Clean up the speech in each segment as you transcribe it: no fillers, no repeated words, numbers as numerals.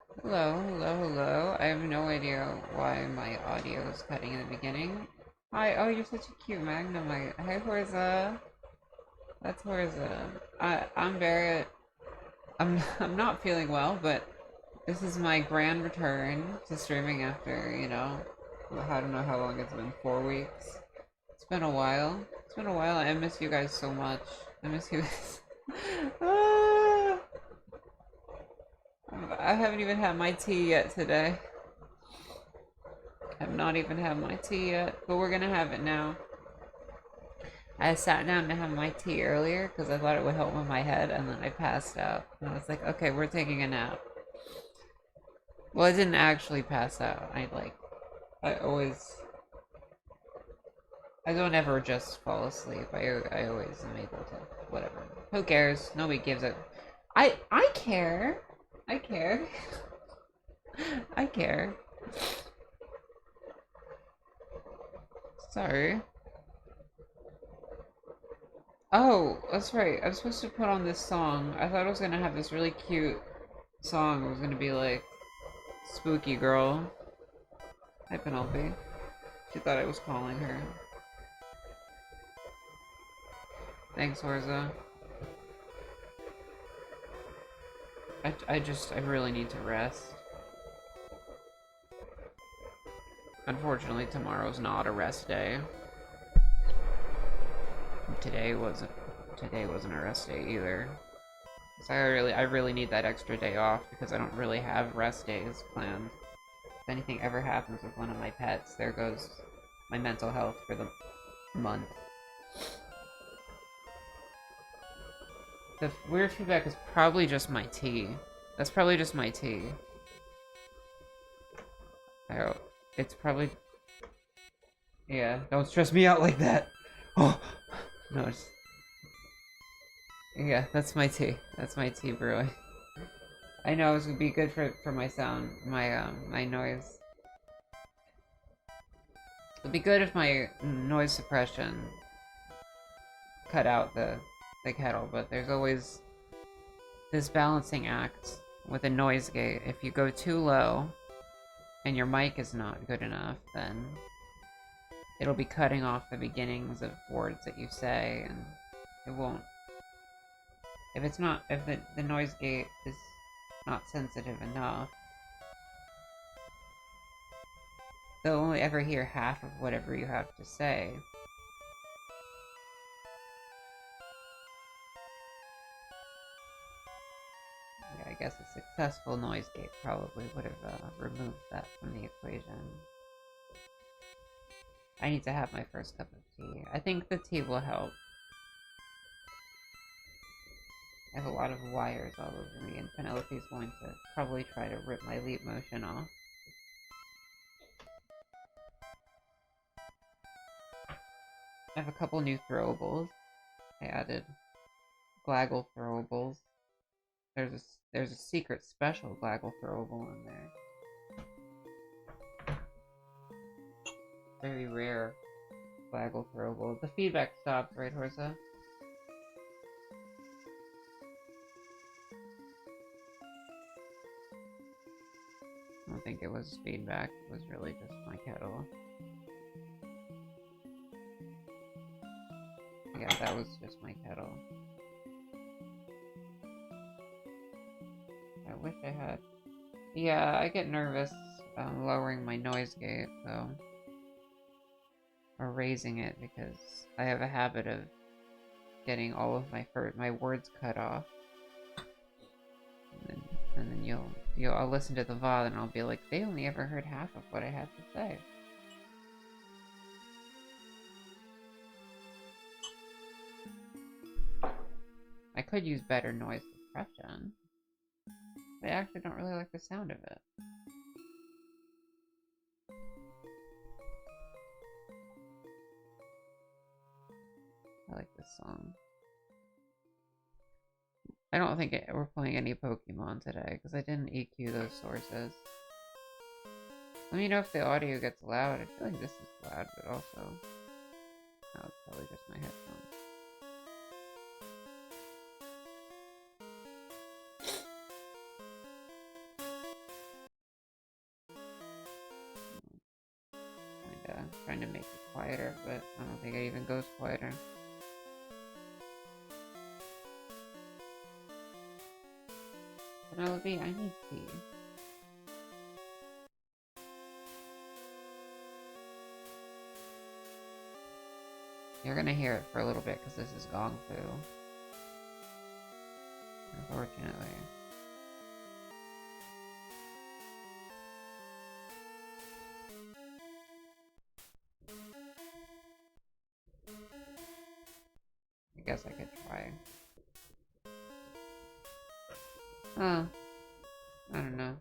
Hello, hello, hello. I have no idea why my audio is cutting in the beginning. Hi, oh, you're such a cute Magnemite. Hey, Horza. That's Horza. I'm very, I'm not feeling well, but this is my grand return to streaming after, I don't know how long it's been, 4 weeks. It's been a while. It's been a while. I miss you guys so much. I miss you guys. Ah, I haven't even had my tea yet today. I've not even had my tea yet, but we're gonna have it now. I sat down to have my tea earlier because I thought it would help with my head, and then I passed out. And I was like, okay, we're taking a nap. Well, I didn't actually pass out. I always, I don't ever just fall asleep. I always am able to, whatever. Who cares? Nobody gives a. I care. I care. I care. Sorry. Oh, that's right. I'm supposed to put on this song. I thought I was gonna have this really cute song. It was gonna be like Spooky Girl. Hi, Penelope. She thought I was calling her. Thanks, Horza. I really need to rest. Unfortunately, tomorrow's not a rest day. Today wasn't. Today wasn't a rest day either. So I really need that extra day off because I don't really have rest days planned. If anything ever happens with one of my pets, there goes my mental health for the month. The weird feedback is probably just my tea. That's probably just my tea. Oh, it's probably... Yeah, don't stress me out like that. Oh, no, it's... Yeah, that's my tea. That's my tea brewing. I know it's gonna be good for my sound, my noise. It'd be good if my noise suppression cut out the kettle, but there's always this balancing act with a noise gate. If you go too low and your mic is not good enough, then it'll be cutting off the beginnings of words that you say, and it won't. If the noise gate is not sensitive enough, they'll only ever hear half of whatever you have to say. Yeah, I guess a successful noise gate probably would have removed that from the equation. I need to have my first cup of tea. I think the tea will help. I have a lot of wires all over me, and Penelope's going to probably try to rip my leap motion off. I have a couple new throwables. I added Glaggle throwables. There's a secret special Glaggle throwable in there. Very rare Glaggle throwable. The feedback stopped, right, Horsa? I don't think it was feedback. It was really just my kettle. Yeah, that was just my kettle. I wish I had... Yeah, I get nervous lowering my noise gate, though. Or raising it, because I have a habit of getting all of my words cut off. And then I'll listen to the VOD and I'll be like, they only ever heard half of what I had to say. I could use better noise suppression. But I actually don't really like the sound of it. I like this song. I don't think we're playing any Pokemon today, because I didn't EQ those sources. Let me know if the audio gets loud. I feel like this is loud, but also... Oh, it's probably just my headphones. trying to make it quieter, but I don't think it even goes quieter. Penelope, I need tea. You're gonna hear it for a little bit because this is gong fu. Unfortunately. I guess I could try. I don't know.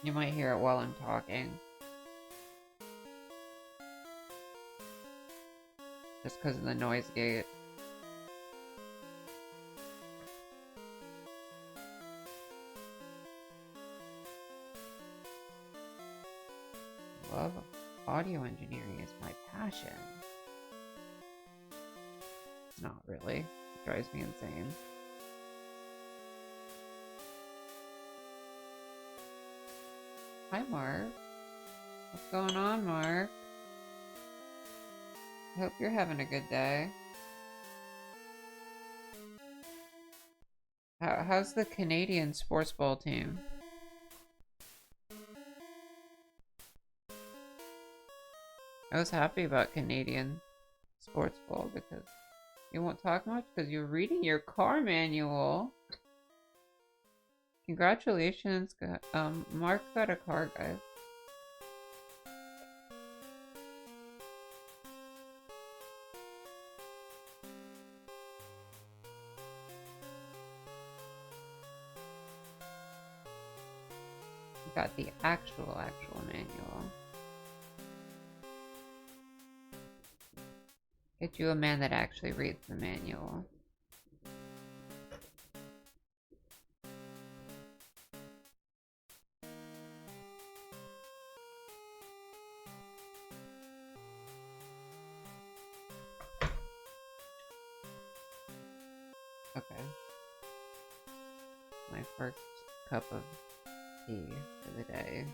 You might hear it while I'm talking. Just because of the noise gate. Love audio engineering is my passion. It's not really. It drives me insane. Hi, Mark. What's going on, Mark? I hope you're having a good day. How's the Canadian sports ball team? I was happy about Canadian sports ball because you won't talk much because you're reading your car manual. Congratulations, Mark got a car, guys. Got the actual manual. Get you a man that actually reads the manual. Okay. My first cup of tea for the day.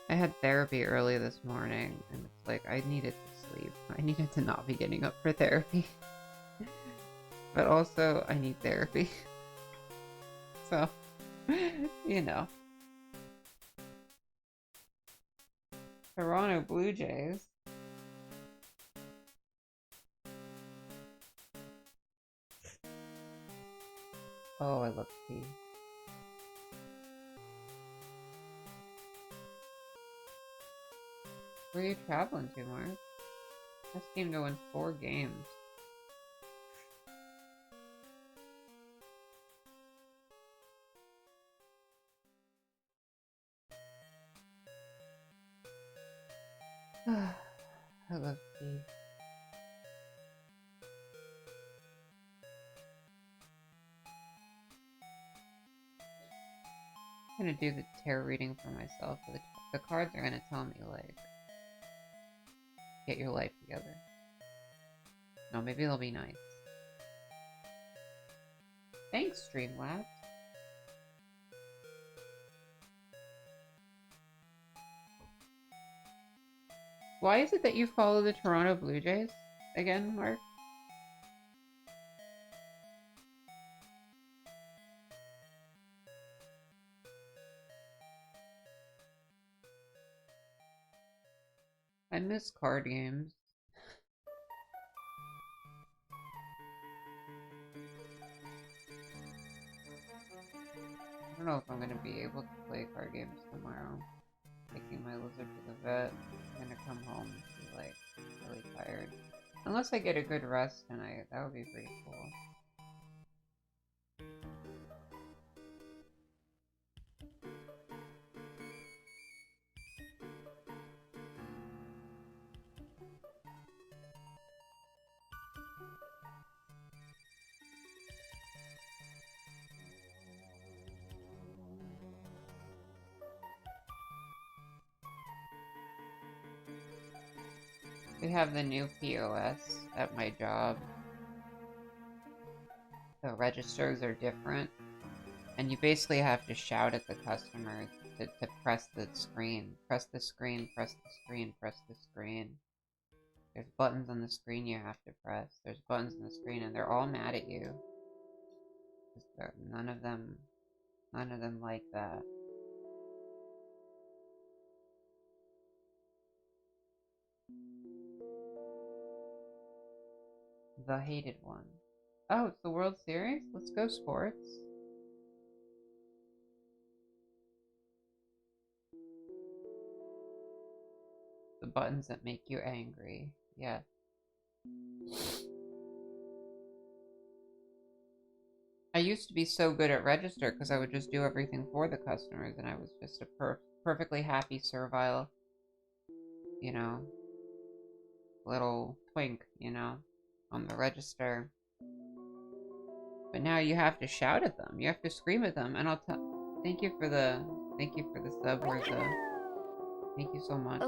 I had therapy early this morning, and it's like I needed to sleep. I needed to not be getting up for therapy. But also, I need therapy. So, you know. Toronto Blue Jays. Oh, I love tea. Where are you traveling to, Mark? This team to win 4 games. I love tea. I'm gonna do the tarot reading for myself. The cards are gonna tell me, like, get your life together. No, maybe they'll be nice. Thanks, Streamlabs. Why is it that you follow the Toronto Blue Jays again, Mark? I miss card games. I don't know if I'm gonna be able to play card games tomorrow. Taking my lizard to the vet. I'm gonna come home and be like really tired. Unless I get a good rest tonight, that would be pretty cool. We have the new POS at my job. The registers are different. And you basically have to shout at the customer to press the screen. Press the screen, press the screen, press the screen. There's buttons on the screen you have to press. There's buttons on the screen and they're all mad at you. None of them like that. The hated one. Oh, it's the World Series? Let's go, sports. The buttons that make you angry. Yeah. I used to be so good at register because I would just do everything for the customers and I was just a perfectly happy, servile, you know, little twink, you know, on the register. But now you have to shout at them. You have to scream at them. And I'll tell. Thank you for the sub. Where's the? Thank you so much. I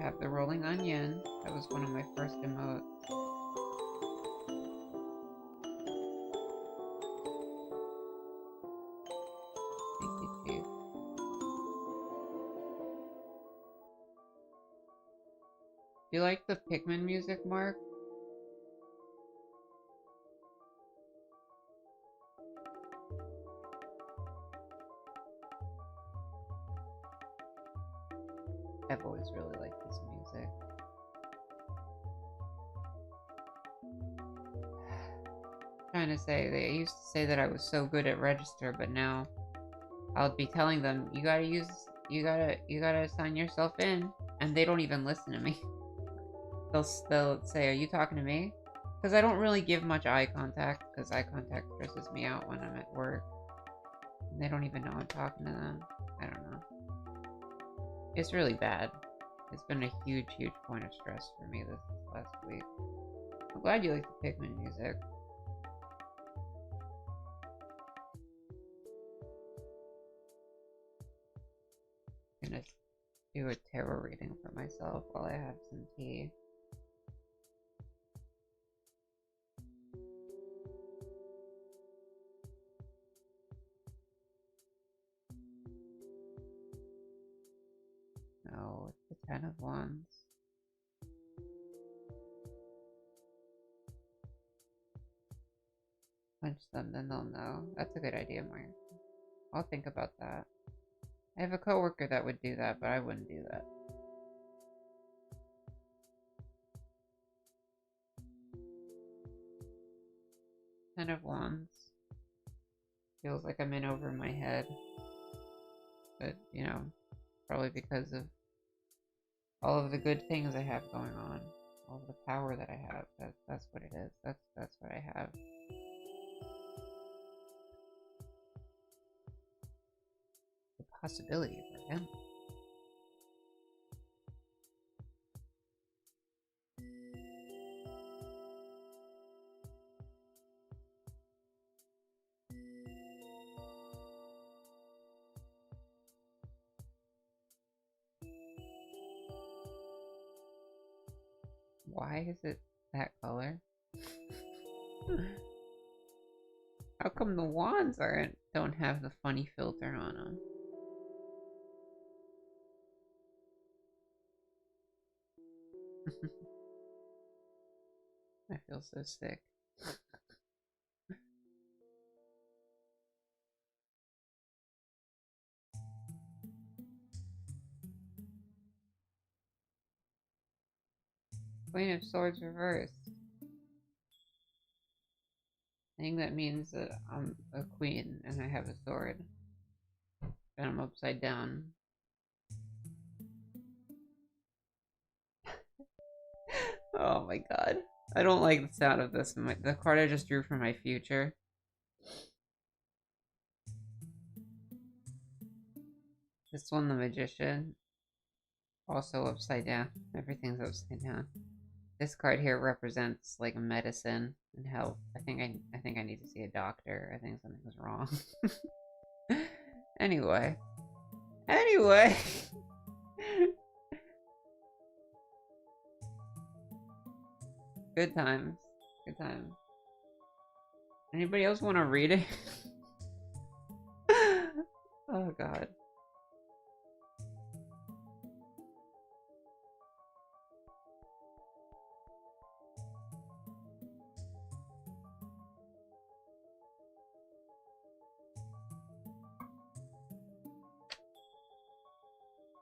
have the rolling onion. That was one of my first emotes. Do you like the Pikmin music, Mark? I've always really liked this music. Trying to say, they used to say that I was so good at register, but now I'll be telling them, you gotta sign yourself in, and they don't even listen to me. They'll say, are you talking to me? Because I don't really give much eye contact, because eye contact stresses me out when I'm at work. And they don't even know I'm talking to them. I don't know. It's really bad. It's been a huge, huge point of stress for me this last week. I'm glad you like the Pikmin music. I'm gonna do a tarot reading for myself while I have some tea. No, it's the 10 of Wands. Punch them, then they'll know. That's a good idea, Mark. I'll think about that. I have a coworker that would do that, but I wouldn't do that. Ten of Wands. Feels like I'm in over my head. But, you know, probably because of all of the good things I have going on. All of the power that I have. That's what it is. That's what I have. The possibility for him. Why is it that color? How come the wands don't have the funny filter on them? I feel so sick. Queen of Swords reversed. I think that means that I'm a queen and I have a sword. And I'm upside down. Oh my god. I don't like the sound of this. The card I just drew for my future. This one, the Magician. Also upside down. Everything's upside down. This card here represents like medicine and health. I think I need to see a doctor. I think something was wrong. Anyway. Anyway. Good times. Good times. Anybody else want to read it? Oh god.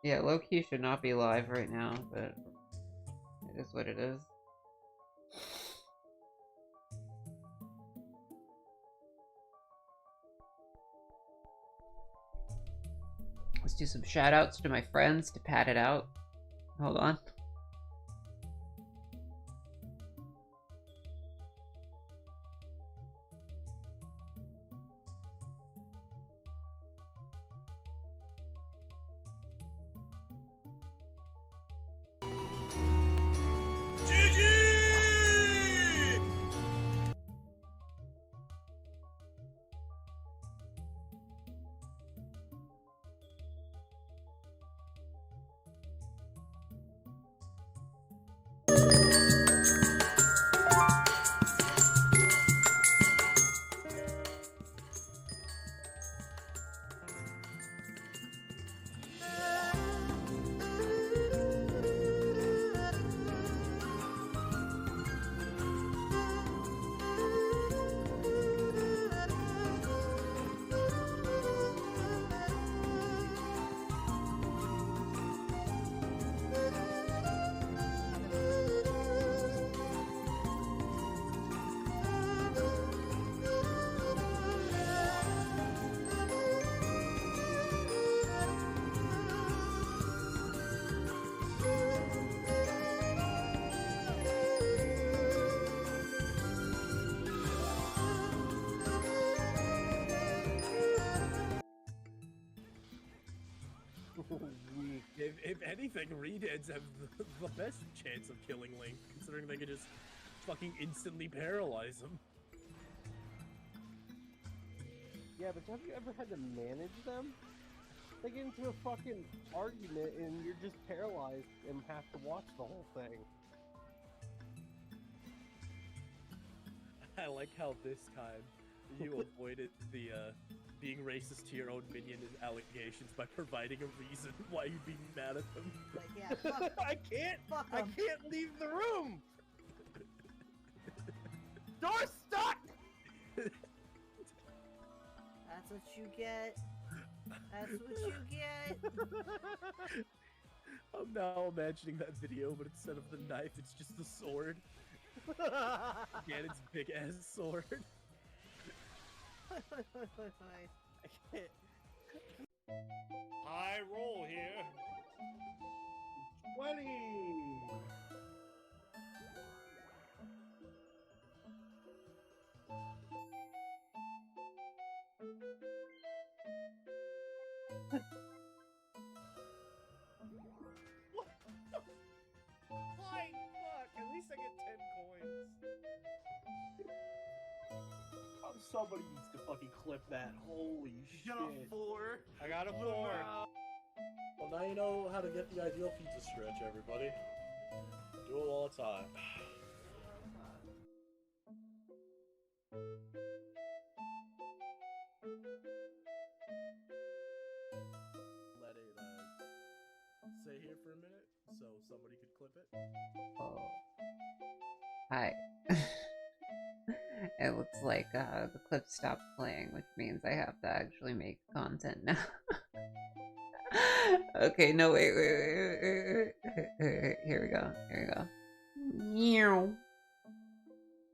Yeah, low-key should not be live right now, but it is what it is. Let's do some shout-outs to my friends to pad it out. Hold on. If anything, Redheads have the best chance of killing Link, considering they could just fucking instantly paralyze him. Yeah, but have you ever had to manage them? They get into a fucking argument and you're just paralyzed and have to watch the whole thing. I like how this time you avoided the being racist to your own minion allegations by providing a reason why you'd be mad at them. Like, yeah, fuck I can't leave the room. Door's stuck. That's what you get. That's what you get. I'm now imagining that video, but instead of the knife, it's just the sword. Ganon's big ass sword. I can't. High roll here. 20. What the flying fuck? At least I get 10 coins. Somebody needs to fucking clip that. Holy shit. You got a 4. I got a 4. Well, now you know how to get the ideal pizza stretch, everybody. Do it all the time. Let it stay here for a minute so somebody could clip it. Oh. Hi. It looks like the clip stopped playing, which means I have to actually make content now. Okay, no, wait. Here we go. Meow.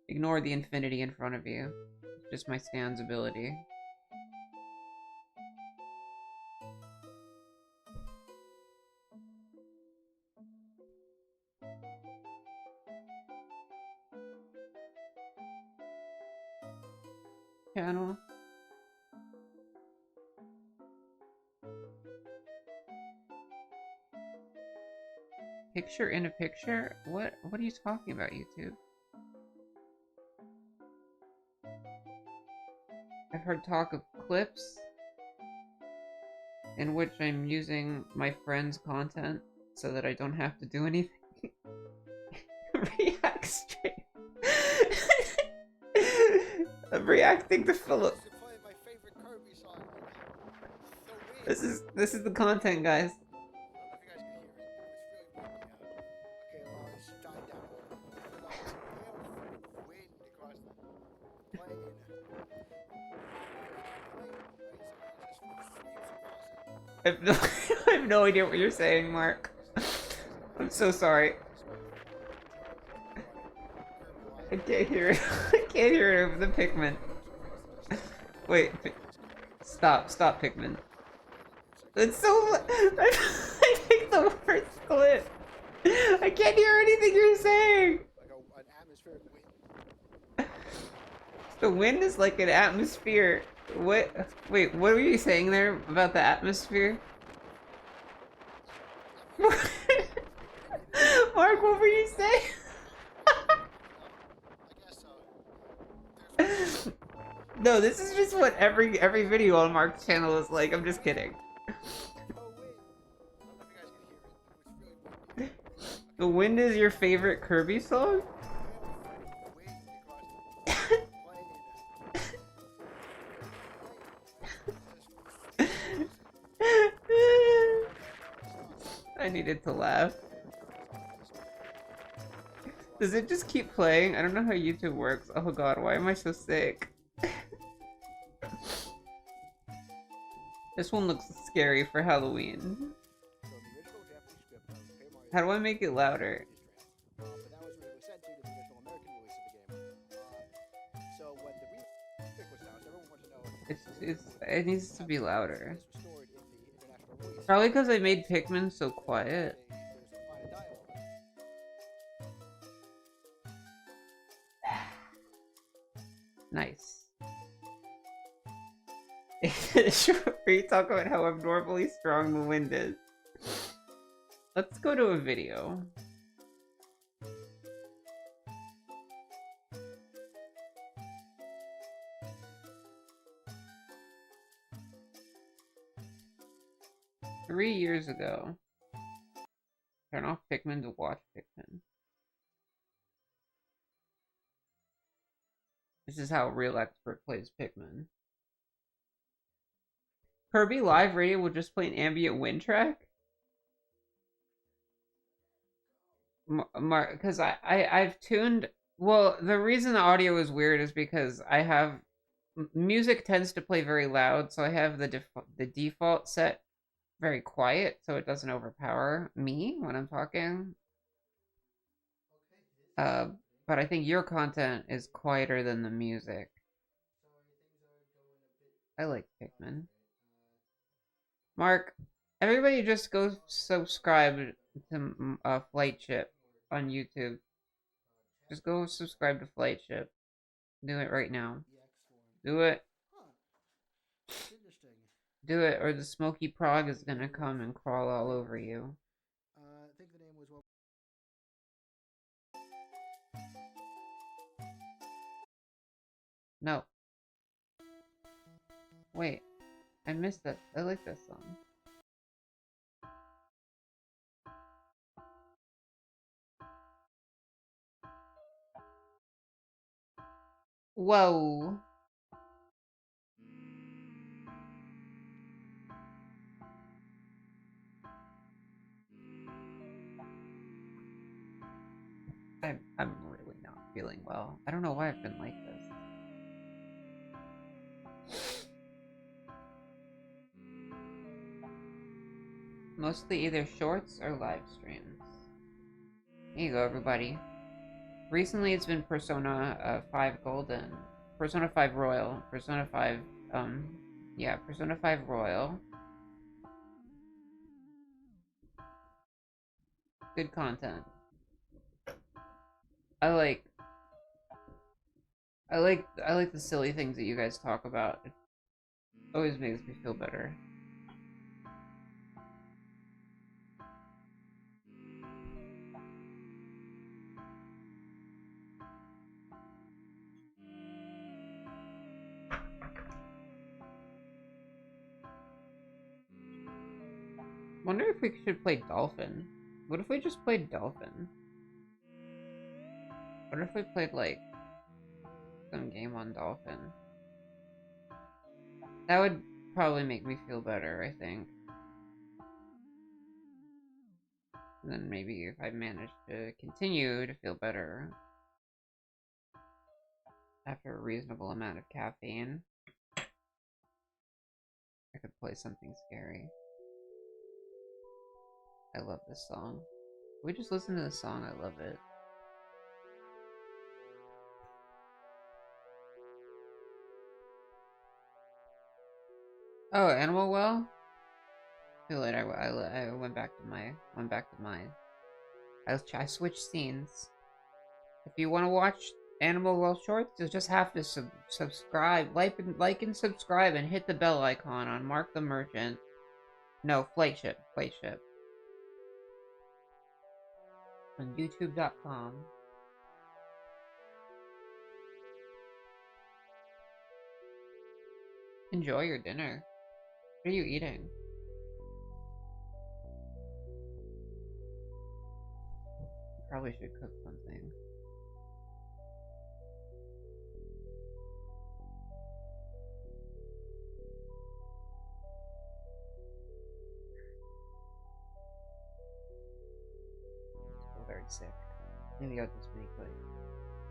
Ignore the infinity in front of you. It's just my Stan's ability. Channel. Picture in a picture? What are you talking about, YouTube? I've heard talk of clips. in which I'm using my friend's content so that I don't have to do anything. React stream. I'm reacting to Philip. You're playing my favorite Kirby song. So weird. This is the content, guys. I don't know if you guys can hear it. It's really windy out. Okay, well, it's died down a little bit. There's a wind across the plane. I have no, I have no idea what you're saying, Mark. I'm so sorry. I can't hear it. I can't hear it over the Pikmin. Wait. Stop, Pikmin. It's so... I picked the worst clip. I can't hear anything you're saying. Like an atmospheric wind. The wind is like an atmosphere. What? Wait, what were you saying there about the atmosphere? Mark, what were you saying? No, this is just what every video on Mark's channel is like. I'm just kidding. The Wind is your favorite Kirby song? I needed to laugh. Does it just keep playing? I don't know how YouTube works. Oh god, why am I so sick? This one looks scary for Halloween. How do I make it louder? It needs to be louder. Probably because I made Pikmin so quiet. Nice. We talk about how abnormally strong the wind is. Let's go to a video. Three years ago. Turn off Pikmin to watch Pikmin. This is how a real expert plays Pikmin. Kirby Live Radio will just play an ambient wind track? Because I've tuned... Well, the reason the audio is weird is because I have... Music tends to play very loud, so I have the default set very quiet, so it doesn't overpower me when I'm talking. But I think your content is quieter than the music. I like Pikmin. Mark, everybody just go subscribe to Flight Ship on YouTube. Just go subscribe to Flight Ship. Do it right now. Do it. Do it, or the Smoky Prog is gonna come and crawl all over you. I think the name was No. Wait. I missed that. I like this song. Whoa. I'm really not feeling well. I don't know why I've been like this. Mostly either shorts or live streams. Here you go, everybody. Recently it's been Persona 5 Golden, Persona 5 Royal, Persona 5, yeah, Persona 5 Royal. Good content. I like the silly things that you guys talk about. It always makes me feel better. Wonder if we should play Dolphin. What if we just played Dolphin? What if we played, like, some game on Dolphin? That would probably make me feel better, I think. And then maybe if I manage to continue to feel better after a reasonable amount of caffeine, I could play something scary. I love this song. Can we just listen to the song? I love it. Oh, Animal Well? Too late. I went back to mine. I switched scenes. If you want to watch Animal Well shorts, you'll just have to subscribe, like and subscribe, and hit the bell icon on Mark the Merchant. No, Flight Ship. On YouTube.com. Enjoy your dinner. What are you eating? Probably should cook something. I'm very sick. Maybe I'll just make like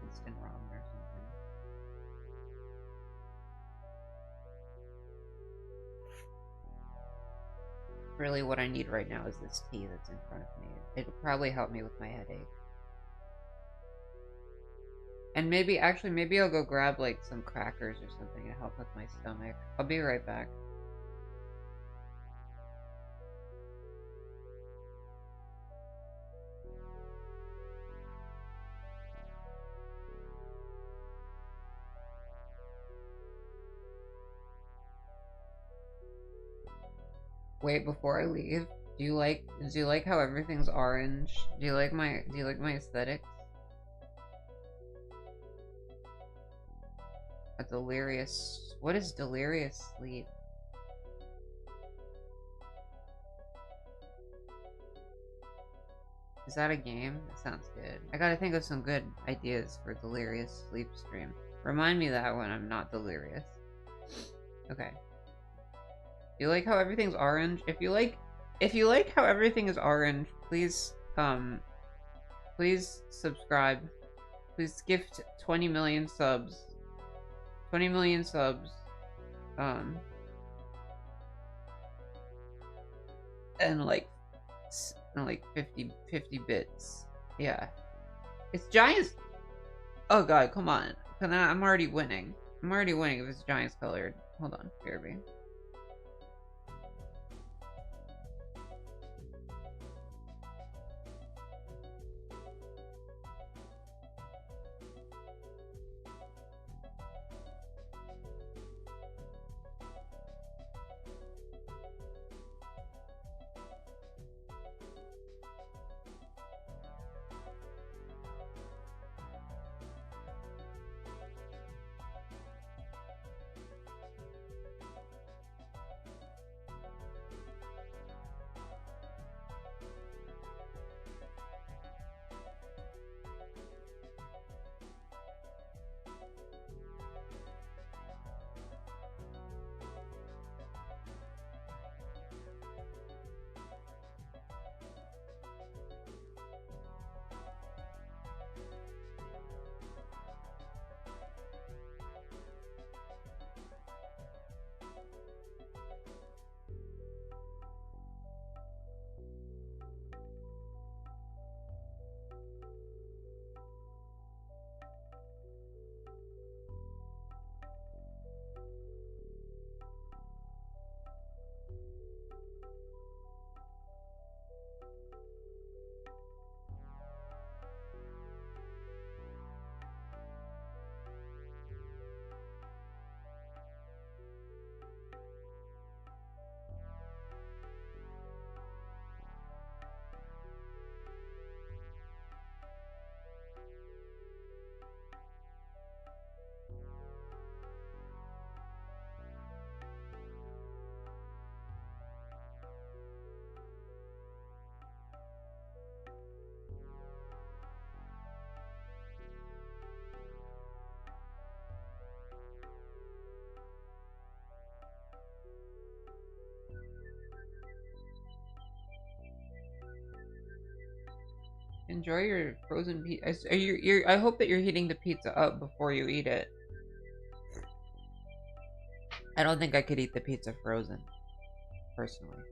instant ramen or something. Really what I need right now is this tea that's in front of me. It'll probably help me with my headache. And maybe I'll go grab like some crackers or something to help with my stomach. I'll be right back. Wait, before I leave, do you like how everything's orange? Do you like my aesthetics? A delirious... What is delirious sleep? Is that a game? That sounds good. I gotta think of some good ideas for delirious sleep stream. Remind me that when I'm not delirious. Okay. Do you like how everything's orange? If you like how everything is orange, please subscribe. Please gift 20 million subs. 20 million subs. And like 50 bits. Yeah. It's Giants. Oh god, come on. I'm already winning. I'm already winning if it's Giants colored. Hold on, BRB. Enjoy your frozen pizza. I hope that you're heating the pizza up before you eat it. I don't think I could eat the pizza frozen, personally.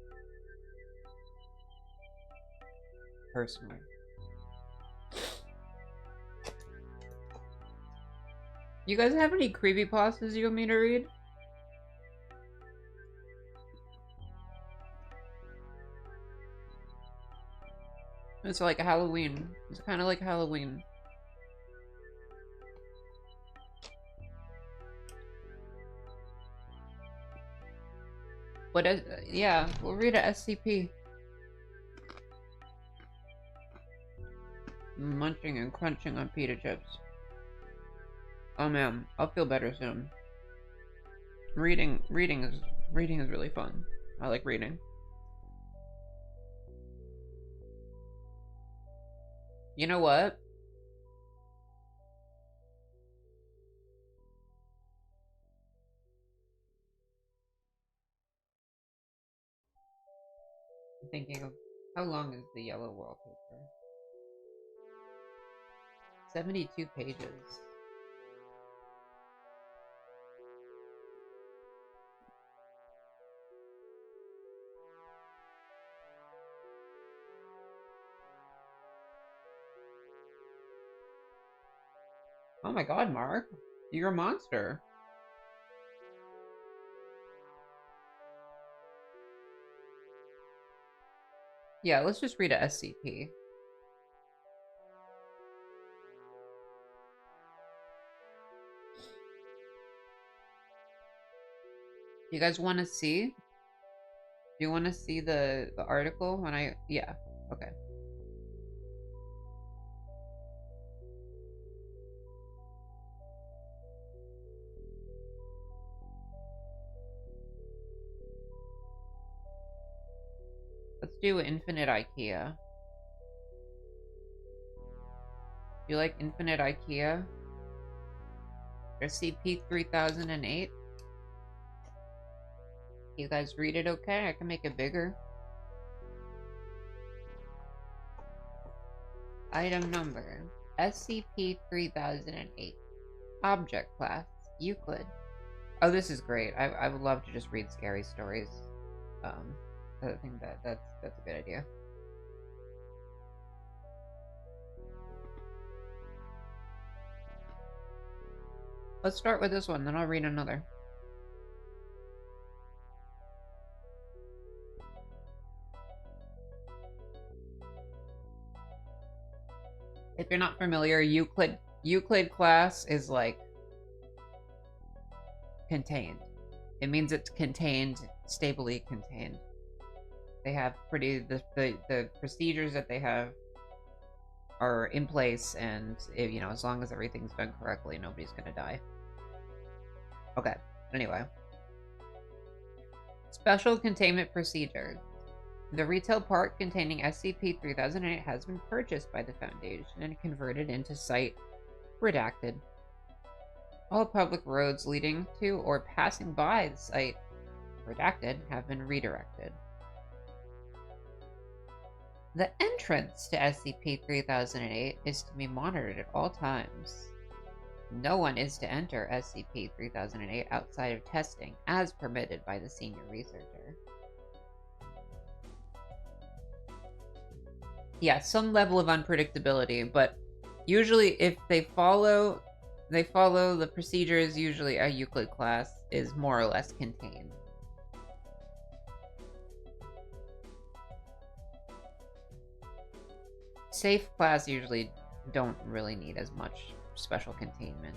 You guys have any creepypastas you want me to read? It's like Halloween. It's kind of like Halloween. But yeah, we'll read a SCP. Munching and crunching on pita chips. Oh man, I'll feel better soon. Reading is really fun. I like reading. You know what? I'm thinking of how long is the yellow wallpaper? 72 pages. Oh my god, Mark. You're a monster. Yeah, let's just read a SCP. You guys want to see? Do you want to see the article when I... Yeah, okay. Let's do Infinite IKEA. Do you like Infinite IKEA? SCP-3008? You guys read it okay? I can make it bigger. Item number. SCP-3008. Object class. Euclid. Oh, this is great. I would love to just read scary stories. I think that's a good idea. Let's start with this one, then I'll read another. If you're not familiar, Euclid class is like contained. It means it's contained, stably contained. They have the procedures that they have are in place, and if, you know, as long as everything's done correctly, nobody's gonna die. Okay, anyway. Special containment procedures. The retail park containing SCP-3008 has been purchased by the Foundation and converted into site redacted. All public roads leading to or passing by the site redacted have been redirected. The entrance to SCP-3008 is to be monitored at all times. No one is to enter SCP-3008 outside of testing, as permitted by the senior researcher. Yeah, some level of unpredictability, but usually if they follow the procedures, usually a Euclid class is more or less contained. Safe class usually don't really need as much special containment.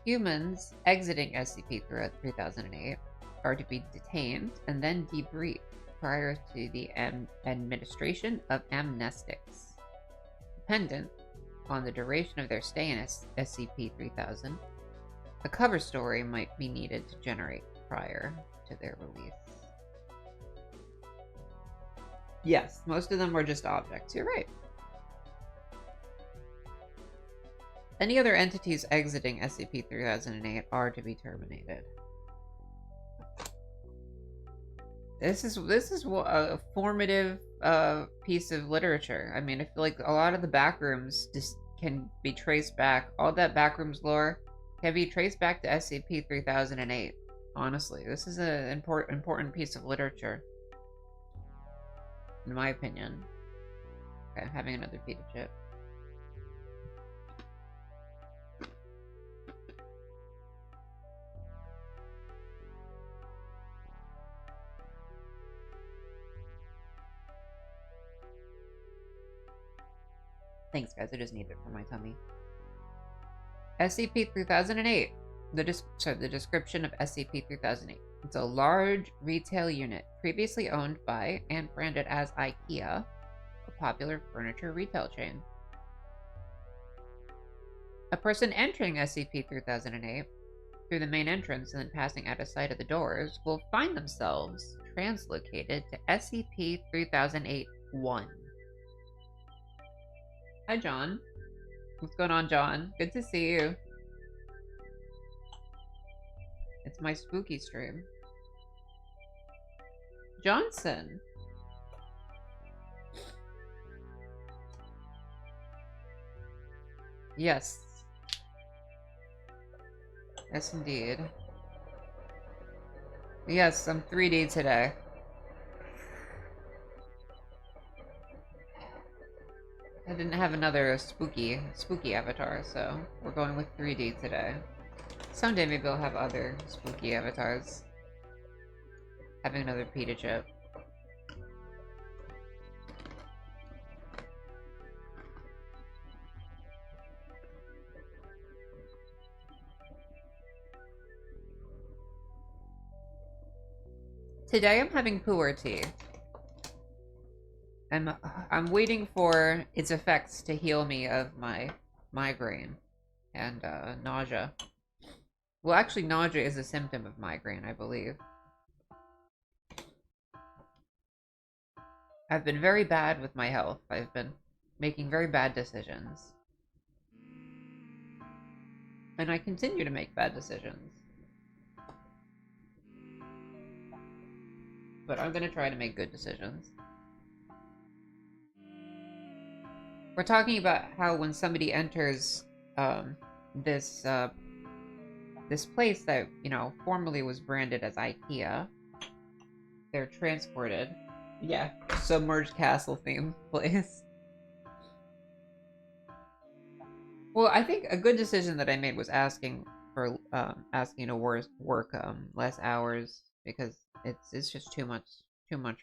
Humans exiting SCP-3008 are to be detained and then debriefed prior to the administration of amnestics. Dependent on the duration of their stay in SCP-3000, a cover story might be needed to generate prior to their release. Yes, most of them were just objects. You're right. Any other entities exiting SCP-3008 are to be terminated. This is a formative piece of literature. I mean, I feel like a lot of the backrooms just can be traced back. All that backrooms lore can be traced back to SCP-3008. Honestly, this is an important piece of literature, in my opinion. Okay, I'm having another pita chip. Thanks, guys. I just need it for my tummy. SCP-3008. The description of SCP-3008. It's a large retail unit previously owned by and branded as IKEA, a popular furniture retail chain. A person entering SCP-3008 through the main entrance and then passing out of sight of the doors will find themselves translocated to SCP-3008-1. Hi, John. What's going on, John? Good to see you. It's my spooky stream. Johnson. Yes. Yes, indeed. Yes, I'm 3D today. I didn't have another spooky avatar, so we're going with 3D today. Someday maybe I'll have other spooky avatars. Having another pita chip. Today I'm having pu'er tea. I'm waiting for its effects to heal me of my migraine and nausea. Well, actually, nausea is a symptom of migraine, I believe. I've been very bad with my health. I've been making very bad decisions. And I continue to make bad decisions. But I'm gonna try to make good decisions. We're talking about how when somebody enters this place that, you know, formerly was branded as IKEA, they're transported. Yeah, submerged castle theme place. Well, I think a good decision that I made was asking to work less hours, because it's just too much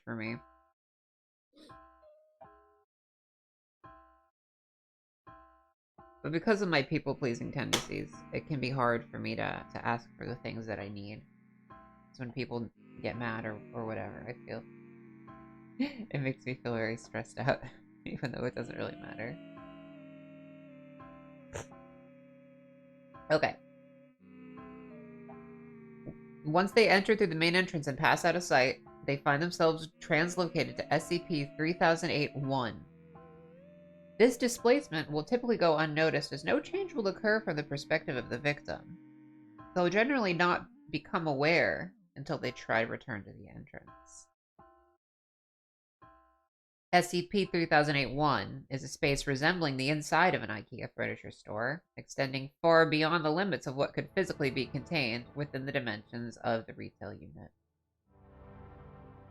for me. But because of my people-pleasing tendencies, it can be hard for me to ask for the things that I need. So when people get mad or whatever, I feel... it makes me feel very stressed out, even though it doesn't really matter. Okay. Once they enter through the main entrance and pass out of sight, they find themselves translocated to SCP-3008-1. This displacement will typically go unnoticed, as no change will occur from the perspective of the victim. They'll generally not become aware until they try to return to the entrance. SCP-3008-1 is a space resembling the inside of an IKEA furniture store, extending far beyond the limits of what could physically be contained within the dimensions of the retail unit.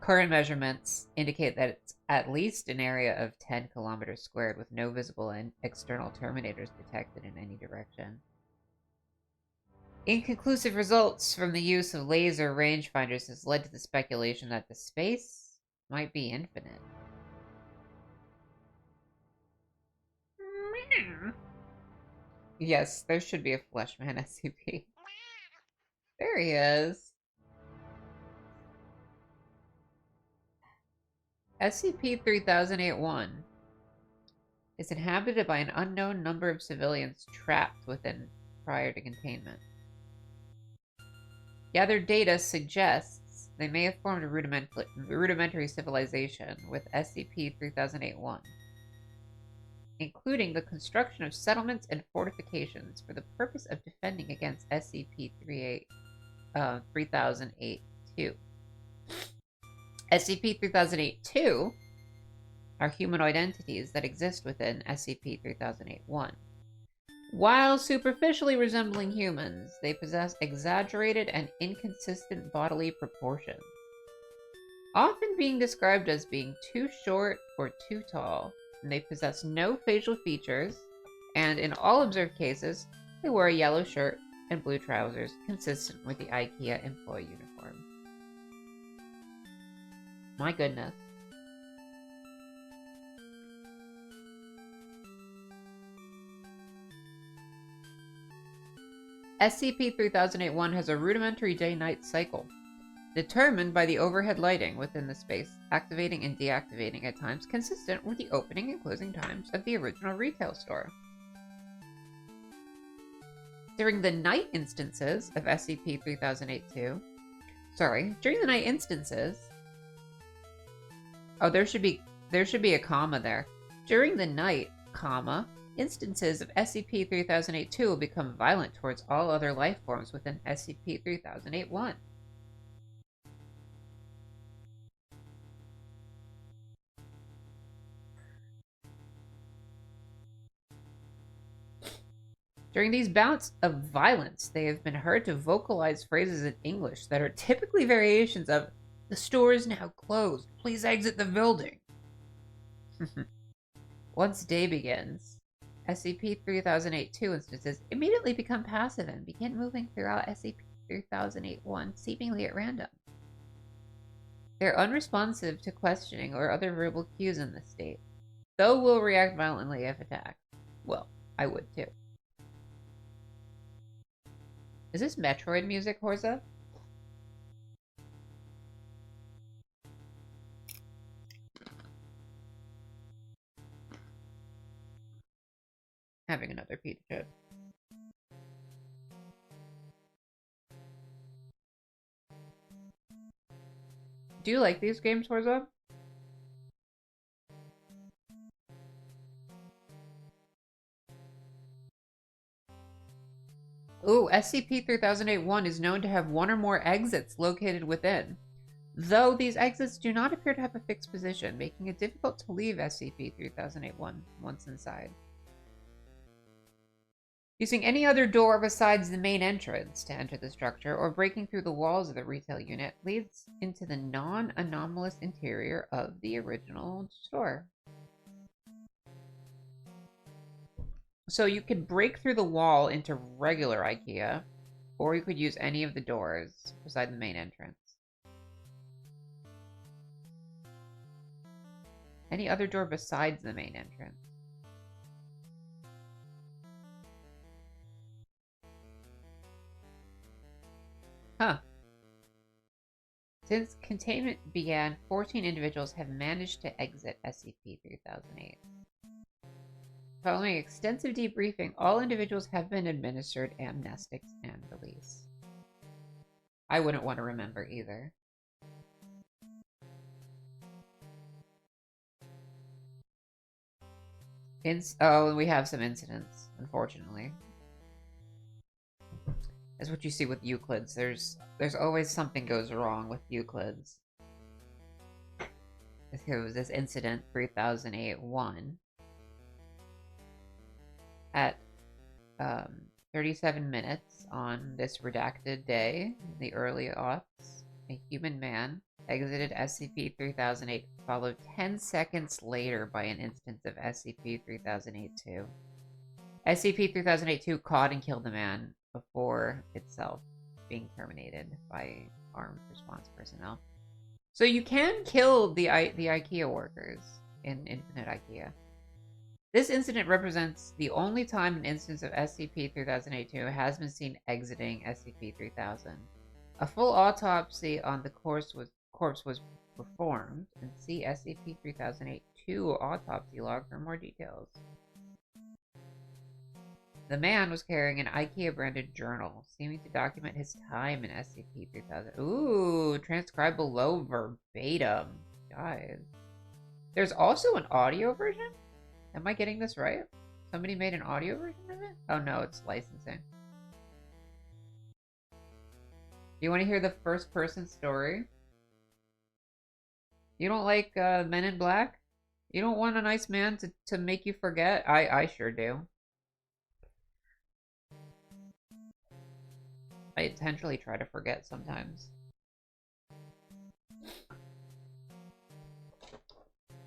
Current measurements indicate that it's at least an area of 10 kilometers squared, with no visible and external terminators detected in any direction. Inconclusive results from the use of laser rangefinders has led to the speculation that the space might be infinite. Yes, there should be a Fleshman SCP. There he is. SCP-3008-1 is inhabited by an unknown number of civilians trapped within prior to containment. Gathered data suggests they may have formed a rudimentary civilization with SCP-3008-1, including the construction of settlements and fortifications for the purpose of defending against SCP-3008-2. SCP-3008-2 are humanoid entities that exist within SCP-3008-1. While superficially resembling humans, they possess exaggerated and inconsistent bodily proportions, often being described as being too short or too tall, and they possess no facial features, and in all observed cases, they wear a yellow shirt and blue trousers consistent with the IKEA employee uniform. My goodness. SCP-3008-1 has a rudimentary day-night cycle, determined by the overhead lighting within the space, activating and deactivating at times consistent with the opening and closing times of the original retail store. During the night instances of SCP-3008-2, during the night instances, there should be a comma there. During the night, comma, instances of SCP-3008-2 will become violent towards all other life forms within SCP-3008-1. During these bouts of violence, they have been heard to vocalize phrases in English that are typically variations of, "The store is now closed. Please exit the building." Once day begins, SCP-3008-2 instances immediately become passive and begin moving throughout SCP-3008-1 seemingly at random. They're unresponsive to questioning or other verbal cues in this state, though will react violently if attacked. Well, I would too. Is this Metroid music, Horza? Having another pizza chip. Do you like these games, Horza? Ooh, SCP-3008-1 is known to have one or more exits located within, though these exits do not appear to have a fixed position, making it difficult to leave SCP-3008-1 once inside. Using any other door besides the main entrance to enter the structure or breaking through the walls of the retail unit leads into the non-anomalous interior of the original store. So you could break through the wall into regular IKEA, or you could use any of the doors beside the main entrance. Any other door besides the main entrance. Huh. Since containment began, 14 individuals have managed to exit SCP-3008. Following extensive debriefing, all individuals have been administered amnestics and release. I wouldn't want to remember either. Oh, we have some incidents, unfortunately. That's what you see with Euclids. There's always something goes wrong with Euclids. Here was this incident 3008-1 at 37 minutes on this redacted day in the early aughts. A human man exited SCP-3008, followed 10 seconds later by an instance of SCP-3008-2. SCP-3008-2 caught and killed the man before itself being terminated by armed response personnel. So you can kill the IKEA workers in Infinite IKEA. This incident represents the only time an instance of SCP-3008-2 has been seen exiting SCP-3000. A full autopsy on the corpse was performed, and see SCP-3008-2 autopsy log for more details. The man was carrying an IKEA-branded journal, seeming to document his time in SCP-3000. Ooh, transcribed below verbatim. Guys. There's also an audio version? Am I getting this right? Somebody made an audio version of it? Oh no, it's licensing. Do you want to hear the first-person story? You don't like Men in Black? You don't want a nice man to make you forget? I sure do. I intentionally try to forget sometimes.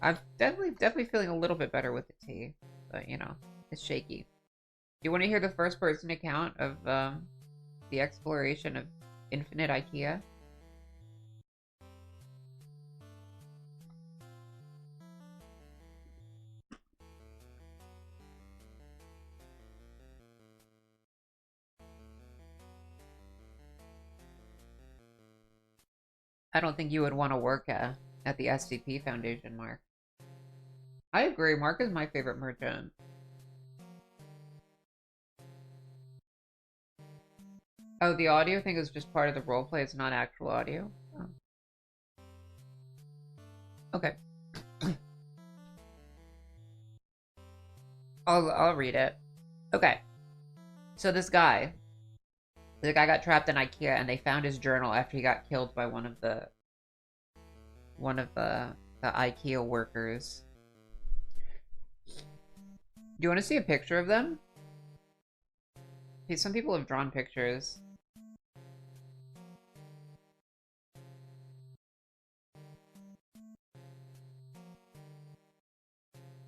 I'm definitely feeling a little bit better with the tea, but you know, it's shaky. You want to hear the first person account of the exploration of infinite IKEA? I don't think you would want to work at the SCP Foundation, Mark. I agree, Mark is my favorite merchant. Oh, the audio thing is just part of the roleplay, it's not actual audio? Oh. Okay. I'll read it. Okay. So the guy got trapped in IKEA and they found his journal after he got killed by one of the IKEA workers. Do you want to see a picture of them? Okay, some people have drawn pictures.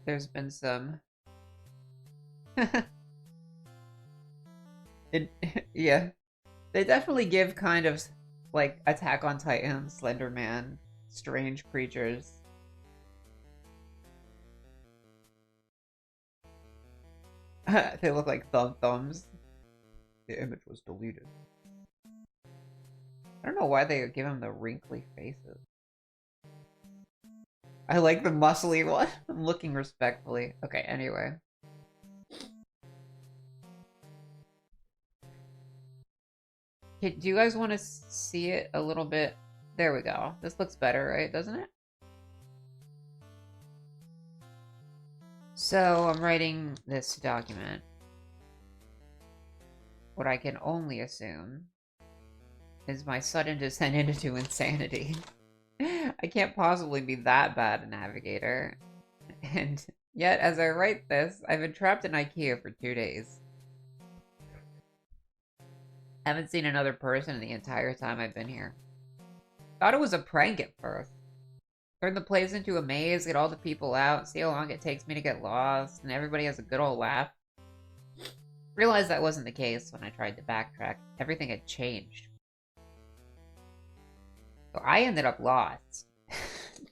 There's been some. Yeah. They definitely give kind of like Attack on Titan, Slender Man, strange creatures. They look like thumbs. The image was deleted. I don't know why they give him the wrinkly faces. I like the muscly one. I'm looking respectfully. Okay, anyway. Okay, do you guys want to see it a little bit? There we go. This looks better, right? Doesn't it? So, I'm writing this document. What I can only assume is my sudden descent into insanity. I can't possibly be that bad a navigator. And yet, as I write this, I've been trapped in IKEA for 2 days. Haven't seen another person the entire time I've been here. Thought it was a prank at first. Turn the place into a maze, get all the people out, see how long it takes me to get lost, and everybody has a good old laugh. Realized that wasn't the case when I tried to backtrack. Everything had changed. So I ended up lost.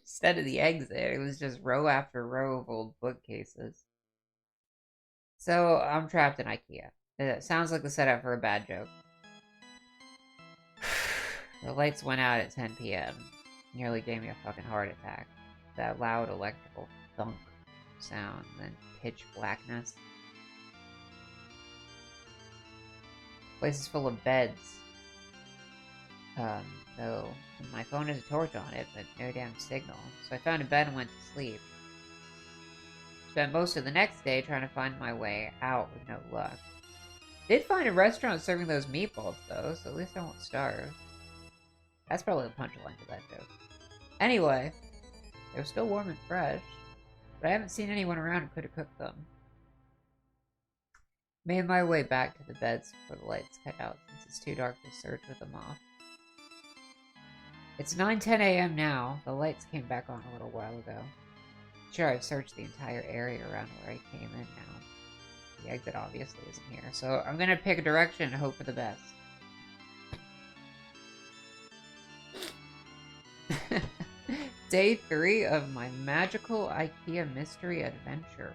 Instead of the exit, it was just row after row of old bookcases. So I'm trapped in IKEA. It sounds like the setup for a bad joke. The lights went out at 10 p.m. Nearly gave me a fucking heart attack. That loud electrical thunk sound, then pitch blackness. Place is full of beds. Though my phone has a torch on it, but no damn signal. So I found a bed and went to sleep. Spent most of the next day trying to find my way out with no luck. Did find a restaurant serving those meatballs though, so at least I won't starve. That's probably the punchline to that joke. Anyway, they were still warm and fresh, but I haven't seen anyone around who could have cooked them. Made my way back to the beds before the lights cut out since it's too dark to search with them off. It's 9:10 a.m. now. The lights came back on a little while ago. Sure, I've searched the entire area around where I came in now. The exit obviously isn't here, so I'm gonna pick a direction and hope for the best. Day 3 of my magical IKEA mystery adventure.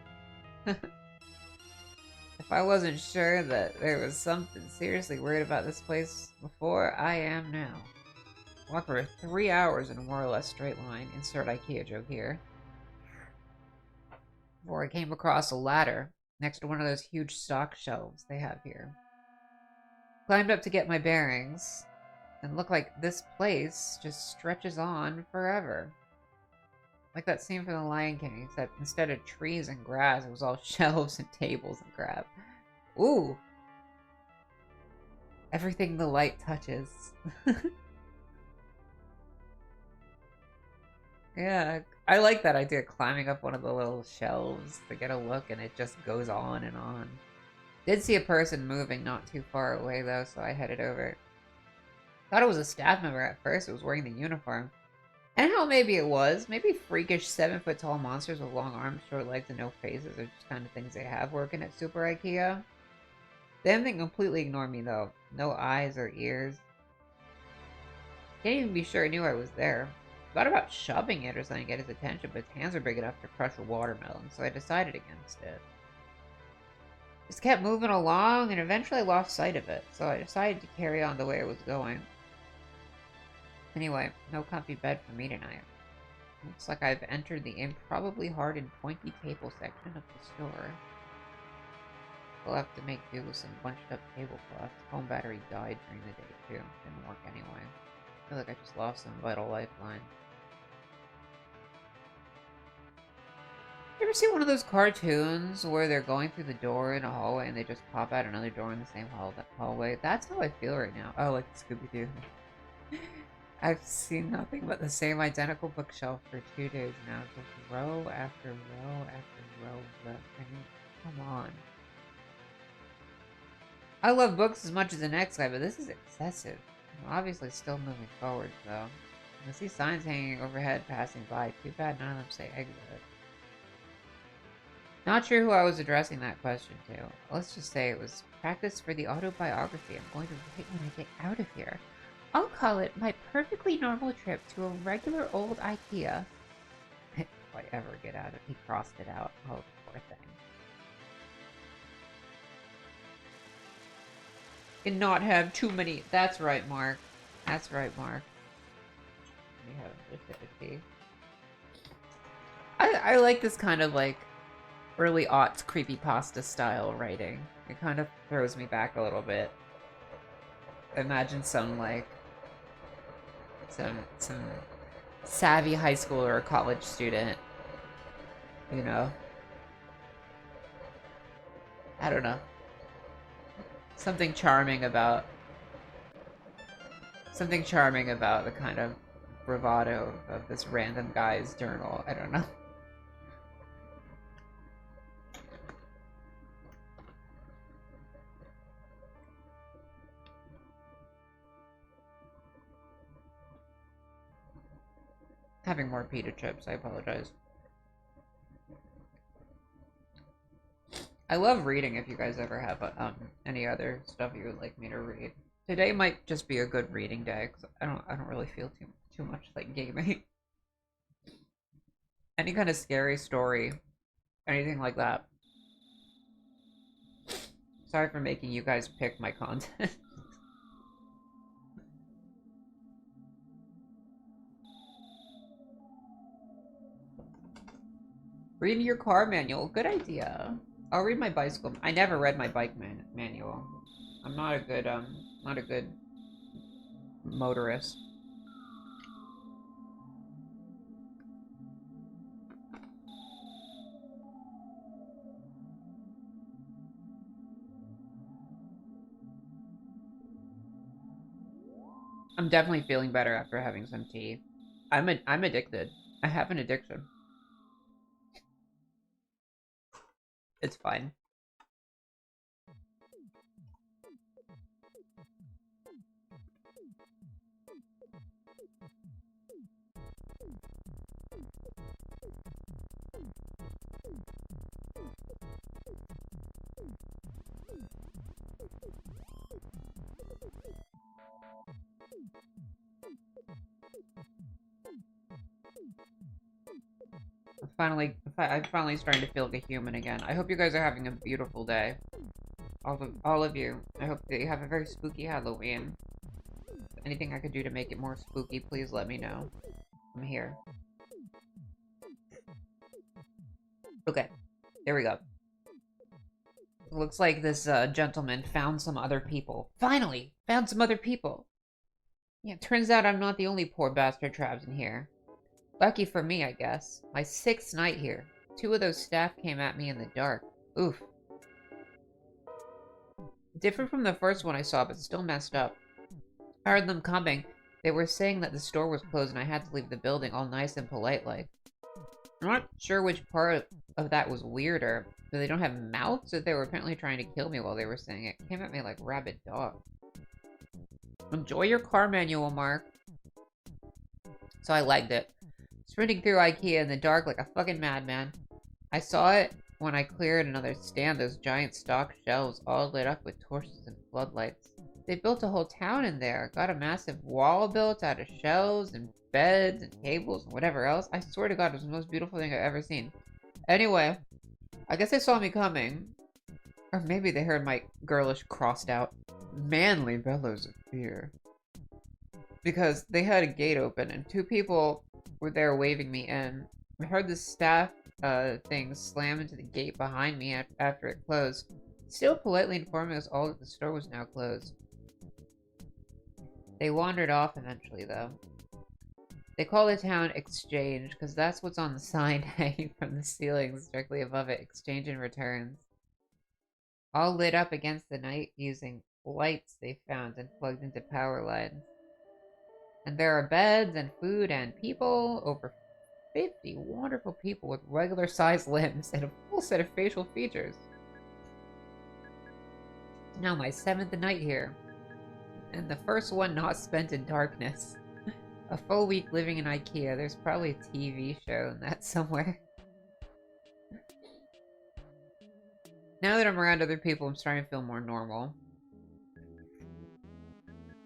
If I wasn't sure that there was something seriously weird about this place before, I am now. Walked for 3 hours in a more or less straight line. Insert IKEA joke here. Before I came across a ladder next to one of those huge stock shelves they have here. Climbed up to get my bearings, and looked like this place just stretches on forever. Like that scene from The Lion King, except instead of trees and grass, it was all shelves and tables and crap. Ooh! Everything the light touches. Yeah, I like that idea, climbing up one of the little shelves to get a look, and it just goes on and on. Did see a person moving not too far away, though, so I headed over. Thought it was a staff member at first. It was wearing the uniform. And hell, maybe it was. Maybe freakish 7-foot-tall monsters with long arms, short legs, and no faces are just kind of things they have working at Super IKEA. They didn't completely ignore me, though. No eyes or ears. Can't even be sure I knew I was there. Thought about shoving it or something to get his attention, but his hands are big enough to crush a watermelon, so I decided against it. Just kept moving along, and eventually I lost sight of it, so I decided to carry on the way I was going. Anyway, no comfy bed for me tonight. Looks like I've entered the improbably hard and pointy table section of the store. We'll have to make do with some bunched up tablecloths. Home battery died during the day too. Didn't work anyway. I feel like I just lost some vital lifeline. You ever see one of those cartoons where they're going through the door in a hallway and they just pop out another door in the same hallway? That's how I feel right now. Oh, like Scooby-Doo. I've seen nothing but the same identical bookshelf for 2 days now. Just row after row after row of them. I mean, come on. I love books as much as the next guy, but this is excessive. I'm obviously still moving forward, though. I see signs hanging overhead passing by. Too bad none of them say exit. Not sure who I was addressing that question to. Let's just say it was practice for the autobiography I'm going to write when I get out of here. I'll call it my perfectly normal trip to a regular old IKEA. If I ever get out of it, he crossed it out. Oh, poor thing. And not have too many. That's right, Mark. That's right, Mark. We have lucidity. I like this kind of like early aughts creepypasta style writing. It kind of throws me back a little bit. Imagine some like some savvy high schooler or college student, you know. I don't know. Something charming about the kind of bravado of this random guy's journal. I don't know. Having more pita chips, I apologize. I love reading if you guys ever have any other stuff you would like me to read. Today might just be a good reading day because I don't really feel too much like gaming. Any kind of scary story, anything like that. Sorry for making you guys pick my content. Reading your car manual, good idea. I'll read my bicycle. I never read my bike manual. I'm not a good motorist. I'm definitely feeling better after having some tea. I'm addicted. I have an addiction. It's fine. I'm finally starting to feel like a human again. I hope you guys are having a beautiful day. All of you. I hope that you have a very spooky Halloween. Anything I could do to make it more spooky, please let me know. I'm here. Okay, there we go. Looks like this gentleman found some other people. Finally! Found some other people! Yeah, turns out I'm not the only poor bastard trapped in here. Lucky for me, I guess. My 6th night here. 2 of those staff came at me in the dark. Oof. Different from the first one I saw, but still messed up. I heard them coming. They were saying that the store was closed and I had to leave the building all nice and polite like. I'm not sure which part of that was weirder. But they don't have mouths, or they were apparently trying to kill me while they were saying it. Came at me like rabid dog. Enjoy your car manual, Mark. So I legged it. Sprinting through IKEA in the dark like a fucking madman. I saw it when I cleared another stand, those giant stock shelves all lit up with torches and floodlights. They built a whole town in there. Got a massive wall built out of shelves and beds and tables and whatever else. I swear to God, it was the most beautiful thing I've ever seen. Anyway, I guess they saw me coming. Or maybe they heard my girlish crossed out, manly bellows of fear. Because they had a gate open and two people were there waving me in. I heard the staff thing slam into the gate behind me after it closed, still politely informing us all that the store was now closed. They wandered off eventually, though. They call the town Exchange, because that's what's on the sign hanging from the ceilings directly above it, Exchange and Returns. All lit up against the night using lights they found and plugged into power lines. And there are beds and food and people, over 50 wonderful people with regular-sized limbs and a full set of facial features. It's now my 7th night here, and the first one not spent in darkness. A full week living in IKEA. There's probably a TV show in that somewhere. Now that I'm around other people, I'm starting to feel more normal.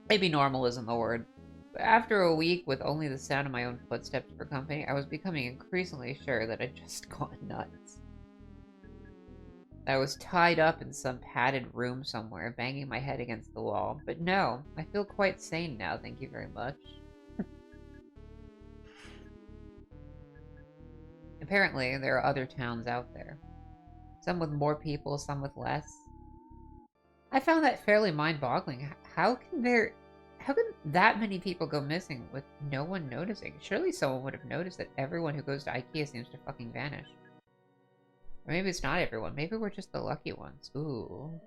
Maybe normal isn't the word. But after a week with only the sound of my own footsteps for company, I was becoming increasingly sure that I'd just gone nuts. I was tied up in some padded room somewhere, banging my head against the wall. But no, I feel quite sane now, thank you very much. Apparently, there are other towns out there. Some with more people, some with less. I found that fairly mind-boggling. How can that many people go missing with no one noticing? Surely someone would have noticed that everyone who goes to IKEA seems to fucking vanish. Or maybe it's not everyone. Maybe we're just the lucky ones. Ooh.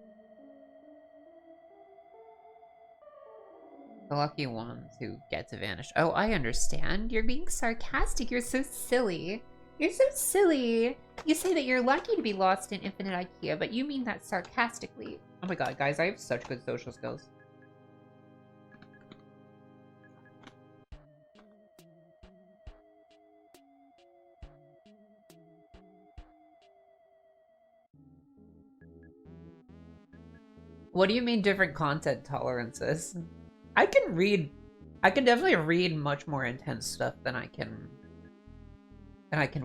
The lucky ones who get to vanish. Oh, I understand. You're being sarcastic. You're so silly. You're so silly. You say that you're lucky to be lost in infinite IKEA, but you mean that sarcastically. Oh my god, guys, I have such good social skills. What do you mean different content tolerances? I can definitely read much more intense stuff than I can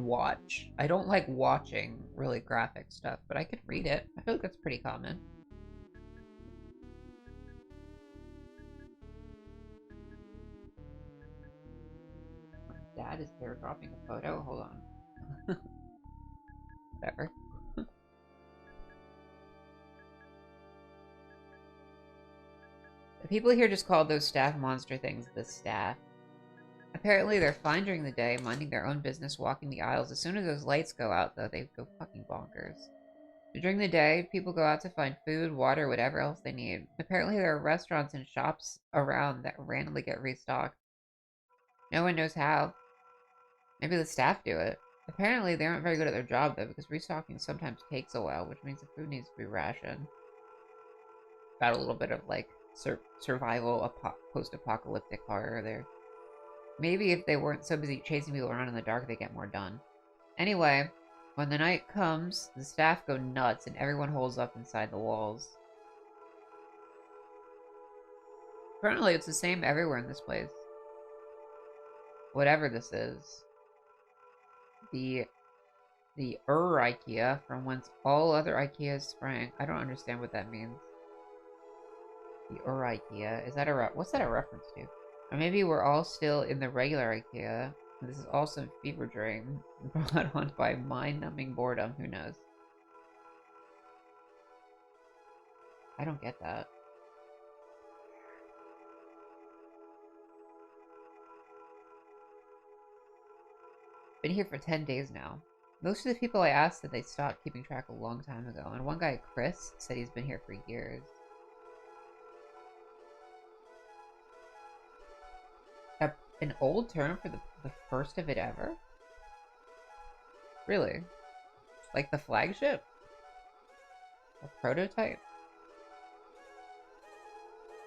watch. I don't like watching really graphic stuff, but I can read it. I feel like that's pretty common. My dad is airdropping a photo? Hold on. Whatever. The people here just called those staff monster things the staff. Apparently they're fine during the day, minding their own business, walking the aisles. As soon as those lights go out, though, they go fucking bonkers. But during the day, people go out to find food, water, whatever else they need. Apparently there are restaurants and shops around that randomly get restocked. No one knows how. Maybe the staff do it. Apparently they aren't very good at their job, though, because restocking sometimes takes a while, which means the food needs to be rationed. Got a little bit of, like, survival, post-apocalyptic horror there. Maybe if they weren't so busy chasing people around in the dark, they get more done. Anyway, when the night comes, the staff go nuts and everyone holds up inside the walls. Apparently it's the same everywhere in this place. Whatever this is. The IKEA, from whence all other IKEAs sprang. I don't understand what that means. The IKEA. Is that what's that a reference to? Or maybe we're all still in the regular IKEA. This is all some fever dream brought on by mind-numbing boredom. Who knows? I don't get that. Been here for 10 days now. Most of the people I asked said they stopped keeping track a long time ago, and one guy, Chris, said he's been here for years. An old term for the first of it ever? Really? Like the flagship? A prototype?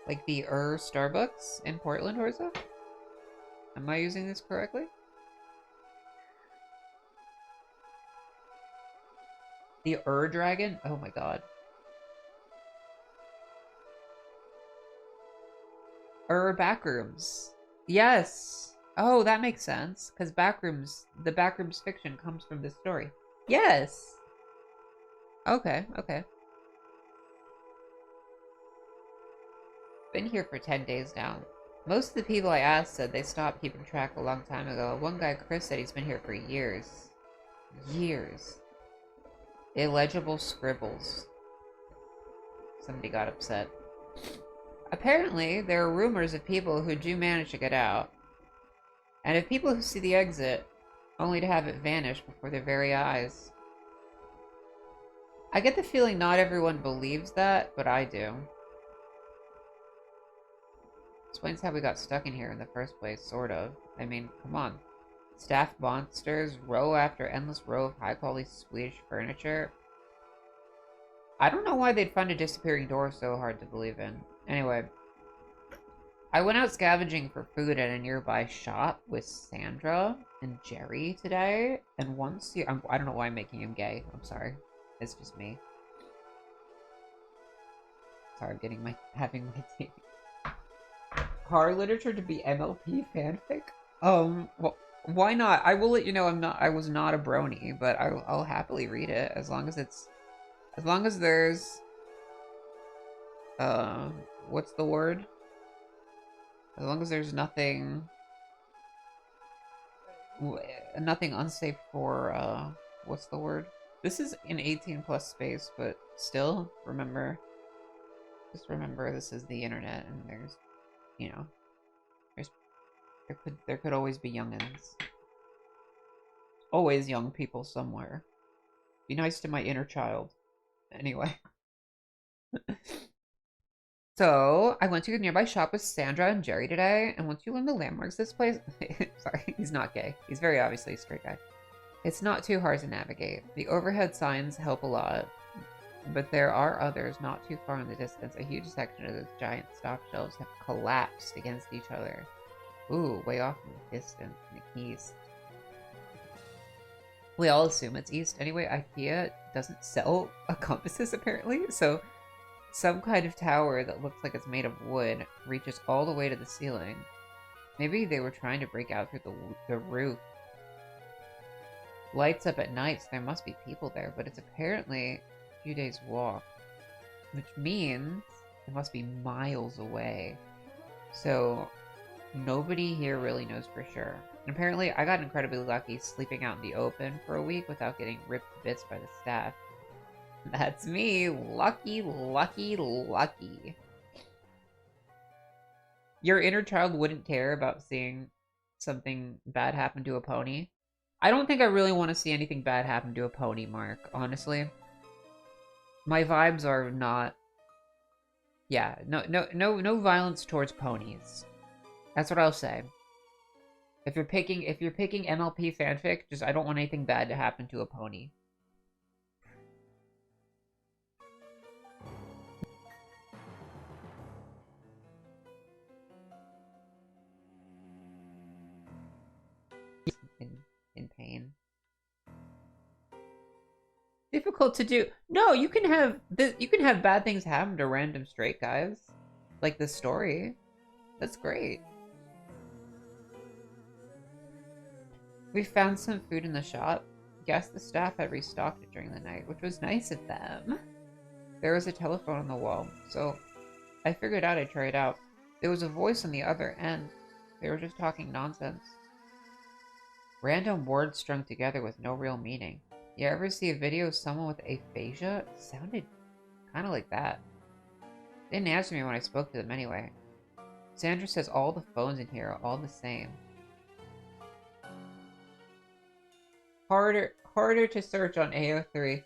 Like the Starbucks in Portland, Horza? Am I using this correctly? The Dragon? Oh my god. Backrooms. Yes. Oh, that makes sense. Because the Backrooms fiction comes from this story. Yes. Okay, okay. Been here for 10 days now. Most of the people I asked said they stopped keeping track a long time ago. One guy, Chris, said he's been here for years. Years. Illegible scribbles. Somebody got upset. Apparently, there are rumors of people who do manage to get out. And of people who see the exit, only to have it vanish before their very eyes. I get the feeling not everyone believes that, but I do. Explains how we got stuck in here in the first place, sort of. I mean, come on. Staff monsters, row after endless row of high-quality Swedish furniture. I don't know why they'd find a disappearing door so hard to believe in. Anyway, I went out scavenging for food at a nearby shop with Sandra and Jerry today, and once you... I don't know why I'm making him gay. I'm sorry. It's just me. Sorry, I'm having my tea. Car literature to be MLP fanfic? Well, why not? I will let you know I was not a brony, but I'll happily read it as long as there's, what's the word? As long as there's nothing unsafe for, what's the word? This is an 18+ space, but still, just remember this is the internet, and there's, you know, there could always be youngins. Always young people somewhere. Be nice to my inner child. Anyway. So, I went to a nearby shop with Sandra and Jerry today, and once you learn the landmarks of this place... Sorry, he's not gay. He's very obviously a straight guy. It's not too hard to navigate. The overhead signs help a lot, but there are others not too far in the distance. A huge section of those giant stock shelves have collapsed against each other. Ooh, way off in the distance, in the east. We all assume it's east. Anyway, IKEA doesn't sell compasses, apparently, so some kind of tower that looks like it's made of wood reaches all the way to the ceiling. Maybe they were trying to break out through the roof. Lights up at night, so there must be people there, but it's apparently a few days' walk, which means it must be miles away. So nobody here really knows for sure. And apparently, I got incredibly lucky sleeping out in the open for a week without getting ripped to bits by the staff. That's me. Lucky, lucky, lucky. Your inner child wouldn't care about seeing something bad happen to a pony. I don't think I really want to see anything bad happen to a pony, Mark, honestly. My vibes are not... Yeah, no violence towards ponies. That's what I'll say. If you're picking MLP fanfic, just I don't want anything bad to happen to a pony. In pain. Difficult to do. No, you can have bad things happen to random straight guys. Like this story. That's great. We found some food in the shop. Guess the staff had restocked it during the night, which was nice of them. There was a telephone on the wall, so I figured I'd try it out. There was a voice on the other end. They were just talking nonsense. Random words strung together with no real meaning. You ever see a video of someone with aphasia? It sounded kind of like that. They didn't answer me when I spoke to them anyway. Sandra says all the phones in here are all the same. Harder to search on AO3.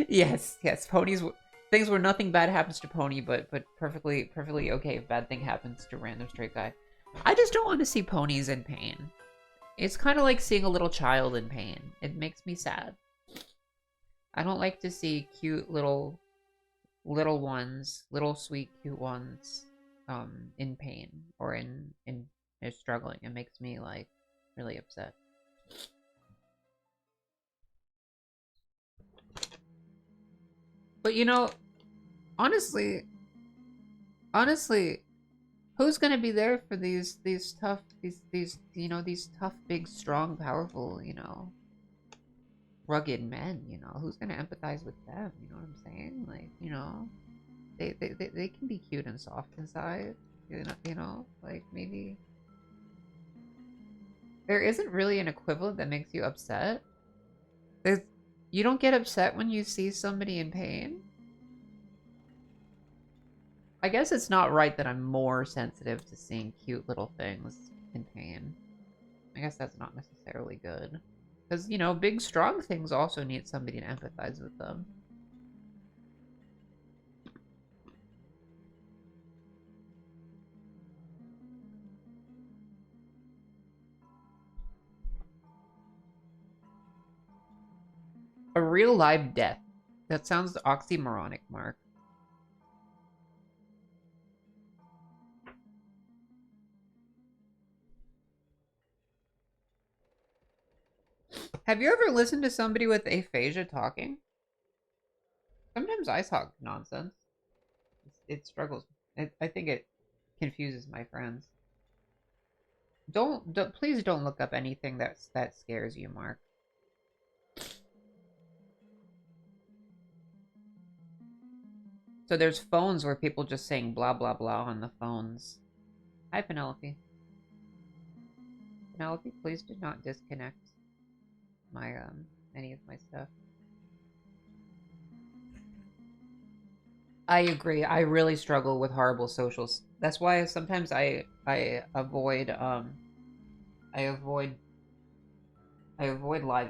Yes, ponies. Things where nothing bad happens to pony, but perfectly okay if bad thing happens to random straight guy. I just don't want to see ponies in pain. It's kind of like seeing a little child in pain. It makes me sad. I don't like to see cute little ones, little sweet cute ones, in pain or in struggling. It makes me like really upset. But you know, honestly, who's gonna be there for these tough, you know, these tough, big, strong, powerful, you know, rugged men, you know? Who's gonna empathize with them? You know what I'm saying? Like, you know, they can be cute and soft inside, you know, like maybe there isn't really an equivalent that makes you upset. You don't get upset when you see somebody in pain. I guess it's not right that I'm more sensitive to seeing cute little things in pain. I guess that's not necessarily good. Because, you know, big, strong things also need somebody to empathize with them. A real live death. That sounds oxymoronic, Mark. Have you ever listened to somebody with aphasia talking? Sometimes I talk nonsense. It struggles. I think it confuses my friends. Please don't look up anything that scares you, Mark. So there's phones where people just saying blah blah blah on the phones. Hi, Penelope. Penelope, please do not disconnect my any of my stuff. I agree. I really struggle with horrible socials. That's why sometimes I avoid live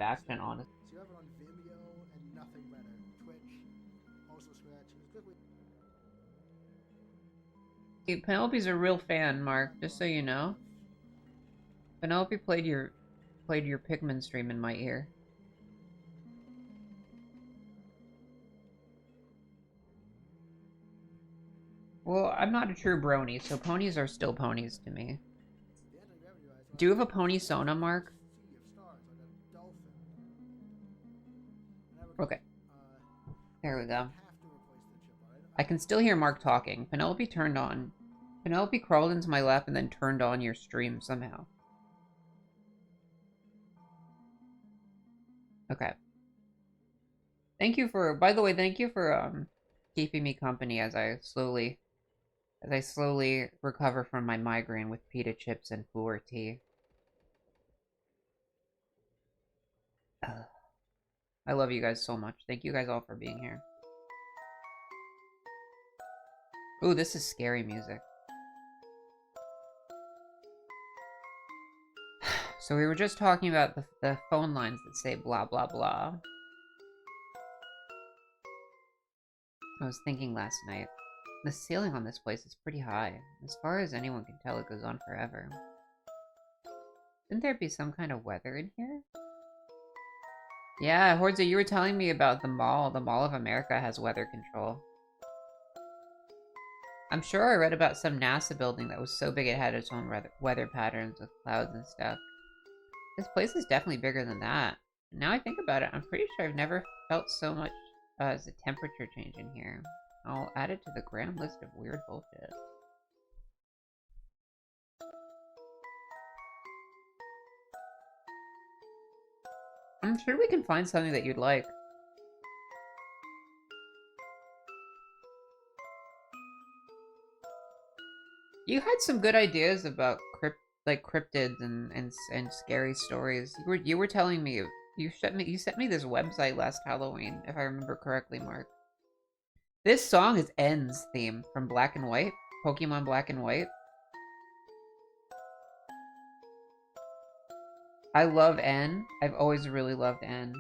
action, honestly. So you have it on Vimeo and nothing better. Twitch, also Scratch. As quickly. Penelope's a real fan, Mark, just so you know. Penelope played your Pikmin stream in my ear. Well, I'm not a true brony, so ponies are still ponies to me. Do you have a pony Sona, Mark? Okay. There we go. I can still hear Mark talking. Penelope crawled into my lap and then turned on your stream somehow. Okay. Thank you for, by the way, thank you for keeping me company as I slowly recover from my migraine with pita chips and pu'er tea. I love you guys so much. Thank you guys all for being here. Ooh, this is scary music. So we were just talking about the phone lines that say blah blah blah. I was thinking last night, the ceiling on this place is pretty high. As far as anyone can tell, it goes on forever. Shouldn't there be some kind of weather in here? Yeah, Hordza, you were telling me about the Mall. The Mall of America has weather control. I'm sure I read about some NASA building that was so big it had its own weather patterns with clouds and stuff. This place is definitely bigger than that. Now I think about it, I'm pretty sure I've never felt so much as a temperature change in here. I'll add it to the grand list of weird bullshit. I'm sure we can find something that you'd like. You had some good ideas about cryptids and scary stories. You were telling me you sent me this website last Halloween, if I remember correctly, Mark. This song is N's theme from Black and White, Pokemon Black and White. I love N. I've always really loved N.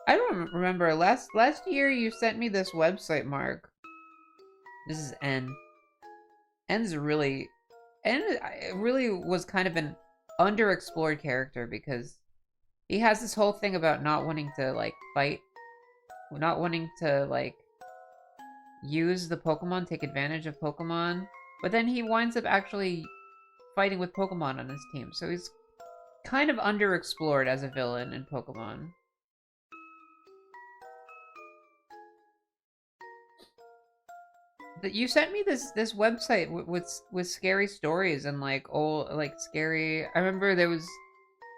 I don't remember. Last year you sent me this website, Mark. This is N. En's really, En really was kind of an underexplored character because he has this whole thing about not wanting to like fight, not wanting to like use the Pokemon, take advantage of Pokemon, but then he winds up actually fighting with Pokemon on his team, so he's kind of underexplored as a villain in Pokemon. You sent me this website with scary stories and like old like scary. I remember there was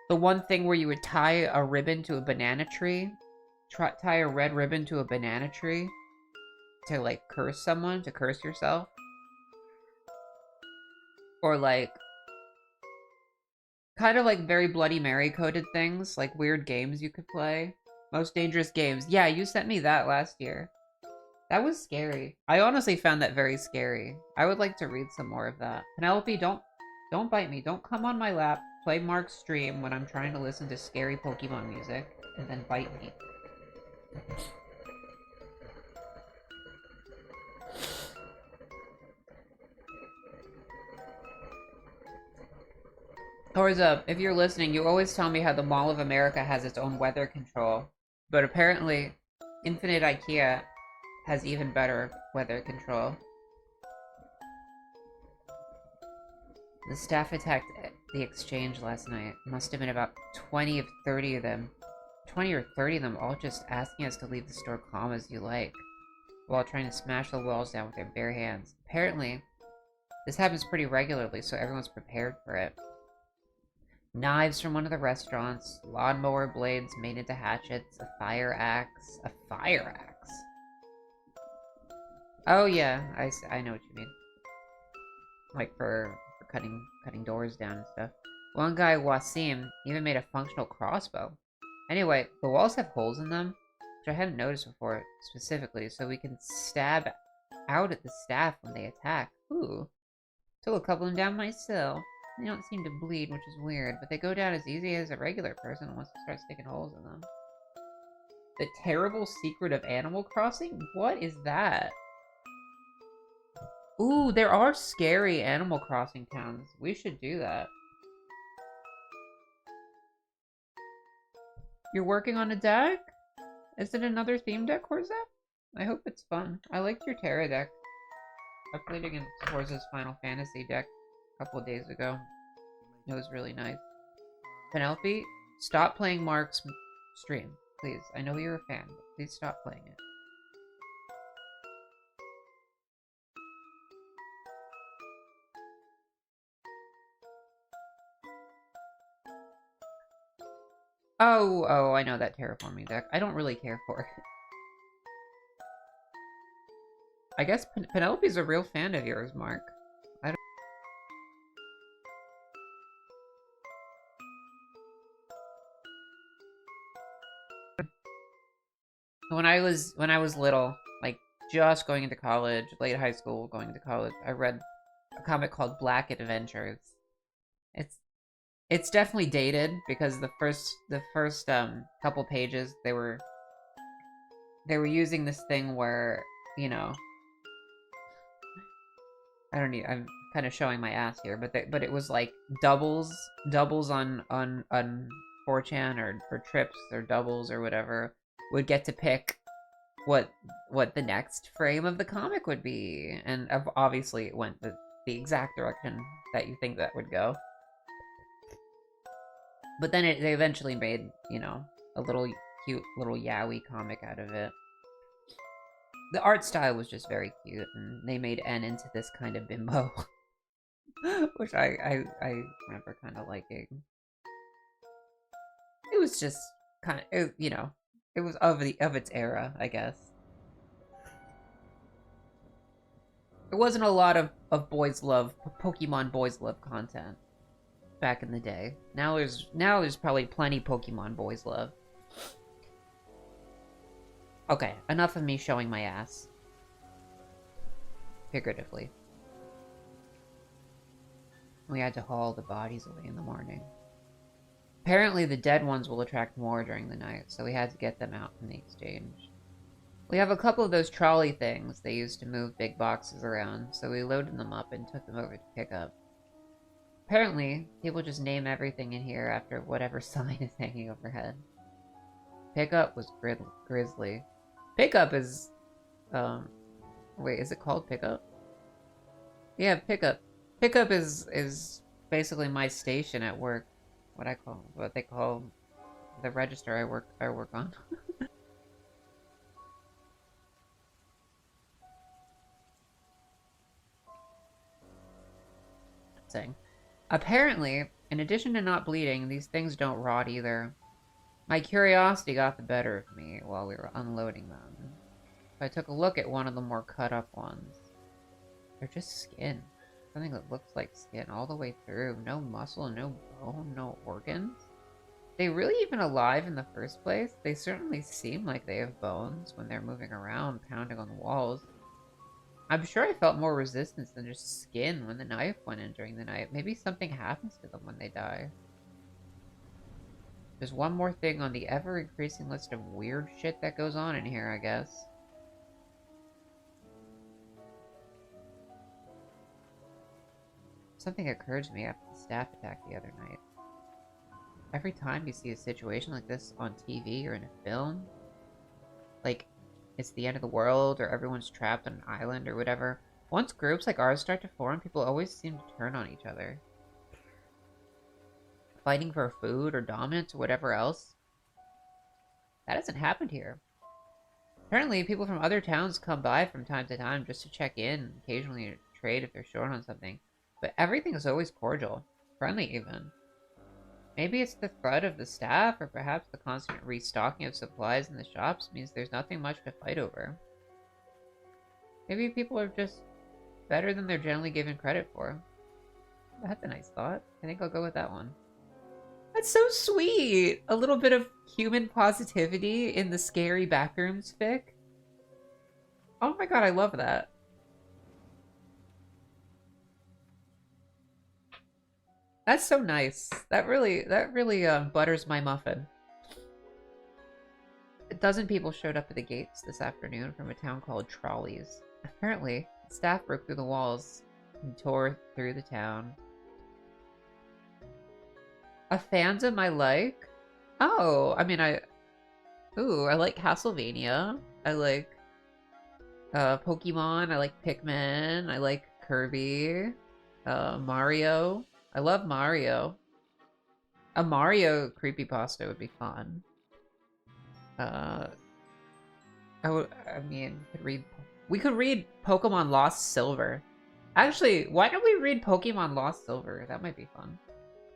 the one thing where you would tie a ribbon to a banana tree, tie a red ribbon to a banana tree to like curse someone, to curse yourself, or like kind of like very Bloody Mary coded things, like weird games you could play. Most dangerous games. Yeah, you sent me that last year. That was scary. I honestly found that very scary. I would like to read some more of that. Penelope, don't bite me. Don't come on my lap, play Mark's stream when I'm trying to listen to scary Pokemon music, and then bite me. Horza, if you're listening, you always tell me how the Mall of America has its own weather control, but apparently Infinite IKEA has even better weather control. The staff attacked the exchange last night. Must have been about 20 or 30 of them, all just asking us to leave the store calm as you like, while trying to smash the walls down with their bare hands. Apparently, this happens pretty regularly, so everyone's prepared for it. Knives from one of the restaurants, lawnmower blades made into hatchets, a fire axe. A fire axe? Oh yeah, I know what you mean. Like for cutting doors down and stuff. One guy, Wasim, even made a functional crossbow. Anyway, the walls have holes in them, which I hadn't noticed before specifically, so we can stab out at the staff when they attack. Ooh. Took a couple of them down myself. They don't seem to bleed, which is weird, but they go down as easy as a regular person once you start sticking holes in them. The terrible secret of Animal Crossing? What is that? Ooh, there are scary Animal Crossing towns. We should do that. You're working on a deck? Is it another theme deck, Horza? I hope it's fun. I liked your Terra deck. I played against Horza's Final Fantasy deck a couple of days ago. It was really nice. Penelope, stop playing Mark's stream, please. I know you're a fan, but please stop playing it. Oh, I know that terraforming deck. I don't really care for it. I guess Penelope's a real fan of yours, Mark. I don't... When I was little, like just going into college, late high school, going into college, I read a comic called Black Adventures. It's definitely dated because the first couple pages they were using this thing where, you know, I don't need, I'm kind of showing my ass here, but it was like doubles on 4chan or trips or doubles or whatever would get to pick what the next frame of the comic would be, and obviously it went the exact direction that you think that would go. But then they eventually made, you know, a little cute little yaoi comic out of it. The art style was just very cute, and they made N into this kind of bimbo. Which I remember kind of liking. It was just kind of, you know, it was of its era, I guess. There wasn't a lot of Pokemon boys love content back in the day. Now there's probably plenty Pokemon boys love. Okay, enough of me showing my ass. Figuratively. We had to haul the bodies away in the morning. Apparently the dead ones will attract more during the night, so we had to get them out from the exchange. We have a couple of those trolley things they used to move big boxes around, so we loaded them up and took them over to pickup. Apparently, people just name everything in here after whatever sign is hanging overhead. Pickup was Grizzly. Pickup is, wait, is it called Pickup? Yeah, Pickup. Pickup is basically my station at work. What they call the register I work on. Saying. Apparently, in addition to not bleeding, these things don't rot either. My curiosity got the better of me while we were unloading them. I took a look at one of the more cut up ones. They're just skin. Something that looks like skin all the way through. No muscle, no bone, no organs. Are they really even alive in the first place? They certainly seem like they have bones when they're moving around, pounding on the walls. I'm sure I felt more resistance than just skin when the knife went in during the night. Maybe something happens to them when they die. There's one more thing on the ever-increasing list of weird shit that goes on in here, I guess. Something occurred to me after the staff attack the other night. Every time you see a situation like this on TV or in a film, like it's the end of the world or everyone's trapped on an island or whatever, once groups like ours start to form, people always seem to turn on each other. Fighting for food or dominance or whatever else. That hasn't happened here. Apparently, people from other towns come by from time to time just to check in, occasionally to trade if they're short on something. But everything is always cordial, friendly even. Maybe it's the threat of the staff, or perhaps the constant restocking of supplies in the shops means there's nothing much to fight over. Maybe people are just better than they're generally given credit for. That's a nice thought. I think I'll go with that one. That's so sweet! A little bit of human positivity in the scary backrooms fic. Oh my god, I love that. That's so nice. That really butters my muffin. A dozen people showed up at the gates this afternoon from a town called Trolleys. Apparently, staff broke through the walls and tore through the town. A fandom I like? Oh, I mean, I like Castlevania. I like Pokemon. I like Pikmin. I like Kirby. Mario. I love Mario. A Mario creepypasta would be fun. I mean, we could read Pokemon Lost Silver. Actually, why don't we read Pokemon Lost Silver? That might be fun.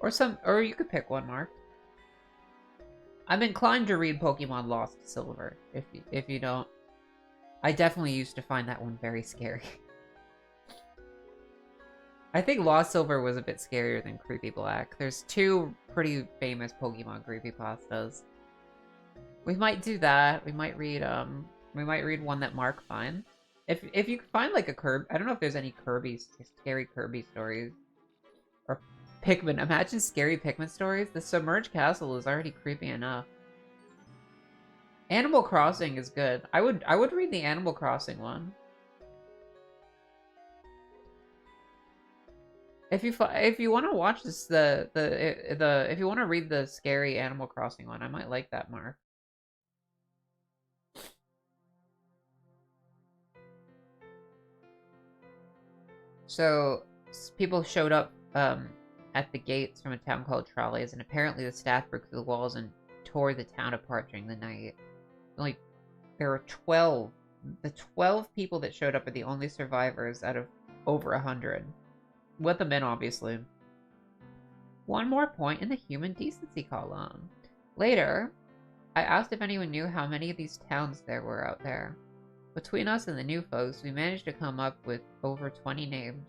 Or you could pick one, Mark. I'm inclined to read Pokemon Lost Silver, if you don't. I definitely used to find that one very scary. I think Lost Silver was a bit scarier than Creepy Black. There's two pretty famous Pokemon creepypastas. We might do that. We might read one that Mark finds. If you find like a Kirby, I don't know if there's any scary Kirby stories. Or Pikmin. Imagine scary Pikmin stories. The submerged castle is already creepy enough. Animal Crossing is good. I would read the Animal Crossing one. If you want to watch this if you want to read the scary Animal Crossing one, I might like that, Mark. So people showed up at the gates from a town called Trolleys, and apparently the staff broke through the walls and tore the town apart during the night. There were 12. The 12 people that showed up are the only survivors out of over 100. With the men, obviously. One more point in the human decency column. Later, I asked if anyone knew how many of these towns there were out there. Between us and the new folks, we managed to come up with over 20 names.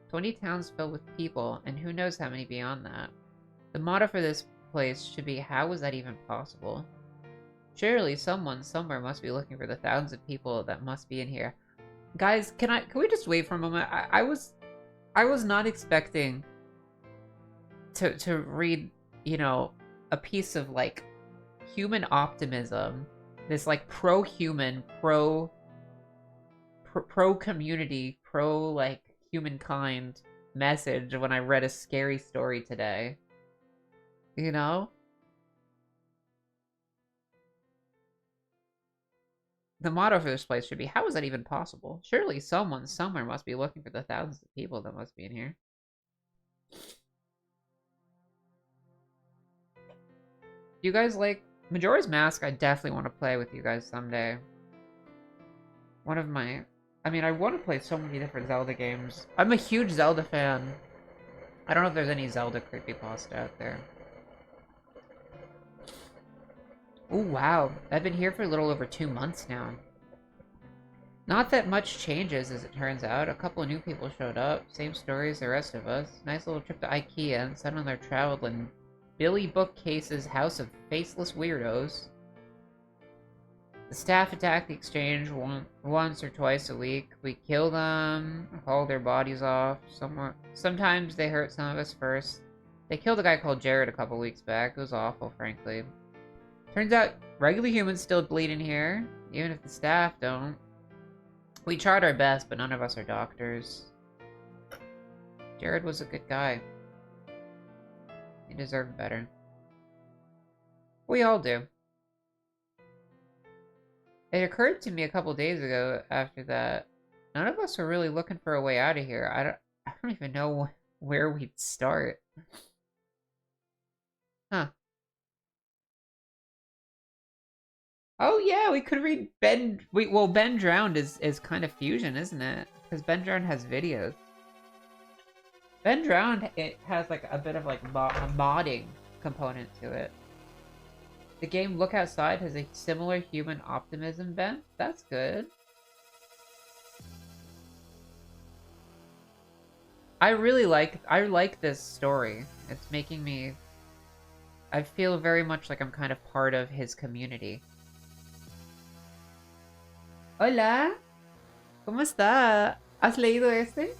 20 towns filled with people, and who knows how many beyond that. The motto for this place should be, how was that even possible? Surely someone somewhere must be looking for the thousands of people that must be in here. Guys, can we just wait for a moment? I was not expecting to read, you know, a piece of, like, human optimism this like pro-human, pro-community, pro-like humankind message when I read a scary story today. You know? The motto for this place should be, how is that even possible? Surely someone somewhere must be looking for the thousands of people that must be in here. You guys like Majora's Mask? I definitely want to play with you guys someday. One of my... I mean, I want to play so many different Zelda games. I'm a huge Zelda fan. I don't know if there's any Zelda creepypasta out there. Oh, wow. I've been here for a little over 2 months now. Not that much changes, as it turns out. A couple of new people showed up. Same story as the rest of us. Nice little trip to IKEA and set on their travel in Billy Bookcase's House of Faceless Weirdos. The staff attack the exchange once or twice a week. We kill them, haul their bodies off. Sometimes they hurt some of us first. They killed a guy called Jared a couple weeks back. It was awful, frankly. Turns out, regular humans still bleed in here, even if the staff don't. We tried our best, but none of us are doctors. Jared was a good guy. He deserved better. We all do. It occurred to me a couple days ago after that, none of us were really looking for a way out of here. I don't even know where we'd start. Huh. Oh yeah, we could read Ben... well, Ben Drowned is kind of fusion, isn't it? Because Ben Drowned has videos. Ben Drowned, it has like a bit of like a modding component to it. The game Look Outside has a similar human optimism bent. That's good. I like this story. It's making me... I feel very much like I'm kind of part of his community. Hola. ¿Cómo está? ¿Has leído este?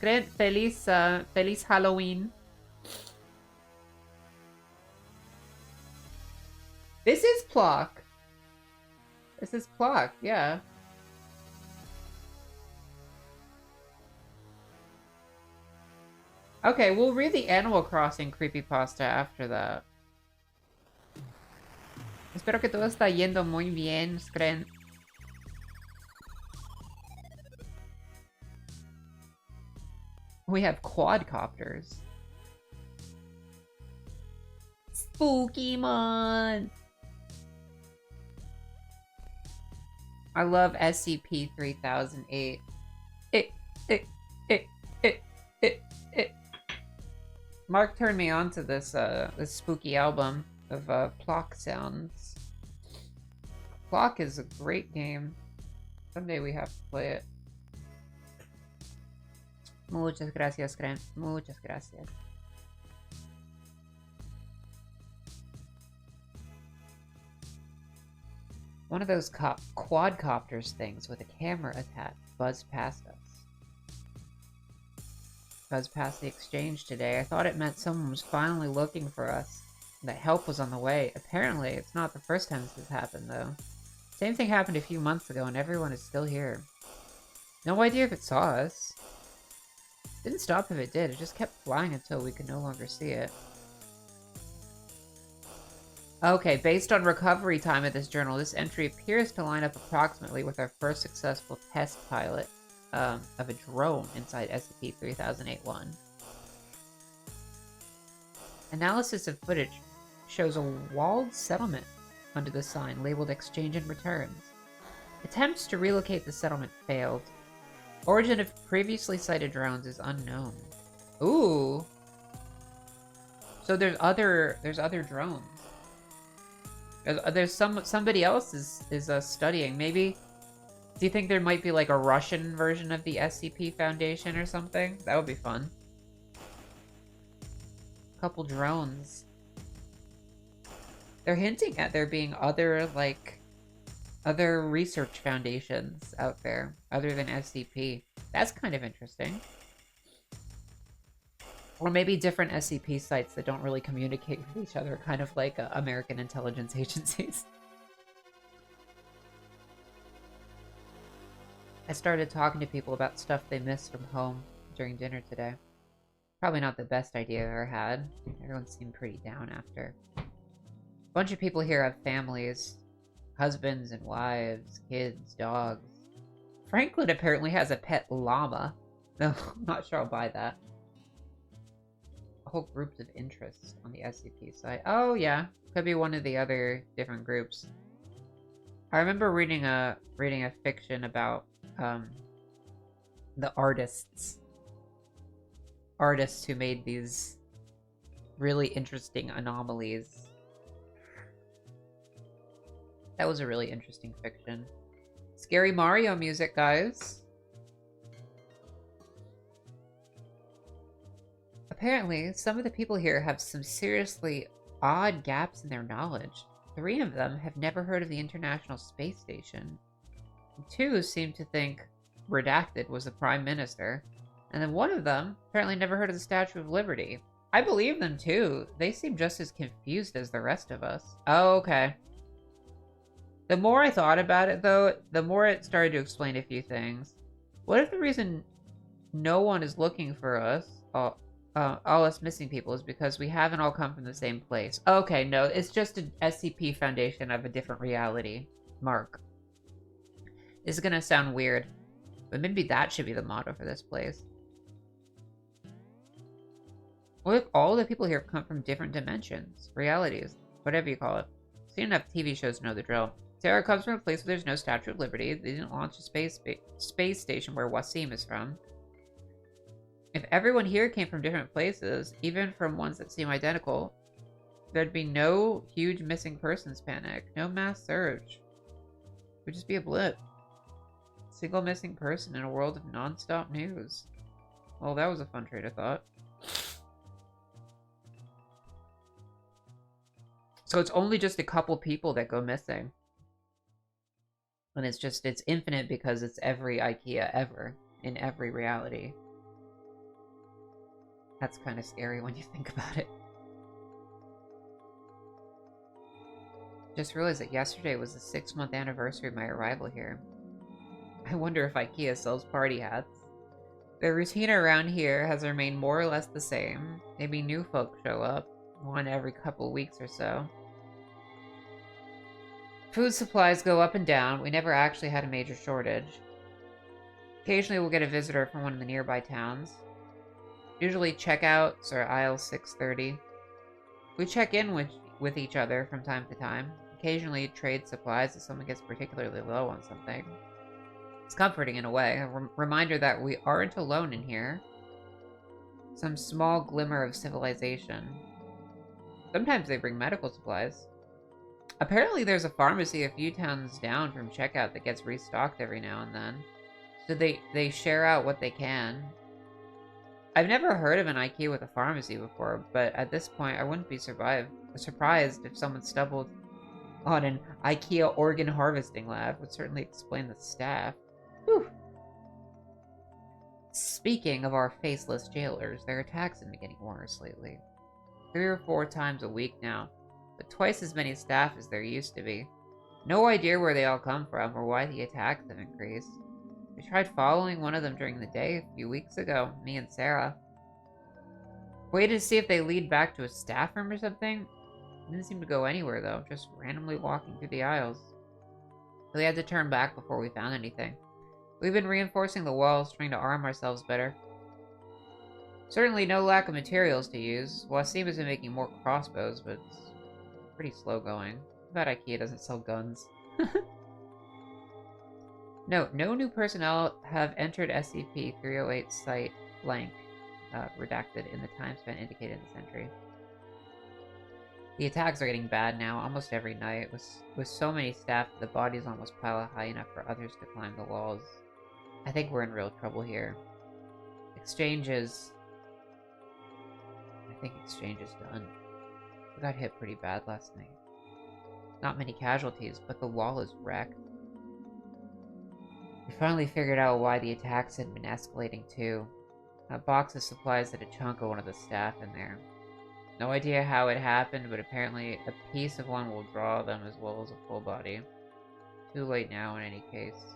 Feliz Halloween. This is Plock. This is Plock, yeah. Okay, we'll read the Animal Crossing creepypasta after that. Espero que todo está yendo muy bien, Scren. We have quadcopters. Spooky month. I love SCP-3008. Mark turned me on to this this spooky album of Plock sounds. Plock is a great game. Someday we have to play it. Muchas gracias, Cran. Muchas gracias. One of those quadcopters things with a camera attached buzzed past us. Buzzed past the exchange today. I thought it meant someone was finally looking for us, and that help was on the way. Apparently, it's not the first time this has happened, though. Same thing happened a few months ago, and everyone is still here. No idea if it saw us. Didn't stop if it did, it just kept flying until we could no longer see it. Okay, based on recovery time of this journal, this entry appears to line up approximately with our first successful test pilot of a drone inside SCP-3008-1. Analysis of footage shows a walled settlement under the sign labeled Exchange and Returns. Attempts to relocate the settlement failed. Origin of previously sighted drones is unknown. Ooh. So there's other drones. There's somebody else is studying. Maybe. Do you think there might be like a Russian version of the SCP Foundation or something? That would be fun. Couple drones. They're hinting at there being other research foundations out there other than SCP. That's kind of interesting. Or maybe different SCP sites that don't really communicate with each other, kind of like American intelligence agencies. I started talking to people about stuff they missed from home during dinner today. Probably not the best idea I ever had. Everyone seemed pretty down after. A bunch of people here have families. Husbands and wives, kids, dogs. Franklin apparently has a pet llama. No, I'm not sure I'll buy that. Whole groups of interests on the SCP site. Oh yeah, could be one of the other different groups. I remember reading a fiction about the artists who made these really interesting anomalies. That was a really interesting fiction. Scary Mario music, guys. Apparently, some of the people here have some seriously odd gaps in their knowledge. 3 of them have never heard of the International Space Station. 2 seem to think Redacted was the Prime Minister. And then 1 of them apparently never heard of the Statue of Liberty. I believe them too. They seem just as confused as the rest of us. Oh, okay. The more I thought about it, though, the more it started to explain a few things. What if the reason no one is looking for us, all us missing people, is because we haven't all come from the same place? Okay, no, it's just an SCP foundation of a different reality. Mark. This is gonna sound weird, but maybe that should be the motto for this place. What if all the people here come from different dimensions, realities, whatever you call it? Seen enough TV shows to know the drill. Terra comes from a place where there's no Statue of Liberty. They didn't launch a space station where Wasim is from. If everyone here came from different places, even from ones that seem identical, there'd be no huge missing persons panic, no mass surge. It would just be a blip. Single missing person in a world of non-stop news. Well, that was a fun train of thought. So it's only just a couple people that go missing. And it's infinite because it's every IKEA ever, in every reality. That's kind of scary when you think about it. Just realized that yesterday was the 6-month anniversary of my arrival here. I wonder if IKEA sells party hats. The routine around here has remained more or less the same. Maybe new folk show up, one every couple weeks or so. Food supplies go up and down. We never actually had a major shortage. Occasionally we'll get a visitor from one of the nearby towns. Usually checkouts or aisle 630. We check in with each other from time to time. Occasionally trade supplies if someone gets particularly low on something. It's comforting in a way. A reminder that we aren't alone in here. Some small glimmer of civilization. Sometimes they bring medical supplies. Apparently there's a pharmacy a few towns down from checkout that gets restocked every now and then. So they share out what they can. I've never heard of an IKEA with a pharmacy before, but at this point I wouldn't be surprised if someone stumbled on an IKEA organ harvesting lab. Would certainly explain the staff. Whew. Speaking of our faceless jailers, their attacks have been getting worse lately. 3 or 4 times a week now, but twice as many staff as there used to be. No idea where they all come from or why the attacks have increased. We tried following one of them during the day a few weeks ago, me and Sarah. Waited to see if they lead back to a staff room or something. Didn't seem to go anywhere though, just randomly walking through the aisles. We had to turn back before we found anything. We've been reinforcing the walls, trying to arm ourselves better. Certainly no lack of materials to use. Wasim has been making more crossbows, but it's pretty slow going. Too bad IKEA doesn't sell guns. No new personnel have entered SCP-308 site blank, redacted in the time span indicated in this entry. The attacks are getting bad now, almost every night. With so many staff, the bodies almost pile up high enough for others to climb the walls. I think we're in real trouble here. Exchange is... I think exchange is done. We got hit pretty bad last night. Not many casualties, but the wall is wrecked. We finally figured out why the attacks had been escalating too. A box of supplies had a chunk of one of the staff in there. No idea how it happened, but apparently a piece of one will draw them as well as a full body. Too late now in any case.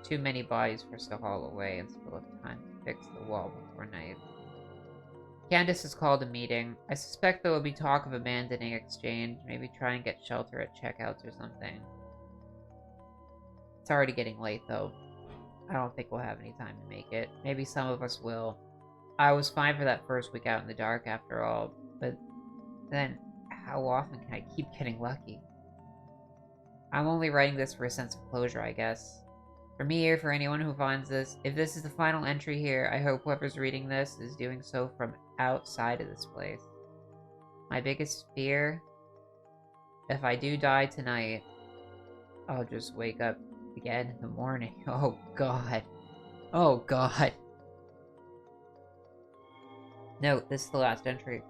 Too many bodies for us to haul away and still have time to fix the wall before night. Candace has called a meeting. I suspect there will be talk of abandoning exchange, maybe try and get shelter at checkouts or something. It's already getting late though. I don't think we'll have any time to make it. Maybe some of us will. I was fine for that first week out in the dark after all, but then how often can I keep getting lucky? I'm only writing this for a sense of closure, I guess. For me or for anyone who finds this, if this is the final entry here, I hope whoever's reading this is doing so from outside of this place. My biggest fear, if I do die tonight, I'll just wake up again in the morning. Oh god. Oh god. Note, this is the last entry.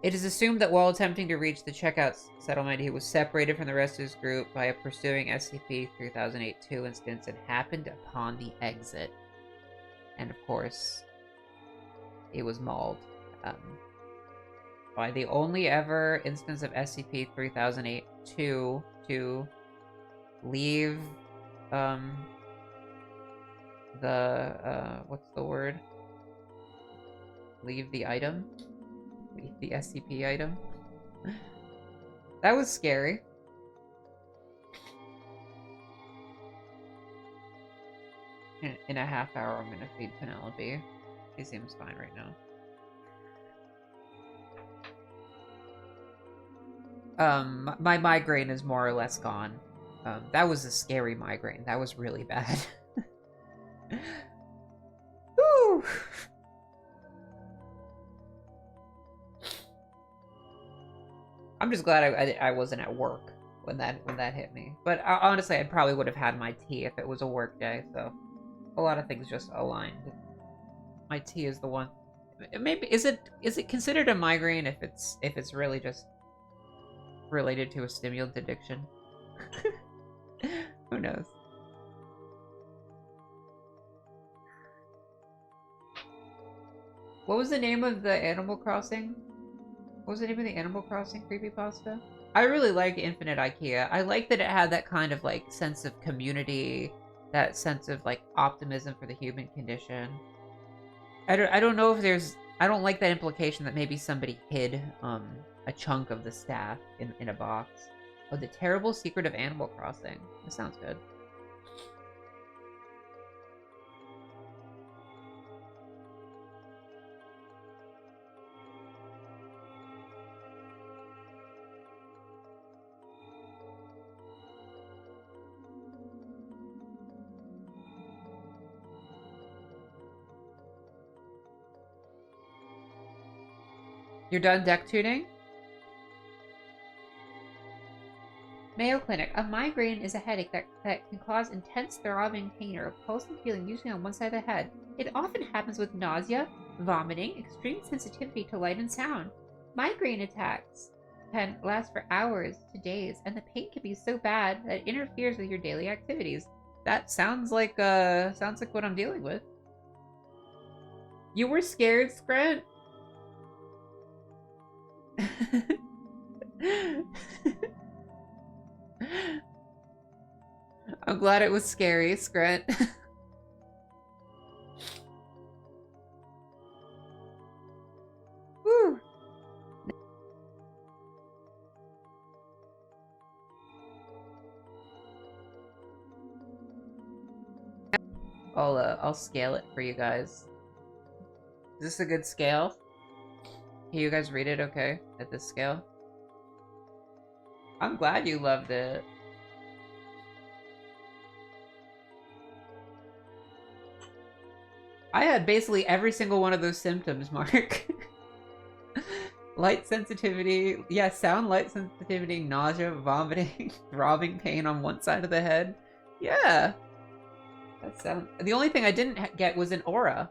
It is assumed that while attempting to reach the checkout settlement, he was separated from the rest of his group by a pursuing SCP-3008-2 instance and happened upon the exit. And of course, he was mauled. By the only ever instance of SCP-3008-2 to leave, what's the word? Leave the item? Leave the SCP item? That was scary. In a half hour, I'm gonna feed Penelope. She seems fine right now. My migraine is more or less gone. That was a scary migraine. That was really bad. Woo! I'm just glad I wasn't at work when that hit me. But honestly, I probably would have had my tea if it was a work day. So a lot of things just aligned. My tea is the one. Maybe is it considered a migraine if it's really just related to a stimulant addiction? Who knows? What was the name of the Animal Crossing? What was the name of the Animal Crossing creepypasta? I really like Infinite IKEA. I like that it had that kind of like sense of community, that sense of like optimism for the human condition. I don't know if there's. I don't like that implication that maybe somebody hid a chunk of the staff in a box. Oh, the terrible secret of Animal Crossing. That sounds good. You're done deck tuning? Mayo Clinic. A migraine is a headache that can cause intense throbbing pain or a pulsing feeling usually on one side of the head. It often happens with nausea, vomiting, extreme sensitivity to light and sound. Migraine attacks can last for hours to days, and the pain can be so bad that it interferes with your daily activities. That sounds like what I'm dealing with. You were scared, Scrant? I'm glad it was scary, Scrant. Woo! I'll scale it for you guys. Is this a good scale? Can you guys read it okay at this scale? I'm glad you loved it. I had basically every single one of those symptoms, Mark. Light sensitivity, yeah, sound, light sensitivity, nausea, vomiting, throbbing pain on one side of the head. Yeah. That sound. The only thing I didn't get was an aura.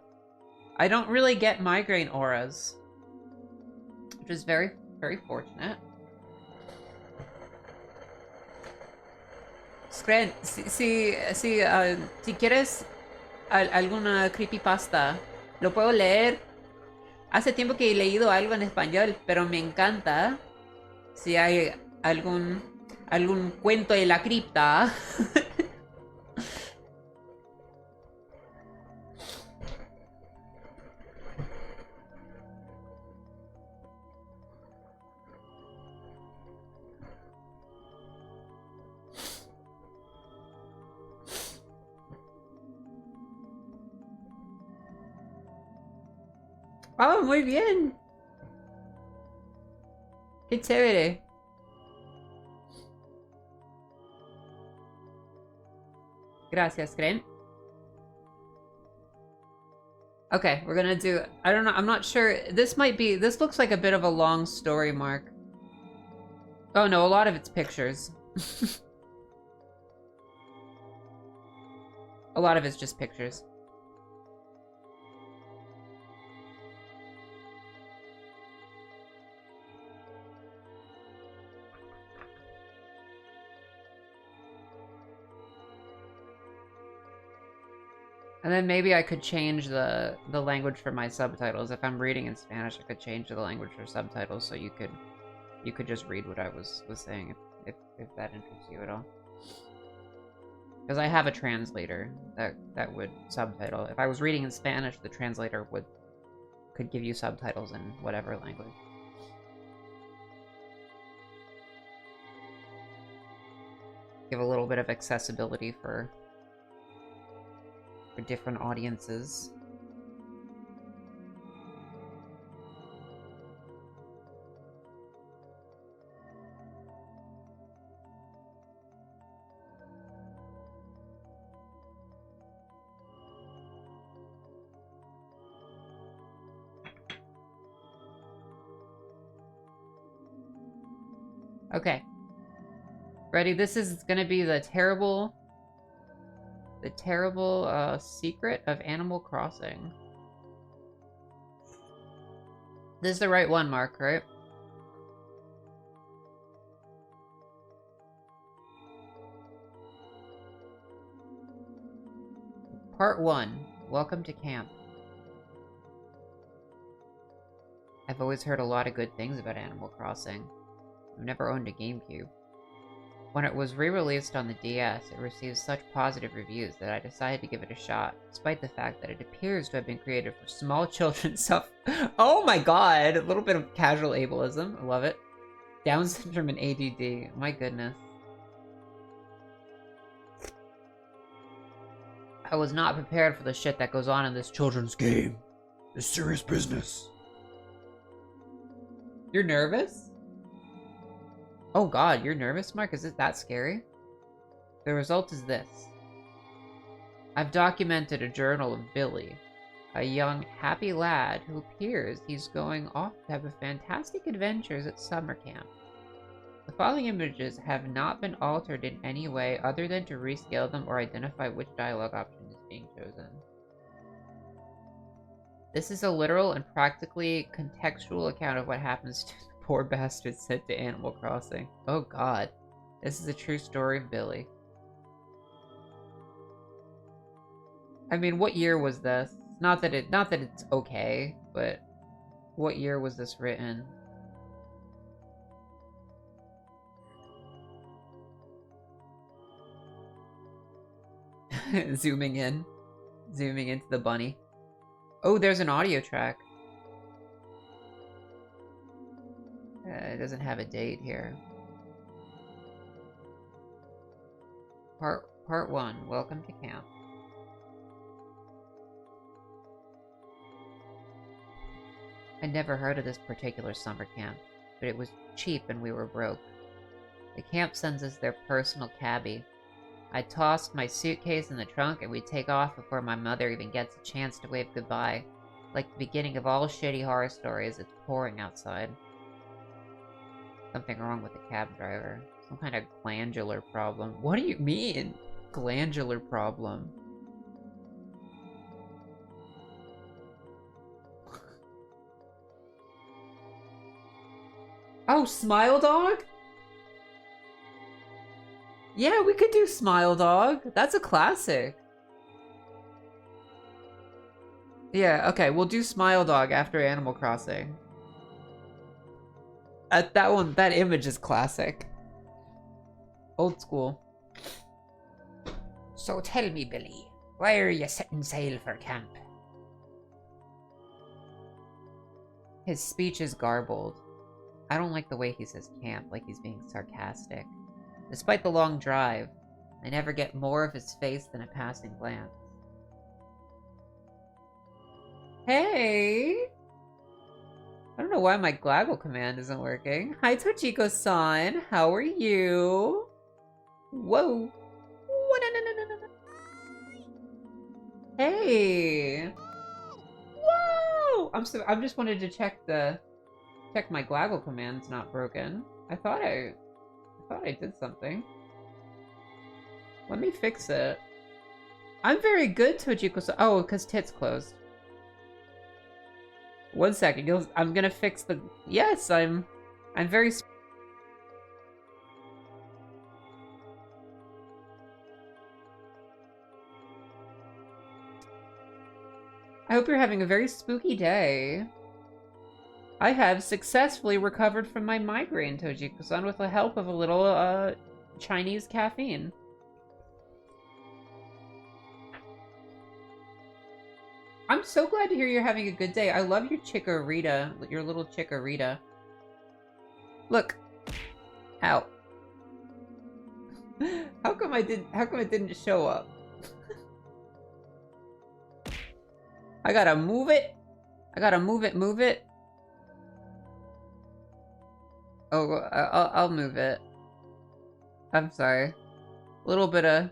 I don't really get migraine auras. Which is very, very fortunate. Scren, si quieres alguna creepypasta, Lo puedo leer. Hace tiempo que he leído algo en español, pero me encanta si hay algún cuento de la cripta. Oh, muy bien. Qué chévere. Gracias, Kren. Okay, we're gonna do... I don't know, I'm not sure. This looks like a bit of a long story, Mark. Oh no, a lot of it's pictures. A lot of it's just pictures. And then maybe I could change the language for my subtitles. If I'm reading in Spanish, I could change the language for subtitles so you could just read what I was saying if that interests you at all. Because I have a translator that would subtitle. If I was reading in Spanish, the translator could give you subtitles in whatever language. Give a little bit of accessibility for different audiences. Okay. Ready? This is gonna be the terrible secret of Animal Crossing. This is the right one, Mark, right? Part 1. Welcome to camp. I've always heard a lot of good things about Animal Crossing. I've never owned a GameCube. When it was re-released on the DS, it received such positive reviews that I decided to give it a shot, despite the fact that it appears to have been created for small children Oh my god! A little bit of casual ableism. I love it. Down syndrome and ADD. My goodness. I was not prepared for the shit that goes on in this children's game. It's serious business. You're nervous? Oh god, you're nervous, Mark? Is it that scary? The result is this. I've documented a journal of Billy, a young, happy lad who appears he's going off to have fantastic adventures at summer camp. The following images have not been altered in any way other than to rescale them or identify which dialogue option is being chosen. This is a literal and practically contextual account of what happens to the poor bastard sent to Animal Crossing. Oh god. This is a true story of Billy. I mean, what year was this? Not that it's okay, but what year was this written? Zooming into the bunny. Oh, there's an audio track. It doesn't have a date here. Part 1, Welcome to Camp. I'd never heard of this particular summer camp, but it was cheap and we were broke. The camp sends us their personal cabbie. I tossed my suitcase in the trunk and we take off before my mother even gets a chance to wave goodbye. Like the beginning of all shitty horror stories, it's pouring outside. Something wrong with the cab driver. Some kind of glandular problem. What do you mean? Glandular problem. Oh, Smile Dog? Yeah, we could do Smile Dog. That's a classic. Yeah, okay, we'll do Smile Dog after Animal Crossing. That one, that image is classic. Old school. So tell me, Billy, why are you setting sail for camp? His speech is garbled. I don't like the way he says camp, like he's being sarcastic. Despite the long drive, I never get more of his face than a passing glance. Hey! I don't know why my Glaggle command isn't working. Hi, Tochiko-san. How are you? Whoa. Hey! Whoa! I'm just wanted to check my Glaggle command's not broken. I thought I did something. Let me fix it. I'm very good, Tochiko-san. Oh, because Tit's closed. 1 second. I'm gonna fix the. Yes, I'm very. I hope you're having a very spooky day. I have successfully recovered from my migraine, Tochiko-san, with the help of a little Chinese caffeine. I'm so glad to hear you're having a good day. I love your Chikorita, your little Chikorita. Look. Ow. How come it didn't show up? I gotta move it. I gotta move it. Oh, I'll move it. I'm sorry. A little bit of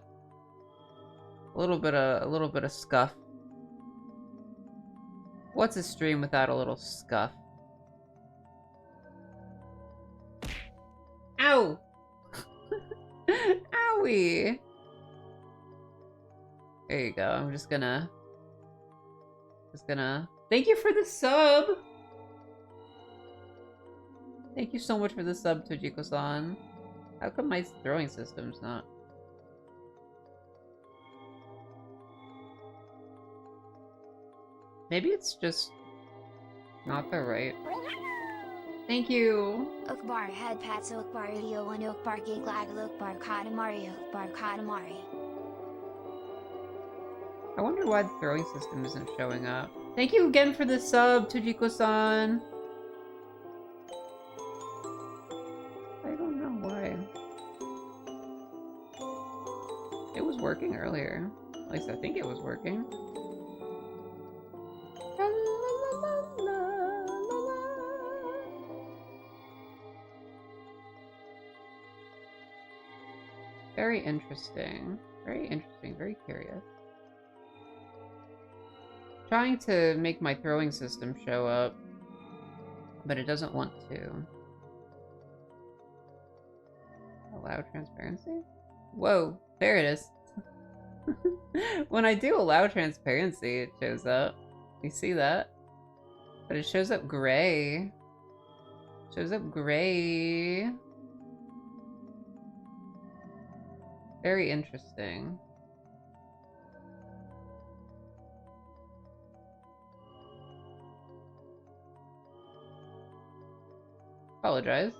scuff. What's a stream without a little scuff? Ow! Owie! There you go. I'm just gonna... Thank you for the sub! Thank you so much for the sub, Tochiko-san. How come my throwing system's not... Maybe it's just not the right. Thank you. Ukbar head pats Ukbar Leo and Ukbar Giglag Ukbar Katamari Ukbar Katamari. I wonder why the throwing system isn't showing up. Thank you again for the sub, Tochiko-san. I don't know why. It was working earlier. At least I think it was working. Very interesting. Very interesting. Very curious. Trying to make my throwing system show up, but it doesn't want to. Allow transparency? Whoa, there it is. When I do allow transparency, it shows up. You see that? But it shows up gray. It shows up gray. Very interesting. Apologize.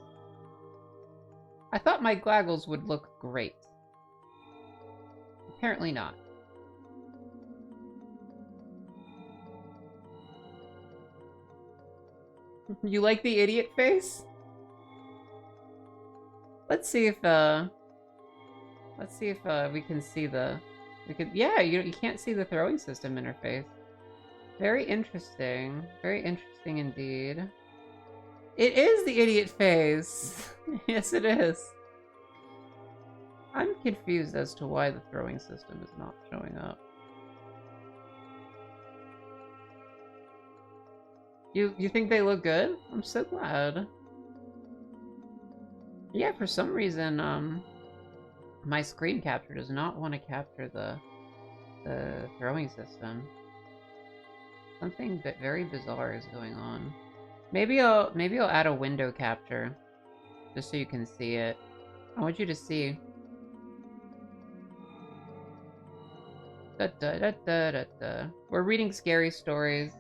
I thought my Glaggles would look great. Apparently not. You like the idiot face? Let's see if we can see the... Yeah, you can't see the throwing system interface. Very interesting. Very interesting indeed. It is the idiot face! Yes, it is. I'm confused as to why the throwing system is not showing up. You think they look good? I'm so glad. Yeah, for some reason, my screen capture does not want to capture the throwing system. Something very bizarre is going on. Maybe I'll add a window capture, just so you can see it. I want you to see. Da, da, da, da, da, da. We're reading scary stories.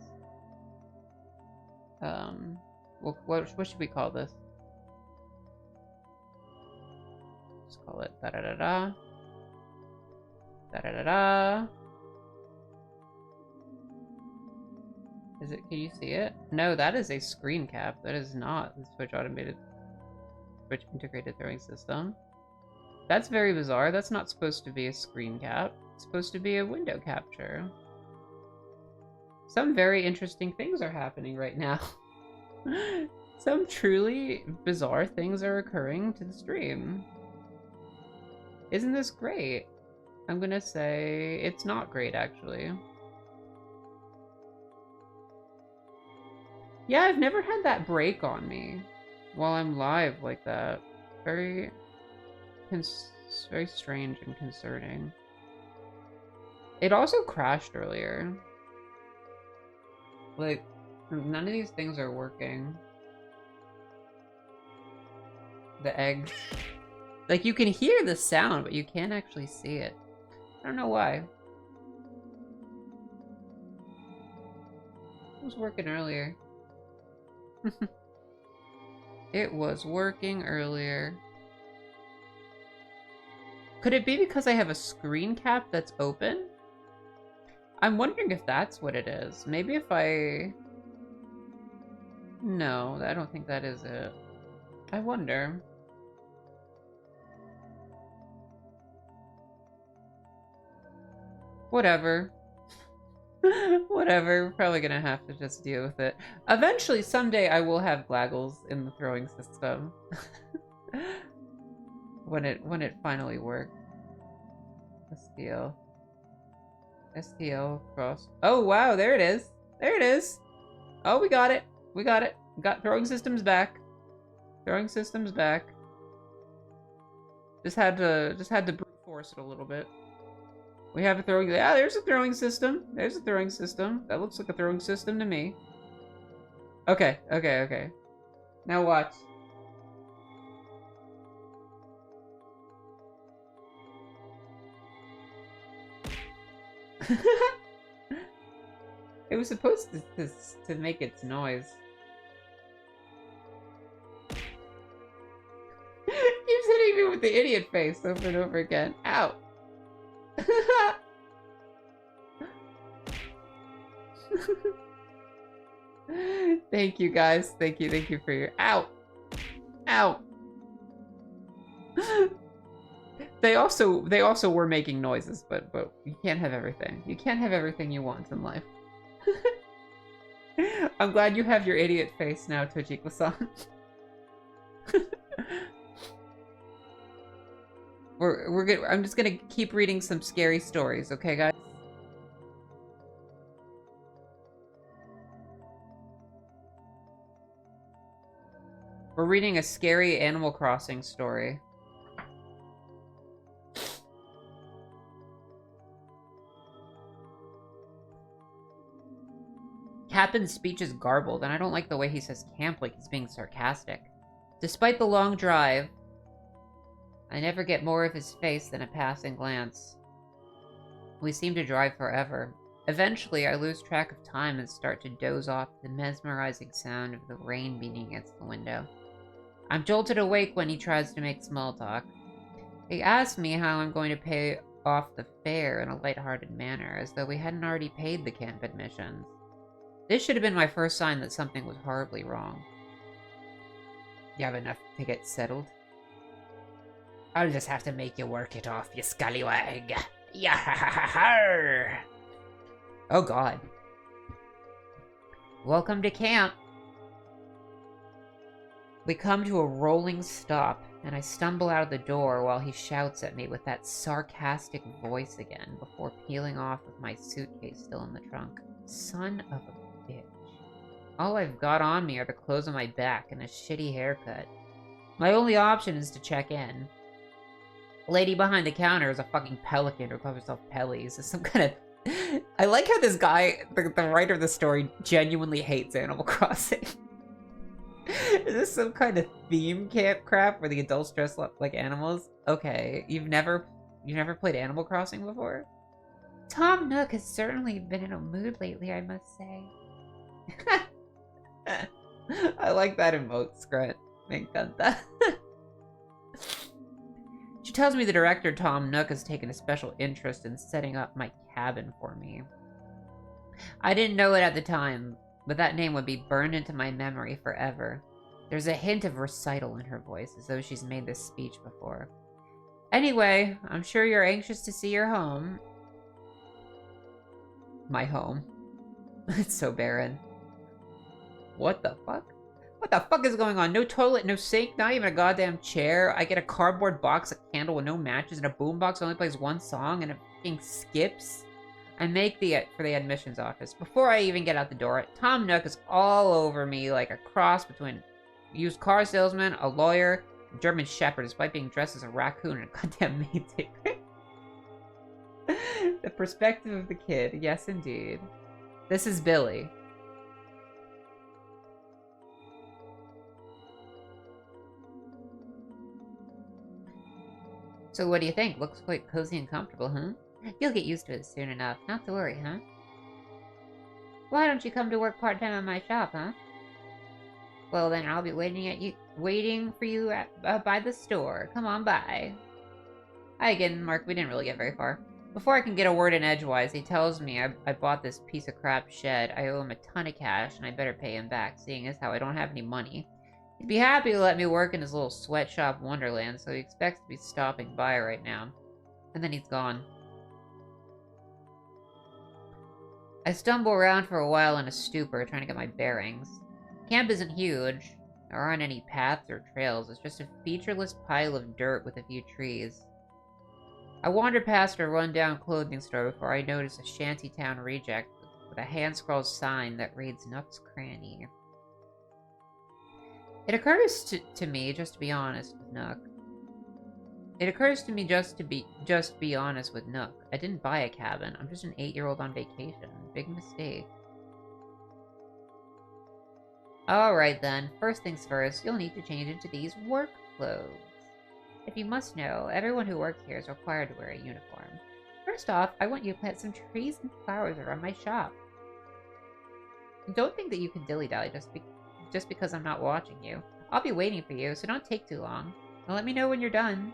What should we call this? Let's call it da da da da. Da da da da. Is it? Can you see it? No, that is a screen cap. That is not the Switch integrated throwing system. That's very bizarre. That's not supposed to be a screen cap. It's supposed to be a window capture. Some very interesting things are happening right now. Some truly bizarre things are occurring to the stream. Isn't this great? I'm gonna say it's not great, actually. Yeah, I've never had that break on me while I'm live like that. Very strange and concerning. It also crashed earlier. Like, none of these things are working. The eggs. Like, you can hear the sound, but you can't actually see it. I don't know why. It was working earlier. It was working earlier. Could it be because I have a screen cap that's open? I'm wondering if that's what it is. Maybe if I... No, I don't think that is it. I wonder. Whatever. Whatever. We're probably gonna have to just deal with it. Eventually, someday, I will have Glaggles in the throwing system. when it finally works. STL cross. Oh wow, there it is. There it is. Oh, we got it. We got it. Got throwing systems back. Throwing systems back. Just had to brute force it a little bit. We have a throwing. Yeah, there's a throwing system. There's a throwing system. That looks like a throwing system to me. Okay, okay, okay. Now watch. It was supposed to make its noise. Keeps hitting me with the idiot face over and over again. Ow! Thank you guys. Thank you for your ow. Ow. They also were making noises, but you can't have everything. You can't have everything you want in life. I'm glad you have your idiot face now, Tojiko-san. we're good. I'm just gonna keep reading some scary stories, okay, guys? We're reading a scary Animal Crossing story. Captain's speech is garbled, and I don't like the way he says camp like he's being sarcastic. Despite the long drive, I never get more of his face than a passing glance. We seem to drive forever. Eventually, I lose track of time and start to doze off to the mesmerizing sound of the rain beating against the window. I'm jolted awake when he tries to make small talk. He asks me how I'm going to pay off the fare in a lighthearted manner, as though we hadn't already paid the camp admissions. This should have been my first sign that something was horribly wrong. You have enough to get settled? I'll just have to make you work it off, you scallywag. Yah! Oh god. Welcome to camp. We come to a rolling stop, and I stumble out of the door while he shouts at me with that sarcastic voice again before peeling off with my suitcase still in the trunk. Son of a bitch. All I've got on me are the clothes on my back and a shitty haircut. My only option is to check in. The lady behind the counter is a fucking pelican who calls herself Pellies. Is some kind of... I like how this guy, the writer of the story, genuinely hates Animal Crossing. Is this some kind of theme camp crap where the adults dress like animals? Okay, you've never played Animal Crossing before? Tom Nook has certainly been in a mood lately, I must say. I like that emote, Scrut. Me encanta. She tells me the director, Tom Nook, has taken a special interest in setting up my cabin for me. I didn't know it at the time, but that name would be burned into my memory forever. There's a hint of recital in her voice, as though she's made this speech before. Anyway, I'm sure you're anxious to see your home. My home. It's so barren. What the fuck? What the fuck is going on? No toilet, no sink, not even a goddamn chair. I get a cardboard box, a candle with no matches, and a boombox that only plays one song, and it fucking skips. I make for the admissions office. Before I even get out the door, Tom Nook is all over me like a cross between a used car salesman, a lawyer, a German shepherd, despite being dressed as a raccoon and a goddamn maid ticket. The perspective of the kid. Yes, indeed. This is Billy. So what do you think? Looks quite cozy and comfortable, huh? You'll get used to it soon enough. Not to worry, huh? Why don't you come to work part-time at my shop, huh? Well, then I'll be waiting for you by the store. Come on by. Hi again, Mark. We didn't really get very far. Before I can get a word in edgewise, he tells me I bought this piece of crap shed. I owe him a ton of cash, and I better pay him back, seeing as how I don't have any money. He'd be happy to let me work in his little sweatshop wonderland, so he expects to be stopping by right now. And then he's gone. I stumble around for a while in a stupor, trying to get my bearings. Camp isn't huge. There aren't any paths or trails. It's just a featureless pile of dirt with a few trees. I wander past a run-down clothing store before I notice a shantytown reject with a hand-scrawled sign that reads Nook's Cranny. It occurs to me just to be honest with Nook. Just be honest with Nook. I didn't buy a cabin. I'm just an 8-year-old on vacation. Big mistake. Alright then, first things first, you'll need to change into these work clothes. If you must know, everyone who works here is required to wear a uniform. First off, I want you to plant some trees and flowers around my shop. Don't think that you can dilly-dally just because I'm not watching you. I'll be waiting for you, so don't take too long. And let me know when you're done.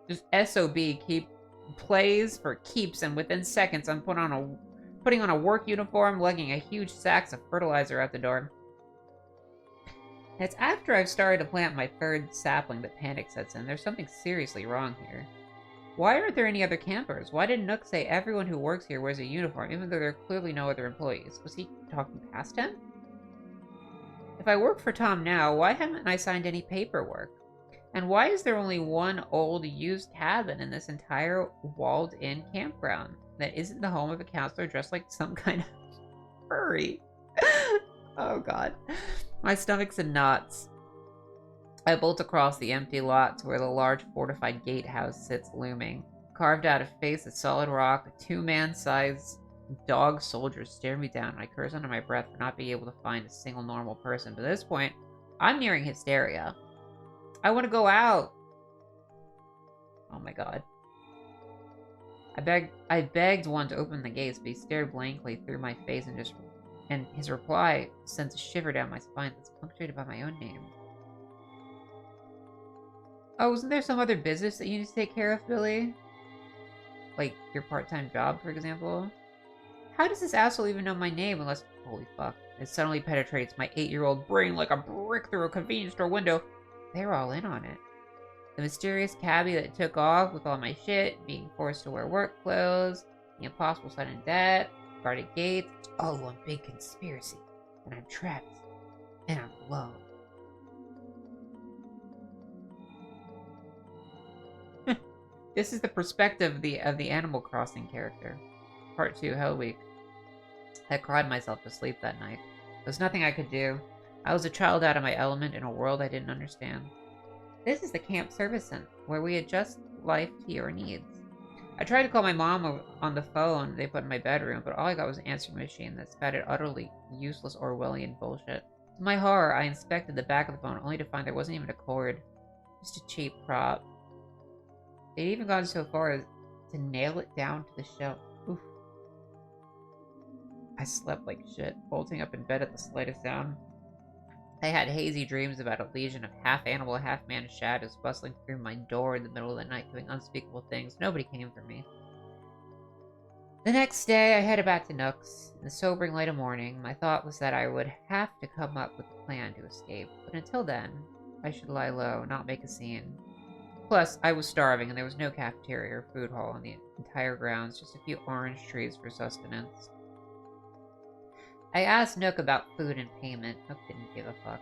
Just SOB plays for keeps, and within seconds I'm putting on a work uniform, lugging a huge sacks of fertilizer out the door. It's after I've started to plant my third sapling that panic sets in. There's something seriously wrong here. Why aren't there any other campers? Why did Nook say everyone who works here wears a uniform, even though there are clearly no other employees? Was he talking past him? If I work for Tom now, why haven't I signed any paperwork? And why is there only one old, used cabin in this entire walled-in campground that isn't the home of a counselor dressed like some kind of furry? Oh god. My stomach's in knots. I bolt across the empty lot to where the large fortified gatehouse sits looming. Carved out of face of solid rock, a 2-man-sized dog soldier stare me down, and I curse under my breath for not being able to find a single normal person. But at this point, I'm nearing hysteria. I want to go out! Oh my god. I begged one to open the gates, but he stared blankly through my face and his reply sends a shiver down my spine that's punctuated by my own name. Oh, isn't there some other business that you need to take care of, Billy? Like, your part-time job, for example? How does this asshole even know my name unless... Holy fuck. It suddenly penetrates my 8-year-old brain like a brick through a convenience store window. They're all in on it. The mysterious cabbie that took off with all my shit, being forced to wear work clothes, the impossible sudden death, guarded gates, it's all one big conspiracy. And I'm trapped. And I'm alone. This is the perspective of the Animal Crossing character. Part 2, Hell Week. I cried myself to sleep that night. There was nothing I could do. I was a child out of my element in a world I didn't understand. This is the camp service center, where we adjust life to your needs. I tried to call my mom on the phone they put in my bedroom, but all I got was an answering machine that spouted utterly useless Orwellian bullshit. To my horror, I inspected the back of the phone only to find there wasn't even a cord. Just a cheap prop. They'd even gone so far as to nail it down to the shelf. Oof. I slept like shit, bolting up in bed at the slightest sound. I had hazy dreams about a legion of half-animal, half-man shadows bustling through my door in the middle of the night doing unspeakable things. Nobody came for me. The next day, I headed back to Nook's. In the sobering light of morning, my thought was that I would have to come up with a plan to escape. But until then, I should lie low, not make a scene. Plus, I was starving, and there was no cafeteria or food hall on the entire grounds, just a few orange trees for sustenance. I asked Nook about food and payment. Nook didn't give a fuck.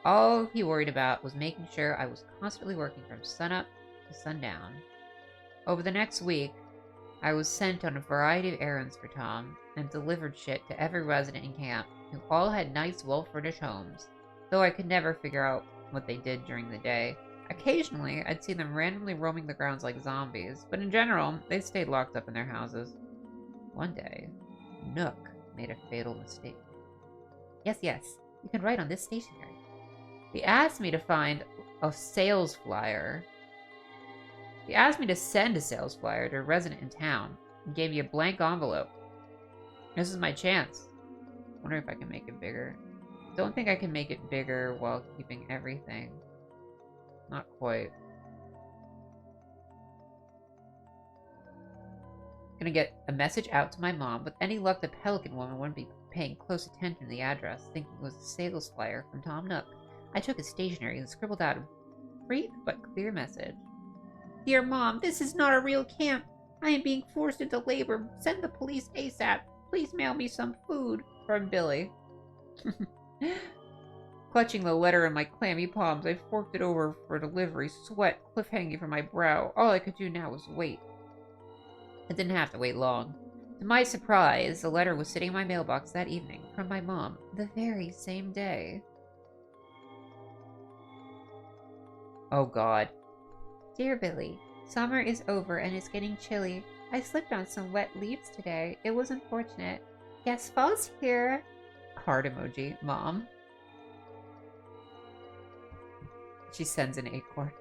All he worried about was making sure I was constantly working from sunup to sundown. Over the next week, I was sent on a variety of errands for Tom, and delivered shit to every resident in camp, who all had nice, well-furnished homes, though I could never figure out what they did during the day. Occasionally, I'd see them randomly roaming the grounds like zombies, but in general, they stayed locked up in their houses. One day, Nook made a fatal mistake. Yes, you can write on this stationery. He asked me to find a sales flyer. He asked me to send a sales flyer to a resident in town, and gave me a blank envelope. This is my chance. Wonder if I can make it bigger. Don't think I can make it bigger while keeping everything. Not quite. Gonna get a message out to my mom. With any luck, the Pelican woman wouldn't be paying close attention to the address, thinking it was a sales flyer from Tom Nook. I took his stationery and scribbled out a brief but clear message. Dear Mom, this is not a real camp. I am being forced into labor. Send the police ASAP. Please mail me some food. From Billy. Clutching the letter in my clammy palms, I forked it over for delivery, sweat cliff-hanging from my brow. All I could do now was wait. I didn't have to wait long. To my surprise, the letter was sitting in my mailbox that evening, from my mom, the very same day. Oh God. Dear Billy, summer is over and it's getting chilly. I slipped on some wet leaves today. It was unfortunate. Guess fall's here. Heart emoji, Mom. She sends an acorn.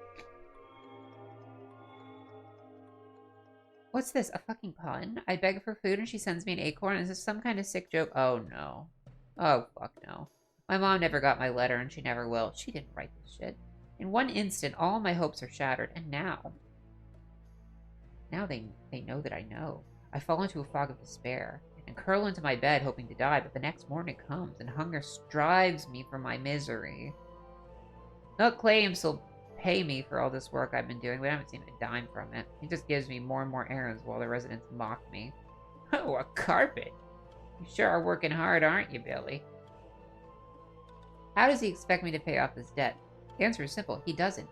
What's this, a fucking pun? I beg for food and she sends me an acorn? Is this some kind of sick joke? Oh no. Oh fuck no. My mom never got my letter and she never will. She didn't write this shit. In one instant, all my hopes are shattered, and now they know that I know. I fall into a fog of despair, and curl into my bed hoping to die, but the next morning comes, and hunger strives me from my misery. Nook claims he'll pay me for all this work I've been doing, but I haven't seen a dime from it. He just gives me more and more errands while the residents mock me. Oh, a carpet! You sure are working hard, aren't you, Billy? How does he expect me to pay off this debt? The answer is simple. He doesn't.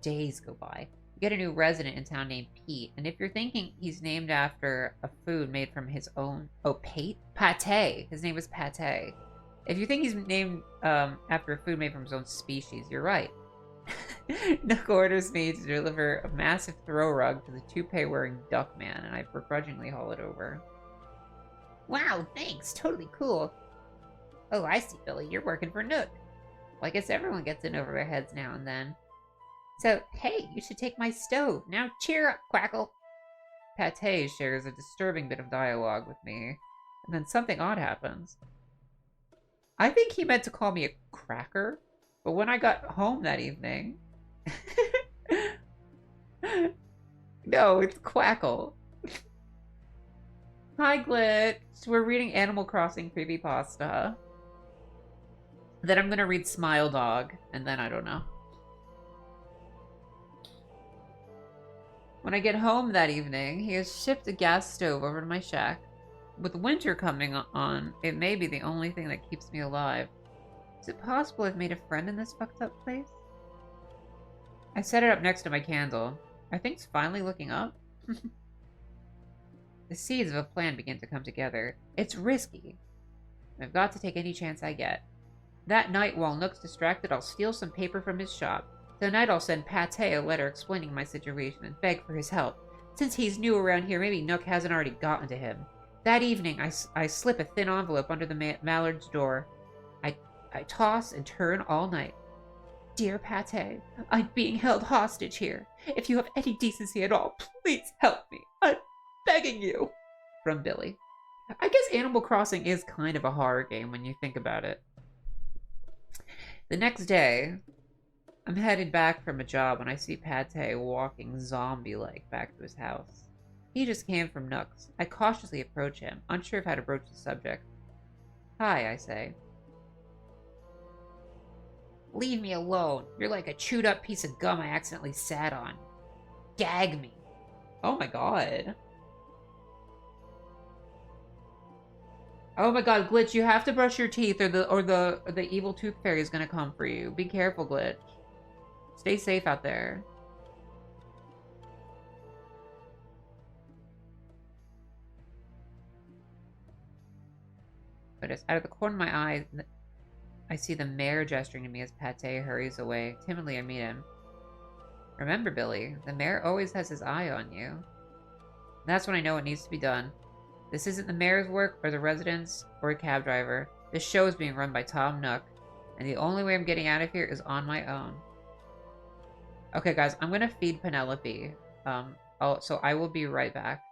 Days go by. You get a new resident in town named Pete, and if you're thinking he's named after a food made from his own... Oh, Pate? Pate! His name was Pate. If you think he's named after a food made from his own species, you're right. Nook orders me to deliver a massive throw rug to the toupee-wearing duck man, and I begrudgingly haul it over. Wow, thanks! Totally cool! Oh, I see, Billy. You're working for Nook. Well, I guess everyone gets in over their heads now and then. So, hey, you should take my stove. Now cheer up, Quackle. Pate shares a disturbing bit of dialogue with me, and then something odd happens. I think he meant to call me a cracker, but when I got home that evening... No, it's Quackle. Hi, Glitch. We're reading Animal Crossing creepypasta. Then I'm gonna read Smile Dog, and then I don't know. When I get home that evening, he has shipped a gas stove over to my shack. With winter coming on, it may be the only thing that keeps me alive. Is it possible I've made a friend in this fucked up place? I set it up next to my candle. Are things finally looking up? The seeds of a plan begin to come together. It's risky. I've got to take any chance I get. That night, while Nook's distracted, I'll steal some paper from his shop. Tonight I'll send Pate a letter explaining my situation and beg for his help. Since he's new around here, maybe Nook hasn't already gotten to him. That evening, I slip a thin envelope under the mallard's door. I toss and turn all night. Dear Pate, I'm being held hostage here. If you have any decency at all, please help me. I'm begging you. From Billy. I guess Animal Crossing is kind of a horror game when you think about it. The next day, I'm headed back from a job when I see Pate walking zombie-like back to his house. He just came from Nook's. I cautiously approach him, unsure of how to broach the subject. Hi, I say. Leave me alone. You're like a chewed-up piece of gum I accidentally sat on. Gag me. Oh my god. Oh my god, Glitch, you have to brush your teeth or the evil tooth fairy is gonna come for you. Be careful, Glitch. Stay safe out there. But out of the corner of my eye, I see the mayor gesturing to me as Pate hurries away. Timidly, I meet him. Remember, Billy, the mayor always has his eye on you. And that's when I know what needs to be done. This isn't the mayor's work, or the residents, or a cab driver. This show is being run by Tom Nook, and the only way I'm getting out of here is on my own. Okay, guys, I'm gonna feed Penelope. So I will be right back.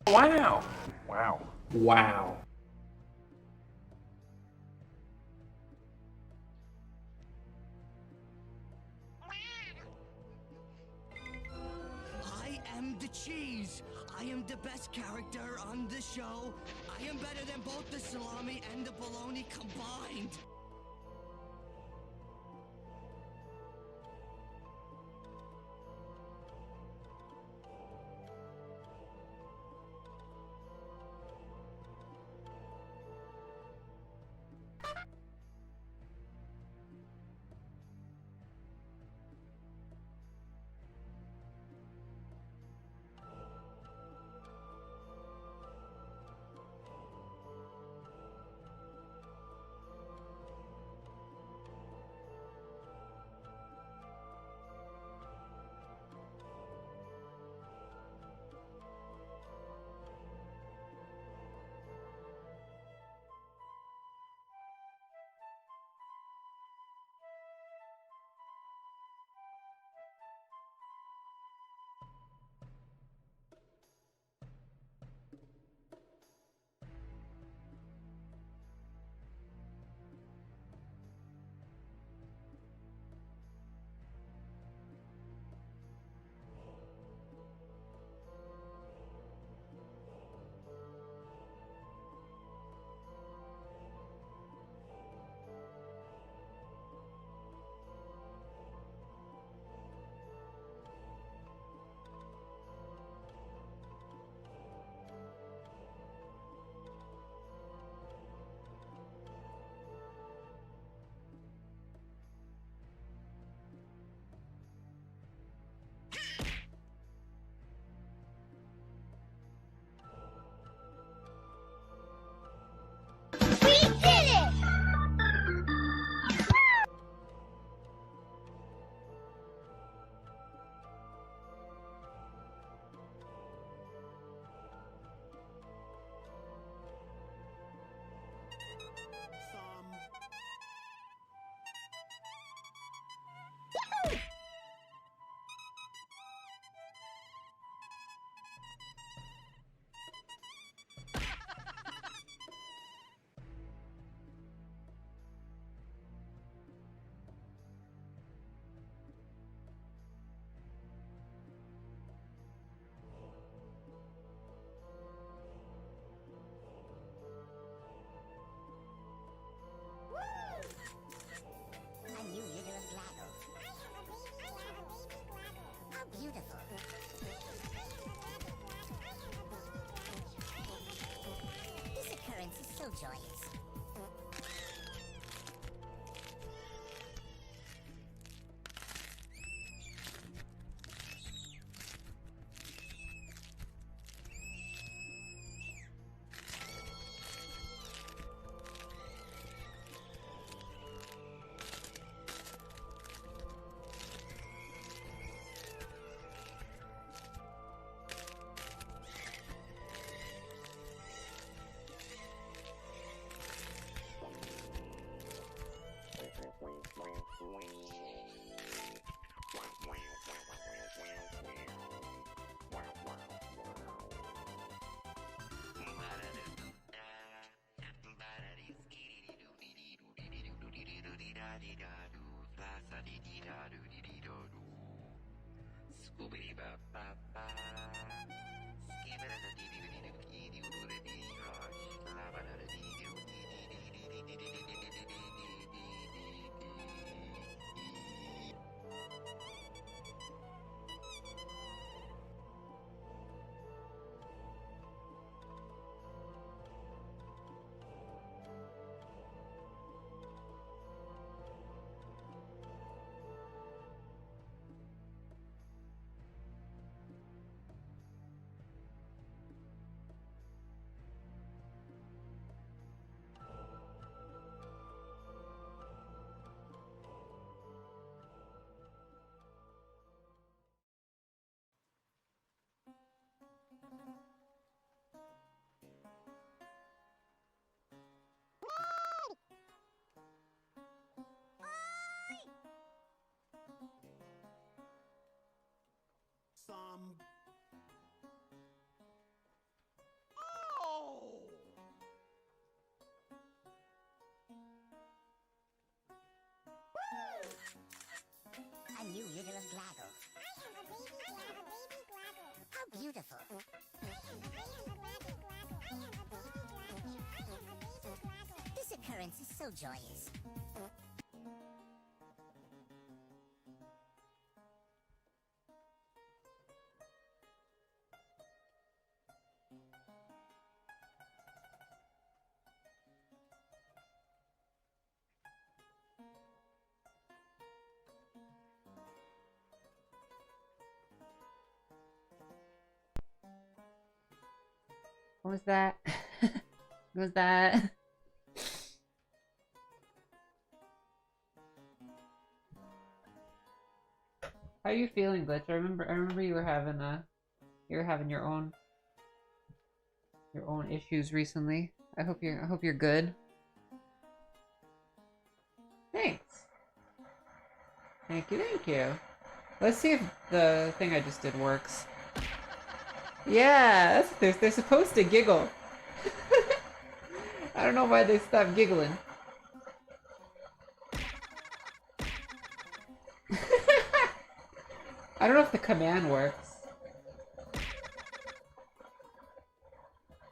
Wow. Wow. Wow. I am the cheese. I am the best character on the show. I am better than both the salami and the bologna combined. A new litter of Glago. How beautiful. This occurrence is so joyous. beautiful. This occurrence is so joyous. What was that? What was that? How are you feeling, Glitch? I remember you were having your own issues recently. I hope you're good. Thanks. Thank you. Let's see if the thing I just did works. Yeah, they're supposed to giggle. I don't know why they stopped giggling. I don't know if the command works.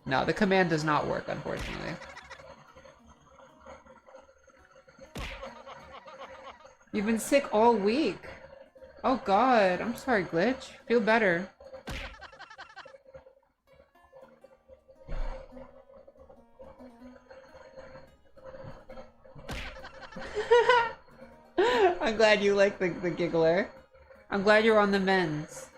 No, the command does not work, unfortunately. You've been sick all week. Oh god, I'm sorry, Glitch. Feel better. I'm glad you like the giggler. I'm glad you're on the mends.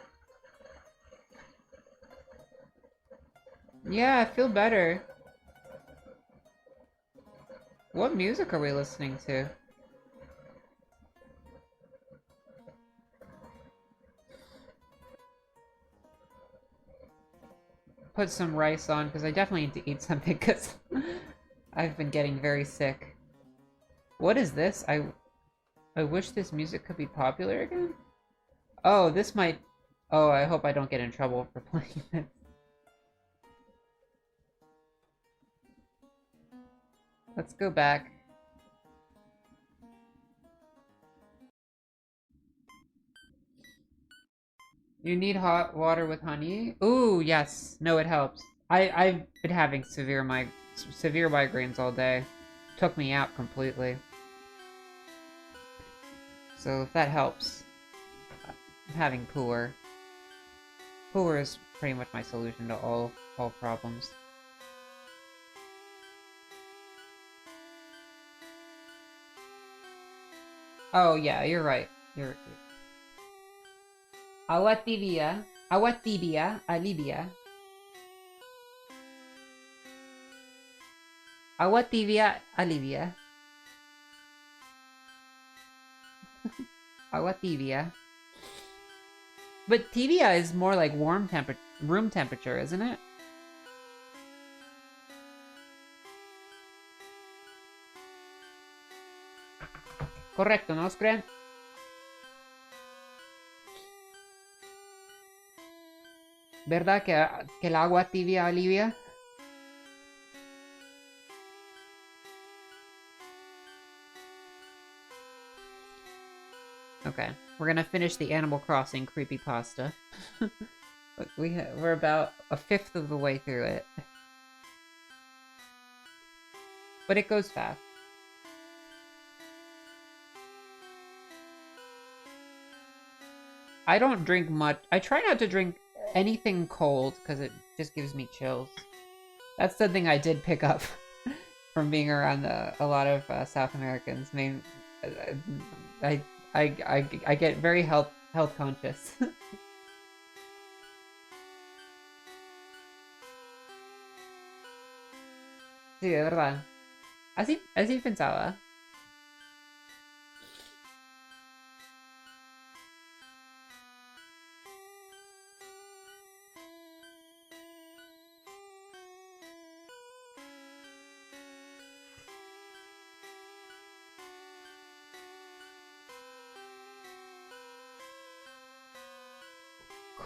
Yeah, I feel better. What music are we listening to? Put some rice on, because I definitely need to eat something, because I've been getting very sick. What is this? I wish this music could be popular again? Oh, this might... Oh, I hope I don't get in trouble for playing this. Let's go back. You need hot water with honey? Ooh, yes. No, it helps. I've been having severe migraines all day. Took me out completely. So if that helps. I'm having poor. Poor is pretty much my solution to all problems. Oh yeah, you're right. You're ᗷᗩᗩᗩᗩ, alivia. ᗷᗩᗩᗩᗩ, alivia. ᗷᗩᗩᗩᗩ. But tibia is more like room temperature, isn't it? Correcto, ¿no, Scran? ¿Verdad que el agua tibia alivia? Okay, we're gonna finish the Animal Crossing creepypasta. Look, we're about a fifth of the way through it. But it goes fast. I don't drink much. I try not to drink anything cold because it just gives me chills. That's something I did pick up from being around a lot of South Americans. I mean, I get very health conscious. Sí, de verdad. Así pensaba.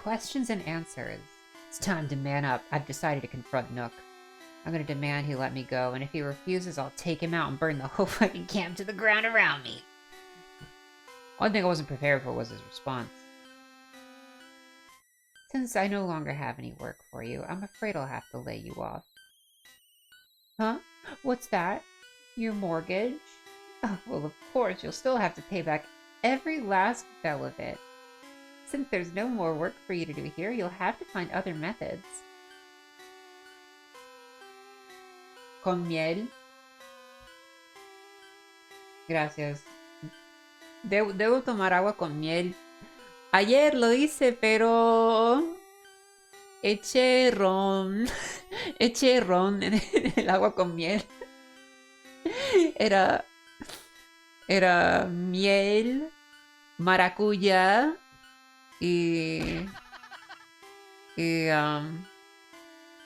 Questions and answers. It's time to man up. I've decided to confront Nook. I'm gonna demand he let me go, and if he refuses, I'll take him out and burn the whole fucking camp to the ground around me. One thing I wasn't prepared for was his response. Since I no longer have any work for you, I'm afraid I'll have to lay you off. Huh? What's that? Your mortgage? Oh, well, of course, you'll still have to pay back every last bell of it. Since there's no more work for you to do here, you'll have to find other methods. Con miel. Gracias. Debo tomar agua con miel. Ayer lo hice, pero eché ron. Eché ron en el agua con miel. Era miel, maracuyá y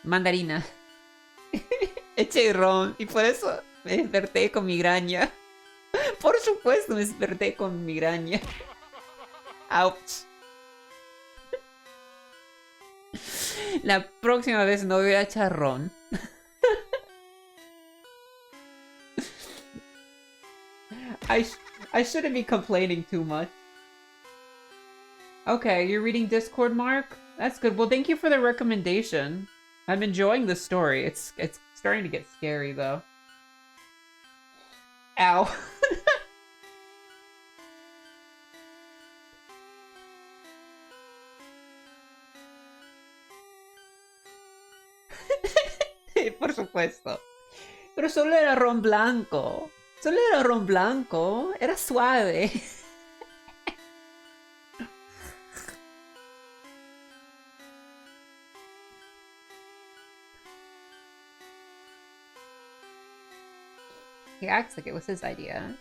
mandarina. Eché ron y por eso me desperté con migraña. Por supuesto me desperté con migraña. Ouch. La próxima vez no voy a echar ron. I shouldn't be complaining too much. Okay, you're reading Discord, Mark? That's good. Well, thank you for the recommendation. I'm enjoying the story. It's starting to get scary, though. Ow. Por supuesto. Pero solo era ron blanco. Solo era ron blanco. Era suave. He acts like it was his idea.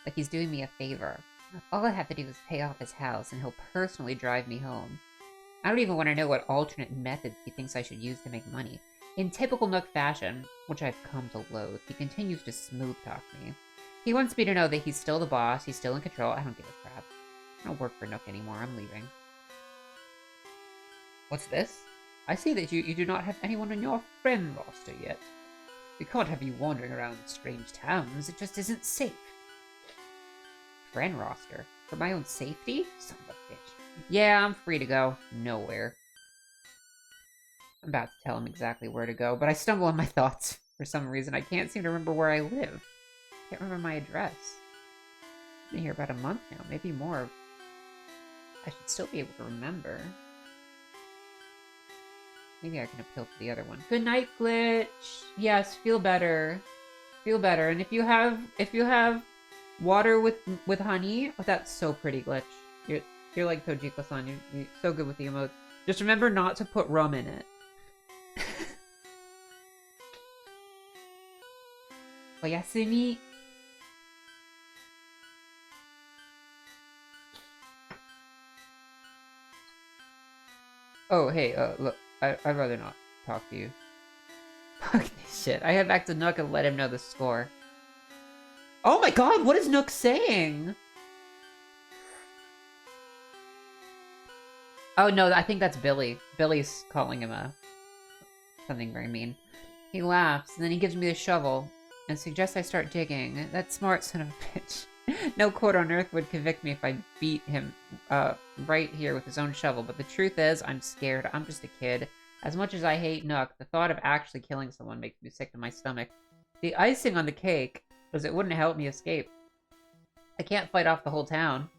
Like he's doing me a favor. All I have to do is pay off his house and he'll personally drive me home. I don't even want to know what alternate methods he thinks I should use to make money. In typical Nook fashion, which I've come to loathe, he continues to smooth talk me. He wants me to know that he's still the boss, he's still in control. I don't give a crap. I don't work for Nook anymore, I'm leaving. What's this? I see that you do not have anyone on your friend roster yet. We can't have you wandering around strange towns, it just isn't safe. Friend roster? For my own safety? Son of a bitch. Yeah, I'm free to go. Nowhere. I'm about to tell him exactly where to go, but I stumble on my thoughts. For some reason, I can't seem to remember where I live. Can't remember my address. I've been here about a month now, maybe more. I should still be able to remember. Maybe I can appeal to the other one. Good night, Glitch. Yes, feel better. Feel better. And if you have water with honey, oh, that's so pretty, Glitch. You're like Tojiko-san. You're so good with the emotes. Just remember not to put rum in it. Oyasumi. Oh, hey, look. I'd rather not talk to you. Fuck this shit. I head back to Nook and let him know the score. Oh my god, what is Nook saying? Oh no, I think that's Billy. Billy's calling him something very mean. He laughs, and then he gives me the shovel, and suggests I start digging. That smart son of a bitch. No court on earth would convict me if I beat him right here with his own shovel, but the truth is, I'm scared. I'm just a kid. As much as I hate Nook, the thought of actually killing someone makes me sick to my stomach. The icing on the cake was it wouldn't help me escape. I can't fight off the whole town.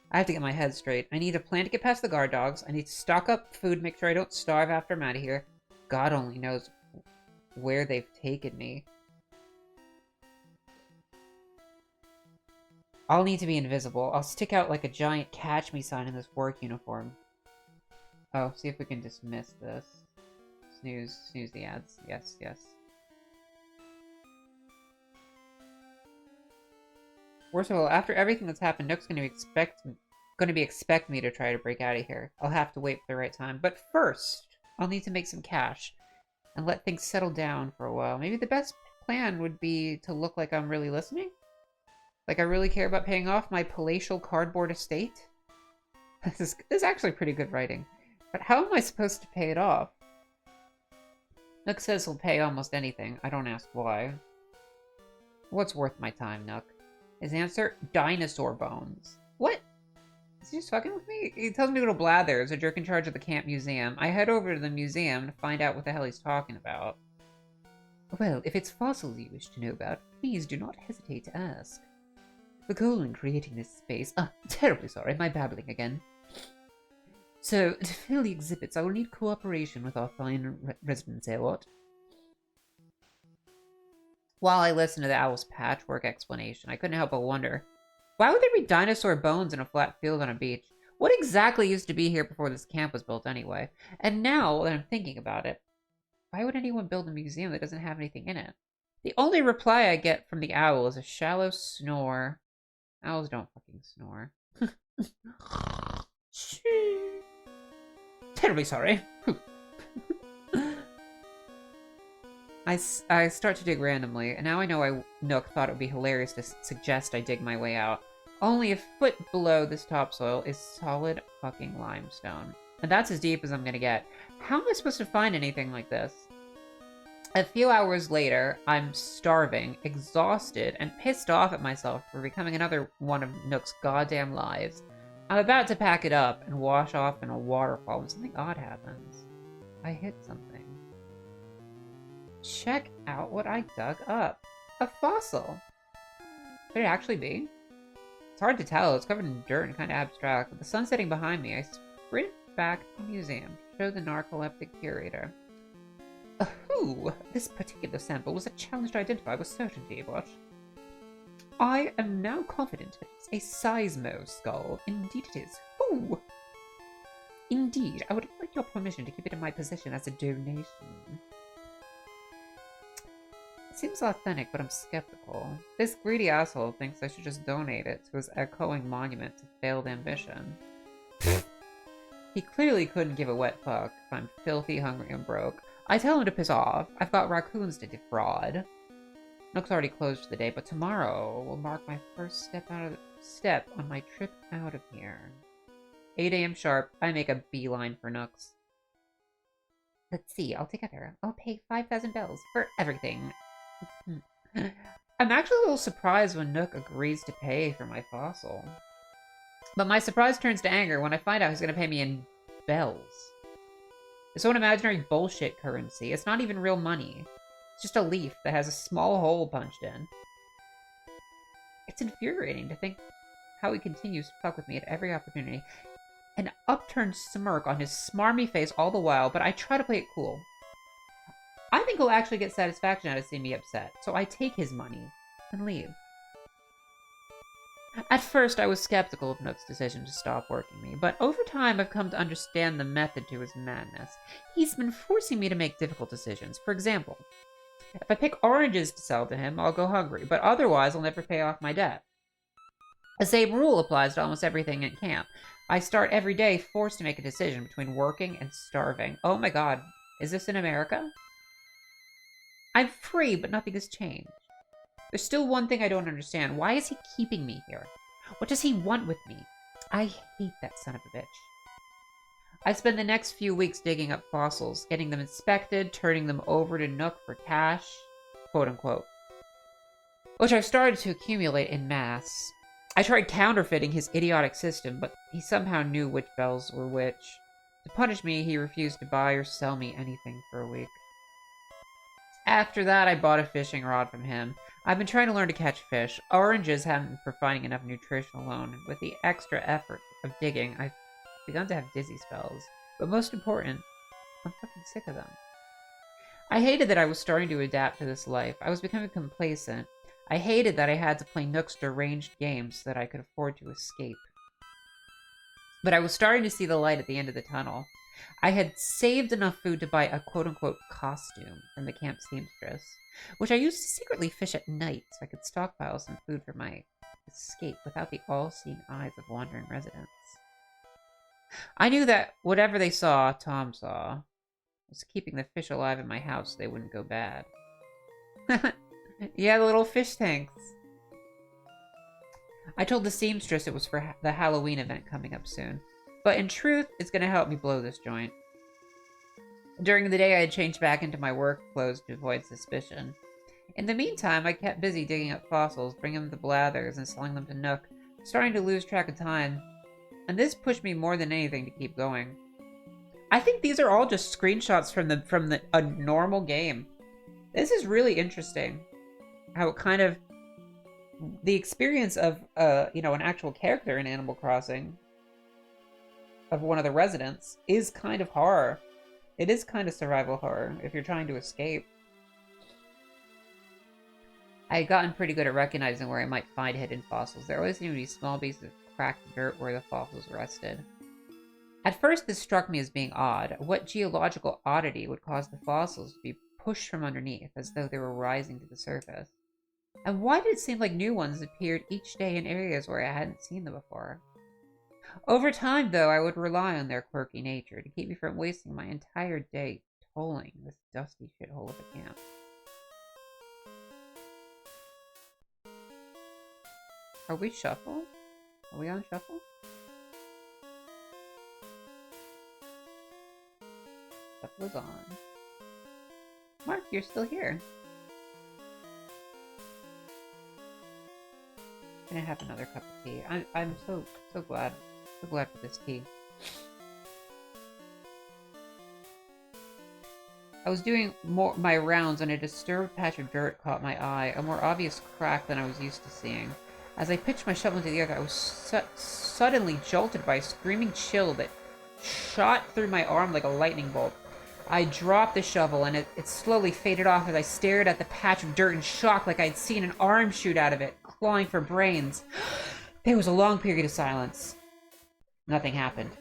I have to get my head straight. I need a plan to get past the guard dogs. I need to stock up food, make sure I don't starve after I'm out of here. God only knows where they've taken me. I'll need to be invisible. I'll stick out like a giant catch me sign in this work uniform. Oh, see if we can dismiss this. Snooze the ads. Yes, yes. Worst of all, after everything that's happened, Nook's gonna be expect me to try to break out of here. I'll have to wait for the right time. But first, I'll need to make some cash and let things settle down for a while. Maybe the best plan would be to look like I'm really listening? Like I really care about paying off my palatial cardboard estate? This is actually pretty good writing. But how am I supposed to pay it off? Nook says he'll pay almost anything. I don't ask why. What's worth my time, Nook? His answer? Dinosaur bones. What? Is he just fucking with me? He tells me to go to Blathers, a jerk in charge of the camp museum. I head over to the museum to find out what the hell he's talking about. Well, if it's fossils you wish to know about, please do not hesitate to ask. The goal in creating this space... terribly sorry, my babbling again. So, to fill the exhibits, I will need cooperation with our fine residents here, what? While I listened to the owl's patchwork explanation, I couldn't help but wonder, why would there be dinosaur bones in a flat field on a beach? What exactly used to be here before this camp was built anyway? And now that I'm thinking about it, why would anyone build a museum that doesn't have anything in it? The only reply I get from the owl is a shallow snore. Owls don't fucking snore. Terribly sorry. I start to dig randomly, and now I know Nook thought it would be hilarious to suggest I dig my way out. Only a foot below this topsoil is solid fucking limestone. And that's as deep as I'm gonna get. How am I supposed to find anything like this? A few hours later, I'm starving, exhausted, and pissed off at myself for becoming another one of Nook's goddamn lives. I'm about to pack it up and wash off in a waterfall when something odd happens. I hit something. Check out what I dug up. A fossil. Could it actually be? It's hard to tell. It's covered in dirt and kind of abstract. With the sun setting behind me, I sprint back to the museum to show the narcoleptic curator. Ahoo! This particular sample was a challenge to identify with certainty, but I am now confident that it's a seismo skull. Indeed it is. Ooh! Indeed, I would like your permission to keep it in my possession as a donation. It seems authentic, but I'm skeptical. This greedy asshole thinks I should just donate it to his echoing monument to failed ambition. He clearly couldn't give a wet fuck if I'm filthy, hungry, and broke. I tell him to piss off. I've got raccoons to defraud. Nook's already closed for the day, but tomorrow will mark my first step on my trip out of here. 8 a.m. sharp, I make a beeline for Nook's. Let's see, altogether, I'll pay 5,000 bells for everything. I'm actually a little surprised when Nook agrees to pay for my fossil. But my surprise turns to anger when I find out he's going to pay me in bells. It's an imaginary bullshit currency. It's not even real money. It's just a leaf that has a small hole punched in. It's infuriating to think how he continues to fuck with me at every opportunity. An upturned smirk on his smarmy face all the while, but I try to play it cool. I think he'll actually get satisfaction out of seeing me upset, so I take his money and leave. At first, I was skeptical of Nook's decision to stop working me, but over time I've come to understand the method to his madness. He's been forcing me to make difficult decisions. For example, if I pick oranges to sell to him, I'll go hungry, but otherwise I'll never pay off my debt. The same rule applies to almost everything at camp. I start every day forced to make a decision between working and starving. Oh my god, is this in America? I'm free, but nothing has changed. There's still one thing I don't understand. Why is he keeping me here? What does he want with me? I hate that son of a bitch. I spend the next few weeks digging up fossils, getting them inspected, turning them over to Nook for cash, quote unquote, which I've started to accumulate in mass. I tried counterfeiting his idiotic system, but he somehow knew which bells were which. To punish me, he refused to buy or sell me anything for a week. After that, I bought a fishing rod from him. I've been trying to learn to catch fish. Oranges haven't been providing enough nutrition alone. With the extra effort of digging, I've begun to have dizzy spells. But most important, I'm fucking sick of them. I hated that I was starting to adapt to this life. I was becoming complacent. I hated that I had to play Nook's deranged games so that I could afford to escape. But I was starting to see the light at the end of the tunnel. I had saved enough food to buy a quote-unquote costume from the camp seamstress, which I used to secretly fish at night so I could stockpile some food for my escape without the all-seeing eyes of wandering residents. I knew that whatever they saw, Tom saw, was keeping the fish alive in my house so they wouldn't go bad. Yeah, the little fish tanks. I told the seamstress it was for the Halloween event coming up soon. But in truth, it's going to help me blow this joint. During the day, I had changed back into my work clothes to avoid suspicion. In the meantime, I kept busy digging up fossils, bringing them to Blathers, and selling them to Nook, starting to lose track of time. And this pushed me more than anything to keep going. I think these are all just screenshots from a normal game. This is really interesting. How it kind of the experience of you know, an actual character in Animal Crossing of one of the residents is kind of horror. It is kind of survival horror if you're trying to escape. I had gotten pretty good at recognizing where I might find hidden fossils. There always seemed to be small pieces of cracked dirt where the fossils rested. At first, this struck me as being odd. What geological oddity would cause the fossils to be pushed from underneath, as though they were rising to the surface? And why did it seem like new ones appeared each day in areas where I hadn't seen them before? Over time, though, I would rely on their quirky nature to keep me from wasting my entire day tolling this dusty shithole of a camp. Are we shuffle? Are we on shuffle? Shuffle is on. Mark, you're still here. I'm gonna have another cup of tea. I'm so glad. So glad for this tea. I was doing my rounds and a disturbed patch of dirt caught my eye, a more obvious crack than I was used to seeing. As I pitched my shovel into the earth, I was suddenly jolted by a screaming chill that shot through my arm like a lightning bolt. I dropped the shovel, and it slowly faded off as I stared at the patch of dirt in shock like I'd seen an arm shoot out of it, clawing for brains. There was a long period of silence. Nothing happened.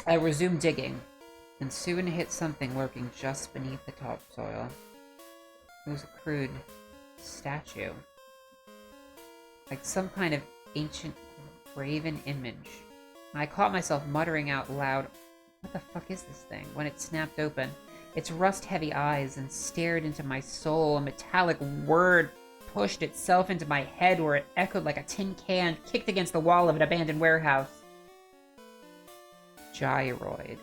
I resumed digging, and soon hit something lurking just beneath the topsoil. It was a crude statue. Like some kind of ancient graven image. I caught myself muttering out loud, "What the fuck is this thing?" when it snapped open. Its rust-heavy eyes and stared into my soul. A metallic word pushed itself into my head where it echoed like a tin can kicked against the wall of an abandoned warehouse. Gyroid.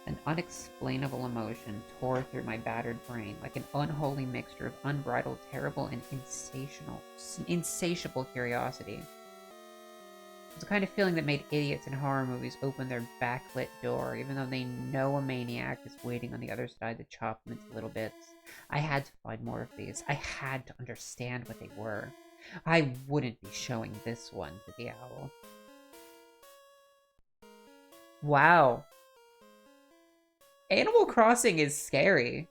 An unexplainable emotion tore through my battered brain like an unholy mixture of unbridled, terrible, and insatiable curiosity. It was the kind of feeling that made idiots in horror movies open their backlit door, even though they know a maniac is waiting on the other side to chop them into little bits. I had to find more of these. I had to understand what they were. I wouldn't be showing this one to the owl. Wow. Animal Crossing is scary.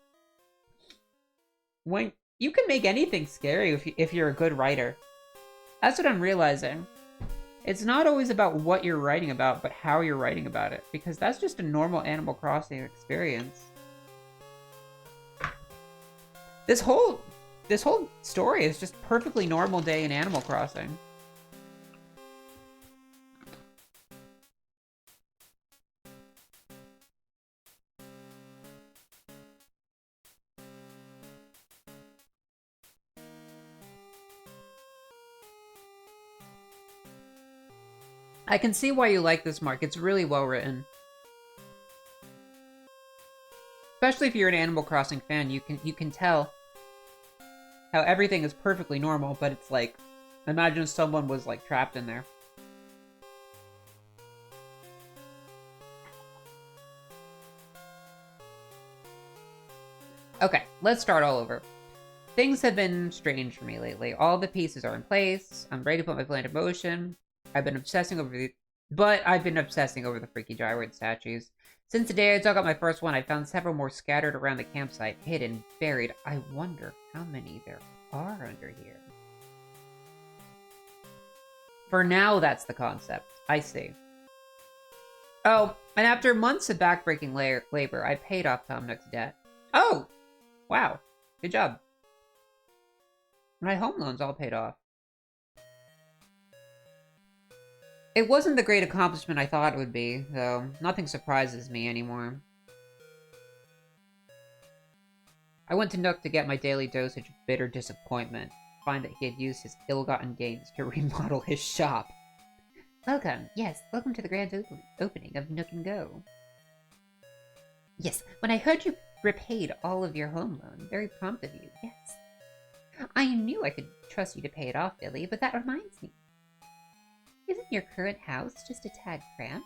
When you can make anything scary if you're a good writer. That's what I'm realizing. It's not always about what you're writing about, but how you're writing about it, because that's just a normal Animal Crossing experience. This whole story is just perfectly normal day in Animal Crossing. I can see why you like this, Mark. It's really well written. Especially if you're an Animal Crossing fan, you can tell how everything is perfectly normal, but it's like, imagine someone was like trapped in there. Okay, let's start all over. Things have been strange for me lately. All the pieces are in place. I'm ready to put my plan in motion. I've been obsessing over the freaky gyroid statues. Since the day I dug up my first one, I found several more scattered around the campsite, hidden, buried. I wonder how many there are under here. For now, that's the concept. I see. Oh, and after months of backbreaking labor, I paid off Tom Nook's debt. Oh! Wow. Good job. My home loan's all paid off. It wasn't the great accomplishment I thought it would be, though. Nothing surprises me anymore. I went to Nook to get my daily dosage of bitter disappointment, to find that he had used his ill-gotten gains to remodel his shop. Welcome, yes, welcome to the grand opening of Nook & Go. Yes, when I heard you repaid all of your home loan, very prompt of you, yes. I knew I could trust you to pay it off, Billy, but that reminds me. Isn't your current house just a tad cramped?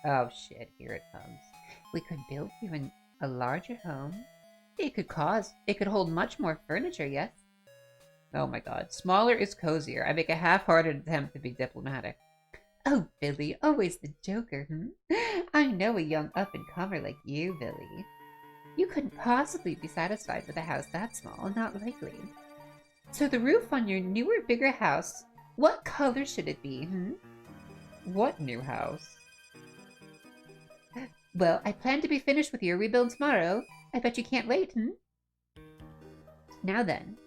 Oh shit, here it comes. We could build even a larger home. It could hold much more furniture, yes? Oh my god. Smaller is cozier. I make a half-hearted attempt to be diplomatic. Oh, Billy, always the joker, I know a young up-and-comer like you, Billy. You couldn't possibly be satisfied with a house that small, not likely. So the roof on your newer, bigger house, what color should it be, What new house? Well, I plan to be finished with your rebuild tomorrow. I bet you can't wait, Now then,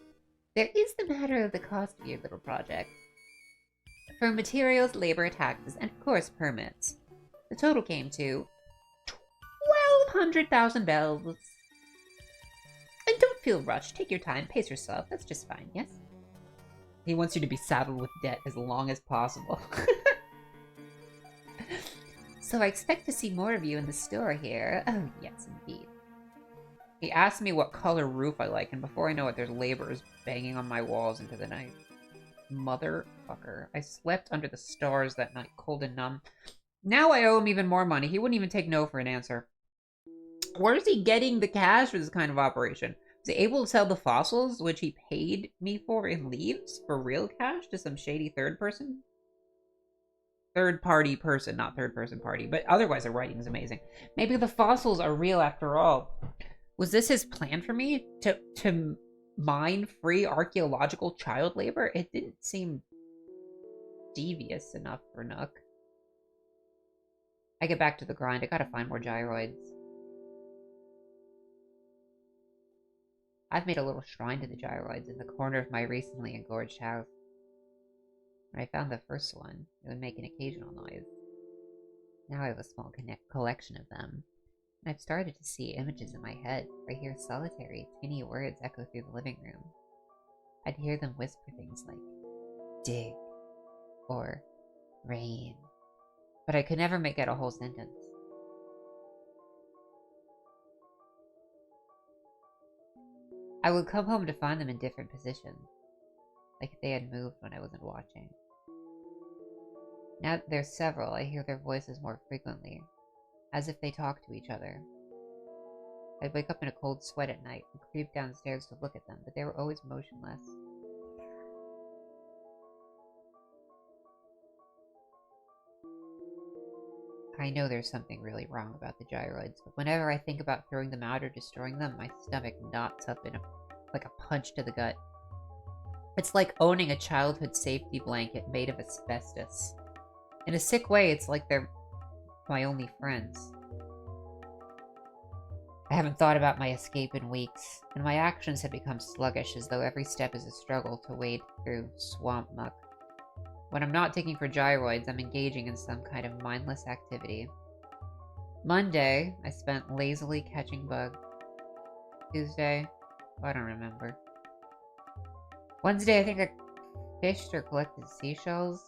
there is the matter of the cost of your little project. For materials, labor, taxes, and of course permits. The total came to 1,200,000 bells. And don't feel rushed. Take your time. Pace yourself. That's just fine, yes? He wants you to be saddled with debt as long as possible. So I expect to see more of you in the store here. Oh, yes, indeed. He asked me what color roof I like, and before I know it, there's laborers banging on my walls into the night. Motherfucker. I slept under the stars that night, cold and numb. Now I owe him even more money. He wouldn't even take no for an answer. Where is he getting the cash for this kind of operation? Was he able to sell the fossils, which he paid me for in leaves, for real cash to some shady third-party person, not third-person party. But otherwise, the writing is amazing. Maybe the fossils are real after all. Was this his plan for me? To mine free archaeological child labor? It didn't seem devious enough for Nook. I get back to the grind. I gotta find more gyroids. I've made a little shrine to the gyroids in the corner of my recently engorged house. When I found the first one, it would make an occasional noise. Now I have a small collection of them. And I've started to see images in my head, where I hear solitary, tiny words echo through the living room. I'd hear them whisper things like, dig, or rain. But I could never make out a whole sentence. I would come home to find them in different positions, like they had moved when I wasn't watching. Now that there's several, I hear their voices more frequently, as if they talk to each other. I'd wake up in a cold sweat at night and creep downstairs to look at them, but they were always motionless. I know there's something really wrong about the gyroids, but whenever I think about throwing them out or destroying them, my stomach knots up in like a punch to the gut. It's like owning a childhood safety blanket made of asbestos. In a sick way, it's like they're my only friends. I haven't thought about my escape in weeks, and my actions have become sluggish, as though every step is a struggle to wade through swamp muck. When I'm not digging for gyroids, I'm engaging in some kind of mindless activity. Monday, I spent lazily catching bugs. Tuesday, I don't remember. Wednesday, I think I fished or collected seashells.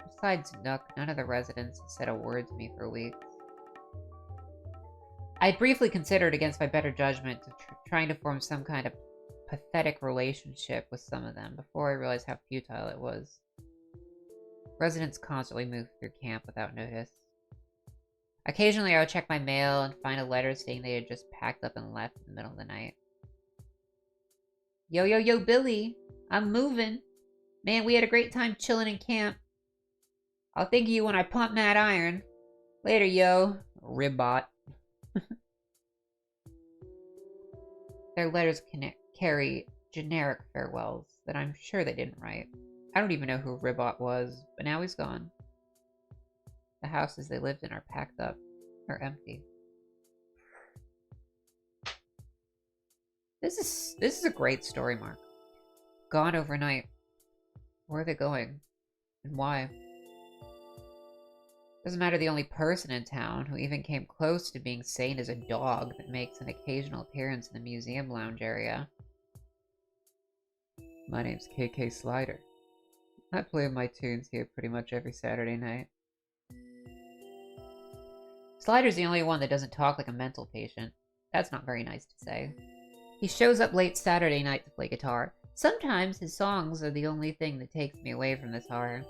Besides Nook, none of the residents said a word to me for weeks. I briefly considered, against my better judgment, trying to form some kind of pathetic relationship with some of them before I realized how futile it was. Residents constantly moved through camp without notice. Occasionally, I would check my mail and find a letter stating they had just packed up and left in the middle of the night. Yo, yo, yo, Billy! I'm moving! Man, we had a great time chilling in camp. I'll think of you when I pump that iron. Later, yo. Ribbot. Their letters carry generic farewells that I'm sure they didn't write. I don't even know who Ribbot was, but now he's gone. The houses they lived in are packed up, or empty. This is a great story, Mark. Gone overnight. Where are they going? And why? Doesn't matter, the only person in town who even came close to being sane is a dog that makes an occasional appearance in the museum lounge area. My name's KK Slider. I play my tunes here pretty much every Saturday night. Slider's the only one that doesn't talk like a mental patient. That's not very nice to say. He shows up late Saturday night to play guitar. Sometimes his songs are the only thing that takes me away from this horror.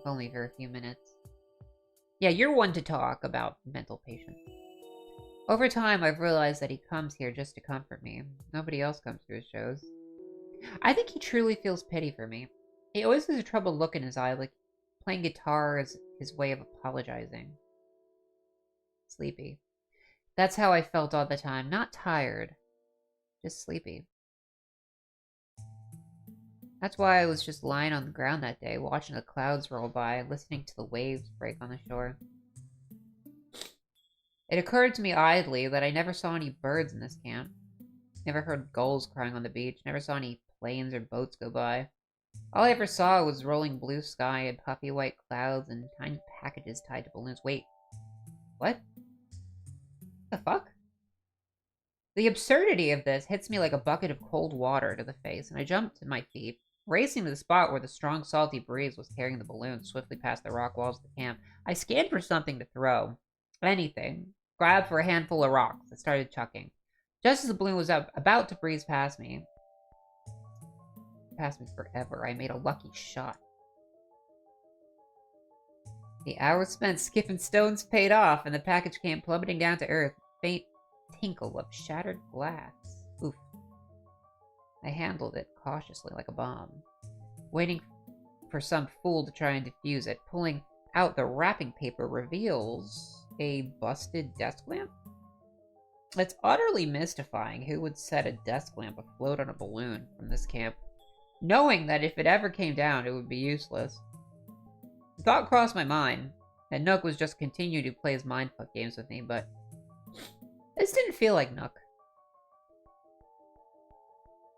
only for a few minutes. Yeah, you're one to talk about mental patients. Over time, I've realized that he comes here just to comfort me. Nobody else comes to his shows. I think he truly feels pity for me. He always has a troubled look in his eye, like playing guitar is his way of apologizing. Sleepy. That's how I felt all the time. Not tired, just sleepy. That's why I was just lying on the ground that day, watching the clouds roll by, listening to the waves break on the shore. It occurred to me idly that I never saw any birds in this camp. Never heard gulls crying on the beach, never saw any planes or boats go by. All I ever saw was rolling blue sky and puffy white clouds and tiny packages tied to balloons. Wait, what? The fuck? The absurdity of this hits me like a bucket of cold water to the face, and I jump to my feet, racing to the spot where the strong, salty breeze was carrying the balloon swiftly past the rock walls of the camp. I scanned for something to throw. Anything. Grabbed for a handful of rocks that started chucking. Just as the balloon was about to breeze past me forever, I made a lucky shot. The hours spent skipping stones paid off, and the package came plummeting down to earth. Faint tinkle of shattered glass. Oof. I handled it cautiously like a bomb, waiting for some fool to try and defuse it. Pulling out the wrapping paper reveals a busted desk lamp. It's utterly mystifying who would set a desk lamp afloat on a balloon from this camp, knowing that if it ever came down, it would be useless. The thought crossed my mind that Nook was just continuing to play his mindfuck games with me, but this didn't feel like Nook.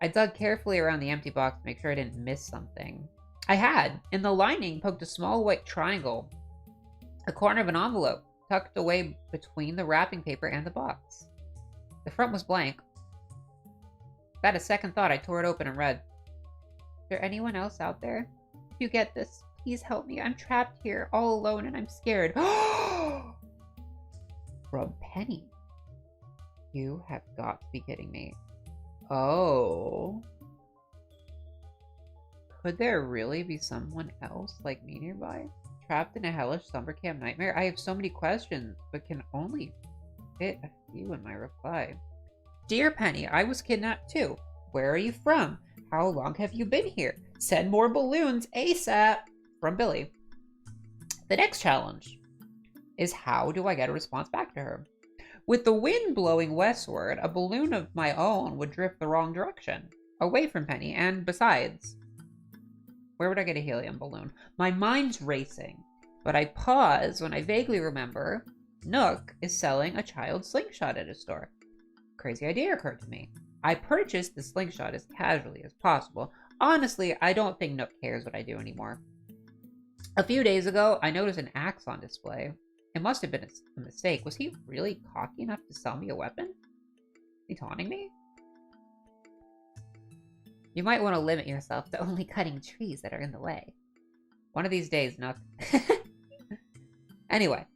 I dug carefully around the empty box to make sure I didn't miss something. I had. In the lining poked a small white triangle, a corner of an envelope, tucked away between the wrapping paper and the box. The front was blank. Without a second thought, I tore it open and read, "Is there anyone else out there? If you get this, please help me. I'm trapped here, all alone, and I'm scared." From Penny. You have got to be kidding me. Oh. Could there really be someone else like me nearby? Trapped in a hellish summer camp nightmare? I have so many questions, but can only fit a few in my reply. Dear Penny, I was kidnapped too. Where are you from? How long have you been here? Send more balloons ASAP. From Billy. The next challenge is, how do I get a response back to her? With the wind blowing westward, a balloon of my own would drift the wrong direction, away from Penny, and besides, where would I get a helium balloon? My mind's racing, but I pause when I vaguely remember Nook is selling a child's slingshot at his store. Crazy idea occurred to me. I purchased the slingshot as casually as possible. Honestly, I don't think Nook cares what I do anymore. A few days ago, I noticed an axe on display. It must have been a mistake. Was he really cocky enough to sell me a weapon? Is he taunting me? You might want to limit yourself to only cutting trees that are in the way. One of these days, Nook. Anyway,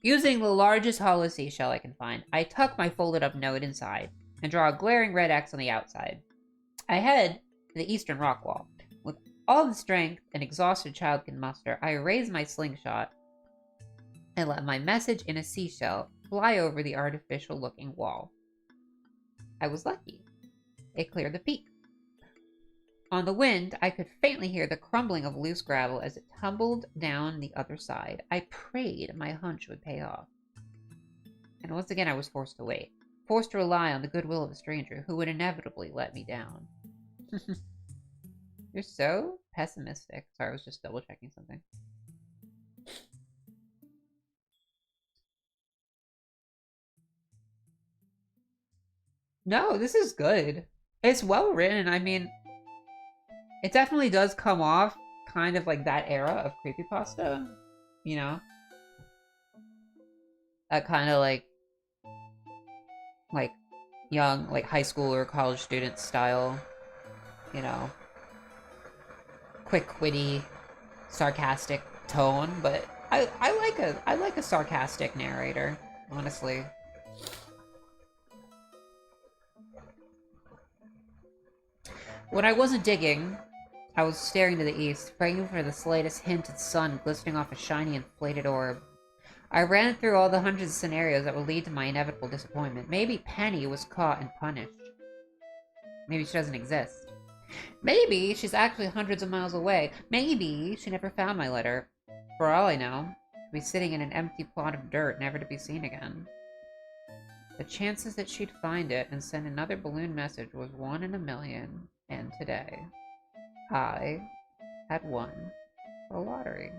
using the largest hollow seashell I can find, I tuck my folded up note inside and draw a glaring red X on the outside. I head to the eastern rock wall. With all the strength an exhausted child can muster, I raise my slingshot and let my message in a seashell fly over the artificial-looking wall. I was lucky. It cleared the peak. On the wind, I could faintly hear the crumbling of loose gravel as it tumbled down the other side. I prayed my hunch would pay off. And once again, I was forced to wait. Forced to rely on the goodwill of a stranger who would inevitably let me down. You're so pessimistic. Sorry, I was just double-checking something. No, this is good. It's well written. I mean, it definitely does come off kind of like that era of creepypasta, you know? That kind of like young, like high school or college student style, you know? Quick, witty, sarcastic tone, but I like a sarcastic narrator, honestly. When I wasn't digging, I was staring to the east, praying for the slightest hint of sun glistening off a shiny, inflated orb. I ran through all the hundreds of scenarios that would lead to my inevitable disappointment. Maybe Penny was caught and punished. Maybe she doesn't exist. Maybe she's actually hundreds of miles away. Maybe she never found my letter. For all I know, she'd be sitting in an empty plot of dirt, never to be seen again. The chances that she'd find it and send another balloon message was 1 in a million, and today, I had won the lottery.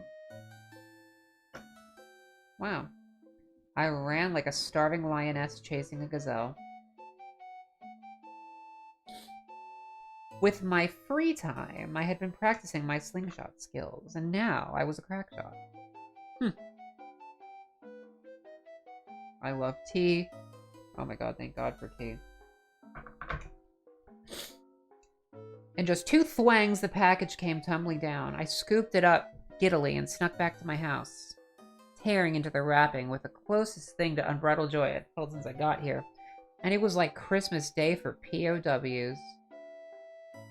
Wow. I ran like a starving lioness chasing a gazelle. With my free time, I had been practicing my slingshot skills, and now I was a crack shot. I love tea. Oh my god, thank god for tea. In just 2 thwangs, the package came tumbling down. I scooped it up giddily and snuck back to my house, tearing into the wrapping with the closest thing to unbridled joy I'd felt since I got here. And it was like Christmas Day for POWs.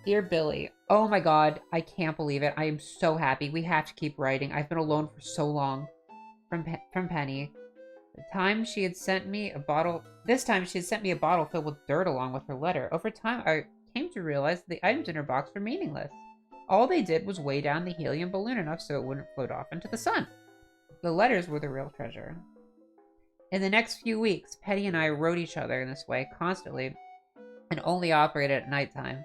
Dear Billy, oh my god, I can't believe it. I am so happy. We have to keep writing. I've been alone for so long. From Penny. This time she had sent me a bottle filled with dirt along with her letter. Over time, I came to realize that the items in her box were meaningless. All they did was weigh down the helium balloon enough so it wouldn't float off into the sun. The letters were the real treasure. In the next few weeks, Penny and I wrote each other in this way constantly and only operated at nighttime.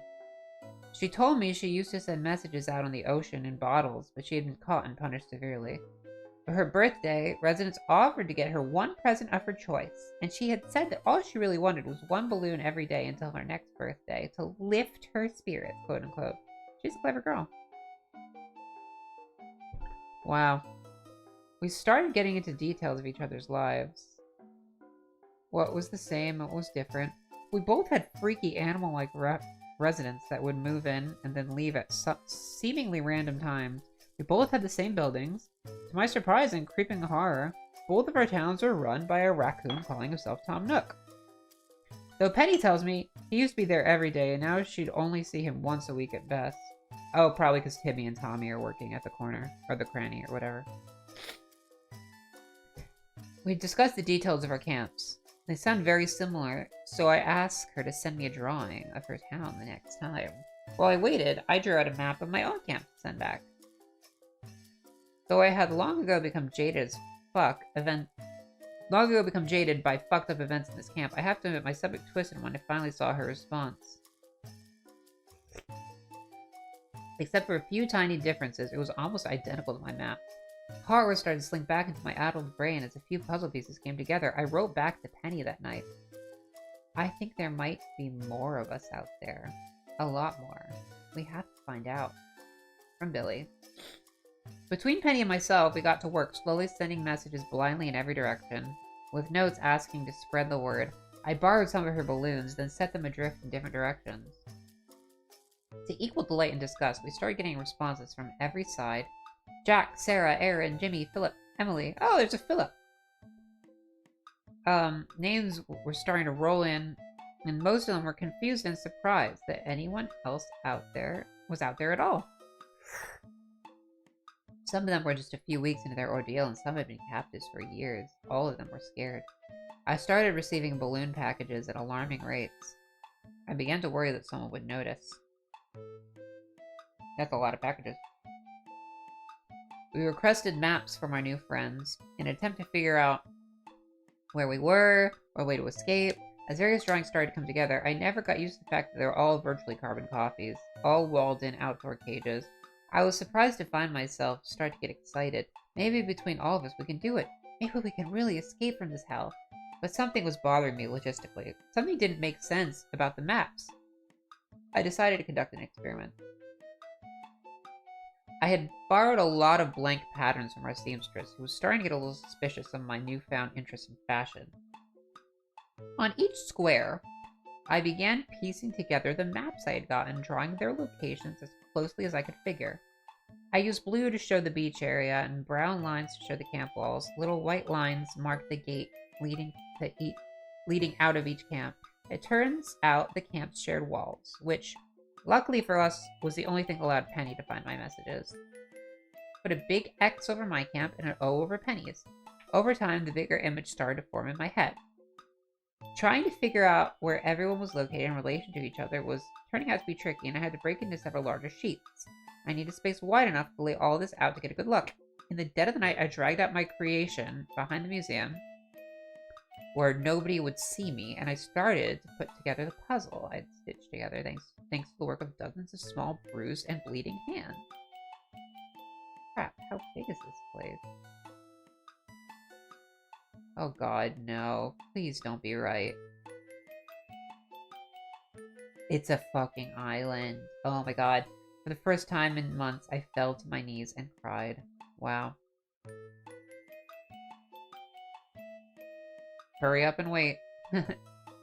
She told me she used to send messages out on the ocean in bottles, but she had been caught and punished severely. For her birthday, residents offered to get her one present of her choice, and she had said that all she really wanted was 1 balloon every day until her next birthday to lift her spirits, quote unquote. She's a clever girl. Wow. We started getting into details of each other's lives. What was the same, what was different. We both had freaky animal-like residents that would move in and then leave at seemingly random times. We both had the same buildings. To my surprise and creeping horror, both of our towns were run by a raccoon calling himself Tom Nook. Though Penny tells me he used to be there every day, and now she'd only see him once a week at best. Oh, probably because Timmy and Tommy are working at the corner, or the cranny, or whatever. We discussed the details of our camps. They sound very similar, so I asked her to send me a drawing of her town the next time. While I waited, I drew out a map of my own camp to send back. Though I had long ago become jaded by fucked up events in this camp, I have to admit my stomach twisted when I finally saw her response. Except for a few tiny differences, it was almost identical to my map. Horror started to slink back into my addled brain as a few puzzle pieces came together. I wrote back to Penny that night. I think there might be more of us out there. A lot more. We have to find out. From Billy. Between Penny and myself, we got to work, slowly sending messages blindly in every direction, with notes asking to spread the word. I borrowed some of her balloons, then set them adrift in different directions. To equal delight and disgust, we started getting responses from every side. Jack, Sarah, Aaron, Jimmy, Philip, Emily. Oh, there's a Philip! Names were starting to roll in, and most of them were confused and surprised that anyone else was out there at all. Some of them were just a few weeks into their ordeal, and some had been captives for years. All of them were scared. I started receiving balloon packages at alarming rates. I began to worry that someone would notice. That's a lot of packages. We requested maps from our new friends in an attempt to figure out where we were, or a way to escape. As various drawings started to come together, I never got used to the fact that they were all virtually carbon copies, all walled in outdoor cages. I was surprised to find myself start to get excited. Maybe between all of us we can do it. Maybe we can really escape from this hell. But something was bothering me logistically. Something didn't make sense about the maps. I decided to conduct an experiment. I had borrowed a lot of blank patterns from our seamstress, who was starting to get a little suspicious of my newfound interest in fashion. On each square, I began piecing together the maps I had gotten, drawing their locations as closely as I could figure. I used blue to show the beach area, and brown lines to show the camp walls. Little white lines marked the gate leading out of each camp. It turns out the camps shared walls, which luckily for us, was the only thing that allowed Penny to find my messages. Put a big X over my camp and an O over Penny's. Over time, the bigger image started to form in my head. Trying to figure out where everyone was located in relation to each other was turning out to be tricky, and I had to break into several larger sheets. I needed space wide enough to lay all this out to get a good look. In the dead of the night, I dragged out my creation behind the museum, where nobody would see me, and I started to put together the puzzle I'd stitched together thanks to the work of dozens of small, bruised, and bleeding hands. Crap, how big is this place? Oh god, no. Please don't be right. It's a fucking island. Oh my god. For the first time in months, I fell to my knees and cried. Wow. Hurry up and wait.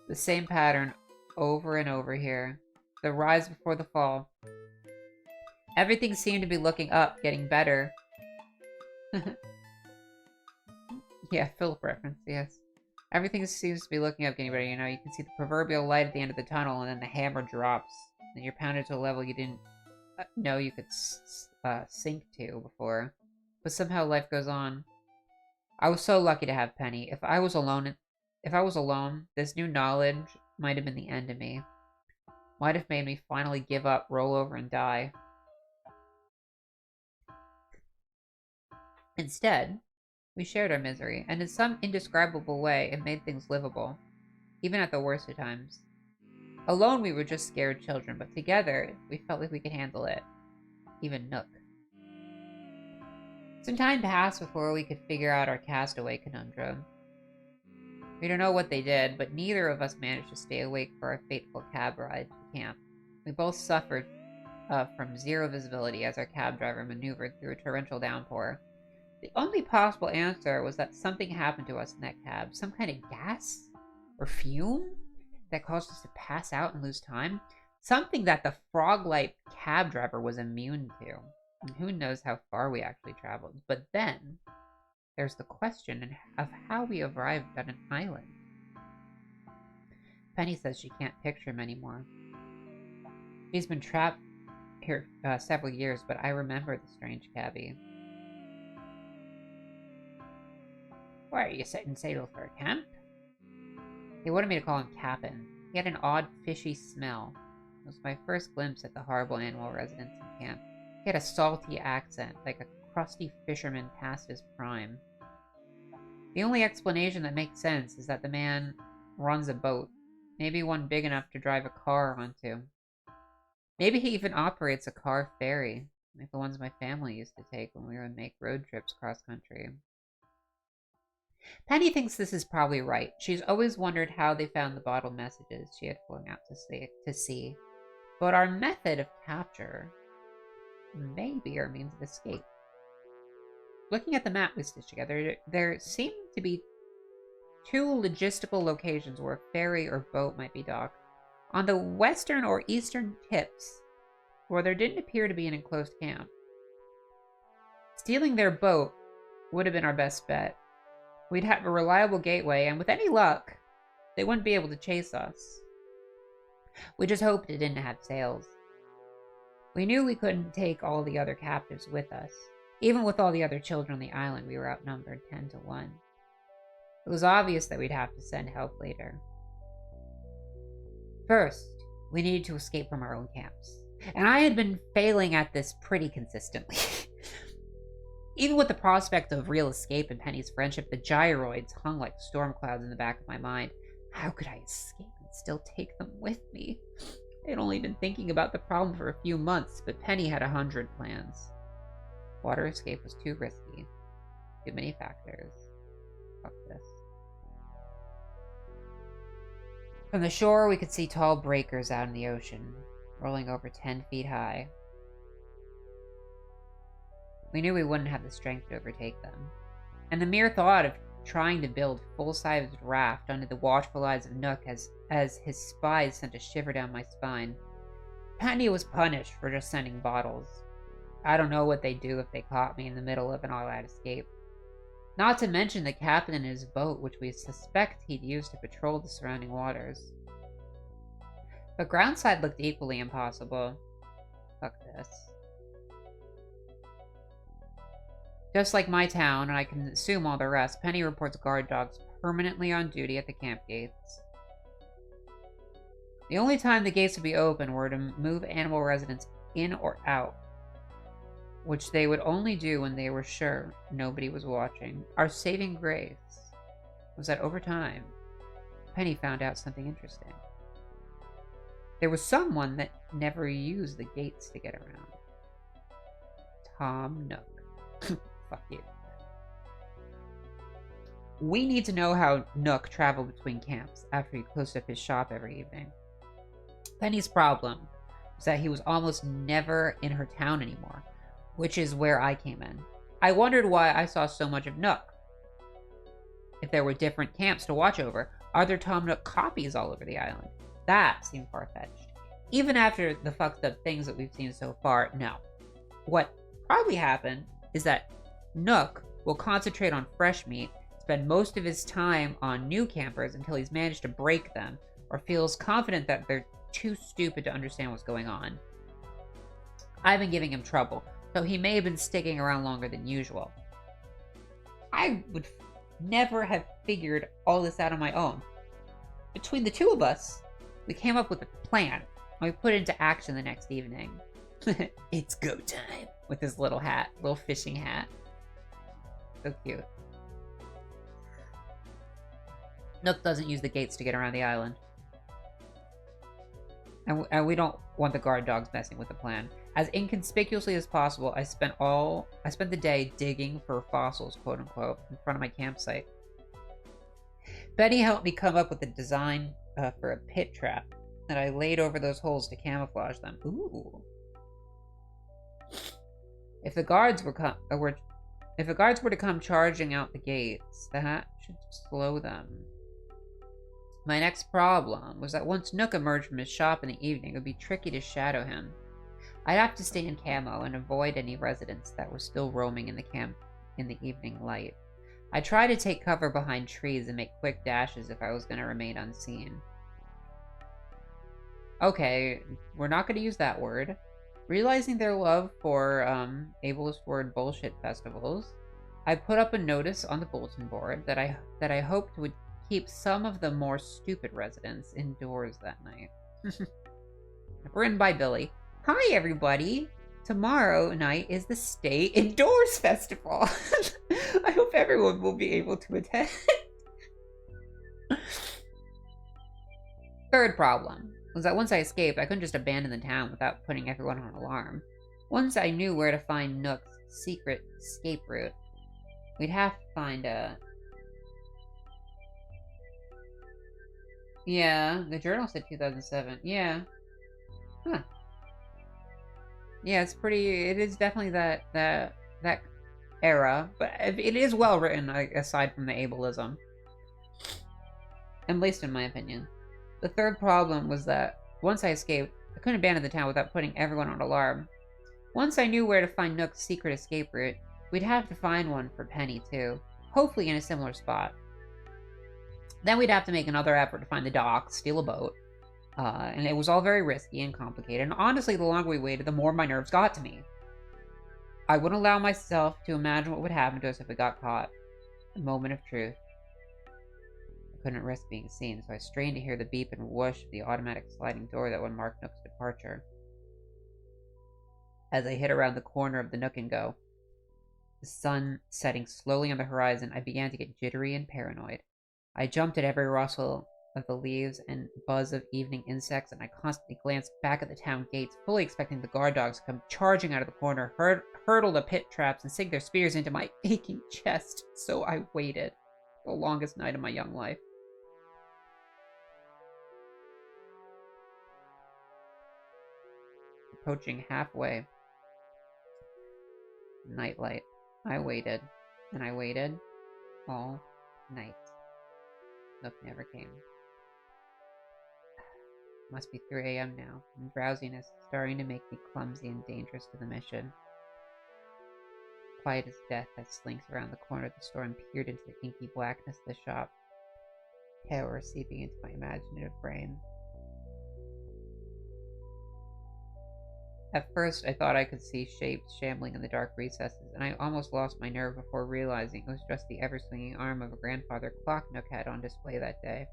The same pattern over and over here. The rise before the fall. Everything seemed to be looking up, getting better. Yeah, Philip reference, yes. Everything seems to be looking up, getting better. You know, you can see the proverbial light at the end of the tunnel, and then the hammer drops. And you're pounded to a level you didn't know you could sink to before. But somehow life goes on. I was so lucky to have Penny. If I was alone, this new knowledge might have been the end of me. Might have made me finally give up, roll over, and die. Instead, we shared our misery, and in some indescribable way, it made things livable, even at the worst of times. Alone, we were just scared children, but together, we felt like we could handle it. Even Nook. Some time passed before we could figure out our castaway conundrum. We don't know what they did, but neither of us managed to stay awake for our fateful cab ride to camp. We both suffered from zero visibility as our cab driver maneuvered through a torrential downpour. The only possible answer was that something happened to us in that cab. Some kind of gas? Or fume? That caused us to pass out and lose time? Something that the frog-like cab driver was immune to. And who knows how far we actually traveled. But then, there's the question of how we arrived at an island. Penny says she can't picture him anymore. He's been trapped here several years, but I remember the strange cabbie. Why are you setting sail for a camp? He wanted me to call him Cap'n. He had an odd, fishy smell. It was my first glimpse at the horrible animal residence in camp. He had a salty accent, like a crusty fisherman past his prime. The only explanation that makes sense is that the man runs a boat. Maybe one big enough to drive a car onto. Maybe he even operates a car ferry, like the ones my family used to take when we would make road trips cross-country. Penny thinks this is probably right. She's always wondered how they found the bottled messages she had flown out to sea. But our method of capture may be our means of escape. Looking at the map we stitched together, there seem to be two logistical locations where a ferry or boat might be docked. On the western or eastern tips, where there didn't appear to be an enclosed camp. Stealing their boat would have been our best bet. We'd have a reliable gateway, and with any luck, they wouldn't be able to chase us. We just hoped it didn't have sails. We knew we couldn't take all the other captives with us. Even with all the other children on the island, we were outnumbered 10 to 1. It was obvious that we'd have to send help later. First, we needed to escape from our own camps. And I had been failing at this pretty consistently. Even with the prospect of real escape and Penny's friendship, the gyroids hung like storm clouds in the back of my mind. How could I escape and still take them with me? I had only been thinking about the problem for a few months, but Penny had 100 plans. Water escape was too risky. Too many factors. Fuck this. From the shore, we could see tall breakers out in the ocean, rolling over 10 feet high. We knew we wouldn't have the strength to overtake them. And the mere thought of trying to build a full-sized raft under the watchful eyes of Nook as his spies sent a shiver down my spine. Penny was punished for just sending bottles. I don't know what they'd do if they caught me in the middle of an all-out escape. Not to mention the captain and his boat, which we suspect he'd use to patrol the surrounding waters. The ground side looked equally impossible. Fuck this. Just like my town, and I can assume all the rest, Penny reports guard dogs permanently on duty at the camp gates. The only time the gates would be open were to move animal residents in or out, which they would only do when they were sure nobody was watching. Our saving grace was that over time, Penny found out something interesting. There was someone that never used the gates to get around. Tom Nook. Fuck you. We need to know how Nook traveled between camps after he closed up his shop every evening. Penny's problem was that he was almost never in her town anymore, which is where I came in. I wondered why I saw so much of Nook. If there were different camps to watch over, are there Tom Nook copies all over the island? That seemed far-fetched. Even after the fucked up things that we've seen so far, no. What probably happened is that Nook will concentrate on fresh meat, spend most of his time on new campers until he's managed to break them, or feels confident that they're too stupid to understand what's going on. I've been giving him trouble, so he may have been sticking around longer than usual. I would never have figured all this out on my own. Between the two of us, we came up with a plan, and we put it into action the next evening. It's go time. With his little hat, little fishing hat. So cute. Nook doesn't use the gates to get around the island. And we don't want the guard dogs messing with the plan. As inconspicuously as possible, I spent the day digging for fossils, quote unquote, in front of my campsite. Betty helped me come up with a design for a pit trap that I laid over those holes to camouflage them. Ooh. If the guards were to come charging out the gates, that should slow them. My next problem was that once Nook emerged from his shop in the evening, it would be tricky to shadow him. I'd have to stay in camo and avoid any residents that were still roaming in the camp in the evening light. I tried to take cover behind trees and make quick dashes if I was going to remain unseen. Okay, we're not going to use that word. Realizing their love for ableist word bullshit festivals, I put up a notice on the bulletin board that I hoped would keep some of the more stupid residents indoors that night. Written by Billy. Hi, everybody! Tomorrow night is the Stay Indoors Festival. I hope everyone will be able to attend. Third problem was that once I escaped, I couldn't just abandon the town without putting everyone on alarm. Once I knew where to find Nook's secret escape route, we'd have to find a... Yeah, the journal said 2007. Yeah. Huh. Yeah, it is definitely that era, but it is well written, aside from the ableism. At least in my opinion. The third problem was that once I escaped, I couldn't abandon the town without putting everyone on alarm. Once I knew where to find Nook's secret escape route, we'd have to find one for Penny too, hopefully in a similar spot. Then we'd have to make another effort to find the dock, steal a boat, and it was all very risky and complicated, and honestly, the longer we waited, the more my nerves got to me. I wouldn't allow myself to imagine what would happen to us if we got caught. A moment of truth. I couldn't risk being seen, so I strained to hear the beep and whoosh of the automatic sliding door that would mark Nook's departure. As I hit around the corner of the Nook and Go, the sun setting slowly on the horizon, I began to get jittery and paranoid. I jumped at every rustle of the leaves and buzz of evening insects, and I constantly glanced back at the town gates, fully expecting the guard dogs to come charging out of the corner, hurdle the pit traps, and sink their spears into my aching chest. So I waited. The longest night of my young life. Approaching halfway. Nightlight. I waited. And I waited. All night. Nook never came. Must be 3 a.m. now, and drowsiness is starting to make me clumsy and dangerous to the mission. Quiet as death, I slinks around the corner of the store and peered into the inky blackness of the shop. Terror seeping into my imaginative brain. At first, I thought I could see shapes shambling in the dark recesses, and I almost lost my nerve before realizing it was just the ever-swinging arm of a grandfather clock Nook had on display that day.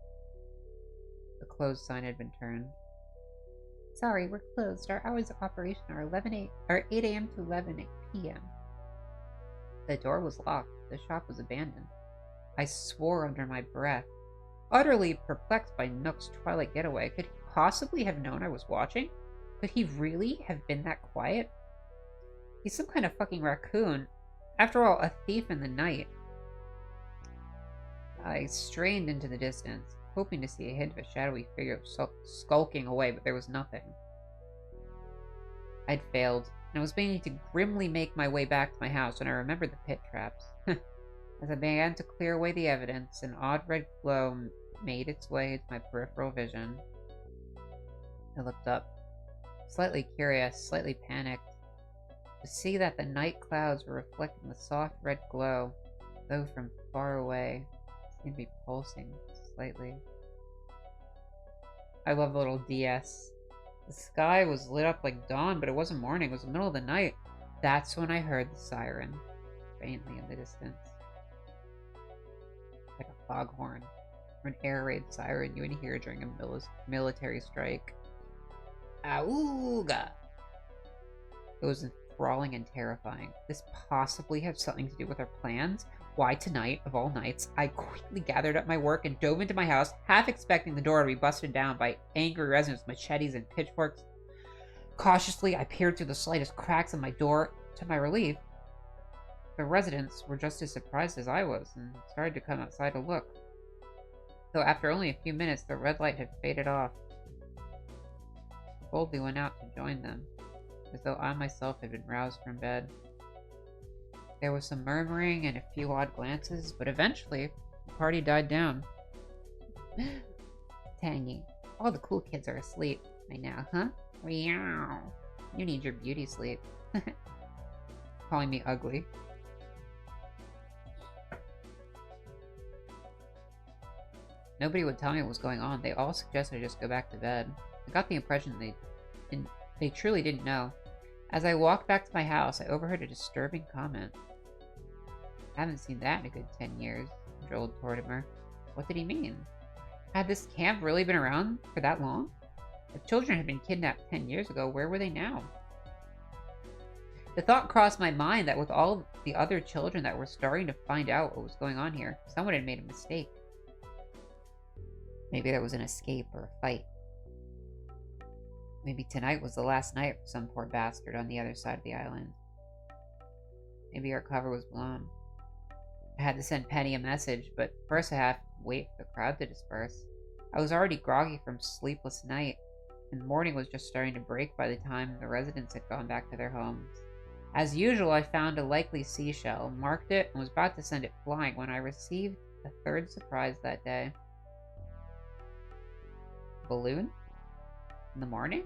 The closed sign had been turned. Sorry, we're closed. Our hours of operation are 8 a.m. to 11 p.m. The door was locked. The shop was abandoned. I swore under my breath. Utterly perplexed by Nook's twilight getaway, could he possibly have known I was watching? Could he really have been that quiet? He's some kind of fucking raccoon. After all, a thief in the night. I strained into the distance, hoping to see a hint of a shadowy figure skulking away, but there was nothing. I'd failed, and I was beginning to grimly make my way back to my house when I remembered the pit traps. As I began to clear away the evidence, an odd red glow made its way into my peripheral vision. I looked up, slightly curious, slightly panicked, to see that the night clouds were reflecting the soft red glow, though from far away, it seemed to be pulsing slightly. I love the little DS. The sky was lit up like dawn, but it wasn't morning, it was the middle of the night. That's when I heard the siren, faintly in the distance. Like a foghorn, or an air raid siren you would hear during a military strike. Auga! It was enthralling and terrifying. This possibly had something to do with our plans? Why tonight, of all nights, I quickly gathered up my work and dove into my house, half expecting the door to be busted down by angry residents with machetes and pitchforks. Cautiously, I peered through the slightest cracks in my door. To my relief, the residents were just as surprised as I was and started to come outside to look. Though after only a few minutes, the red light had faded off. I boldly went out to join them, as though I myself had been roused from bed. There was some murmuring and a few odd glances, but eventually, the party died down. Tangy, all the cool kids are asleep right now, huh? Meow. You need your beauty sleep. Calling me ugly. Nobody would tell me what was going on. They all suggested I just go back to bed. I got the impression they truly didn't know. As I walked back to my house, I overheard a disturbing comment. I haven't seen that in a good 10 years, I drawled toward him. What did he mean? Had this camp really been around for that long? If children had been kidnapped 10 years ago, where were they now? The thought crossed my mind that with all the other children that were starting to find out what was going on here, someone had made a mistake. Maybe there was an escape or a fight. Maybe tonight was the last night for some poor bastard on the other side of the island. Maybe our cover was blown. I had to send Penny a message, but first I had to wait for the crowd to disperse. I was already groggy from sleepless night, and morning was just starting to break by the time the residents had gone back to their homes. As usual, I found a likely seashell, marked it, and was about to send it flying when I received a third surprise that day. Balloon? In the morning?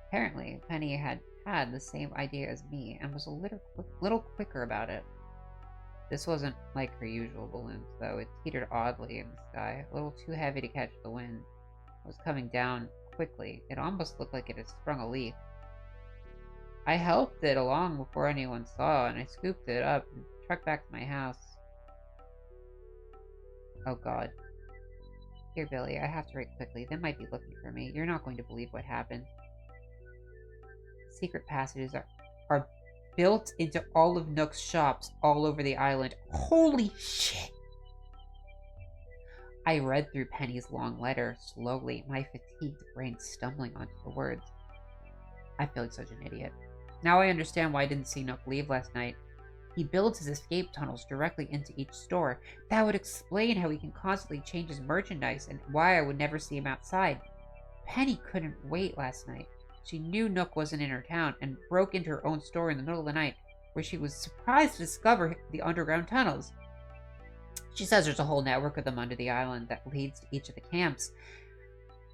Apparently, Penny had the same idea as me and was a little quicker about it. This wasn't like her usual balloons, though. It teetered oddly in the sky, a little too heavy to catch the wind. It was coming down quickly. It almost looked like it had sprung a leak. I helped it along before anyone saw, and I scooped it up and trucked back to my house. Oh god. Here, Billy, I have to write quickly. They might be looking for me. You're not going to believe what happened. Secret passages are built into all of Nook's shops all over the island. Holy shit! I read through Penny's long letter slowly, my fatigued brain stumbling onto the words. I feel like such an idiot. Now I understand why I didn't see Nook leave last night. He builds his escape tunnels directly into each store. That would explain how he can constantly change his merchandise and why I would never see him outside. Penny couldn't wait last night. She knew Nook wasn't in her town and broke into her own store in the middle of the night, where she was surprised to discover the underground tunnels. She says there's a whole network of them under the island that leads to each of the camps.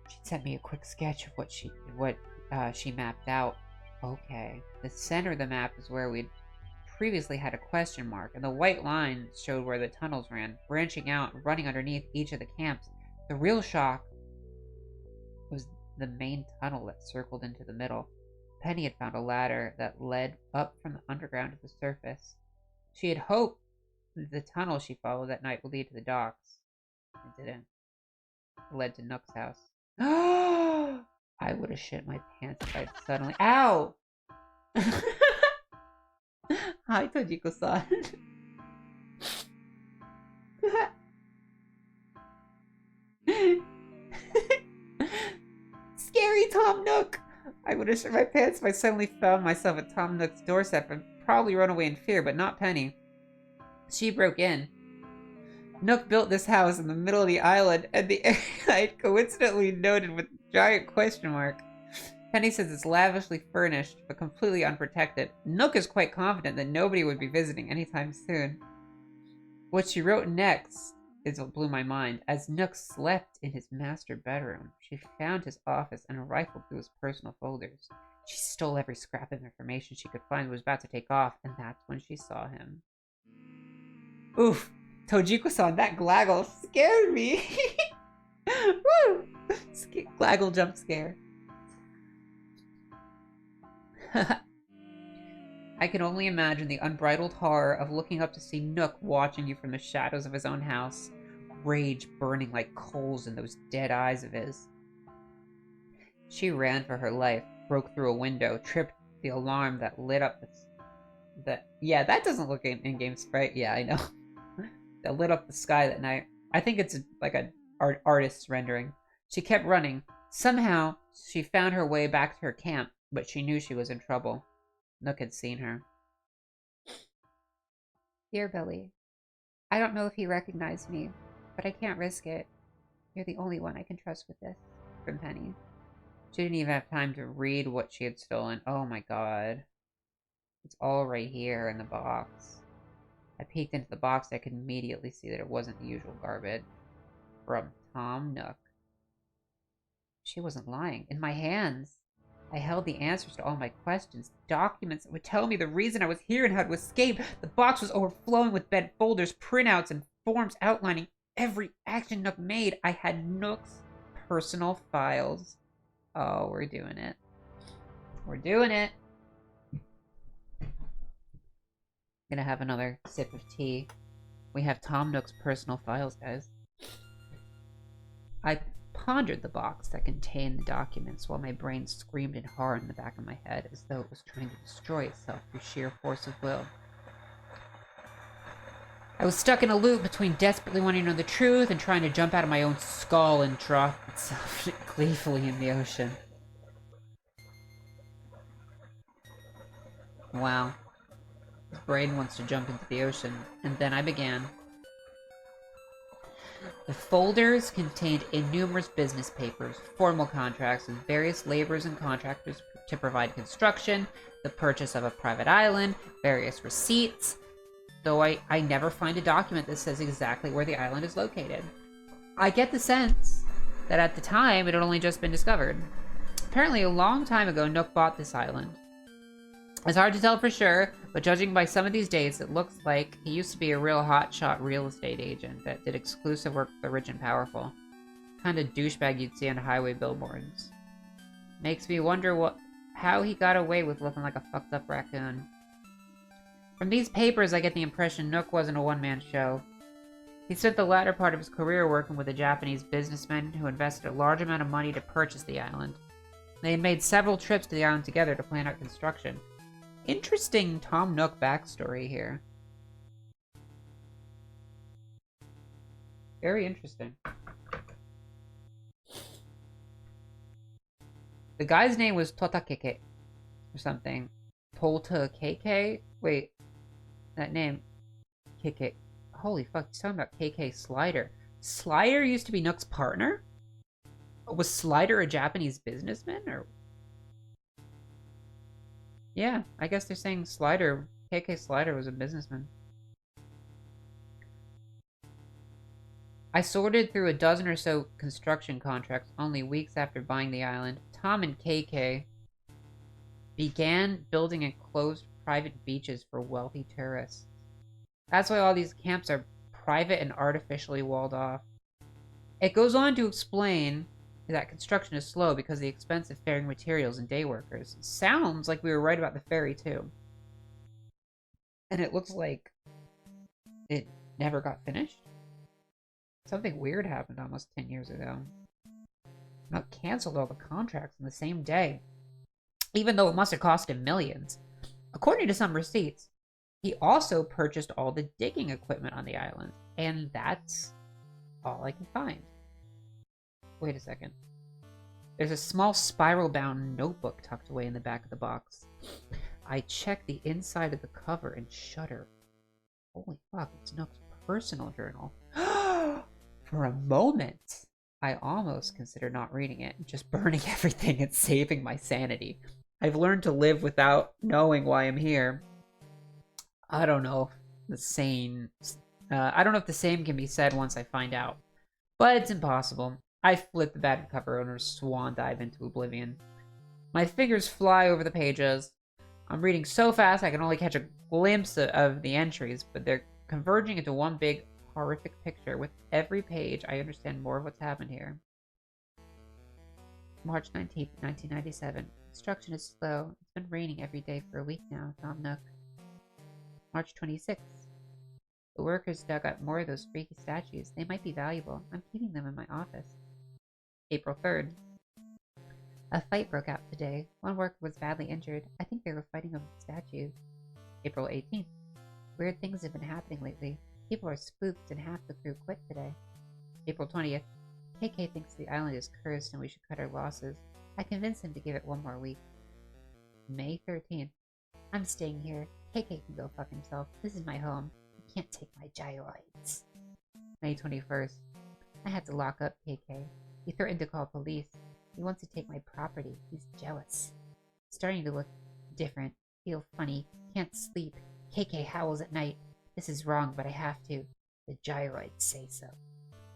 She sent me a quick sketch of what she mapped out. Okay, the center of the map is where we'd previously had a question mark, and the white line showed where the tunnels ran, branching out and running underneath each of the camps. The real shock was the main tunnel that circled into the middle. Penny had found a ladder that led up from the underground to the surface. She had hoped that the tunnel she followed that night would lead to the docks. It didn't. It led to Nook's house. I would have shit my pants if I'd suddenly— Ow! Hi, Tojiko-san. Scary Tom Nook! I would have shit my pants if I suddenly found myself at Tom Nook's doorstep and probably run away in fear, but not Penny. She broke in. Nook built this house in the middle of the island, and the area I coincidentally noted with a giant question mark. Penny says it's lavishly furnished, but completely unprotected. Nook is quite confident that nobody would be visiting anytime soon. What she wrote next is what blew my mind. As Nook slept in his master bedroom, she found his office and rifled through his personal folders. She stole every scrap of information she could find and was about to take off, and that's when she saw him. Oof! Tojiko-san, that glaggle scared me! Woo! Glaggle jump scare. I can only imagine the unbridled horror of looking up to see Nook watching you from the shadows of his own house, rage burning like coals in those dead eyes of his. She ran for her life, broke through a window, tripped the alarm that lit up yeah, that doesn't look in-game sprite. Yeah, I know. That lit up the sky that night. I think it's like an artist's rendering. She kept running. Somehow, she found her way back to her camp, but she knew she was in trouble. Nook had seen her. Dear Billy, I don't know if he recognized me, but I can't risk it. You're the only one I can trust with this. From Penny. She didn't even have time to read what she had stolen. Oh my god. It's all right here in the box. I peeked into the box. I could immediately see that it wasn't the usual garbage. From Tom Nook. She wasn't lying. In my hands, I held the answers to all my questions, documents that would tell me the reason I was here and how to escape. The box was overflowing with bent folders, printouts, and forms outlining every action Nook made. I had Nook's personal files. Oh, we're doing it. We're doing it. Gonna have another sip of tea. We have Tom Nook's personal files, guys. I pondered the box that contained the documents while my brain screamed in horror in the back of my head as though it was trying to destroy itself through sheer force of will. I was stuck in a loop between desperately wanting to know the truth and trying to jump out of my own skull and drop itself gleefully in the ocean. Wow. His brain wants to jump into the ocean, and then I began. The folders contained innumerable business papers, formal contracts with various laborers and contractors to provide construction, the purchase of a private island, various receipts, though I never find a document that says exactly where the island is located. I get the sense that at the time it had only just been discovered. Apparently a long time ago Nook bought this island. It's hard to tell for sure, but judging by some of these dates, it looks like he used to be a real hotshot real estate agent that did exclusive work for the rich and powerful. Kind of douchebag you'd see on highway billboards. Makes me wonder how he got away with looking like a fucked up raccoon. From these papers, I get the impression Nook wasn't a one-man show. He spent the latter part of his career working with a Japanese businessman who invested a large amount of money to purchase the island. They had made several trips to the island together to plan out construction. Interesting Tom Nook backstory here. Very interesting. The guy's name was Totakeke or something. Totakeke? Wait. That name. Keke. Holy fuck, he's talking about KK Slider. Slider used to be Nook's partner? Was Slider a Japanese businessman? Or... Yeah, I guess they're saying Slider, KK Slider was a businessman. I sorted through a dozen or so construction contracts only weeks after buying the island. Tom and KK began building enclosed private beaches for wealthy tourists. That's why all these camps are private and artificially walled off. It goes on to explain that construction is slow because of the expensive faring materials and day workers. Sounds like we were right about the ferry, too. And it looks like it never got finished. Something weird happened almost 10 years ago. Not canceled all the contracts on the same day, even though it must have cost him millions. According to some receipts, he also purchased all the digging equipment on the island, and that's all I can find. Wait a second. There's a small spiral-bound notebook tucked away in the back of the box. I check the inside of the cover and shudder. Holy fuck, it's Nook's personal journal. For a moment, I almost considered not reading it, just burning everything and saving my sanity. I've learned to live without knowing why I'm here. I don't know if the same can be said once I find out. But it's impossible. I flip the back cover and swan dive into oblivion. My fingers fly over the pages. I'm reading so fast I can only catch a glimpse of the entries, but they're converging into one big, horrific picture. With every page, I understand more of what's happened here. March 19th, 1997. Construction is slow. It's been raining every day for a week now, Tom Nook. March 26th. The workers dug up more of those freaky statues. They might be valuable. I'm keeping them in my office. April 3rd. A fight broke out today. One worker was badly injured. I think they were fighting over the statues. April 18th. Weird things have been happening lately. People are spooked and half the crew quit today. April 20th. KK thinks the island is cursed and we should cut our losses. I convinced him to give it one more week. May 13th. I'm staying here. KK can go fuck himself. This is my home. You can't take my gyroids. May 21st. I had to lock up KK. He threatened to call police. He wants to take my property. He's jealous. Starting to look different. Feel funny. Can't sleep. KK howls at night. This is wrong, but I have to. The gyroids say so.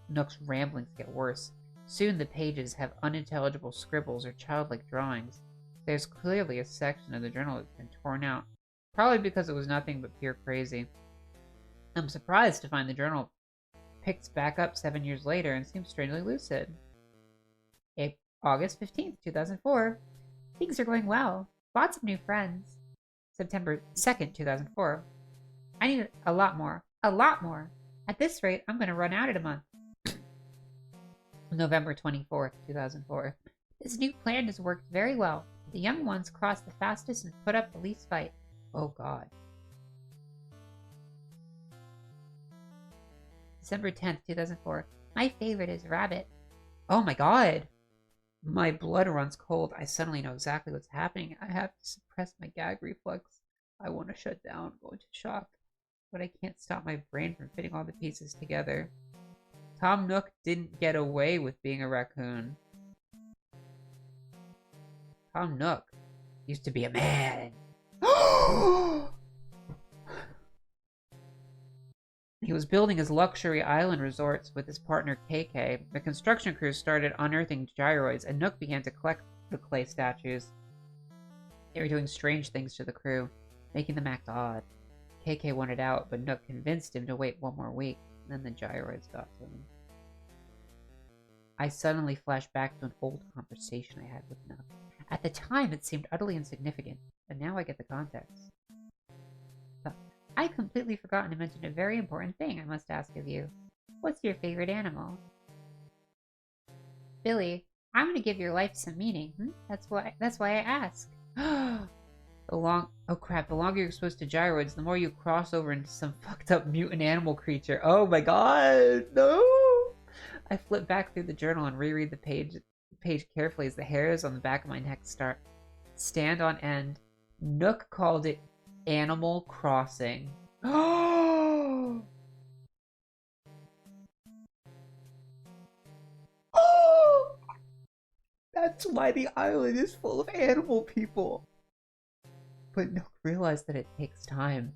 Nook's ramblings get worse. Soon the pages have unintelligible scribbles or childlike drawings. There's clearly a section of the journal that's been torn out. Probably because it was nothing but pure crazy. I'm surprised to find the journal picks back up 7 years later and seems strangely lucid. August 15th, 2004. Things are going well. Lots of new friends. September 2nd, 2004. I need a lot more. A lot more. At this rate, I'm going to run out in a month. November 24th, 2004. This new plan has worked very well. The young ones crossed the fastest and put up the least fight. Oh god. December 10th, 2004. My favorite is Rabbit. Oh my god. My blood runs cold. I suddenly know exactly what's happening. I have to suppress my gag reflex. I want to shut down, go into shock. But I can't stop my brain from fitting all the pieces together. Tom Nook didn't get away with being a raccoon. Tom Nook used to be a man. He was building his luxury island resorts with his partner KK. The construction crew started unearthing gyroids, and Nook began to collect the clay statues. They were doing strange things to the crew, making them act odd. KK wanted out, but Nook convinced him to wait one more week. Then the gyroids got to him. I suddenly flashed back to an old conversation I had with Nook. At the time, it seemed utterly insignificant, but now I get the context. I'd completely forgotten to mention a very important thing I must ask of you. What's your favorite animal? Billy, I'm going to give your life some meaning. That's why I ask. Oh crap, the longer you're exposed to gyroids, the more you cross over into some fucked up mutant animal creature. Oh my god, no! I flip back through the journal and reread the page carefully as the hairs on the back of my neck stand on end. Nook called it Animal Crossing. Oh! That's why the island is full of animal people. But Nook realized that it takes time.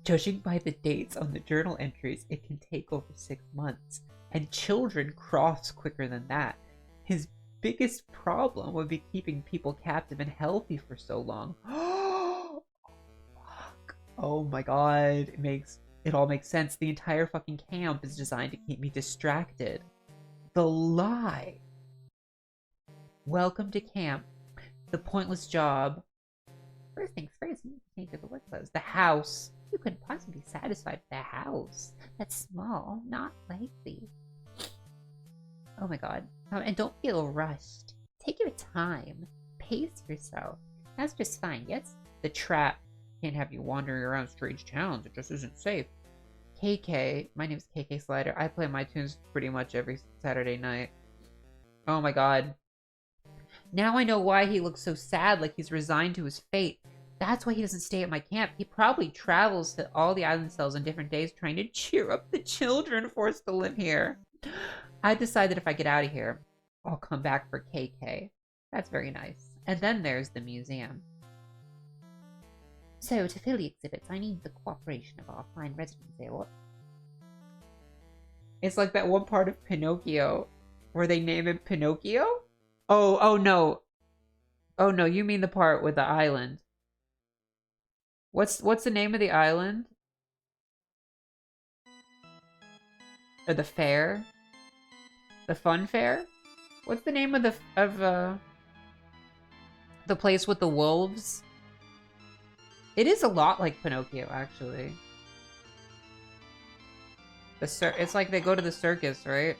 Judging by the dates on the journal entries, it can take over 6 months. And children cross quicker than that. His biggest problem would be keeping people captive and healthy for so long. Fuck. Oh my god. It all makes sense. The entire fucking camp is designed to keep me distracted. The lie Welcome to camp. The pointless job. First things first, you need to change the work clothes. The house. You couldn't possibly be satisfied with the house. That's small. Not likely. Oh my god. And don't feel rushed. Take your time. Pace yourself. That's just fine, yes? The trap. Can't have you wandering around strange towns. It just isn't safe. KK. My name's KK Slider. I play my tunes pretty much every Saturday night. Oh my god. Now I know why he looks so sad, like he's resigned to his fate. That's why he doesn't stay at my camp. He probably travels to all the island cells on different days trying to cheer up the children forced to live here. I decided if I get out of here, I'll come back for KK. That's very nice. And then there's the museum. So, to fill the exhibits, I need the cooperation of our fine residents here. What? It's like that one part of Pinocchio where they name it Pinocchio? Oh no. Oh no, you mean the part with the island. What's the name of the island? Or the fair? The fun fair? What's the name of the place with the wolves? It is a lot like Pinocchio, actually. It's like they go to the circus, right?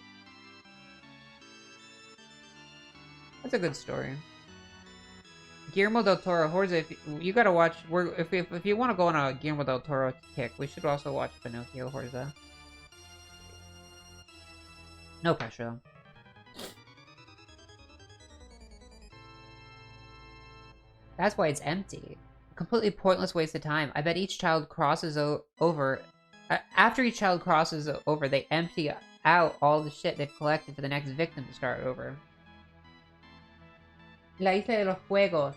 That's a good story. Guillermo del Toro, Jorge, you gotta watch. If you want to go on a Guillermo del Toro kick, we should also watch Pinocchio, Jorge. No pressure, though. That's why it's empty. A completely pointless waste of time. I bet each child crosses over. After each child crosses over, they empty out all the shit they've collected for the next victim to start over. La Isla de los Juegos.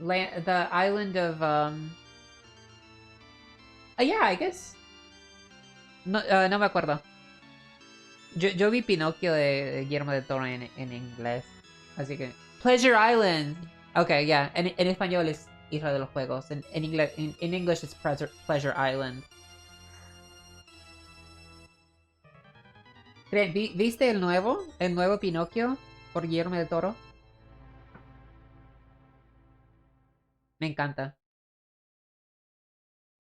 The island of, yeah, I guess. No, no me acuerdo. Yo vi Pinocchio de Guillermo del Toro en inglés. Así que... Pleasure Island! Okay, yeah. En español es Isla de los Juegos. In English it's Pleasure Island. ¿Viste el nuevo Pinocchio por Guillermo del Toro? Me encanta.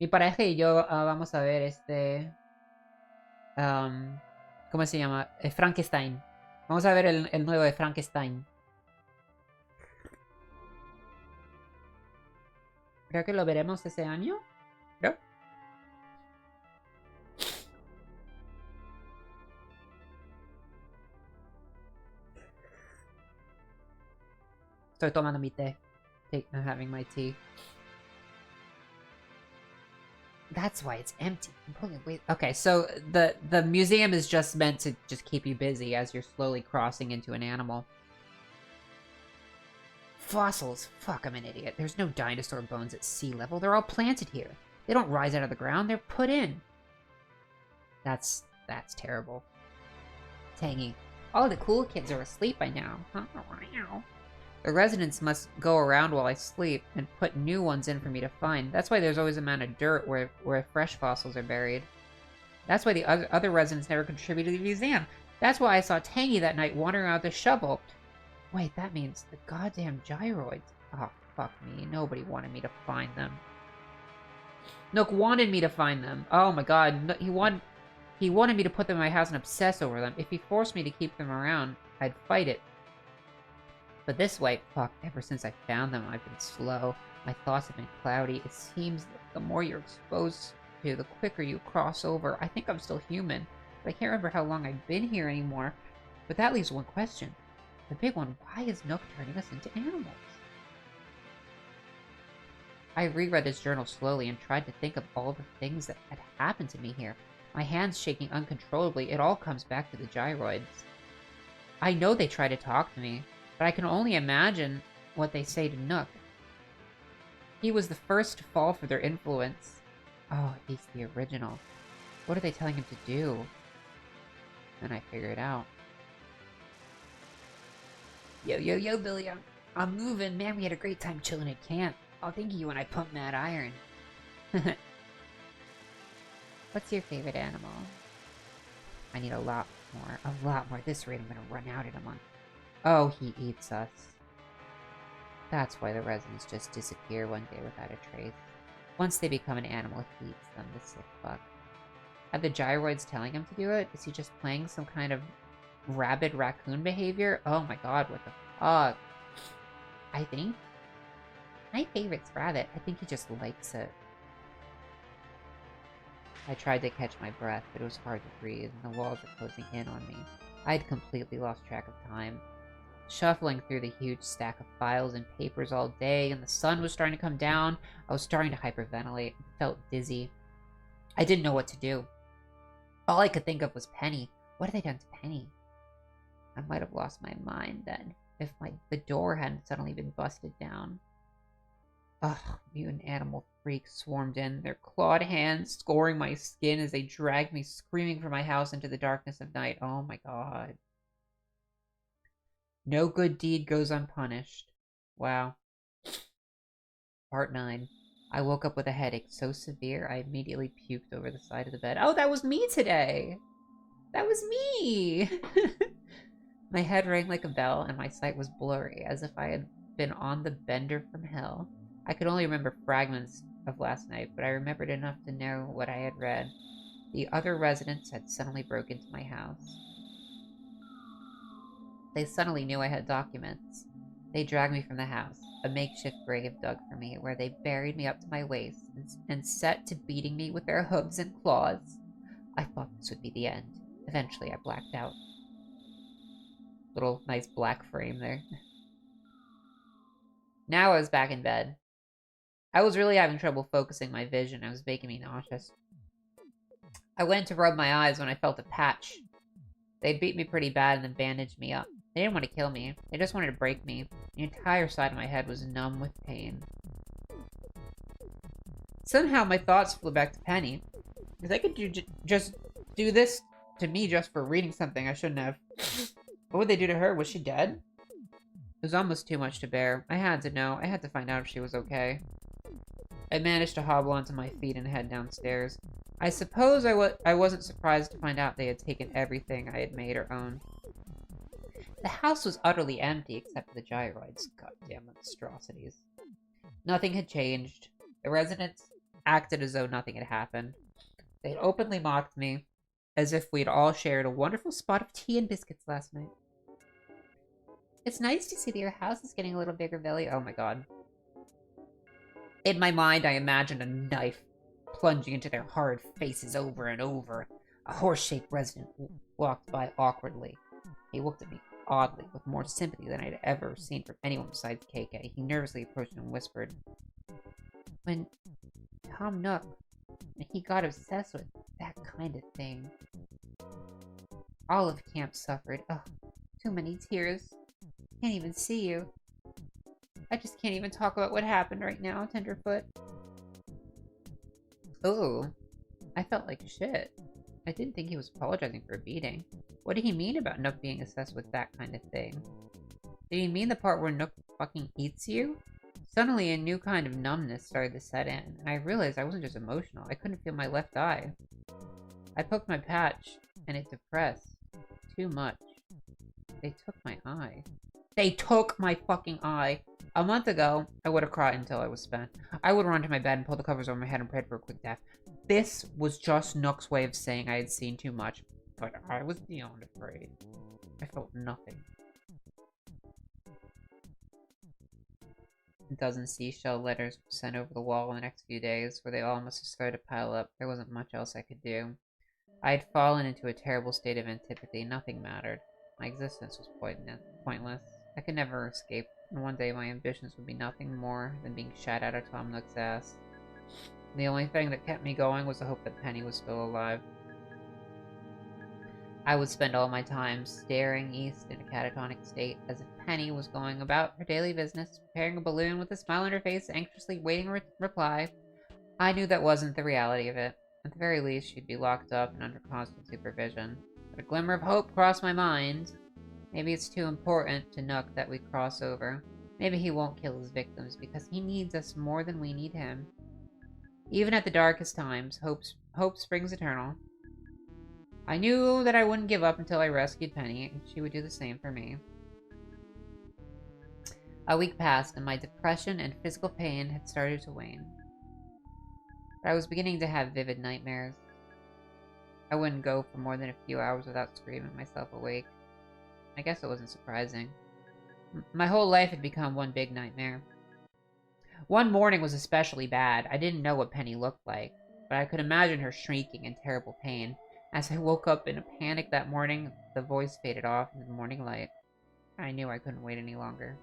Mi pareja y yo vamos a ver ¿cómo se llama? Frankenstein. Vamos a ver el nuevo de Frankenstein. Creo que lo veremos ese año. Creo. Estoy tomando mi té. I'm having my tea. That's why it's empty. Okay, so the museum is just meant to just keep you busy as you're slowly crossing into an animal. Fossils. Fuck, I'm an idiot. There's no dinosaur bones at sea level. They're all planted here. They don't rise out of the ground. They're put in. That's terrible. Tangy. All the cool kids are asleep by now. The residents must go around while I sleep and put new ones in for me to find. That's why there's always a mound of dirt where fresh fossils are buried. That's why the other residents never contributed to the museum. That's why I saw Tangy that night wandering around with a shovel. Wait, that means the goddamn gyroids. Oh, fuck me. Nobody wanted me to find them. Nook wanted me to find them. Oh my god. No, he wanted me to put them in my house and obsess over them. If he forced me to keep them around, I'd fight it. But this way, fuck, ever since I found them, I've been slow. My thoughts have been cloudy. It seems that the more you're exposed to, the quicker you cross over. I think I'm still human, but I can't remember how long I've been here anymore. But that leaves one question. The big one, why is Nook turning us into animals? I reread his journal slowly and tried to think of all the things that had happened to me here. My hands shaking uncontrollably, it all comes back to the gyroids. I know they try to talk to me, but I can only imagine what they say to Nook. He was the first to fall for their influence. Oh, he's the original. What are they telling him to do? Then I figure it out. Yo, Billy, I'm moving. Man, we had a great time chilling at camp. I'll think of you when I pump Mad Iron. What's your favorite animal? I need a lot more. At this rate, I'm gonna run out in a month. Oh, he eats us. That's why the residents just disappear one day without a trace. Once they become an animal, he eats them, the sick fuck. Are the gyroids telling him to do it? Is he just playing some kind of rabid raccoon behavior? Oh my god, what the fuck? I think my favorite's rabbit. I think he just likes it. I tried to catch my breath, but it was hard to breathe, and the walls were closing in on me. I had completely lost track of time. Shuffling through the huge stack of files and papers all day, and the sun was starting to come down. I was starting to hyperventilate and felt dizzy. I didn't know what to do. All I could think of was Penny. What had they done to Penny? I might have lost my mind then, if the door hadn't suddenly been busted down. Ugh, mutant animal freaks swarmed in, their clawed hands scoring my skin as they dragged me screaming from my house into the darkness of night. Oh my god. No good deed goes unpunished. Wow. Part 9. I woke up with a headache so severe I immediately puked over the side of the bed. Oh, that was me today! That was me! My head rang like a bell and my sight was blurry, as if I had been on the bender from hell. I could only remember fragments of last night, but I remembered enough to know what I had read. The other residents had suddenly broken into my house. They suddenly knew I had documents. They dragged me from the house, a makeshift grave dug for me, where they buried me up to my waist and set to beating me with their hooves and claws. I thought this would be the end. Eventually, I blacked out. Little nice black frame there. Now I was back in bed. I was really having trouble focusing my vision. It was making me nauseous. I went to rub my eyes when I felt a patch. They'd beat me pretty bad and then bandaged me up. They didn't want to kill me. They just wanted to break me. The entire side of my head was numb with pain. Somehow my thoughts flew back to Penny. If they could just do this to me just for reading something I shouldn't have. What would they do to her? Was she dead? It was almost too much to bear. I had to know. I had to find out if she was okay. I managed to hobble onto my feet and head downstairs. I suppose I wasn't surprised to find out they had taken everything I had made or owned. The house was utterly empty except for the gyroids. Goddamn monstrosities. Nothing had changed. The residents acted as though nothing had happened. They had openly mocked me, as if we'd all shared a wonderful spot of tea and biscuits last night. It's nice to see that your house is getting a little bigger, Billy. Oh my god. In my mind, I imagined a knife plunging into their hard faces over and over. A horse-shaped resident walked by awkwardly. He looked at me oddly, with more sympathy than I'd ever seen from anyone besides KK. He nervously approached and whispered, "When Tom Nook, he got obsessed with that kind of thing. All of camp suffered. Oh, too many tears. Can't even see you. I just can't even talk about what happened right now, Tenderfoot." Oh, I felt like shit. I didn't think he was apologizing for a beating. What did he mean about Nook being obsessed with that kind of thing? Did he mean the part where Nook fucking eats you? Suddenly, a new kind of numbness started to set in, and I realized I wasn't just emotional. I couldn't feel my left eye. I poked my patch, and it depressed. Too much. They took my eye. They took my fucking eye! A month ago, I would have cried until I was spent. I would run to my bed and pull the covers over my head and pray for a quick death. This was just Nook's way of saying I had seen too much, but I was beyond afraid. I felt nothing. A dozen seashell letters were sent over the wall in the next few days, where they all must have started to pile up. There wasn't much else I could do. I had fallen into a terrible state of antipathy. Nothing mattered. My existence was pointless. I could never escape, and one day my ambitions would be nothing more than being shot out of Tom Nook's ass. The only thing that kept me going was the hope that Penny was still alive. I would spend all my time staring east in a catatonic state, as if Penny was going about her daily business, preparing a balloon with a smile on her face, anxiously waiting a reply. I knew that wasn't the reality of it. At the very least, she'd be locked up and under constant supervision. But a glimmer of hope crossed my mind. Maybe it's too important to Nook that we cross over. Maybe he won't kill his victims because he needs us more than we need him. Even at the darkest times, hope springs eternal. I knew that I wouldn't give up until I rescued Penny, and she would do the same for me. A week passed, and my depression and physical pain had started to wane. But I was beginning to have vivid nightmares. I wouldn't go for more than a few hours without screaming myself awake. I guess it wasn't surprising. My whole life had become one big nightmare. One morning was especially bad. I didn't know what Penny looked like, but I could imagine her shrieking in terrible pain. As I woke up in a panic that morning, the voice faded off into the morning light. I knew I couldn't wait any longer.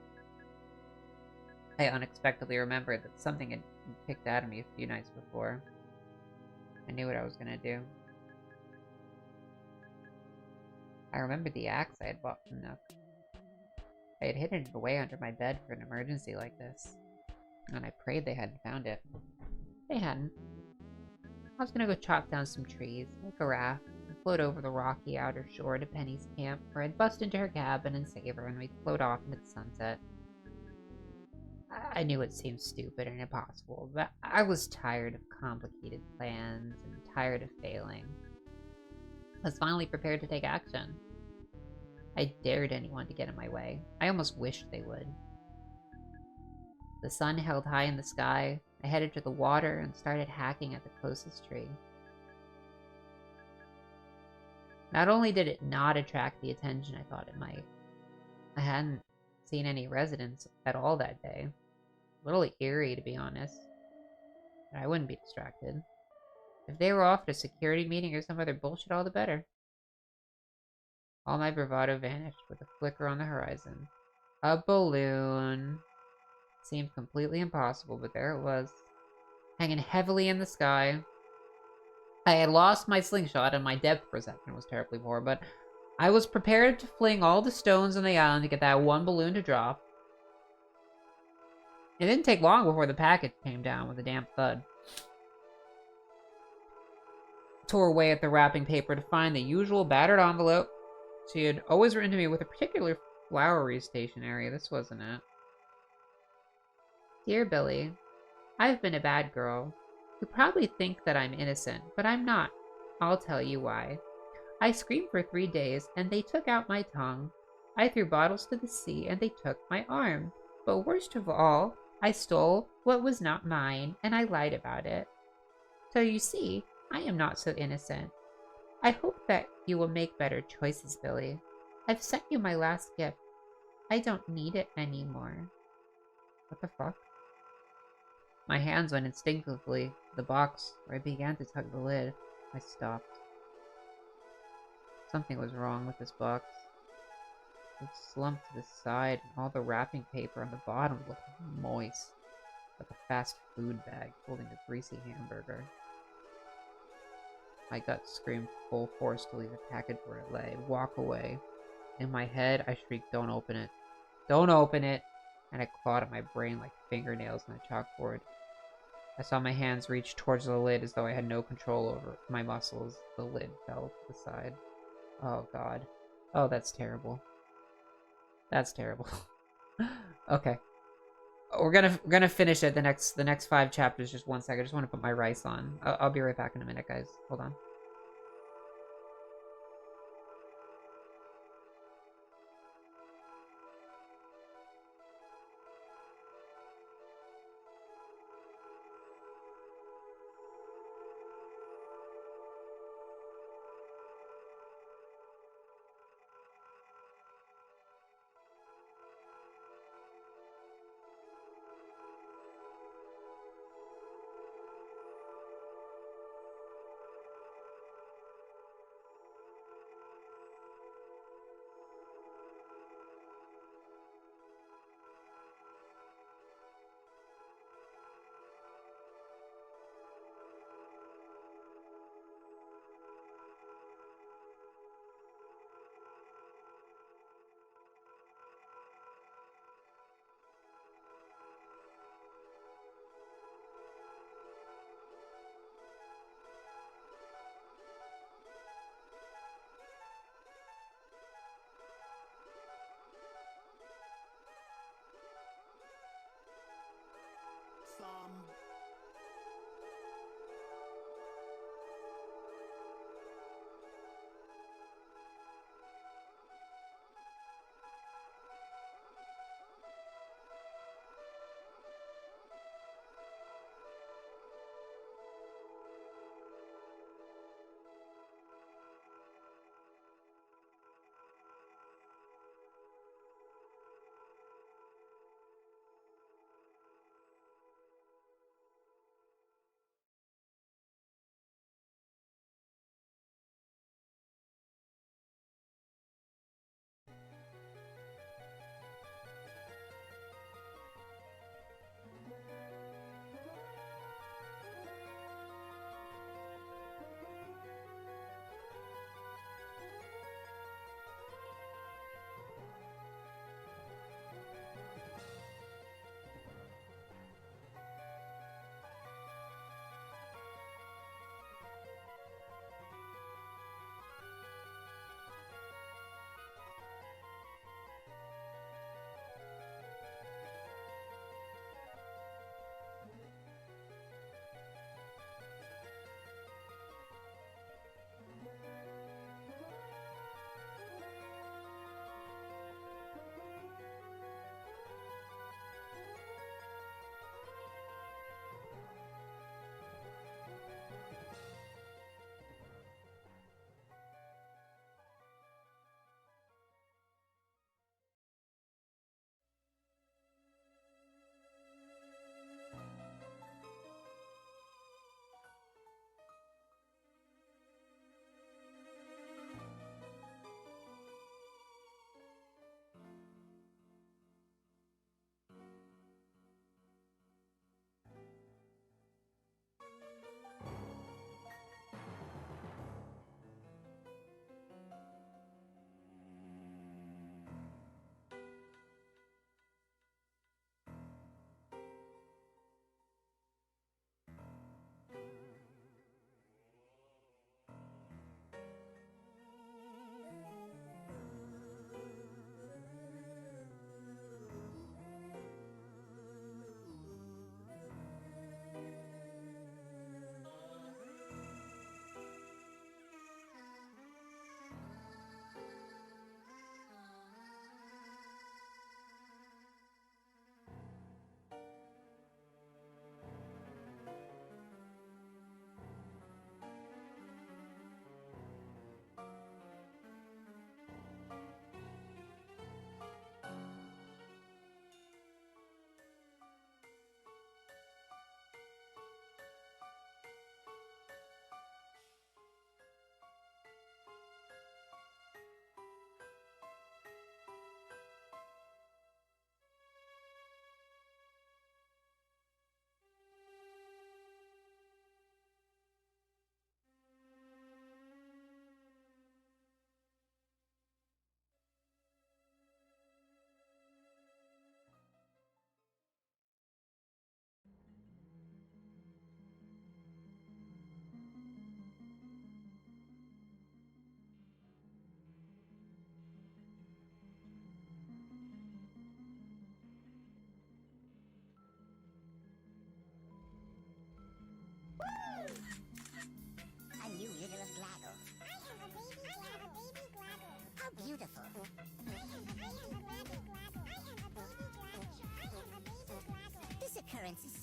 I unexpectedly remembered that something had been picked out of me a few nights before. I knew what I was going to do. I remembered the axe I had bought from Nook. I had hidden it away under my bed for an emergency like this, and I prayed they hadn't found it. They hadn't. I was going to go chop down some trees, make a raft, and float over the rocky outer shore to Penny's camp, where I'd bust into her cabin and save her, and we'd float off into the sunset. I knew it seemed stupid and impossible, but I was tired of complicated plans and tired of failing. I was finally prepared to take action. I dared anyone to get in my way. I almost wished they would. The sun held high in the sky. I headed to the water and started hacking at the closest tree. Not only did it not attract the attention I thought it might, I hadn't seen any residents at all that day. A little eerie, to be honest. But I wouldn't be distracted. If they were off at a security meeting or some other bullshit, all the better. All my bravado vanished with a flicker on the horizon. A balloon. Seemed completely impossible, but there it was, hanging heavily in the sky. I had lost my slingshot and my depth perception was terribly poor, but I was prepared to fling all the stones on the island to get that one balloon to drop. It didn't take long before the package came down with a damp thud. I tore away at the wrapping paper to find the usual battered envelope. She had always written to me with a particular flowery stationery. This wasn't it. Dear Billy, I've been a bad girl. You probably think that I'm innocent, but I'm not. I'll tell you why. I screamed for 3 days, and they took out my tongue. I threw bottles to the sea, and they took my arm. But worst of all, I stole what was not mine, and I lied about it. So you see, I am not so innocent. I hope that you will make better choices, Billy. I've sent you my last gift. I don't need it anymore. What the fuck? My hands went instinctively to the box where I began to tug the lid. I stopped. Something was wrong with this box. It slumped to the side, and all the wrapping paper on the bottom looked moist, like a fast food bag holding a greasy hamburger. My gut screamed full force to leave the package where it lay. Walk away. In my head, I shrieked, "Don't open it. Don't open it!" And I clawed at my brain like fingernails on a chalkboard. I saw my hands reach towards the lid as though I had no control over my muscles. The lid fell to the side. Oh god. Oh, that's terrible. That's terrible. Okay. We're gonna finish it the next 5 chapters. Just 1 second. I just want to put my rice on. I'll be right back in a minute, guys. Hold on.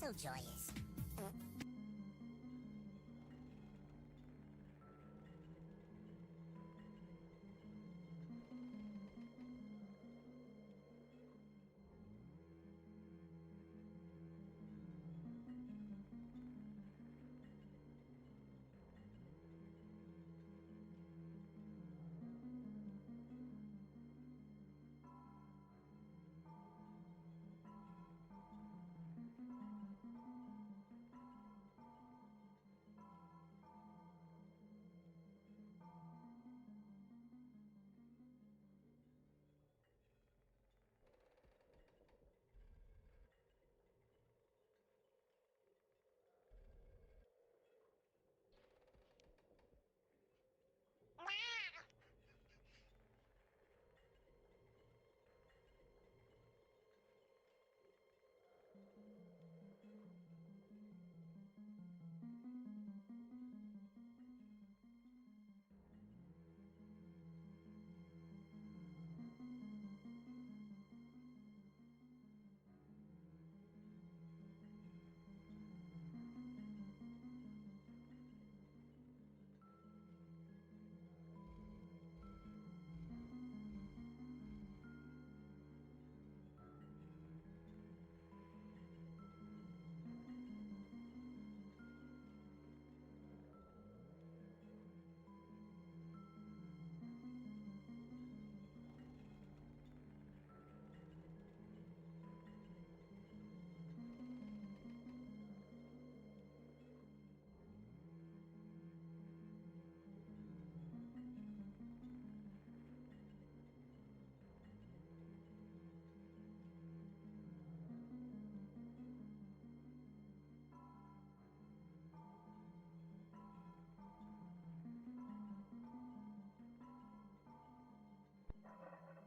so joyous.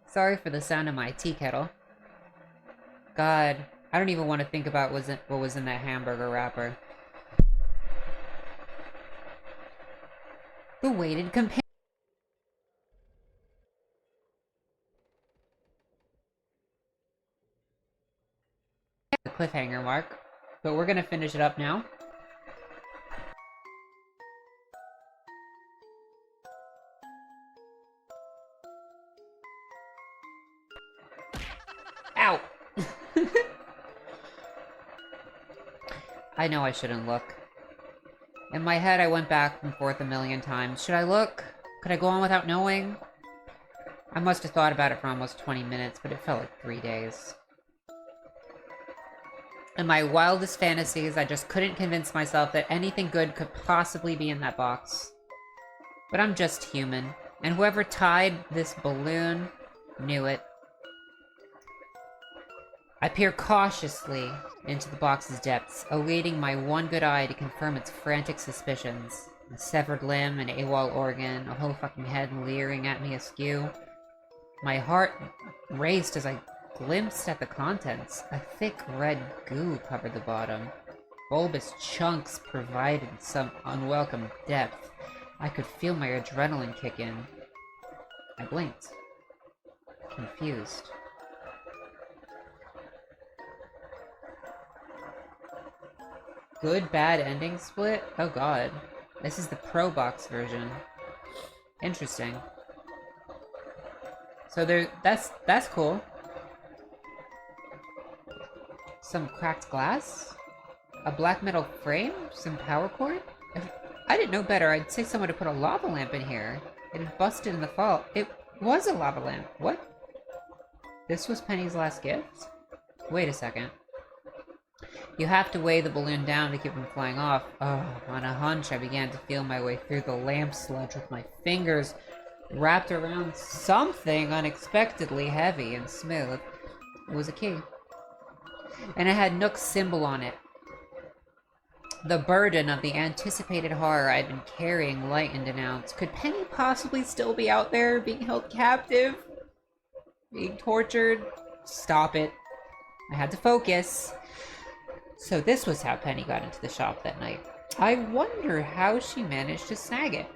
Sorry for the sound of my tea kettle. God, I don't even want to think about what was in that hamburger wrapper. The weighted companion. The cliffhanger mark, but we're gonna finish it up now. Ow! I know I shouldn't look. In my head, I went back and forth a million times. Should I look? Could I go on without knowing? I must have thought about it for almost 20 minutes, but it felt like 3 days. In my wildest fantasies, I just couldn't convince myself that anything good could possibly be in that box. But I'm just human, and whoever tied this balloon knew it. I peer cautiously into the box's depths, awaiting my one good eye to confirm its frantic suspicions. A severed limb, an AWOL organ, a whole fucking head leering at me askew. My heart raced as I glimpsed at the contents. A thick red goo covered the bottom. Bulbous chunks provided some unwelcome depth. I could feel my adrenaline kick in. I blinked, confused. Good bad ending split? Oh god. This is the Pro Box version. Interesting. So that's cool. Some cracked glass? A black metal frame? Some power cord? If I didn't know better, I'd say someone to put a lava lamp in here. It had busted in the fall. It was a lava lamp. What? This was Penny's last gift? Wait a second. You have to weigh the balloon down to keep from flying off. Oh, on a hunch, I began to feel my way through the lamp sludge with my fingers wrapped around something unexpectedly heavy and smooth. It was a key. And it had Nook's symbol on it. The burden of the anticipated horror I'd been carrying lightened an ounce. Could Penny possibly still be out there, being held captive? Being tortured? Stop it. I had to focus. So this was how Penny got into the shop that night. I wonder how she managed to snag it.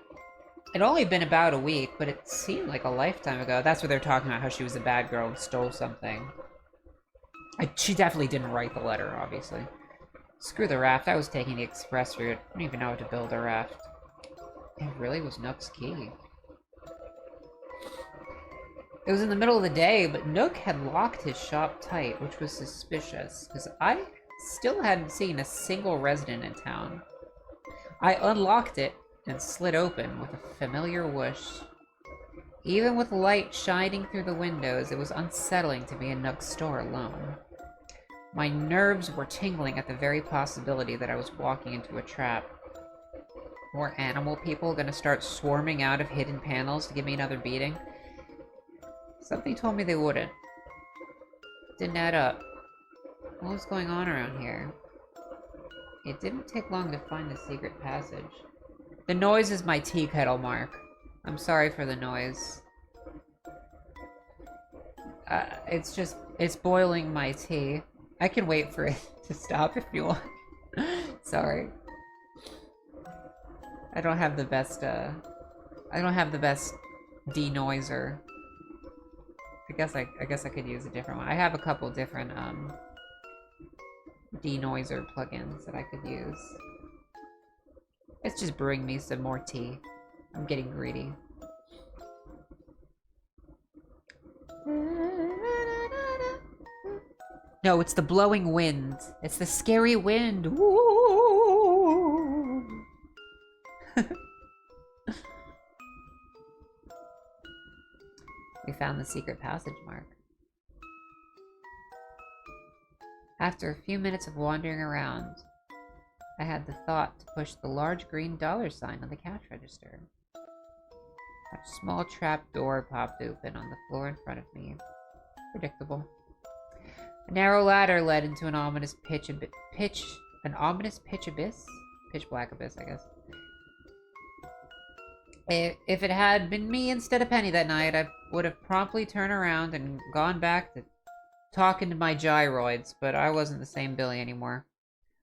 It'd only been about a week, but it seemed like a lifetime ago. That's what they're talking about, how she was a bad girl and stole something. She definitely didn't write the letter, obviously. Screw the raft, I was taking the express route. I don't even know how to build a raft. It really was Nook's key. It was in the middle of the day, but Nook had locked his shop tight, which was suspicious, because I still hadn't seen a single resident in town. I unlocked it and slid open with a familiar whoosh. Even with light shining through the windows, it was unsettling to be in Nook's store alone. My nerves were tingling at the very possibility that I was walking into a trap. More animal people gonna start swarming out of hidden panels to give me another beating? Something told me they wouldn't. Didn't add up. What was going on around here? It didn't take long to find the secret passage. The noise is my tea kettle, Mark. I'm sorry for the noise. It's boiling my tea. I can wait for it to stop if you want. Sorry. I don't have the best denoiser. I guess I could use a different one. I have a couple different denoiser plugins that I could use. It's just brewing me some more tea. I'm getting greedy. No, it's the blowing wind. It's the scary wind. Woo! We found the secret passage, Mark. After a few minutes of wandering around, I had the thought to push the large green dollar sign on the cash register. A small trap door popped open on the floor in front of me. Predictable. A narrow ladder led into an ominous pitch abyss? Pitch black abyss, I guess. If it had been me instead of Penny that night, I would have promptly turned around and gone back to talking to my gyroids, but I wasn't the same Billy anymore.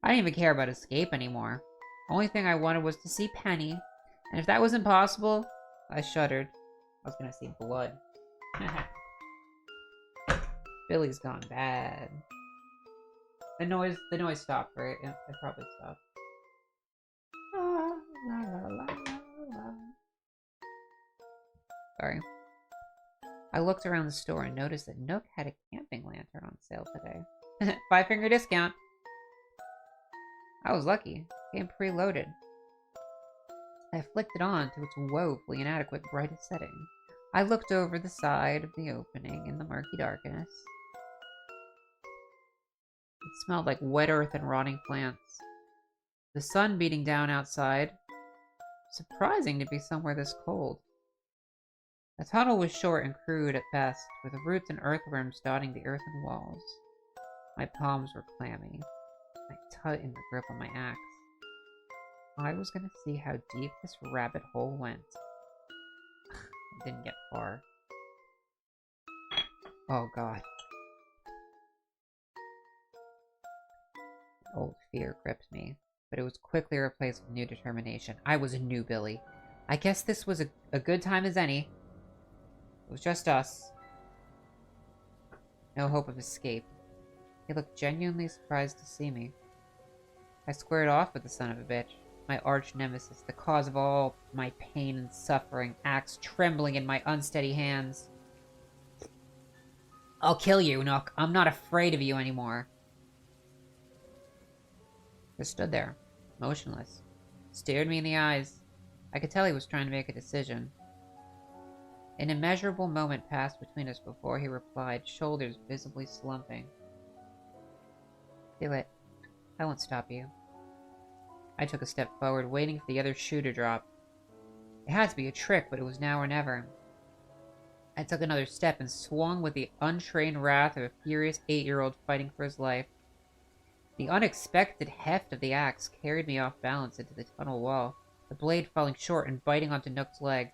I didn't even care about escape anymore. Only thing I wanted was to see Penny, and if that was impossible, I shuddered. I was gonna see blood. Billy's gone bad. The noise stopped, right? It probably stopped. La, la, la, la, la. Sorry. I looked around the store and noticed that Nook had a camping lantern on sale today. 5-finger discount. I was lucky. Came preloaded. I flicked it on to its woefully inadequate brightest setting. I looked over the side of the opening in the murky darkness. It smelled like wet earth and rotting plants. The sun beating down outside. Surprising to be somewhere this cold. The tunnel was short and crude at best, with roots and earthworms dotting the earthen walls. My palms were clammy. I tightened the grip on my axe. I was gonna see how deep this rabbit hole went. I didn't get far. Oh god. Old fear gripped me, but it was quickly replaced with new determination. I was a new Billy. I guess this was a good time as any. It was just us. No hope of escape. He looked genuinely surprised to see me. I squared off with the son of a bitch. My arch nemesis, the cause of all my pain and suffering, axe trembling in my unsteady hands. I'll kill you, Nook. I'm not afraid of you anymore. He stood there, motionless. Stared me in the eyes. I could tell he was trying to make a decision. An immeasurable moment passed between us before he replied, shoulders visibly slumping. Do it. I won't stop you. I took a step forward, waiting for the other shoe to drop. It had to be a trick, but it was now or never. I took another step and swung with the untrained wrath of a furious 8-year-old fighting for his life. The unexpected heft of the axe carried me off balance into the tunnel wall, the blade falling short and biting onto Nook's leg.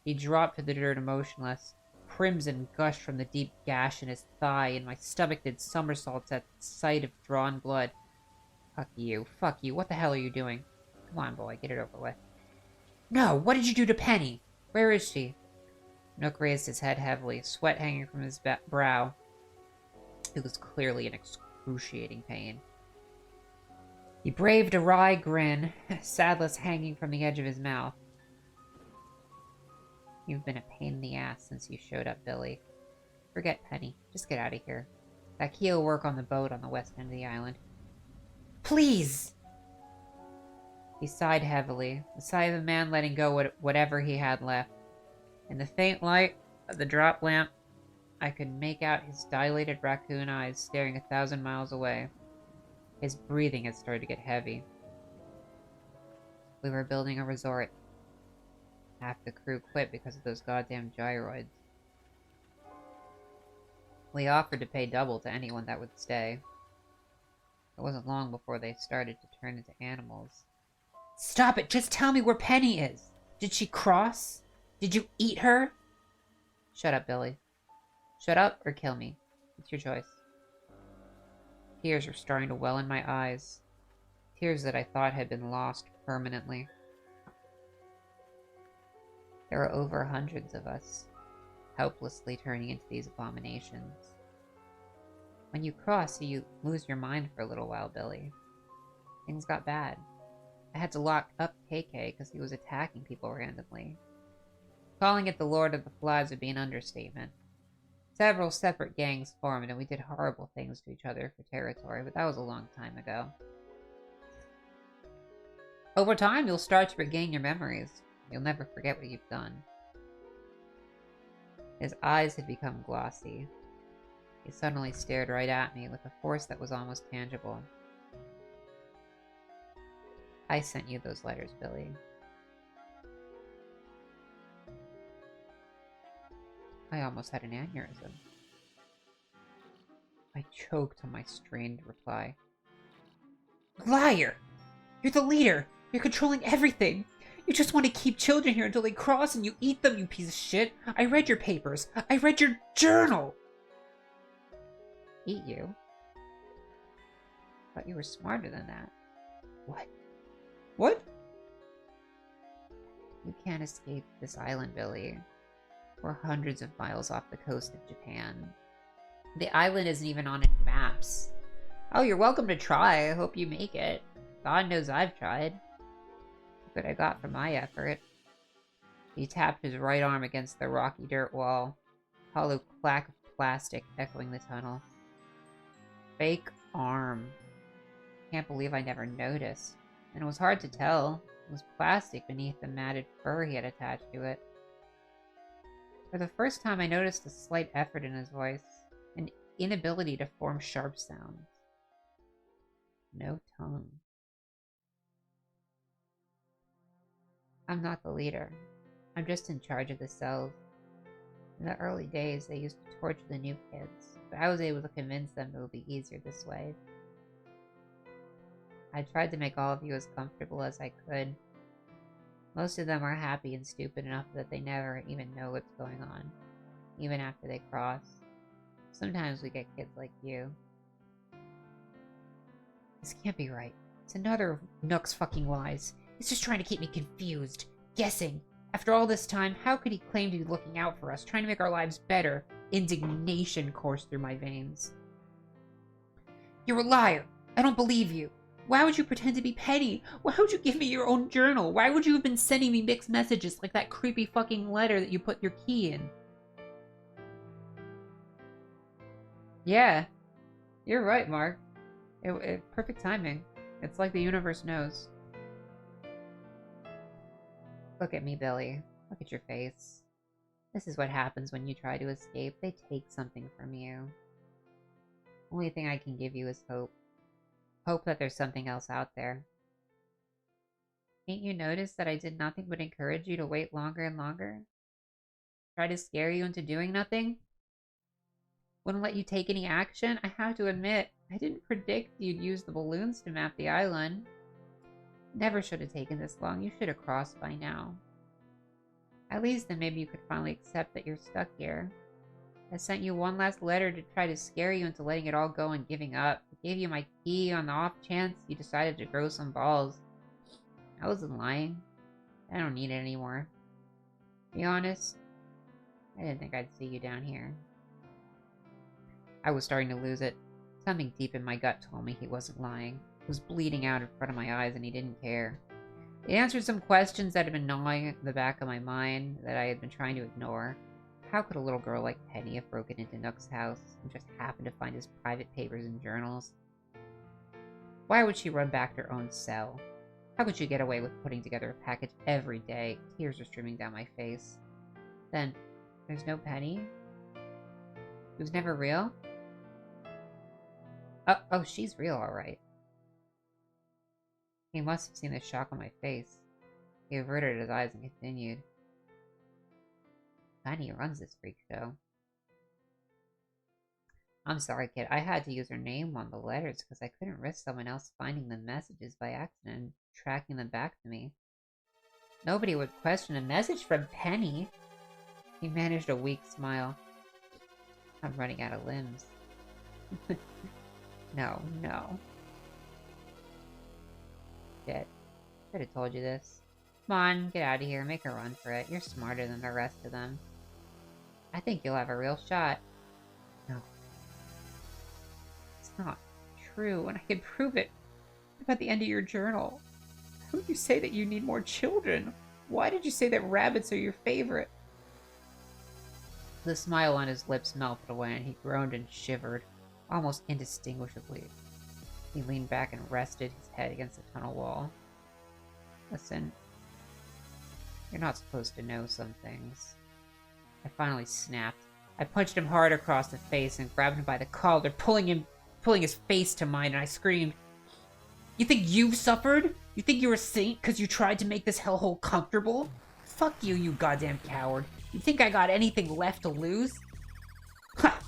He dropped to the dirt motionless. Crimson gushed from the deep gash in his thigh, and my stomach did somersaults at sight of drawn blood. Fuck you. Fuck you. What the hell are you doing? Come on, boy. Get it over with. No! What did you do to Penny? Where is she? Nook raised his head heavily, sweat hanging from his brow. It was clearly in excruciating pain. He braved a wry grin, sadness hanging from the edge of his mouth. You've been a pain in the ass since you showed up, Billy. Forget Penny. Just get out of here. That key will work on the boat on the west end of the island. Please! He sighed heavily, the sigh of a man letting go whatever he had left. In the faint light of the drop lamp, I could make out his dilated raccoon eyes staring 1,000 miles away. His breathing had started to get heavy. We were building a resort. Half the crew quit because of those goddamn gyroids. We offered to pay double to anyone that would stay. It wasn't long before they started to turn into animals. Stop it! Just tell me where Penny is! Did she cross? Did you eat her? Shut up, Billy. Shut up or kill me. It's your choice. Tears were starting to well in my eyes. Tears that I thought had been lost permanently. There were over hundreds of us, helplessly turning into these abominations. When you cross, you lose your mind for a little while, Billy. Things got bad. I had to lock up KK because he was attacking people randomly. Calling it the Lord of the Flies would be an understatement. Several separate gangs formed and we did horrible things to each other for territory, but that was a long time ago. Over time, you'll start to regain your memories. You'll never forget what you've done. His eyes had become glossy. He suddenly stared right at me with a force that was almost tangible. I sent you those letters, Billy. I almost had an aneurysm. I choked on my strained reply. Liar! You're the leader! You're controlling everything! You just want to keep children here until they cross and you eat them, you piece of shit! I read your papers! I read your journal! Eat you? Thought you were smarter than that. What? What? You can't escape this island, Billy. We're hundreds of miles off the coast of Japan. The island isn't even on any maps. Oh, you're welcome to try. I hope you make it. God knows I've tried. Look what I got from my effort. He tapped his right arm against the rocky dirt wall. Hollow clack of plastic echoing the tunnel. Fake arm. Can't believe I never noticed. And it was hard to tell. It was plastic beneath the matted fur he had attached to it. For the first time, I noticed a slight effort in his voice. An inability to form sharp sounds. No tongue. I'm not the leader. I'm just in charge of the cells. In the early days, they used to torture the new kids, but I was able to convince them it would be easier this way. I tried to make all of you as comfortable as I could. Most of them are happy and stupid enough that they never even know what's going on, even after they cross. Sometimes we get kids like you. This can't be right. It's another of Nook's fucking lies. He's just trying to keep me confused, guessing. After all this time, how could he claim to be looking out for us, trying to make our lives better? Indignation coursed through my veins. You're a liar. I don't believe you. Why would you pretend to be Penny? Why would you give me your own journal? Why would you have been sending me mixed messages like that creepy fucking letter that you put your key in? Yeah, you're right, Mark. Perfect timing. It's like the universe knows. Look at me, Billy. Look at your face. This is what happens when you try to escape. They take something from you. Only thing I can give you is hope. Hope that there's something else out there. Can't you notice that I did nothing but encourage you to wait longer and longer? Try to scare you into doing nothing? Wouldn't let you take any action? I have to admit, I didn't predict you'd use the balloons to map the island. Never should have taken this long. You should have crossed by now. At least then maybe you could finally accept that you're stuck here. I sent you one last letter to try to scare you into letting it all go and giving up. I gave you my key on the off chance you decided to grow some balls. I wasn't lying. I don't need it anymore. To be honest, I didn't think I'd see you down here. I was starting to lose it. Something deep in my gut told me he wasn't lying. was bleeding out in front of my eyes, and he didn't care. He answered some questions that had been gnawing at the back of my mind that I had been trying to ignore. How could a little girl like Penny have broken into Nook's house and just happened to find his private papers and journals? Why would she run back to her own cell? How could she get away with putting together a package every day? Tears are streaming down my face. Then, there's no Penny? It was never real? Oh, she's real, alright. He must have seen the shock on my face. He averted his eyes and continued. Penny runs this freak show. I'm sorry, kid. I had to use her name on the letters because I couldn't risk someone else finding the messages by accident and tracking them back to me. Nobody would question a message from Penny. He managed a weak smile. I'm running out of limbs. No. Shit. Could have told you this. Come on, get out of here. Make a run for it. You're smarter than the rest of them. I think you'll have a real shot. No. It's not true, and I can prove it. About the end of your journal. How would you say that you need more children? Why did you say that rabbits are your favorite? The smile on his lips melted away, and he groaned and shivered, almost indistinguishably. He leaned back and rested his head against the tunnel wall. Listen, you're not supposed to know some things. I finally snapped. I punched him hard across the face and grabbed him by the collar, pulling his face to mine, and I screamed, "You think you've suffered? You think you're a saint because you tried to make this hellhole comfortable? Fuck you, you goddamn coward. You think I got anything left to lose? Ha!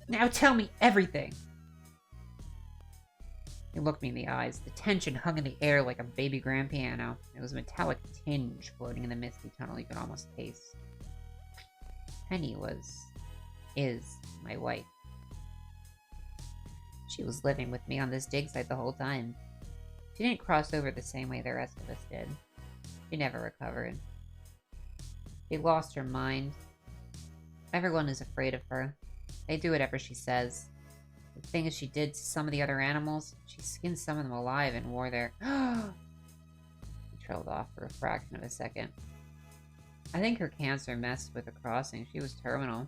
Now tell me everything." He looked me in the eyes. The tension hung in the air like a baby grand piano. There was a metallic tinge floating in the misty tunnel you could almost taste. Penny is my wife. She was living with me on this dig site the whole time. She didn't cross over the same way the rest of us did. She never recovered. She lost her mind. Everyone is afraid of her. They do whatever she says. The thing is, she did to some of the other animals. She skinned some of them alive and wore their... He trailed off for a fraction of a second. I think her cancer messed with the crossing. She was terminal.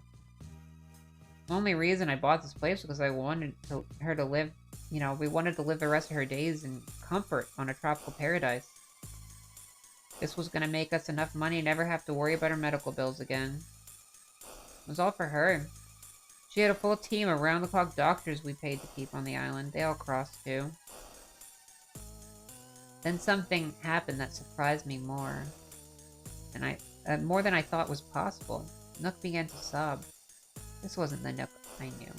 The only reason I bought this place was because I wanted her to live... You know, we wanted to live the rest of her days in comfort on a tropical paradise. This was going to make us enough money to never have to worry about her medical bills again. It was all for her. She had a full team of round-the-clock doctors we paid to keep on the island. They all crossed too. Then something happened that surprised me more. And more than I thought was possible. Nook began to sob. This wasn't the Nook I knew.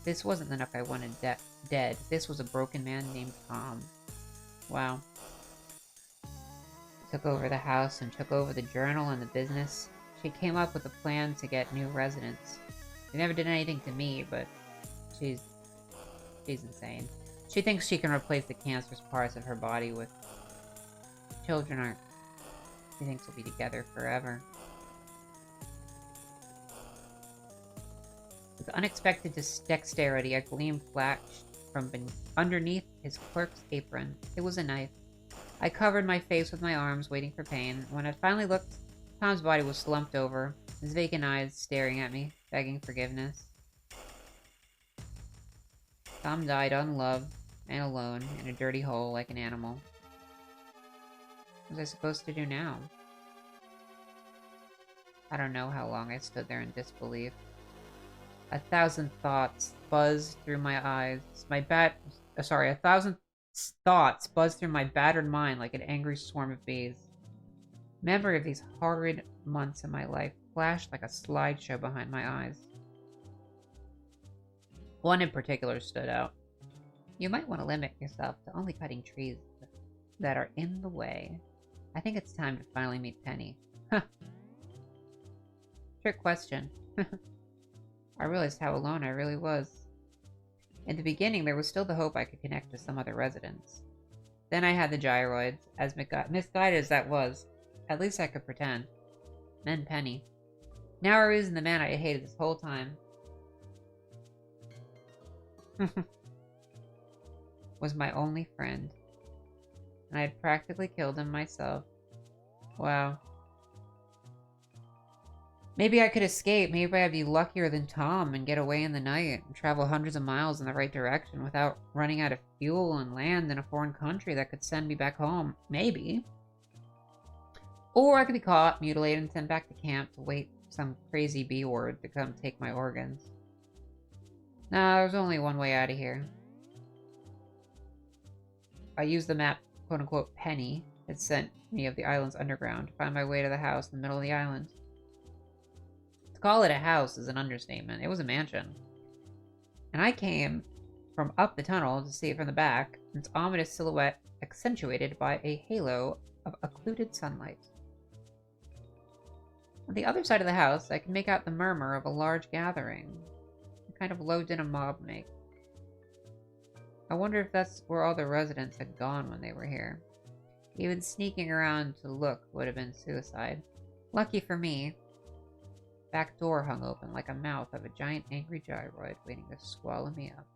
This wasn't the Nook I wanted dead. This was a broken man named Tom. Wow. Took over the house and took over the journal and the business. She came up with a plan to get new residents. She never did anything to me, but she's insane. She thinks she can replace the cancerous parts of her body with children aren't. She thinks we'll be together forever. With unexpected dexterity, a gleam flashed from underneath his clerk's apron. It was a knife. I covered my face with my arms, waiting for pain. When I finally looked, Tom's body was slumped over, his vacant eyes staring at me, begging forgiveness. Tom died unloved and alone in a dirty hole like an animal. What was I supposed to do now? I don't know how long I stood there in disbelief. 1,000 thoughts buzzed through my eyes. 1,000 thoughts buzzed through my battered mind like an angry swarm of bees. Memory of these horrid months of my life flashed like a slideshow behind my eyes. One in particular stood out. You might want to limit yourself to only cutting trees that are in the way. I think it's time to finally meet Penny. Huh. Trick question. I realized how alone I really was. In the beginning, there was still the hope I could connect with some other residents. Then I had the gyroids, as misguided as that was. At least I could pretend. Then Penny. Now I reason the man I hated this whole time. was my only friend, and I had practically killed him myself. Wow. Maybe I could escape. Maybe I'd be luckier than Tom and get away in the night and travel hundreds of miles in the right direction without running out of fuel and land in a foreign country that could send me back home. Maybe. Or I could be caught, mutilated, and sent back to camp to wait for some crazy B-word to come take my organs. Nah, there's only one way out of here. I used the map, quote-unquote, Penny had sent me of the island's underground to find my way to the house in the middle of the island. To call it a house is an understatement. It was a mansion. And I came from up the tunnel to see it from the back, its ominous silhouette accentuated by a halo of occluded sunlight. On the other side of the house, I could make out the murmur of a large gathering, the kind of low-dinner mob make. I wonder if that's where all the residents had gone when they were here. Even sneaking around to look would have been suicide. Lucky for me, the back door hung open like a mouth of a giant angry gyroid waiting to swallow me up.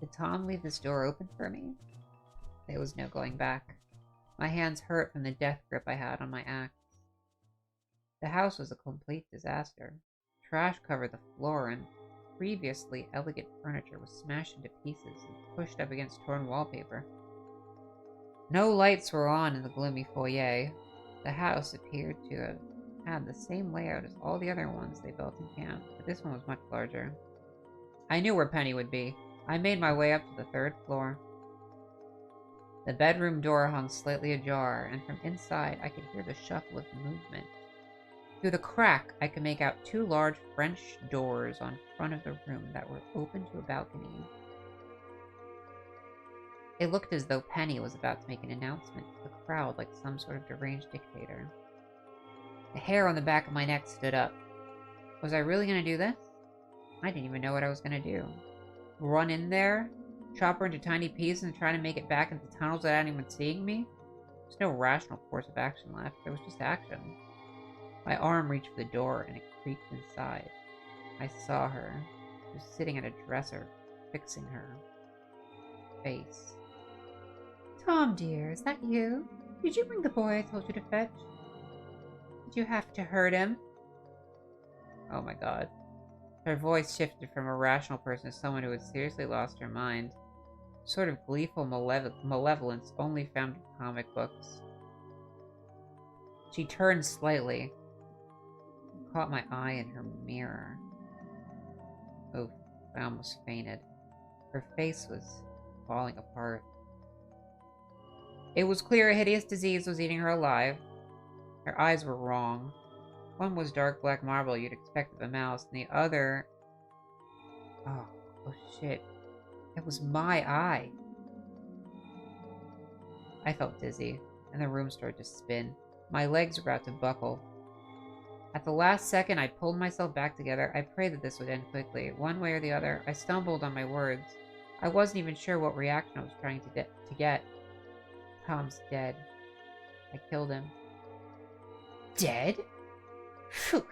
Did Tom leave this door open for me? There was no going back. My hands hurt from the death grip I had on my axe. The house was a complete disaster. Trash covered the floor and previously elegant furniture was smashed into pieces and pushed up against torn wallpaper. No lights were on in the gloomy foyer. The house appeared to have had the same layout as all the other ones they built in camp, but this one was much larger. I knew where Penny would be. I made my way up to the 3rd floor. The bedroom door hung slightly ajar, and from inside I could hear the shuffle of movement. Through the crack, I could make out 2 large French doors on front of the room that were open to a balcony. It looked as though Penny was about to make an announcement to the crowd like some sort of deranged dictator. The hair on the back of my neck stood up. Was I really going to do this? I didn't even know what I was going to do. Run in there? Chop her into tiny pieces and try to make it back into the tunnels without anyone seeing me? There's no rational course of action left. There was just action. My arm reached for the door and it creaked inside. I saw her. She was sitting at a dresser, fixing her face. Tom, dear, is that you? Did you bring the boy I told you to fetch? Did you have to hurt him? Oh my god. Her voice shifted from a rational person to someone who had seriously lost her mind. Sort of gleeful malevolence only found in comic books. She turned slightly and caught my eye in her mirror. Oof, I almost fainted. Her face was falling apart. It was clear a hideous disease was eating her alive. Her eyes were wrong. One was dark black marble you'd expect of a mouse, and the other... Oh shit. It was my eye. I felt dizzy, and the room started to spin. My legs were about to buckle. At the last second, I pulled myself back together. I prayed that this would end quickly. One way or the other, I stumbled on my words. I wasn't even sure what reaction I was trying to get. Tom's dead. I killed him. Dead? Phew.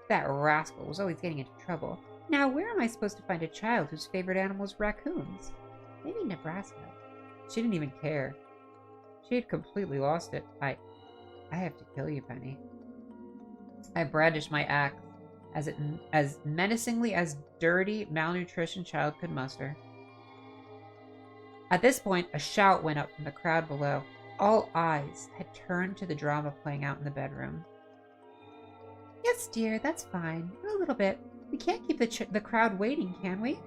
That rascal was always getting into trouble. Now, where am I supposed to find a child whose favorite animal is raccoons? Maybe Nebraska. She didn't even care. She had completely lost it. I have to kill you, Penny. I brandished my axe as menacingly as dirty, malnutritioned child could muster. At this point, a shout went up from the crowd below. All eyes had turned to the drama playing out in the bedroom. Yes, dear, that's fine. A little bit. We can't keep the crowd waiting, can we?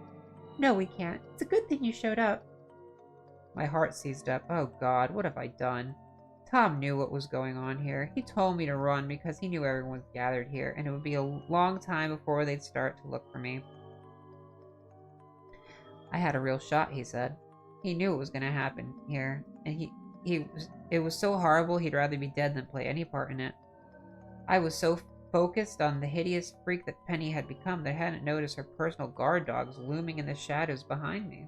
No, we can't. It's a good thing you showed up. My heart seized up. Oh god, what have I done? Tom knew what was going on here. He told me to run because he knew everyone was gathered here, and it would be a long time before they'd start to look for me. I had a real shot, he said. He knew it was going to happen here, and it was so horrible he'd rather be dead than play any part in it. I was so focused on the hideous freak that Penny had become that I hadn't noticed her personal guard dogs looming in the shadows behind me.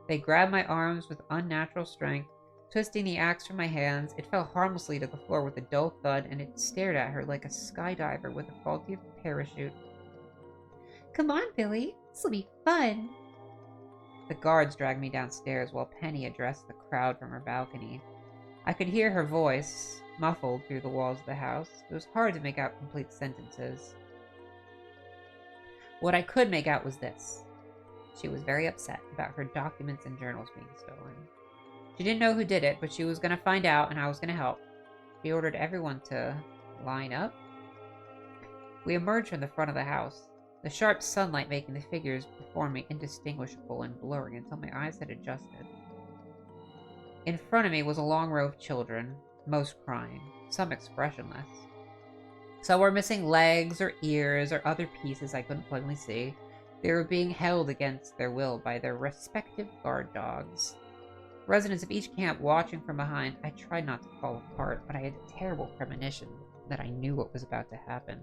They grabbed my arms with unnatural strength, twisting the axe from my hands. It fell harmlessly to the floor with a dull thud, and it stared at her like a skydiver with a faulty parachute. Come on, Billy. This'll be fun. The guards dragged me downstairs while Penny addressed the crowd from her balcony. I could hear her voice, muffled through the walls of the house. It was hard to make out complete sentences. What I could make out was this. She was very upset about her documents and journals being stolen. She didn't know who did it, but she was going to find out and I was going to help. She ordered everyone to line up. We emerged from the front of the house, the sharp sunlight making the figures before me indistinguishable and blurry until my eyes had adjusted. In front of me was a long row of children, most crying, some expressionless. Some were missing legs or ears or other pieces I couldn't plainly see. They were being held against their will by their respective guard dogs. Residents of each camp watching from behind, I tried not to fall apart, but I had a terrible premonition that I knew what was about to happen.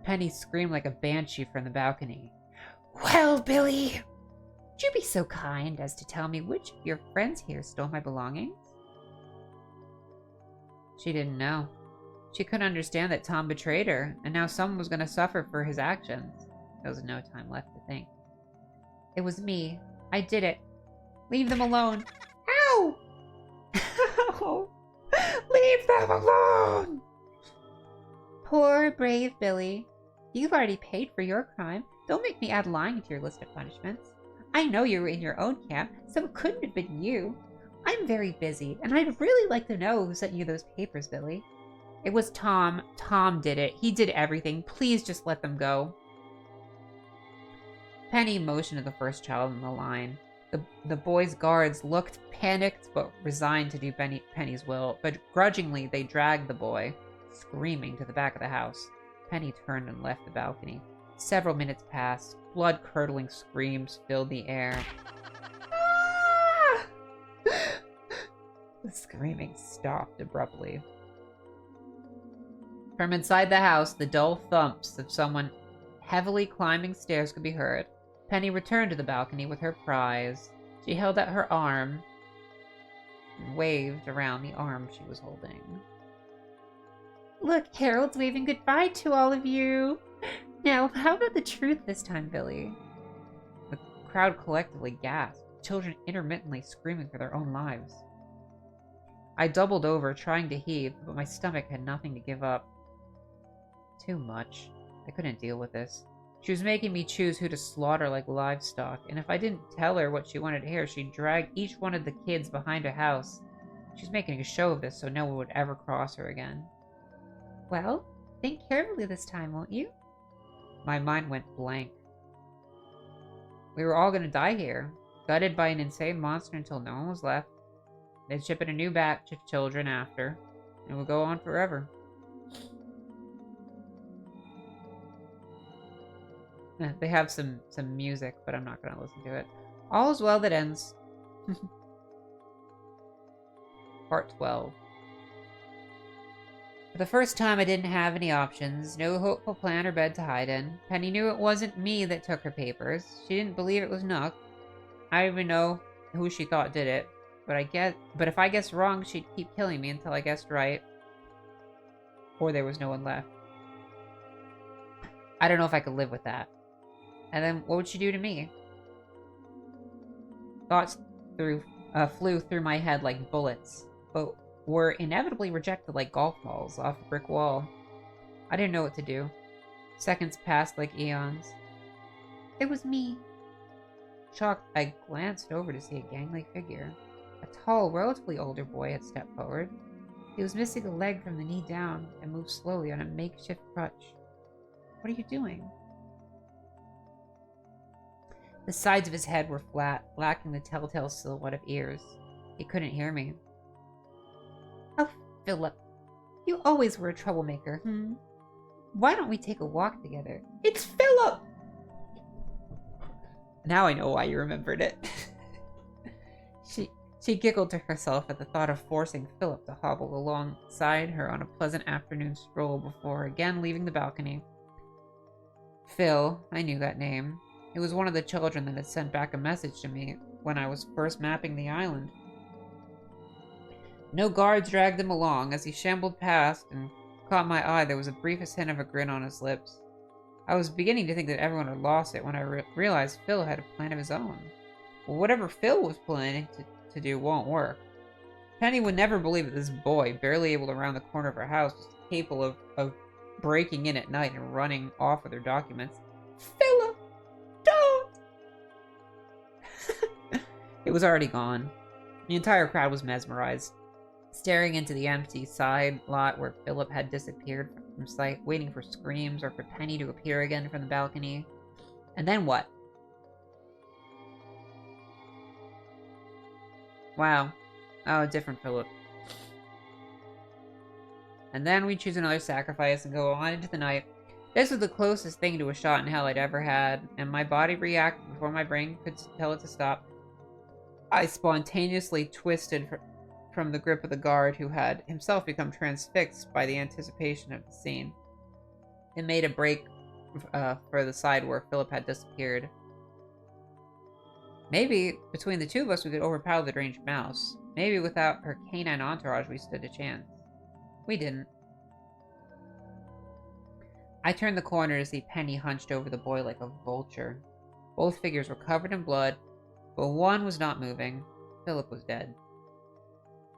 Penny screamed like a banshee from the balcony. "Well, Billy, would you be so kind as to tell me which of your friends here stole my belongings?" She didn't know. She couldn't understand that Tom betrayed her, and now someone was going to suffer for his actions. There was no time left to think. "It was me. I did it. Leave them alone." Ow! Ow! Leave them alone! Poor, brave Billy. You've already paid for your crime. Don't make me add lying to your list of punishments. I know you were in your own camp, so it couldn't have been you. I'm very busy, and I'd really like to know who sent you those papers, Billy. It was Tom. Tom did it. He did everything. Please just let them go. Penny motioned to the first child in the line. The boys' guards looked panicked but resigned to do Penny's will, but grudgingly they dragged the boy, screaming, to the back of the house. Penny turned and left the balcony. Several minutes passed. Blood-curdling screams filled the air. Ah! The screaming stopped abruptly. From inside the house, the dull thumps of someone heavily climbing stairs could be heard. Penny returned to the balcony with her prize. She held out her arm and waved around the arm she was holding. "Look, Harold's waving goodbye to all of you. Now, how about the truth this time, Billy?" The crowd collectively gasped, children intermittently screaming for their own lives. I doubled over, trying to heave, but my stomach had nothing to give up. Too much. I couldn't deal with this. She was making me choose who to slaughter like livestock, and if I didn't tell her what she wanted to hear, she'd drag each one of the kids behind her house. She was making a show of this so no one would ever cross her again. "Well, think carefully this time, won't you?" My mind went blank. We were all going to die here, gutted by an insane monster until no one was left. They'd ship in a new batch of children after, and it would go on forever. They have some music, but I'm not going to listen to it. All is well that ends. Part 12. For the first time, I didn't have any options. No hopeful plan or bed to hide in. Penny knew it wasn't me that took her papers. She didn't believe it was Nook. I don't even know who she thought did it. But if I guessed wrong, she'd keep killing me until I guessed right. Or there was no one left. I don't know if I could live with that. And then what would she do to me? Thoughts flew through my head like bullets, but were inevitably rejected like golf balls off a brick wall. I didn't know what to do. Seconds passed like eons. It was me. Shocked, I glanced over to see a gangly figure. A tall, relatively older boy had stepped forward. He was missing a leg from the knee down and moved slowly on a makeshift crutch. "What are you doing?" The sides of his head were flat, lacking the telltale silhouette of ears. He couldn't hear me. "Oh, Philip, you always were a troublemaker, Why don't we take a walk together?" "It's Philip!" Now I know why you remembered it. She giggled to herself at the thought of forcing Philip to hobble alongside her on a pleasant afternoon stroll before again leaving the balcony. Phil, I knew that name. It was one of the children that had sent back a message to me when I was first mapping the island. No guards dragged him along. As he shambled past and caught my eye, there was the briefest hint of a grin on his lips. I was beginning to think that everyone had lost it when I realized Phil had a plan of his own. whatever Phil was planning to do won't work. Penny would never believe that this boy, barely able to round the corner of her house, was capable of breaking in at night and running off with her documents. Philip, don't! It was already gone. The entire crowd was mesmerized, staring into the empty side lot where Philip had disappeared from sight, waiting for screams or for Penny to appear again from the balcony. And then what? Wow. Oh, different Philip. And then we choose another sacrifice and go on into the night. This was the closest thing to a shot in hell I'd ever had, and my body reacted before my brain could tell it to stop. I spontaneously twisted from the grip of the guard who had himself become transfixed by the anticipation of the scene. It made a break for the side where Philip had disappeared. Maybe between the two of us we could overpower the deranged mouse. Maybe without her canine entourage we stood a chance. We didn't. I turned the corner to see Penny hunched over the boy like a vulture. Both figures were covered in blood, but one was not moving. Philip was dead.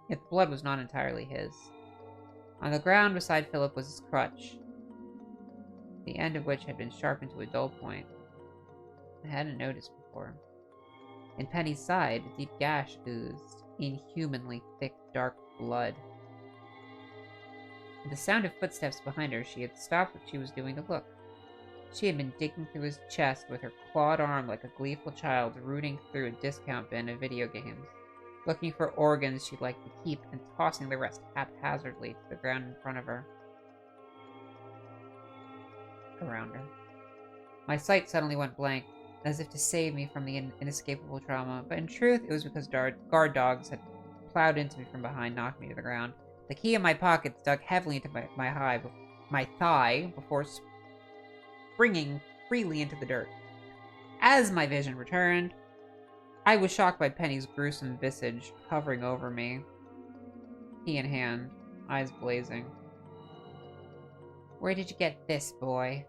Yet the blood was not entirely his. On the ground beside Philip was his crutch, the end of which had been sharpened to a dull point. I hadn't noticed before. In Penny's side, a deep gash oozed, inhumanly thick, dark blood. With the sound of footsteps behind her, she had stopped what she was doing to look. She had been digging through his chest with her clawed arm like a gleeful child rooting through a discount bin of video games, looking for organs she'd like to keep and tossing the rest haphazardly to the ground in front of her. Around her. My sight suddenly went blank, as if to save me from the inescapable trauma, but in truth it was because guard dogs had plowed into me from behind, knocked me to the ground. The key in my pocket dug heavily into my thigh before springing freely into the dirt. As my vision returned, I was shocked by Penny's gruesome visage hovering over me, key in hand, eyes blazing. "Where did you get this, boy?"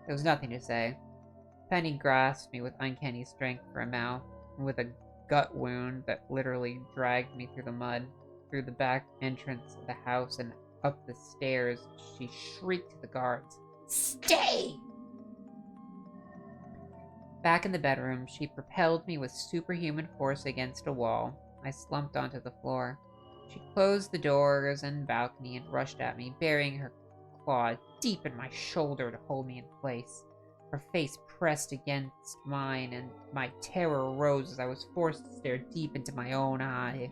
There was nothing to say. Penny grasped me with uncanny strength for a mouth, and with a gut wound that literally dragged me through the mud, through the back entrance of the house and up the stairs, she shrieked to the guards, "Stay!" Back in the bedroom, she propelled me with superhuman force against a wall. I slumped onto the floor. She closed the doors and balcony and rushed at me, burying her claw deep in my shoulder to hold me in place. Her face pressed against mine, and my terror rose as I was forced to stare deep into my own eye.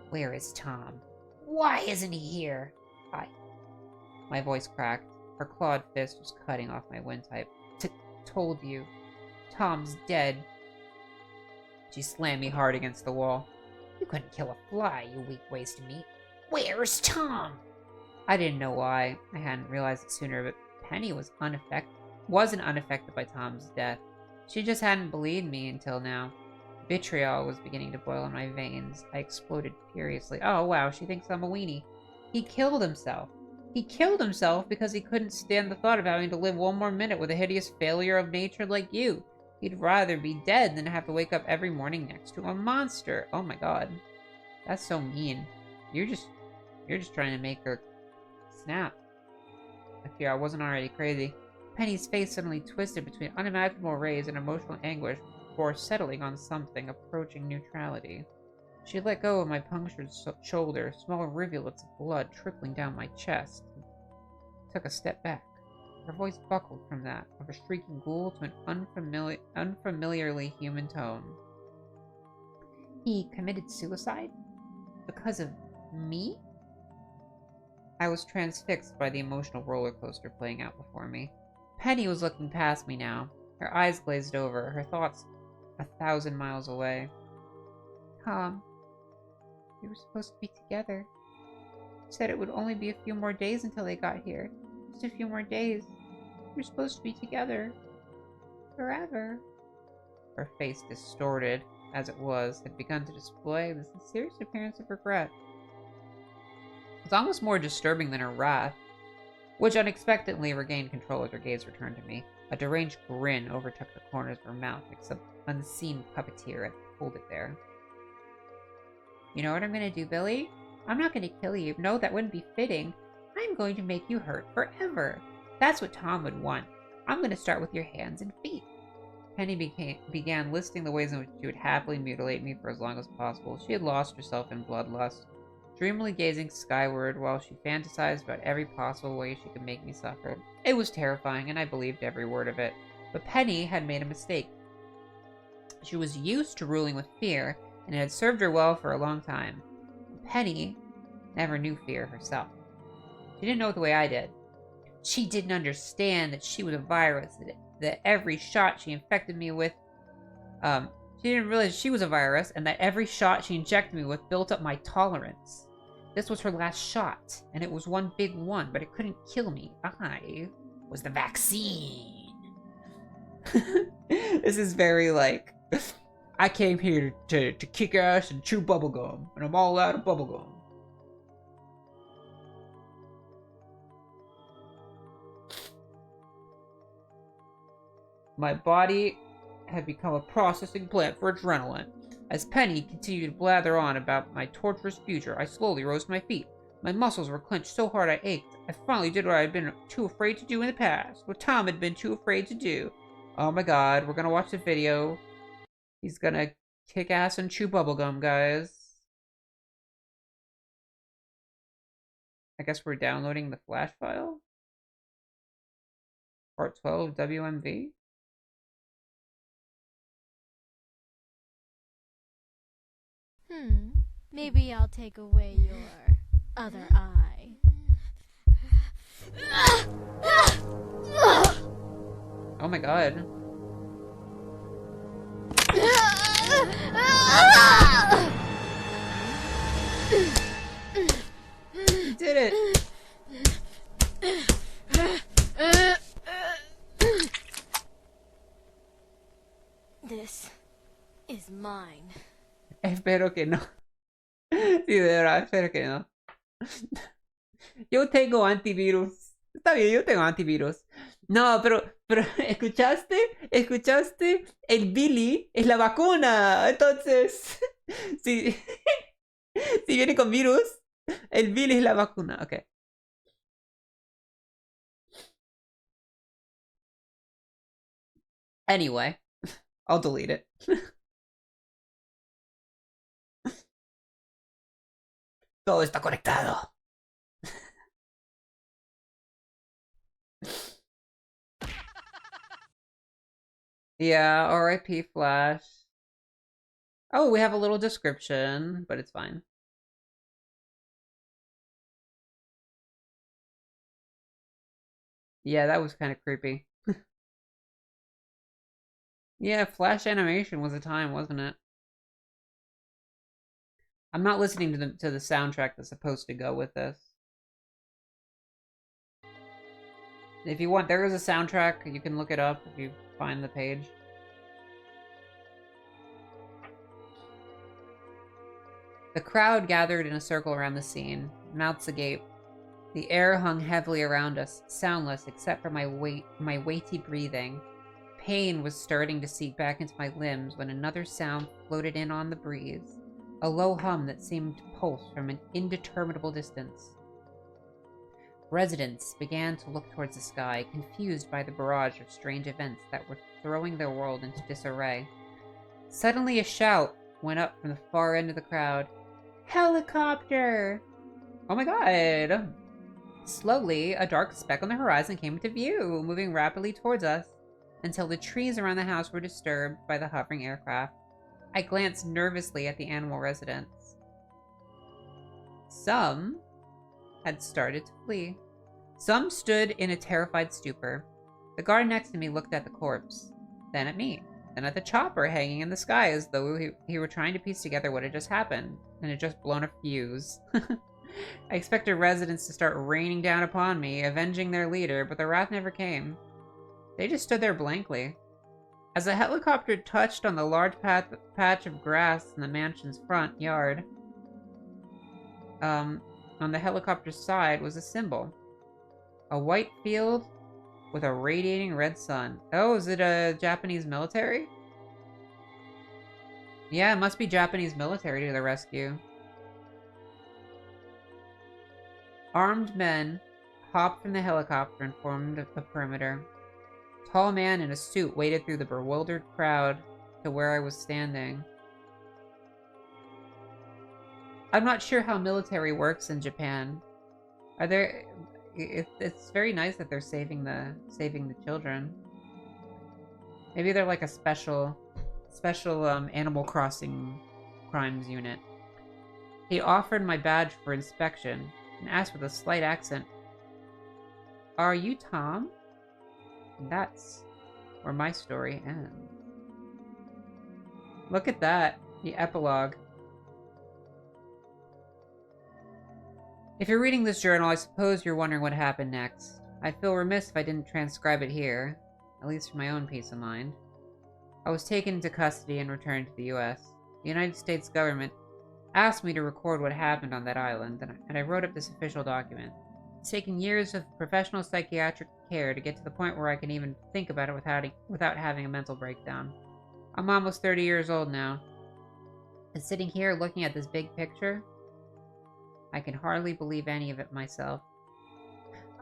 "Where is Tom? Why isn't he here?" My voice cracked. Her clawed fist was cutting off my windpipe. "Told you. Tom's dead." She slammed me hard against the wall. "You couldn't kill a fly, you weak waste of meat. Where's Tom?" I didn't know why. I hadn't realized it sooner, but Penny wasn't unaffected by Tom's death. She just hadn't believed me until now. Vitriol was beginning to boil in my veins. I exploded furiously. "Oh, wow, she thinks I'm a weenie. He killed himself. He killed himself because he couldn't stand the thought of having to live one more minute with a hideous failure of nature like you. He'd rather be dead than have to wake up every morning next to a monster." Oh my god. That's so mean. You're just trying to make her snap. I fear I wasn't already crazy. Penny's face suddenly twisted between unimaginable rage and emotional anguish before settling on something approaching neutrality. She let go of my punctured shoulder, small rivulets of blood trickling down my chest. Took a step back. Her voice buckled from that of a shrieking ghoul to an unfamiliarly human tone. "He committed suicide? Because of me?" I was transfixed by the emotional roller coaster playing out before me. Penny was looking past me now. Her eyes glazed over, her thoughts 1,000 miles away. "Tom, we were supposed to be together. You said it would only be a few more days until they got here. Just a few more days. We're supposed to be together. Forever." Her face, distorted as it was, had begun to display the sincerest appearance of regret. It was almost more disturbing than her wrath, which unexpectedly regained control as her gaze returned to me. A deranged grin overtook the corners of her mouth, unseen puppeteer had pulled it there. You know what I'm gonna do, Billy? I'm not gonna kill you. No, that wouldn't be fitting. I'm going to make you hurt forever. That's what Tom would want. I'm gonna start with your hands and feet. Penny began listing the ways in which she would happily mutilate me for as long as possible. She had lost herself in bloodlust, dreamily gazing skyward while she fantasized about every possible way she could make me suffer. It was terrifying, and I believed every word of it. But Penny had made a mistake. She was used to ruling with fear, and it had served her well for a long time. Penny never knew fear herself. She didn't know it the way I did. She didn't understand that she was a virus, that every shot she infected me with, she didn't realize she was a virus, and that every shot she injected me with built up my tolerance. This was her last shot, and it was one big one, but it couldn't kill me. I was the vaccine. This is very like, I came here to kick ass and chew bubblegum, and I'm all out of bubblegum. My body had become a processing plant for adrenaline. As Penny continued to blather on about my torturous future, I slowly rose to my feet. My muscles were clenched so hard I ached. I finally did what I had been too afraid to do in the past, what Tom had been too afraid to do. Oh my god, we're gonna watch the video. He's gonna kick ass and chew bubblegum, guys. I guess we're downloading the flash file? Part 12 WMV? Maybe I'll take away your other eye. Oh my god. You did it! This is mine. Espero que no. Sí, de verdad, espero que no. Yo tengo antivirus. Está bien, yo tengo antivirus. No, pero, ¿escuchaste? El Billy es la vacuna. Entonces, si viene con virus, el Billy es la vacuna. Ok. Anyway, I'll delete it. Todo está conectado. Yeah, R.I.P. Flash. Oh, we have a little description, but it's fine. Yeah, that was kind of creepy. Yeah, Flash animation was a time, wasn't it? I'm not listening to the soundtrack that's supposed to go with this. If you want, there is a soundtrack. You can look it up if you find the page. The crowd gathered in a circle around the scene, mouths agape. The air hung heavily around us, soundless except for my weighty breathing. Pain was starting to seep back into my limbs when another sound floated in on the breeze. A low hum that seemed to pulse from an indeterminable distance. Residents began to look towards the sky, confused by the barrage of strange events that were throwing their world into disarray. Suddenly a shout went up from the far end of the crowd. Helicopter! Oh my god! Slowly, a dark speck on the horizon came into view, moving rapidly towards us, until the trees around the house were disturbed by the hovering aircraft. I glanced nervously at the animal residents. Some had started to flee. Some stood in a terrified stupor. The guard next to me looked at the corpse, then at me, then at the chopper hanging in the sky as though he were trying to piece together what had just happened, and had just blown a fuse. I expected residents to start raining down upon me, avenging their leader, but the wrath never came. They just stood there blankly. As the helicopter touched on the large patch of grass in the mansion's front yard, on the helicopter's side was a symbol. A white field with a radiating red sun. Oh, is it a Japanese military? Yeah, it must be Japanese military to the rescue. Armed men hopped from the helicopter and formed a perimeter. A tall man in a suit waded through the bewildered crowd to where I was standing. I'm not sure how military works in Japan. Are there... It's very nice that they're saving the children. Maybe they're like a special Animal Crossing crimes unit. He offered my badge for inspection and asked with a slight accent, "Are you Tom?" And that's where my story ends. Look at that, the epilogue. If you're reading this journal, I suppose you're wondering what happened next. I'd feel remiss if I didn't transcribe it here, at least for my own peace of mind. I was taken into custody and returned to the US. The United States government asked me to record what happened on that island, and I wrote up this official document. It's taken years of professional psychiatric care to get to the point where I can even think about it without having a mental breakdown. I'm almost 30 years old now. And sitting here looking at this big picture, I can hardly believe any of it myself.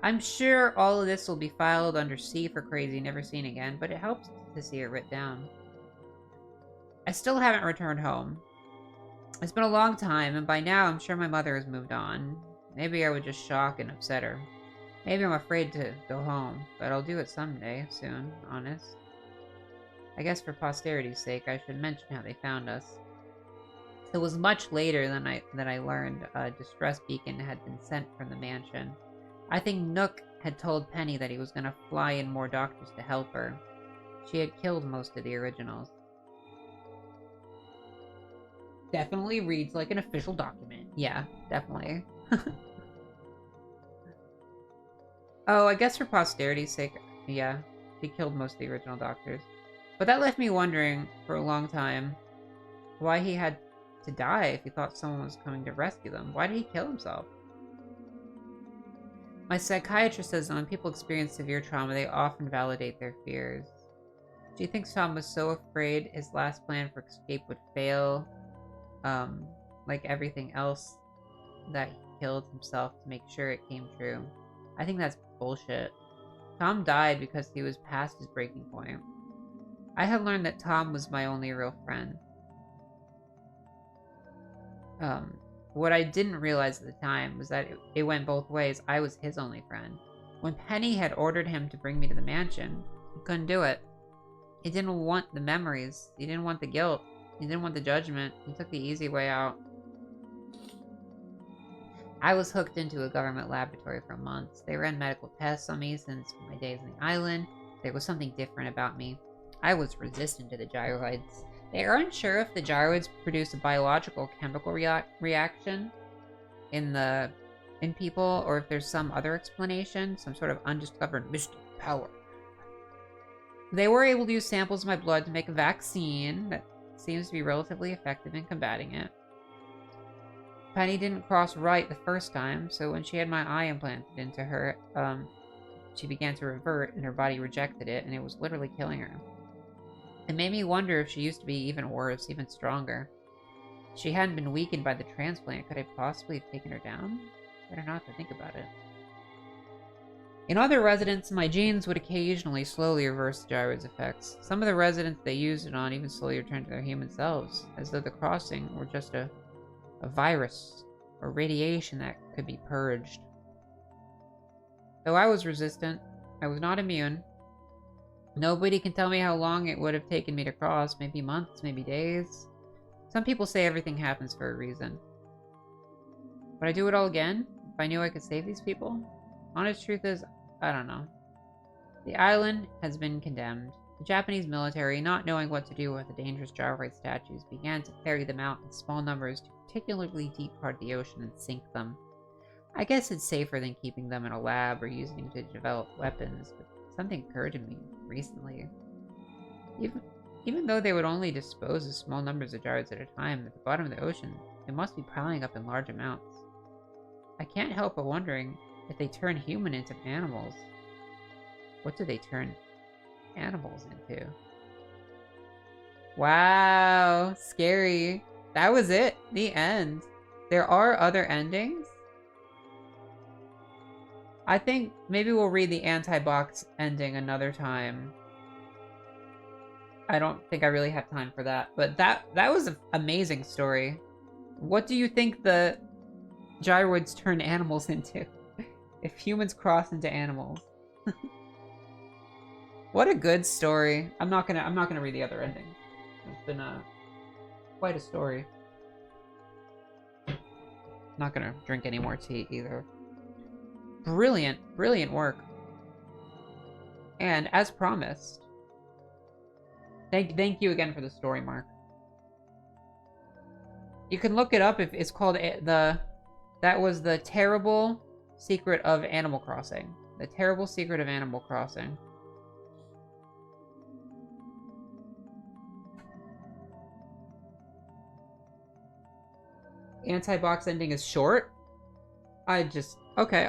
I'm sure all of this will be filed under C for crazy never seen again, but it helps to see it written down. I still haven't returned home. It's been a long time, and by now I'm sure my mother has moved on. Maybe I would just shock and upset her. Maybe I'm afraid to go home, but I'll do it someday, soon, honest. I guess for posterity's sake, I should mention how they found us. It was much later than I learned a distress beacon had been sent from the mansion. I think Nook had told Penny that he was going to fly in more doctors to help her. She had killed most of the originals. Definitely reads like an official document. Yeah, definitely. Oh, I guess for posterity's sake, yeah, she killed most of the original doctors. But that left me wondering for a long time why he had to die if he thought someone was coming to rescue them. Why did he kill himself? My psychiatrist says that when people experience severe trauma, they often validate their fears. Do you think Tom was so afraid his last plan for escape would fail, like everything else, that he killed himself to make sure it came true? I think that's bullshit. Tom died because he was past his breaking point. I had learned that Tom was my only real friend. What I didn't realize at the time was that it went both ways. I was his only friend. When Penny had ordered him to bring me to the mansion, he couldn't do it. He didn't want the memories. He didn't want the guilt. He didn't want the judgment. He took the easy way out. I was hooked into a government laboratory for months. They ran medical tests on me since my days on the island. There was something different about me. I was resistant to the gyroids. They are unsure if the gyroids produce a biological chemical reaction in people, or if there's some other explanation, some sort of undiscovered mystic power. They were able to use samples of my blood to make a vaccine that seems to be relatively effective in combating it. Penny didn't cross right the first time, so when she had my eye implanted into her, she began to revert, and her body rejected it, and it was literally killing her. It made me wonder if she used to be even worse, even stronger. If she hadn't been weakened by the transplant, could I possibly have taken her down? Better not to think about it. In other residents, my genes would occasionally slowly reverse the gyroid's effects. Some of the residents they used it on even slowly returned to their human selves, as though the crossing were just a virus or radiation that could be purged. Though I was resistant, I was not immune. Nobody can tell me how long it would have taken me to cross. Maybe months, maybe days. Some people say everything happens for a reason. Would I do it all again if I knew I could save these people? Honest truth is, I don't know. The island has been condemned. The Japanese military, not knowing what to do with the dangerous gyroid statues, began to carry them out in small numbers to a particularly deep part of the ocean and sink them. I guess it's safer than keeping them in a lab or using them to develop weapons, but something occurred to me recently. Even though they would only dispose of small numbers of gyroids at a time, at the bottom of the ocean, they must be piling up in large amounts. I can't help but wondering if they turn human into animals. What do they turn animals into? Wow, scary. That was it. The end. There are other endings. I think maybe we'll read the anti-box ending another time. I don't think I really have time for that, but that was an amazing story. What do you think the gyroids turn animals into? If humans cross into animals. What a good story. I'm not gonna read the other ending. It's been quite a story. Not gonna drink any more tea either. Brilliant, brilliant work. And as promised, thank you again for the story, Mark. You can look it up if it's called that was the terrible secret of Animal Crossing. The terrible secret of Animal Crossing. Anti-box ending is short? Okay.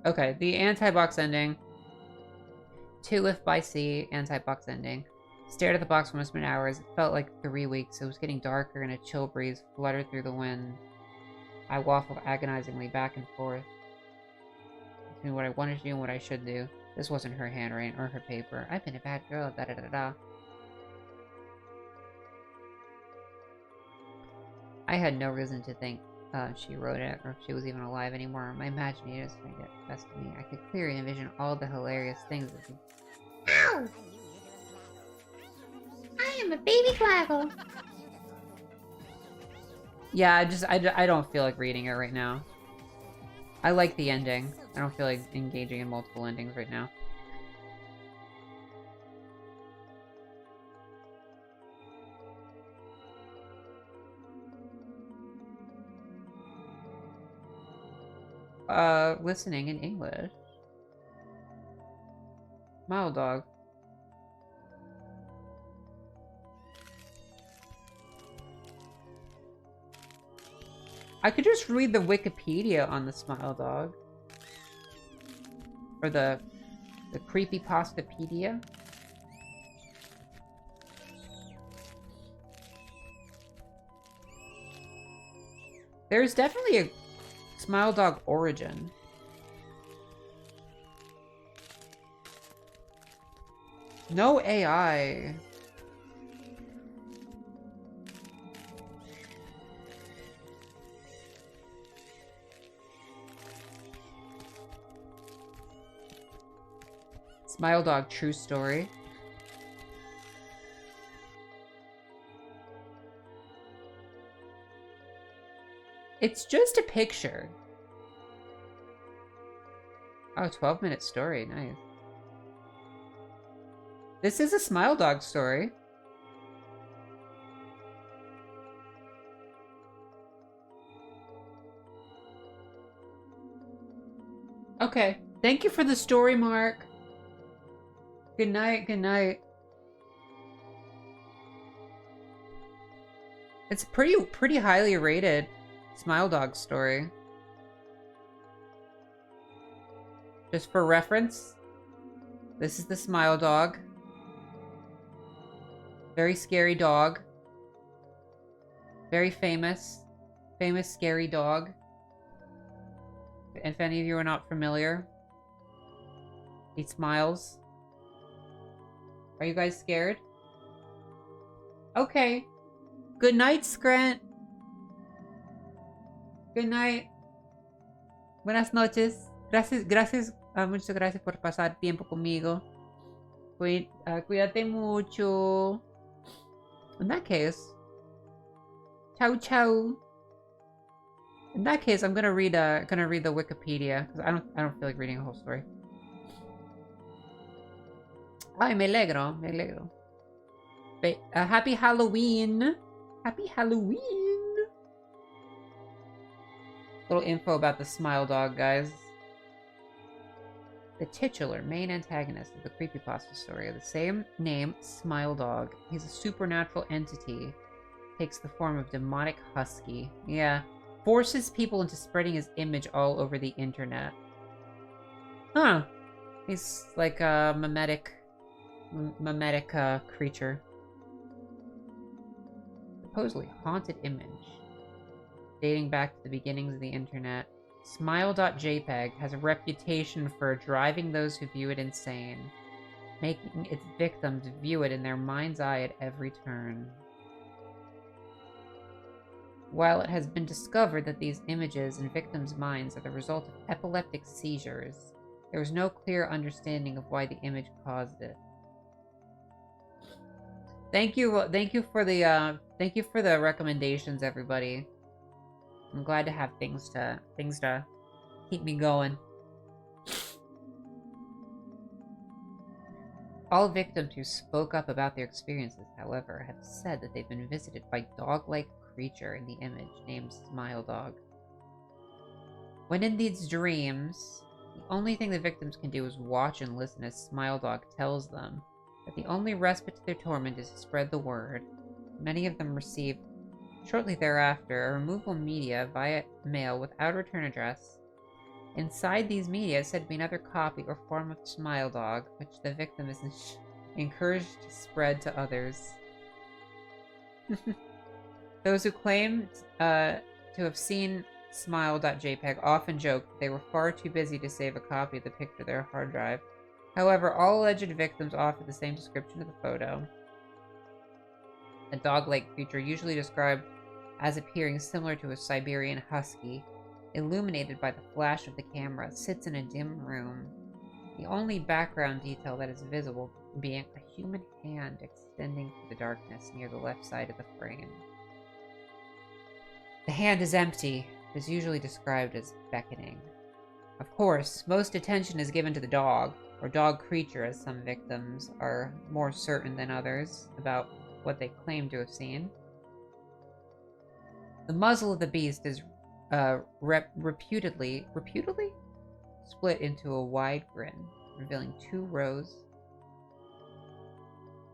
Okay, the anti-box ending. 2 lift by sea, anti-box ending. Stared at the box for almost an hour. It felt like 3 weeks. It was getting darker and a chill breeze fluttered through the wind. I waffled agonizingly back and forth between what I wanted to do and what I should do. This wasn't her handwriting or her paper. I've been a bad girl, da-da-da-da. I had no reason to think she wrote it, or if she was even alive anymore. My imagination was trying to get the best of me. I could clearly envision all the hilarious things that Ow! I am a baby Glaggle. Yeah, I don't feel like reading it right now. I like the ending. I don't feel like engaging in multiple endings right now. Listening in English. Mild dog. I could just read the Wikipedia on the Smile Dog. Or the Creepypastapedia. There's definitely a Smile Dog origin. No AI. Smile Dog true story. It's just a picture. Oh, 12-minute story. Nice. This is a Smile Dog story. Okay. Thank you for the story, Mark. Good night, good night. It's pretty highly rated Smile Dog story. Just for reference, this is the Smile Dog. Very scary dog. Very famous. Famous scary dog. If any of you are not familiar. He smiles. Are you guys scared? Okay. Good night, Scrant. Good night. Buenas noches. Gracias, muchas gracias por pasar tiempo conmigo. Cuídate mucho. In that case, ciao ciao. In that case, I'm gonna read the Wikipedia because I don't feel like reading a whole story. Ay, me alegro, me alegro. Happy Halloween. Happy Halloween. Little info about the Smile Dog, guys. The titular main antagonist of the creepypasta story of the same name, Smile Dog. He's a supernatural entity takes the form of demonic husky. Yeah. Forces people into spreading his image all over the internet. Huh. He's like a mimetic creature. Supposedly haunted image. Dating back to the beginnings of the internet. Smile.jpg has a reputation for driving those who view it insane, making its victims view it in their mind's eye at every turn. While it has been discovered that these images in victims' minds are the result of epileptic seizures, there is no clear understanding of why the image caused it. Thank you for the recommendations, everybody. I'm glad to have things to keep me going. All victims who spoke up about their experiences, however, have said that they've been visited by dog-like creature in the image named Smile Dog. When in these dreams, the only thing the victims can do is watch and listen as Smile Dog tells them that the only respite to their torment is to spread the word. Many of them receive, shortly thereafter, a removal media via mail without return address. Inside these media is said to be another copy or form of Smile Dog, which the victim is encouraged to spread to others. Those who claim to have seen Smile.jpg often joke that they were far too busy to save a copy of the picture to their hard drive. However, all alleged victims offer the same description of the photo. A dog-like creature, usually described as appearing similar to a Siberian husky, illuminated by the flash of the camera, sits in a dim room. The only background detail that is visible being a human hand extending through the darkness near the left side of the frame. The hand is empty. It is usually described as beckoning. Of course, most attention is given to the dog, or dog creature, as some victims are more certain than others about what they claim to have seen. The muzzle of the beast is reputedly split into a wide grin, revealing 2 rows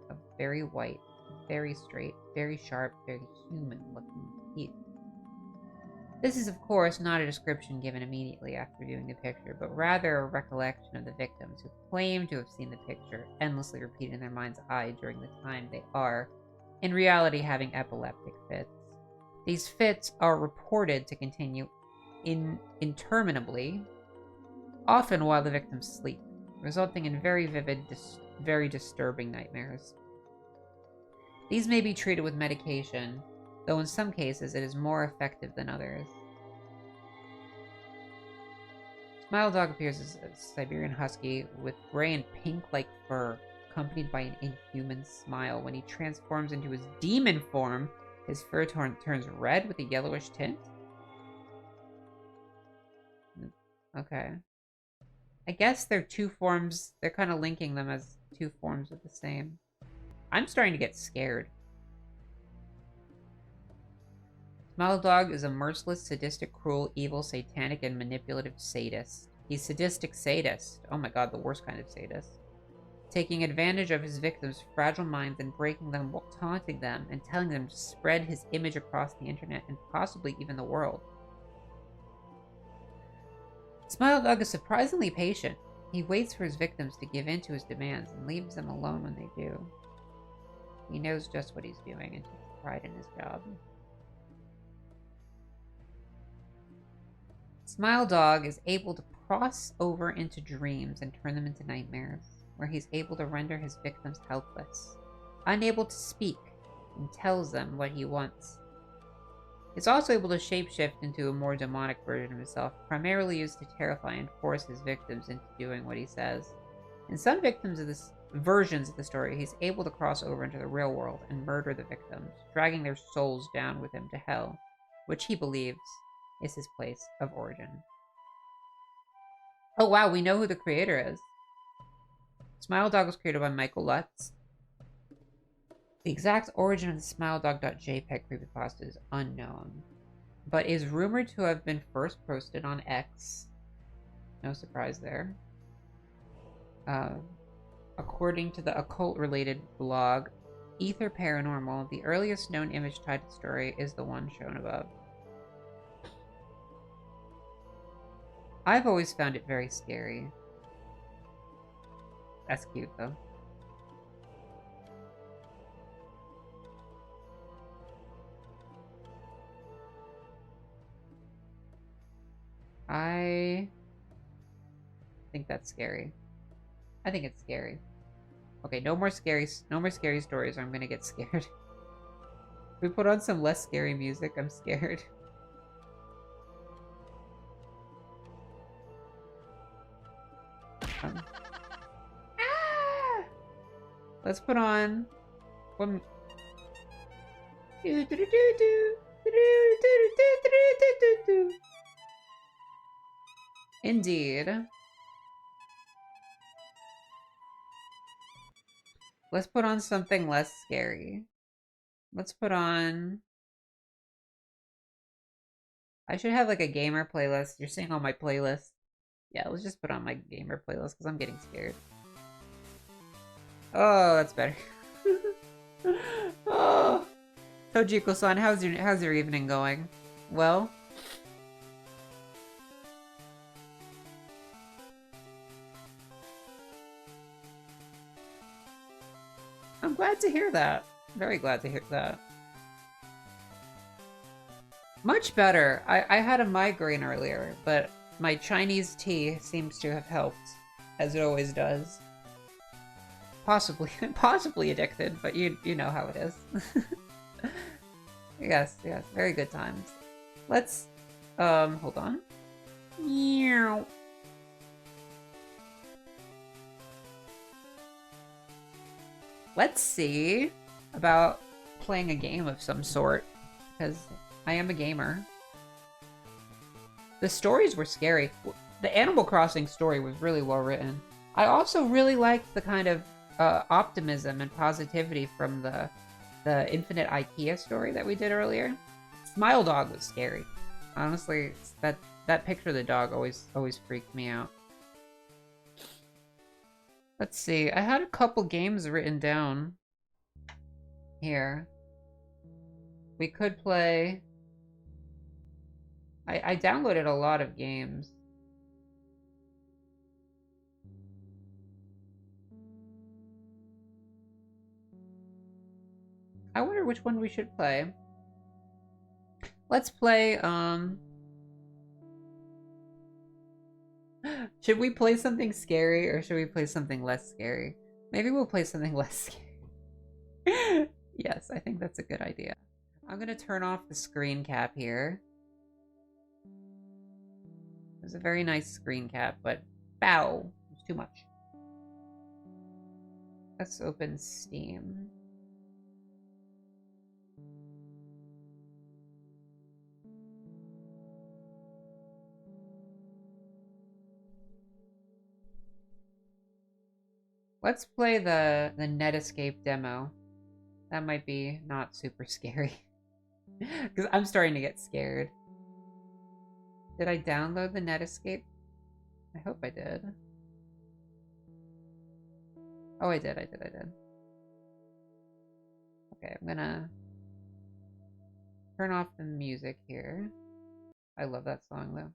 of very white, very straight, very sharp, very human-looking teeth. This is, of course, not a description given immediately after viewing the picture, but rather a recollection of the victims who claim to have seen the picture endlessly repeated in their mind's eye during the time they are, in reality, having epileptic fits. These fits are reported to continue interminably, often while the victims sleep, resulting in very vivid, very disturbing nightmares. These may be treated with medication, though in some cases it is more effective than others. Smile Dog appears as a Siberian husky with gray and pink-like fur, accompanied by an inhuman smile. When he transforms into his demon form, his fur turns red with a yellowish tint? Okay. I guess they're 2 forms. They're kind of linking them as 2 forms of the same. I'm starting to get scared. Smile Dog is a merciless, sadistic, cruel, evil, satanic, and manipulative sadist. He's sadistic sadist. Oh my god, the worst kind of sadist. Taking advantage of his victims' fragile minds and breaking them while taunting them and telling them to spread his image across the internet and possibly even the world. Smile Dog is surprisingly patient. He waits for his victims to give in to his demands and leaves them alone when they do. He knows just what he's doing and takes pride in his job. Smile Dog is able to cross over into dreams and turn them into nightmares, where he's able to render his victims helpless, unable to speak, and tells them what he wants. He's also able to shapeshift into a more demonic version of himself, primarily used to terrify and force his victims into doing what he says. In some versions of the story, he's able to cross over into the real world and murder the victims, dragging their souls down with him to hell, which he believes is his place of origin. Oh wow, we know who the creator is. Smile Dog was created by Michael Lutz. The exact origin of the SmileDog.jpg creepypasta is unknown, but is rumored to have been first posted on X. No surprise there. According to the occult-related blog Ether Paranormal. The earliest known image tied to story is the one shown above. I've always found it very scary. That's cute, though. I think that's scary. I think it's scary. Okay, no more scary stories or I'm gonna get scared. We put on some less scary music, I'm scared. Let's put on one. Indeed. Let's put on something less scary. Let's put on... I should have like a gamer playlist. You're seeing all my playlists. Yeah, let's just put on my gamer playlist because I'm getting scared. Oh, that's better. Oh. Tojiko-san, how's your evening going? Well? I'm glad to hear that. Very glad to hear that. Much better. I had a migraine earlier, but my Chinese tea seems to have helped, as it always does. Possibly addicted, but you know how it is. Yes, very good times. Let's, hold on. Meow. Let's see about playing a game of some sort, because I am a gamer. The stories were scary. The Animal Crossing story was really well written. I also really liked the kind of optimism and positivity from the Infinite IKEA story that we did earlier. Smile Dog was scary. Honestly, that picture of the dog always freaked me out. Let's see. I had a couple games written down here. We could play... I downloaded a lot of games. I wonder which one we should play. Let's play, should we play something scary or should we play something less scary? Maybe we'll play something less scary. Yes, I think that's a good idea. I'm gonna turn off the screen cap here. It was a very nice screen cap, but bow, it was too much. Let's open Steam. Let's play the Netscape demo. That might be not super scary. Because I'm starting to get scared. Did I download the Netscape? I hope I did. Oh, I did. Okay, I'm gonna turn off the music here. I love that song, though.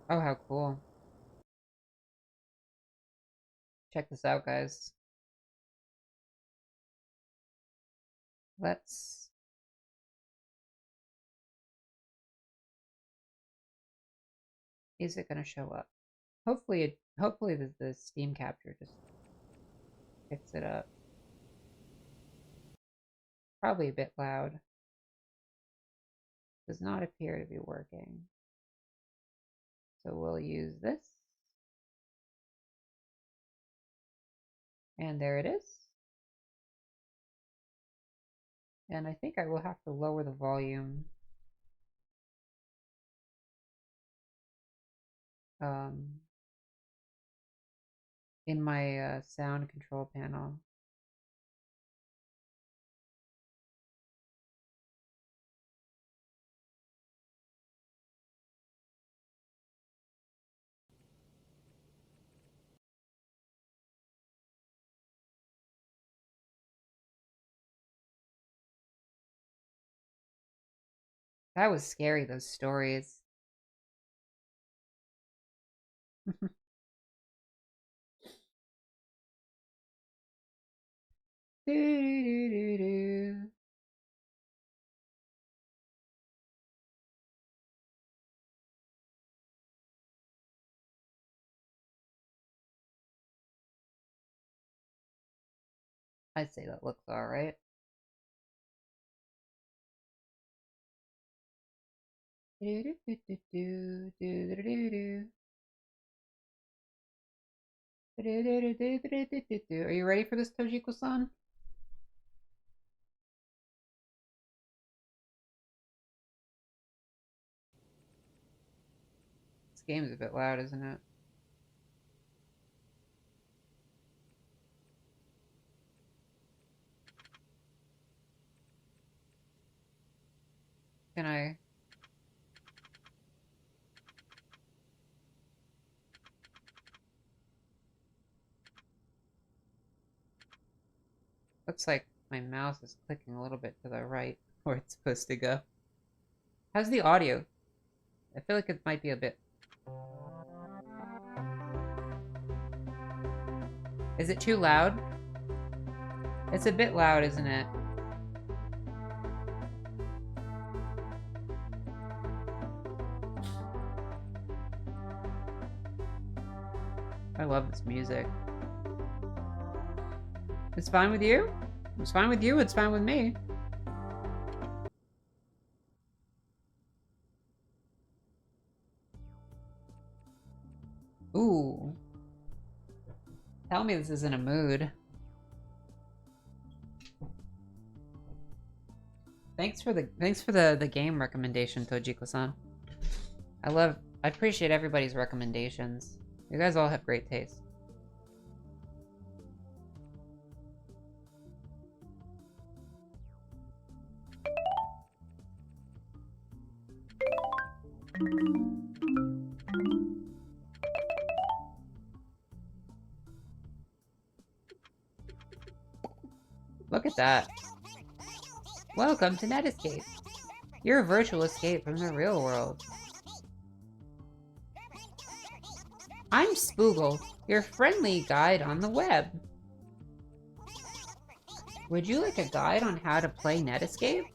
Oh, how cool. Check this out, guys. Let's... Is it gonna show up? Hopefully the Steam capture just picks it up. Probably a bit loud. Does not appear to be working. So we'll use this. And there it is. And I think I will have to lower the volume. in my sound control panel. That was scary, those stories. Do, do, do, do. I'd say that looks alright. Do, do, do, do, do, do, do, do, do. Are you ready for this, Tojiko-san? This game's a bit loud, isn't it? Can I... Looks like my mouse is clicking a little bit to the right where it's supposed to go. How's the audio? I feel like it might be a bit... Is it too loud? It's a bit loud, isn't it? I love this music. It's fine with you? It's fine with you, it's fine with me. Ooh. Tell me this isn't a mood. Thanks for the game recommendation, Tojiko-san. I appreciate everybody's recommendations. You guys all have great taste. Look at that. Welcome to Netscape. Your virtual escape from the real world. I'm Spoogle, your friendly guide on the web. Would you like a guide on how to play Netscape?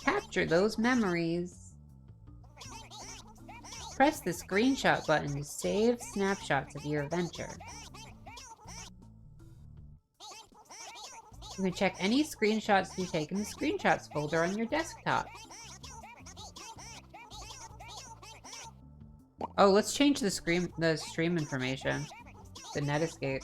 Capture those memories. Press the screenshot button to save snapshots of your adventure. You can check any screenshots you take in the screenshots folder on your desktop. Oh, let's change the stream information. The Netscape.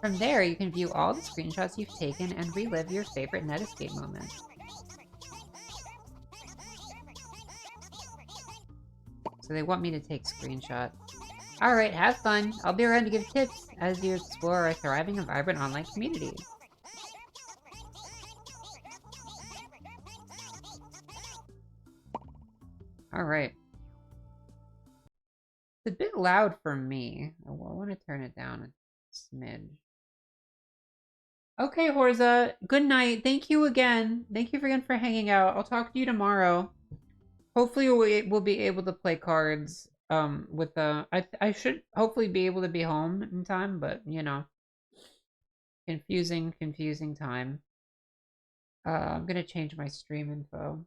From there, you can view all the screenshots you've taken and relive your favorite Netscape moments. So they want me to take screenshots. Alright, have fun. I'll be around to give tips as you explore our thriving and vibrant online community. Alright. It's a bit loud for me. I want to turn it down a smidge. Okay, Horza. Good night. Thank you again. Thank you again for hanging out. I'll talk to you tomorrow. Hopefully we'll be able to play cards with I should hopefully be able to be home in time, but you know, confusing time. I'm gonna change my stream info.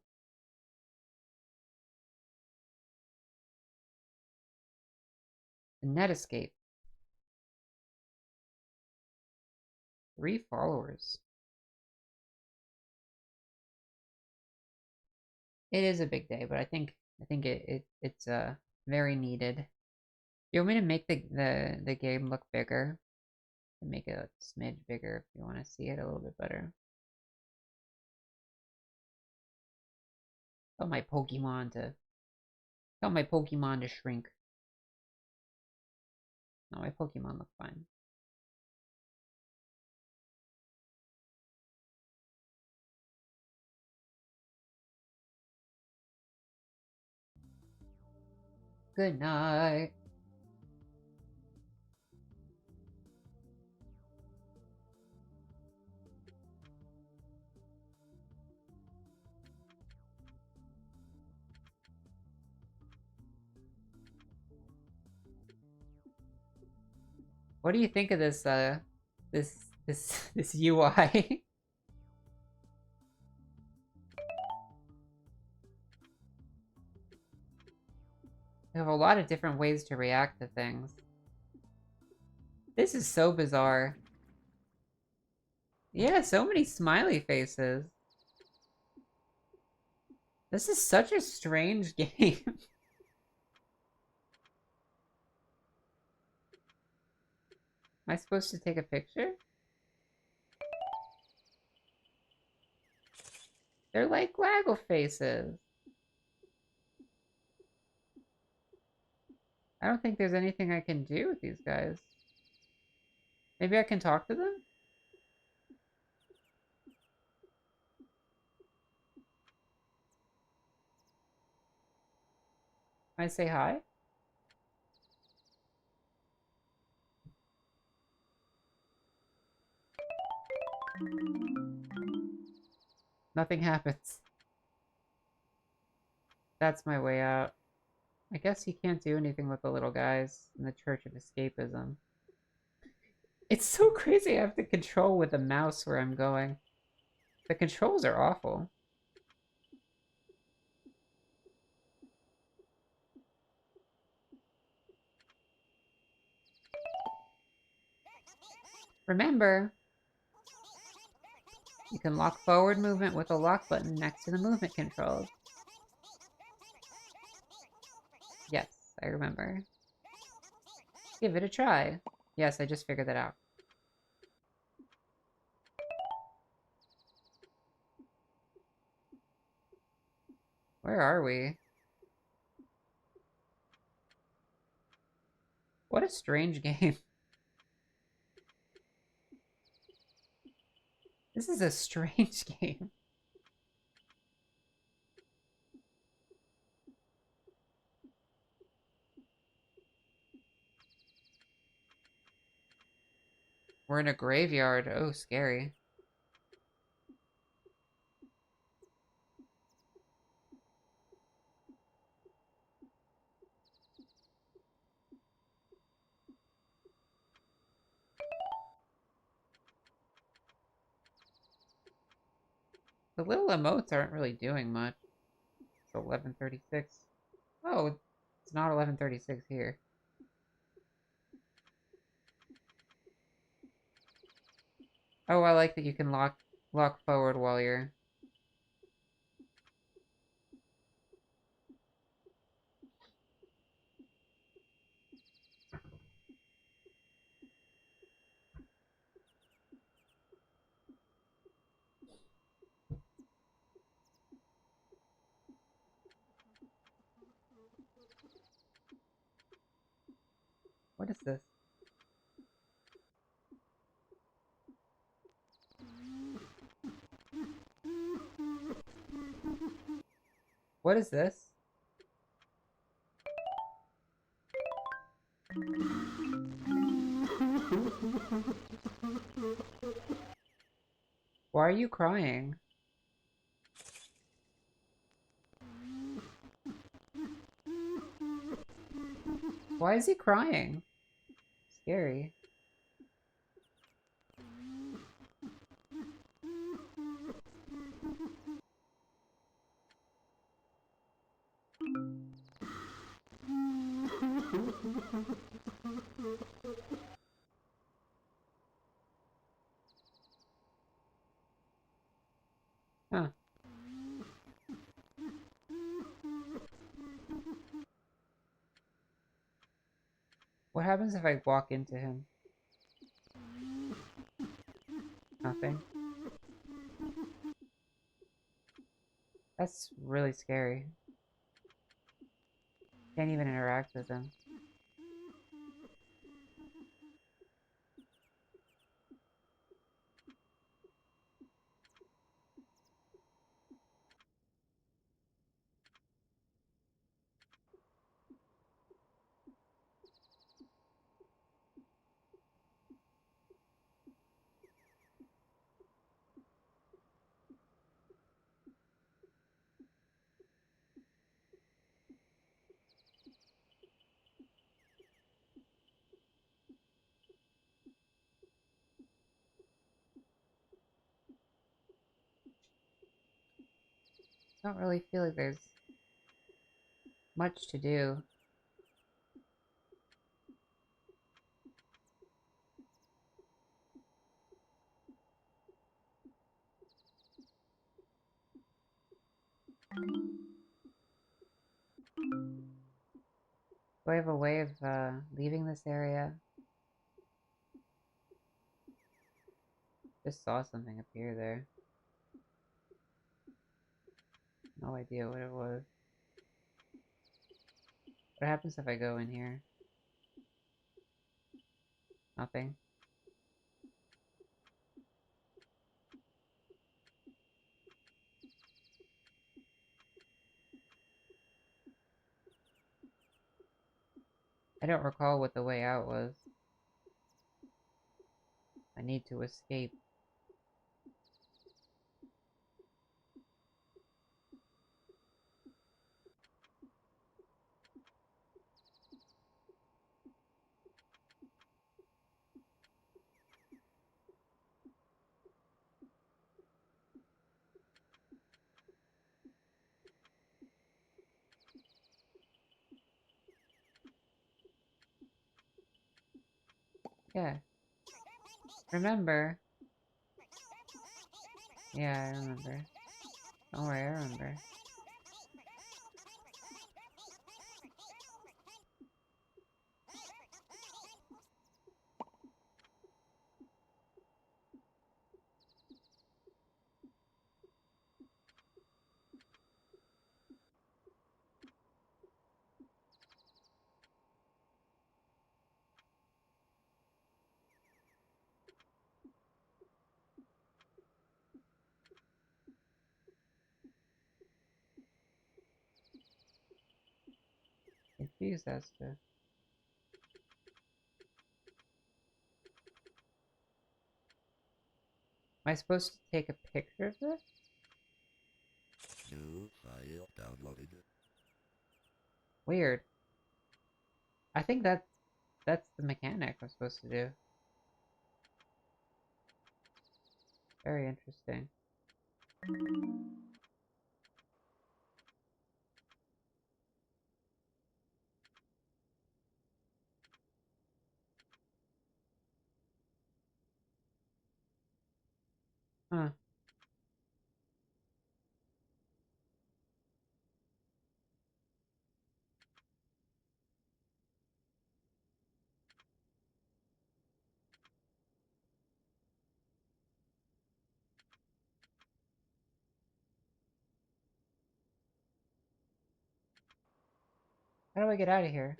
Netscape. 3 followers. It is a big day, but I think it's very needed. You want me to make the game look bigger? Make it a smidge bigger if you want to see it a little bit better. Tell my Pokemon to shrink. No, my Pokemon look fine. Good night. What do you think of this this UI? We have a lot of different ways to react to things. This is so bizarre. Yeah, so many smiley faces. This is such a strange game. Am I supposed to take a picture? They're like waggle faces. I don't think there's anything I can do with these guys. Maybe I can talk to them? Can I say hi? Nothing happens. That's my way out. I guess you can't do anything with the little guys in the Church of Escapism. It's so crazy I have to control with a mouse where I'm going. The controls are awful. Remember, you can lock forward movement with the lock button next to the movement controls. Yes, I remember. Give it a try. Yes, I just figured that out. Where are we? What a strange game. This is a strange game. We're in a graveyard. Oh, scary. The little emotes aren't really doing much. It's 11:36. Oh, it's not 11:36 here. Oh, I like that you can lock forward while you're... What is this? What is this? Why are you crying? Why is he crying? Scary. Huh. What happens if I walk into him? Nothing. That's really scary. Can't even interact with them. Don't really feel like there's much to do. Do I have a way of leaving this area? Just saw something appear there. No idea what it was. What happens if I go in here? Nothing. I don't recall what the way out was. I need to escape. Yeah. Remember? Yeah, I remember. Don't worry, I remember. Confused as to... Am I supposed to take a picture of this? No, I downloaded it. Weird. I think that's the mechanic I'm supposed to do. Very interesting. Huh. How do I get out of here?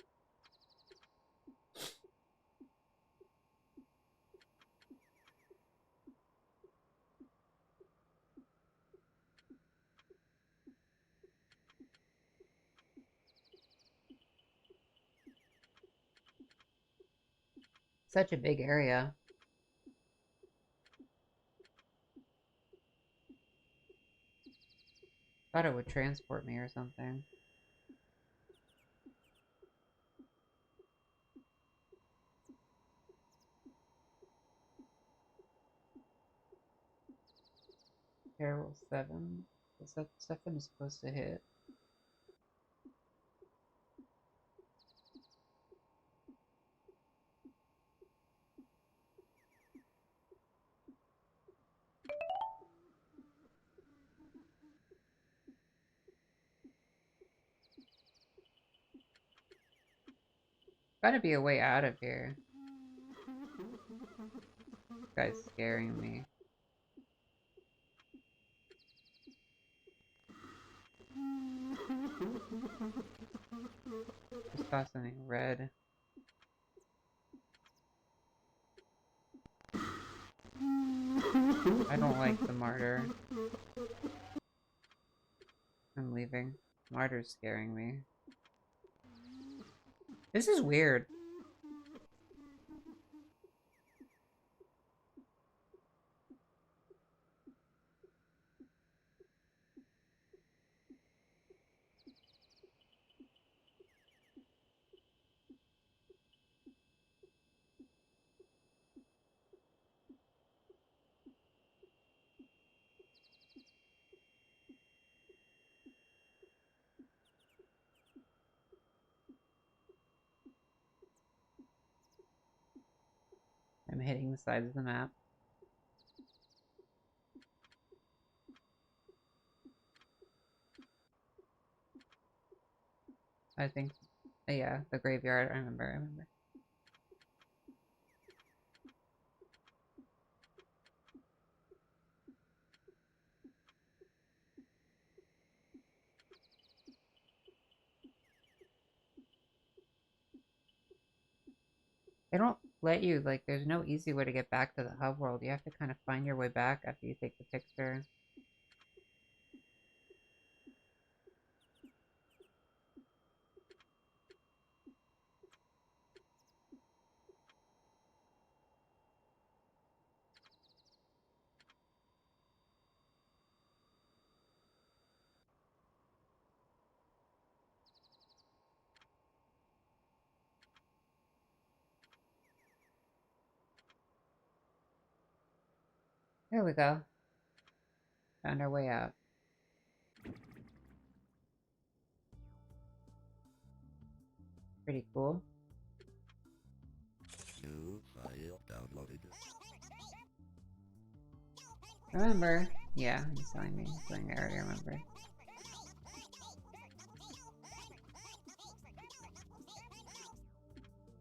Such a big area. Thought it would transport me or something. Carol 7. Is that 7 is supposed to hit? Gotta be a way out of here. This guy's scaring me. Just saw something red. I don't like the martyr. I'm leaving. Martyr's scaring me. This is weird. I'm hitting the sides of the map. I think, yeah, the graveyard. I remember. They don't let you, like, there's no easy way to get back to the hub world. You have to kind of find your way back after you take the picture. There we go. Found our way out. Pretty cool. New file downloaded. Remember? Yeah, he's telling me. He's telling me I already remember.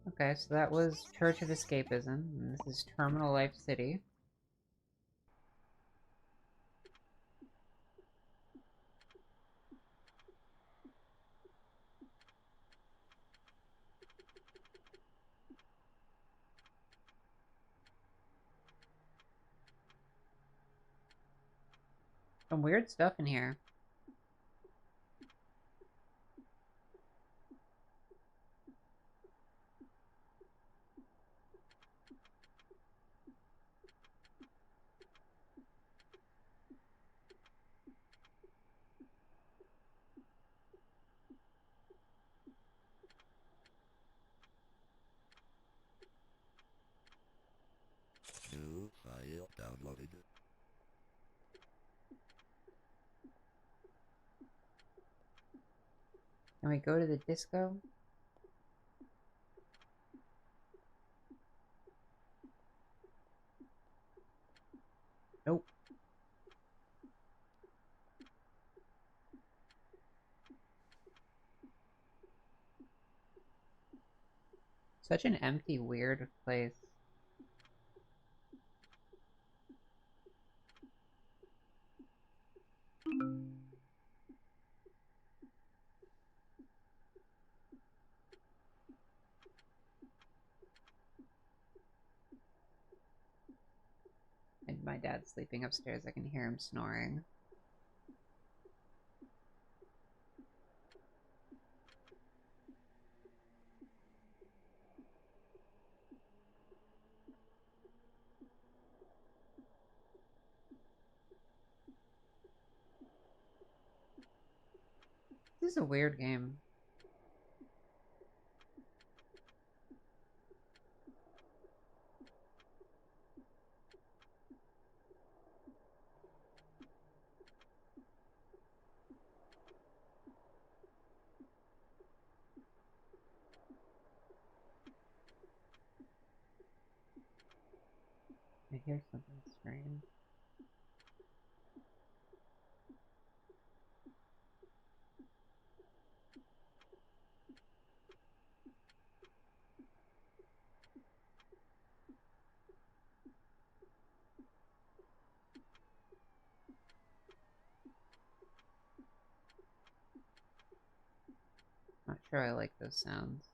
Okay, so that was Church of Escapism, and this is Terminal Life City. Some weird stuff in here. New file downloaded. Can we go to the disco? Nope. Such an empty, weird place. And my dad's sleeping upstairs. I can hear him snoring. This is a weird game. I hear something strange. sure I like those sounds.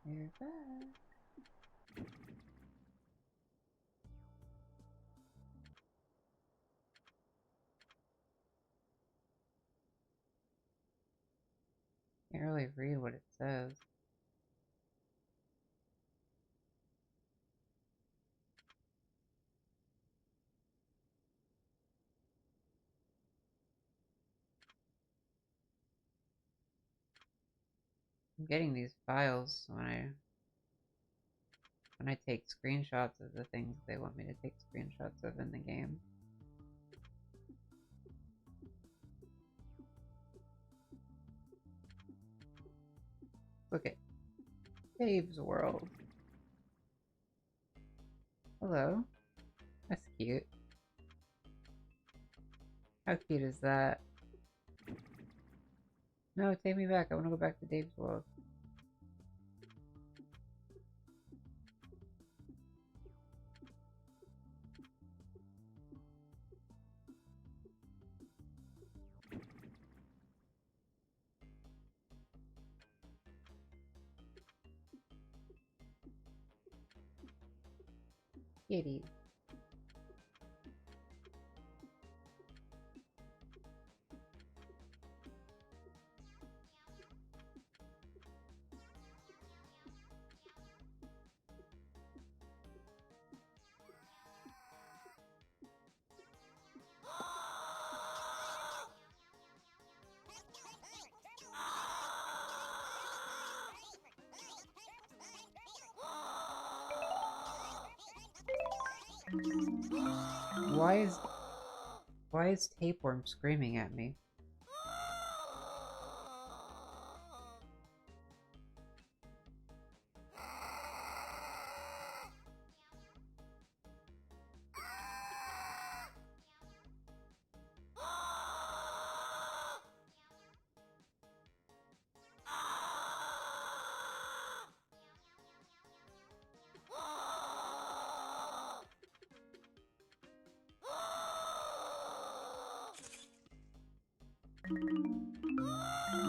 You're back. Can't really read what it says. I'm getting these files when I take screenshots of the things they want me to take screenshots of in the game. Look at Dave's world. Hello. That's cute. How cute is that? No, take me back. I want to go back to Dave's world. Kitty. Why is Tapeworm screaming at me?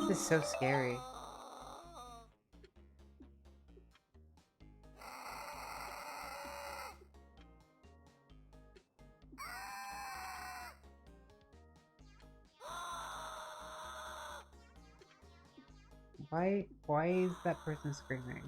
This is so scary. Why is that person screaming?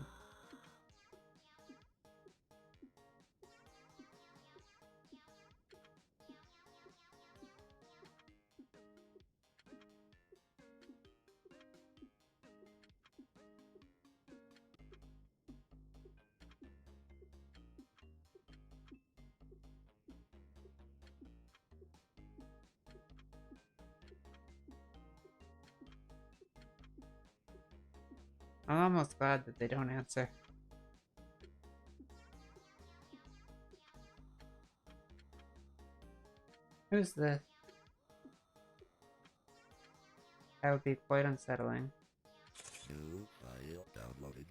I'm almost glad that they don't answer. Who's this? That would be quite unsettling. New file downloaded.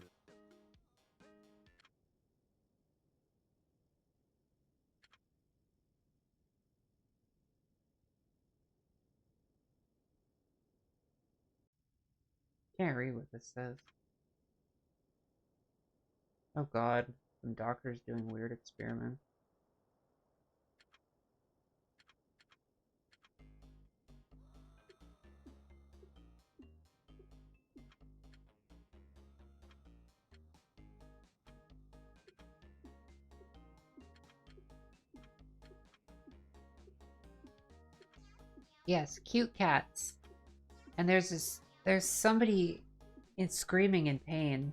Can't read what this says. Oh god, some doctors doing weird experiments. Yes, cute cats. And there's somebody screaming in pain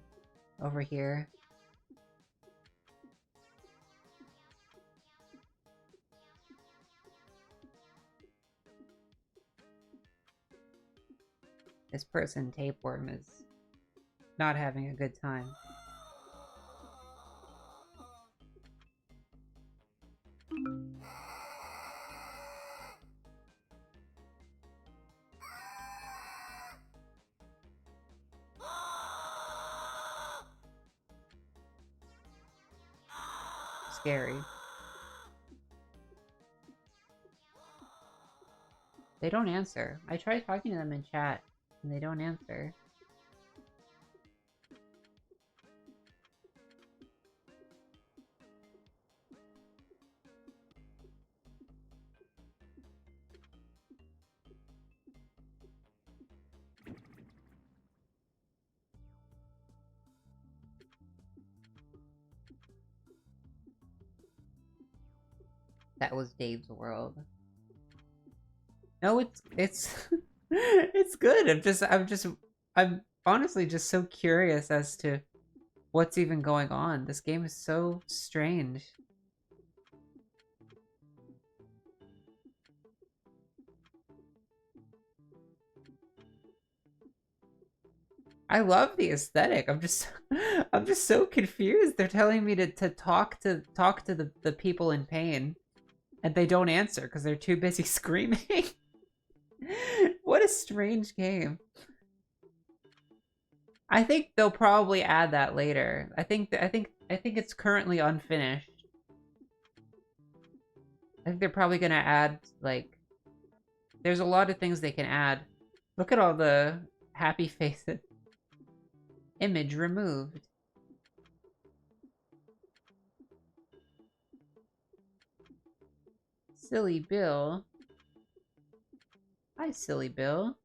over here. This person, Tapeworm, is not having a good time. scary. They don't answer. I tried talking to them in chat, and they don't answer. That was Dave's world. No, it's it's good. I'm honestly just so curious as to what's even going on. This game is so strange. I love the aesthetic. I'm just so confused. They're telling me to talk to the people in pain, and they don't answer because they're too busy screaming. What a strange game. I think they'll probably add that later. I think it's currently unfinished. I think they're probably gonna add, like, there's a lot of things they can add. Look at all the happy faces. Image removed. Silly Bill. Hi, Silly Bill.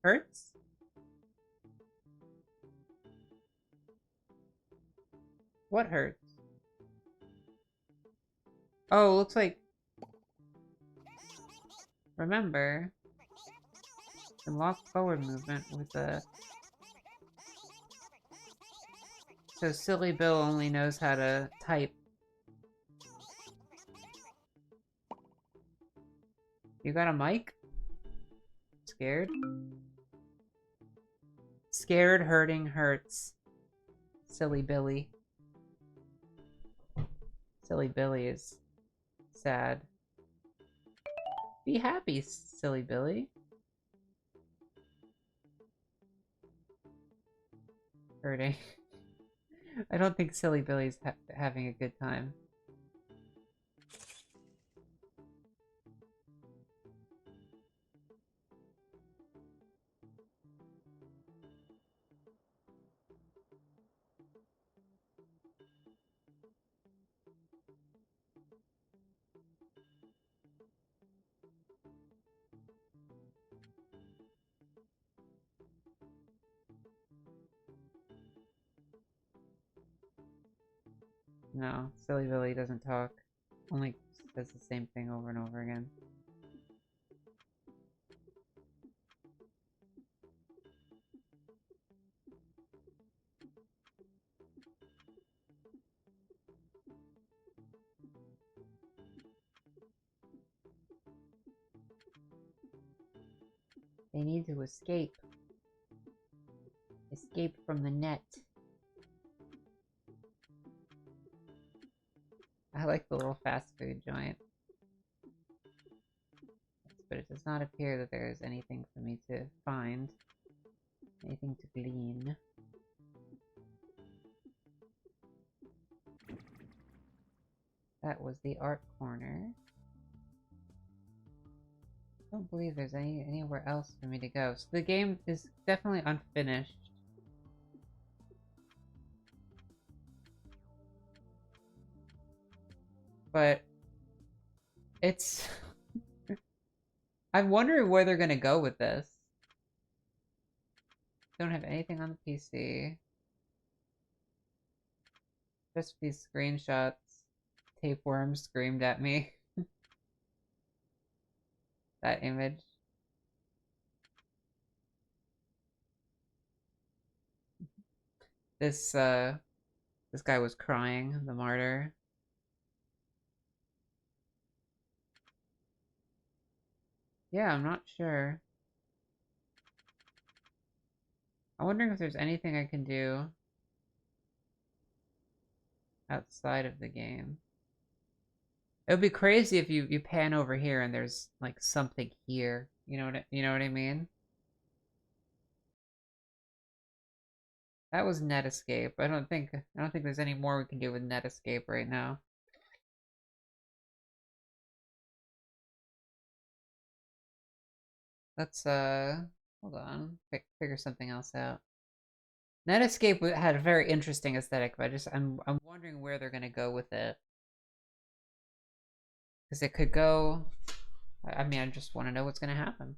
Hurts? What hurts? Oh, looks like... Remember, unlock forward movement with a... So Silly Bill only knows how to type. You got a mic? Scared? Scared, hurting, hurts. Silly Billy. Silly Billy is sad. Be happy, Silly Billy. Hurting. I don't think Silly Billy's having a good time. No, Silly Billy doesn't talk. Only says the same thing over and over again. They need to escape. Escape from the net. I like the little fast food joint. But it does not appear that there is anything for me to find. Anything to glean. That was the art corner. I don't believe there's anywhere else for me to go. So the game is definitely unfinished. But it's... I'm wondering where they're gonna go with this. Don't have anything on the PC. Just these screenshots. Tapeworm screamed at me. That image. This guy was crying, the martyr. Yeah, I'm not sure. I'm wondering if there's anything I can do outside of the game. It would be crazy if you pan over here and there's like something here. You know what I mean? That was Netscape. I don't think there's any more we can do with Netscape right now. Let's hold on. Figure something else out. Netscape had a very interesting aesthetic, but I'm wondering where they're gonna go with it. Because it could go. I mean, I just want to know what's gonna happen.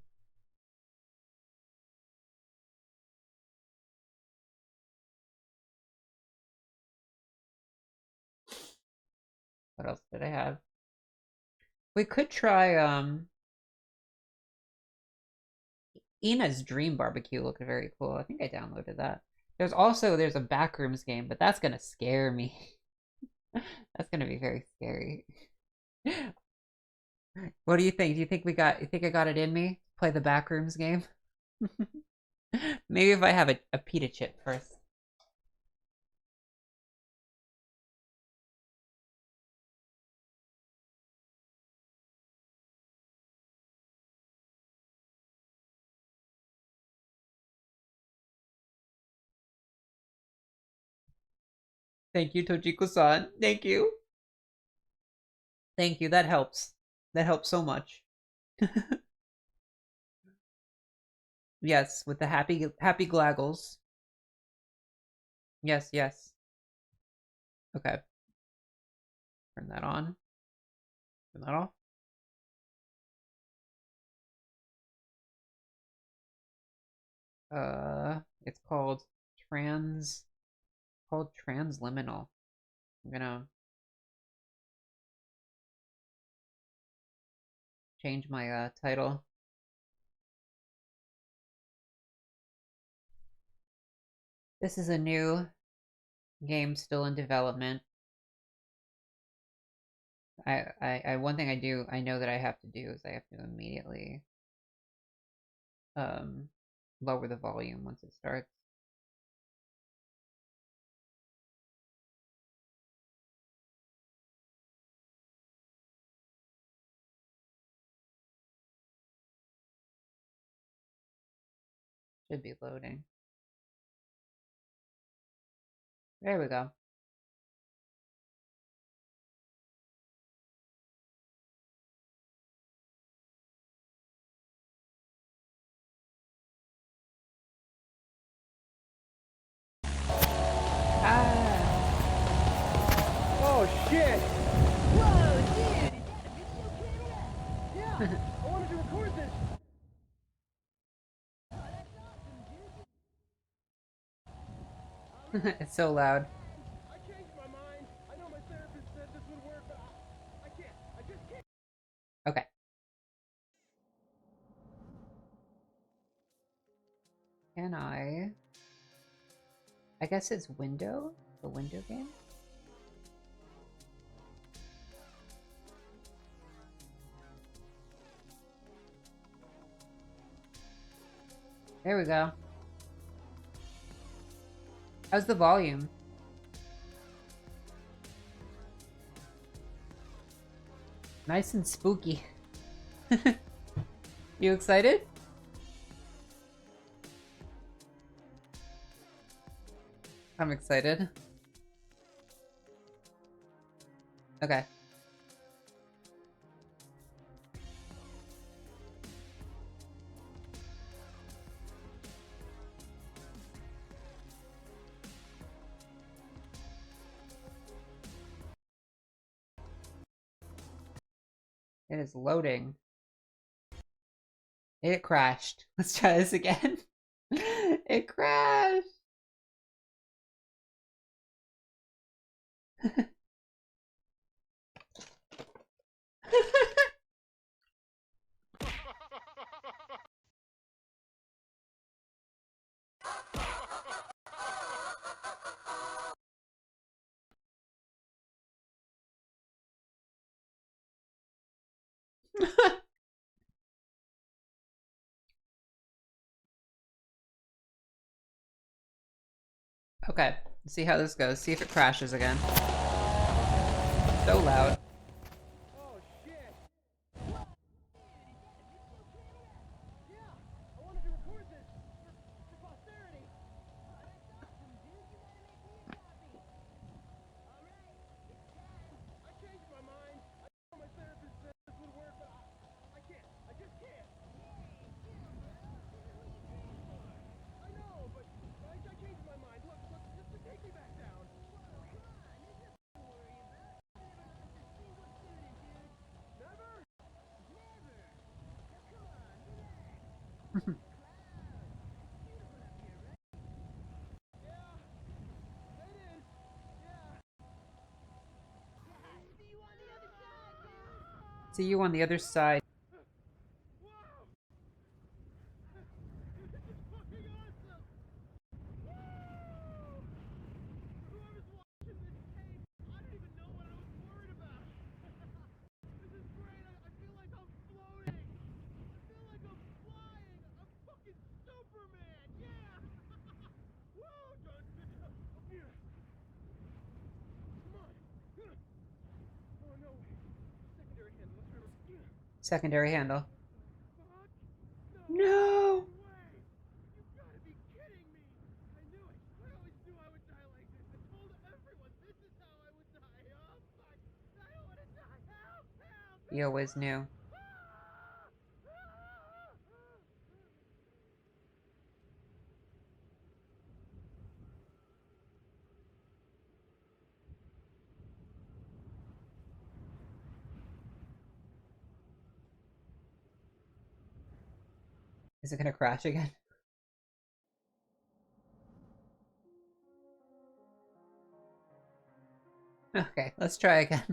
What else did I have? We could try Ina's Dream Barbecue looked very cool. I think I downloaded that. There's a Backrooms game, but that's gonna scare me. That's gonna be very scary. What do you think? You think I got it in me? Play the Backrooms game? Maybe if I have a pita chip first. Thank you, Tojiko-san. Thank you. Thank you. That helps. That helps so much. Yes, with the happy glaggles. Yes, yes. Okay. Turn that on. Turn that off. It's called transliminal. I'm gonna change my title. This is a new game still in development. One thing I know that I have to do is I have to immediately lower the volume once it starts. Should be loading. There we go. Oh shit! Whoa, dude! Yeah, I wanted to record this. It's so loud. I changed my mind. I know my therapist said this would work, but I can't. I just can't. Okay. Can I guess it's window? The window game? There we go. How's the volume? Nice and spooky. You excited? I'm excited. Okay. It is loading. It crashed. Let's try this again. It crashed. Okay, let's see how this goes. See if it crashes again. So loud. Oh shit! Yeah, I wanted to record this for posterity. See you on the other side. Secondary handle. No! You always knew. Is it gonna crash again? Okay, let's try again.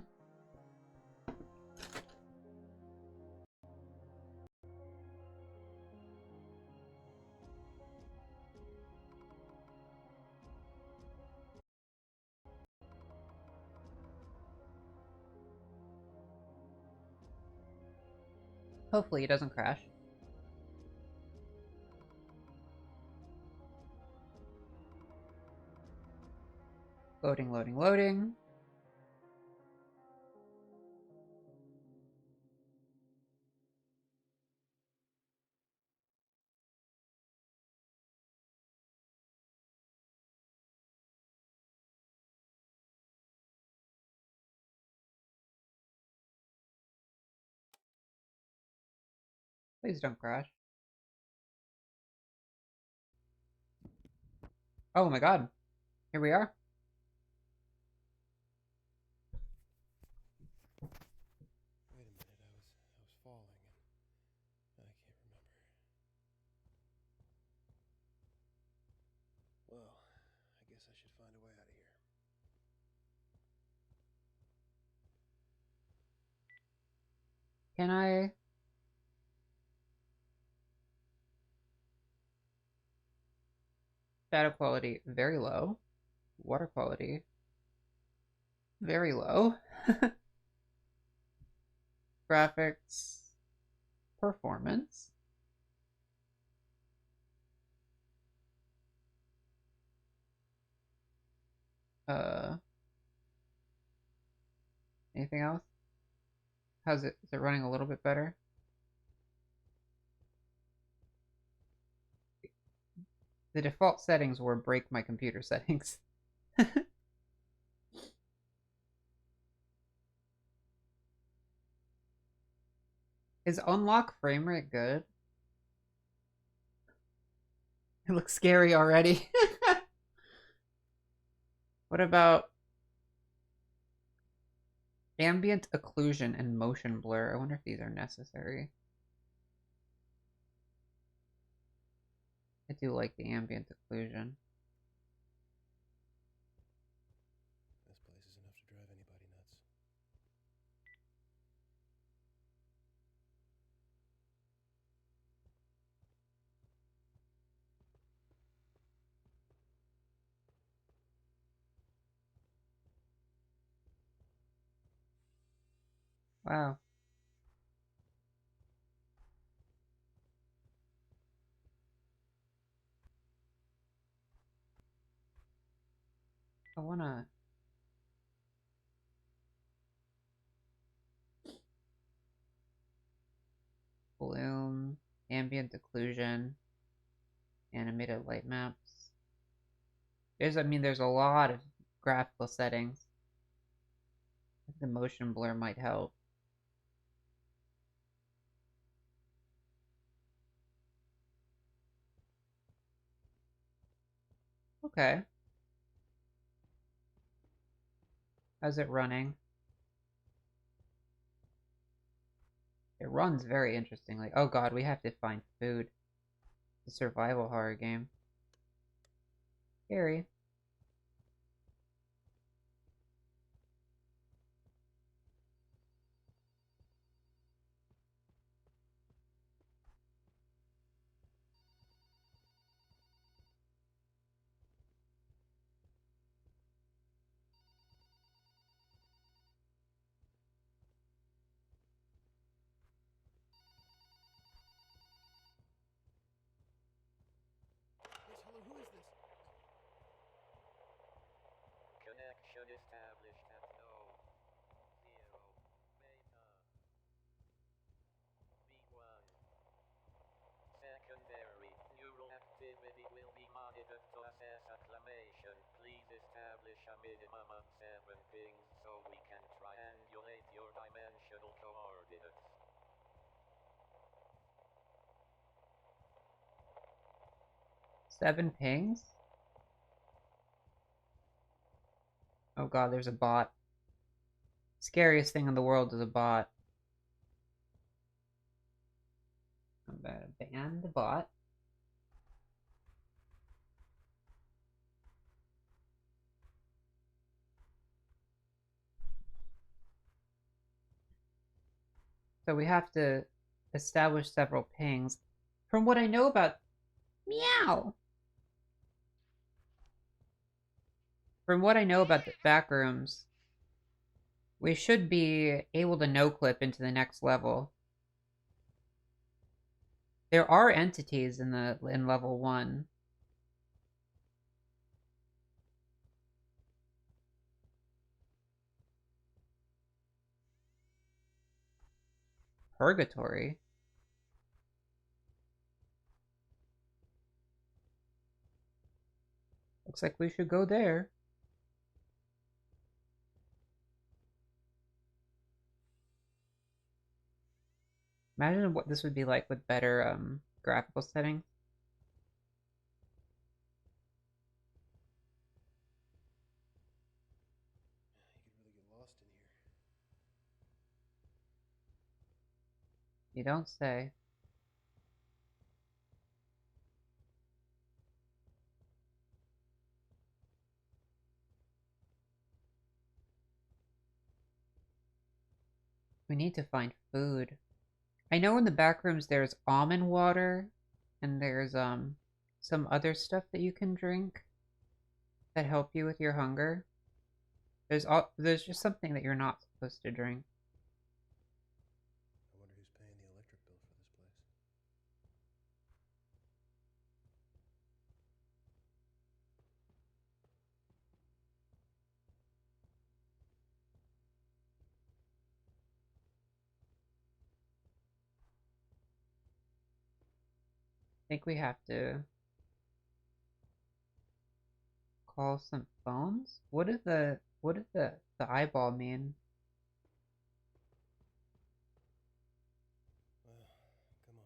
Hopefully it doesn't crash. Loading, loading, loading. Please don't crash. Oh my god. Here we are. Wait a minute, I was falling and I can't remember. Well, I guess I should find a way out of here. Can I? Shadow quality, very low. Water quality, very low. Graphics, performance. Anything else? How's it? Is it running a little bit better? The default settings were break my computer settings. Is unlock frame rate good? It looks scary already. What about ambient occlusion and motion blur? I wonder if these are necessary. I do like the ambient occlusion. This place is enough to drive anybody nuts. Wow. I wanna... Bloom, ambient occlusion, animated light maps. There's a lot of graphical settings. The motion blur might help. Okay. How's it running? It runs very interestingly. Oh god, we have to find food. a survival horror game. Scary. Yes, hello, who is this? Connection established at node 0 beta B1. Secondary neural activity will be monitored to assess acclimation. Please establish a minimum of 7 pings so we can triangulate your dimensional coordinates. Seven pings? Oh god, there's a bot. Scariest thing in the world is a bot. I'm gonna ban the bot. So we have to establish several pings. From what I know about... Meow! From what I know about the back rooms, we should be able to no-clip into the next level. There are entities in level 1. Purgatory? Looks like we should go there. Imagine what this would be like with better graphical settings. You could really get lost in here. You don't say. We need to find food. I know in the back rooms there's almond water and there's some other stuff that you can drink that help you with your hunger. There's just something that you're not supposed to drink. I wonder who's paying the electric bill for this place. I think we have to call some phones? What does the eyeball mean? Come on, feet.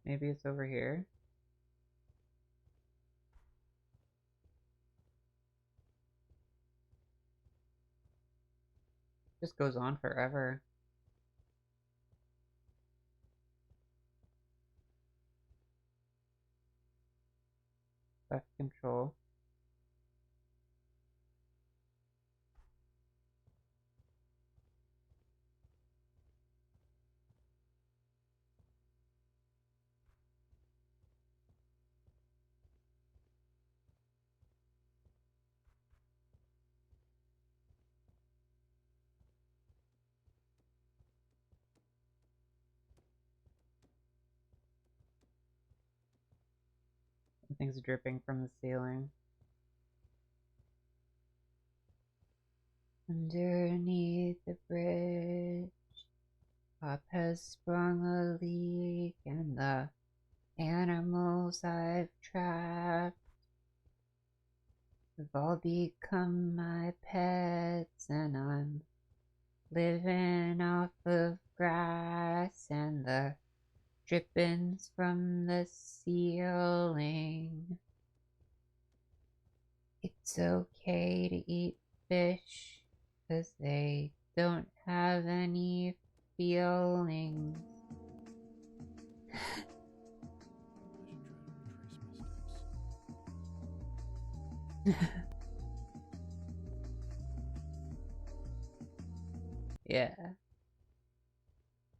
Maybe it's over here. Just goes on forever. Left control. Something's dripping from the ceiling. Underneath the bridge, Pop has sprung a leak, and the animals I've trapped have all become my pets, and I'm living off of grass and the drippings from the ceiling. It's okay to eat fish, 'cause they don't have any feelings. Yeah.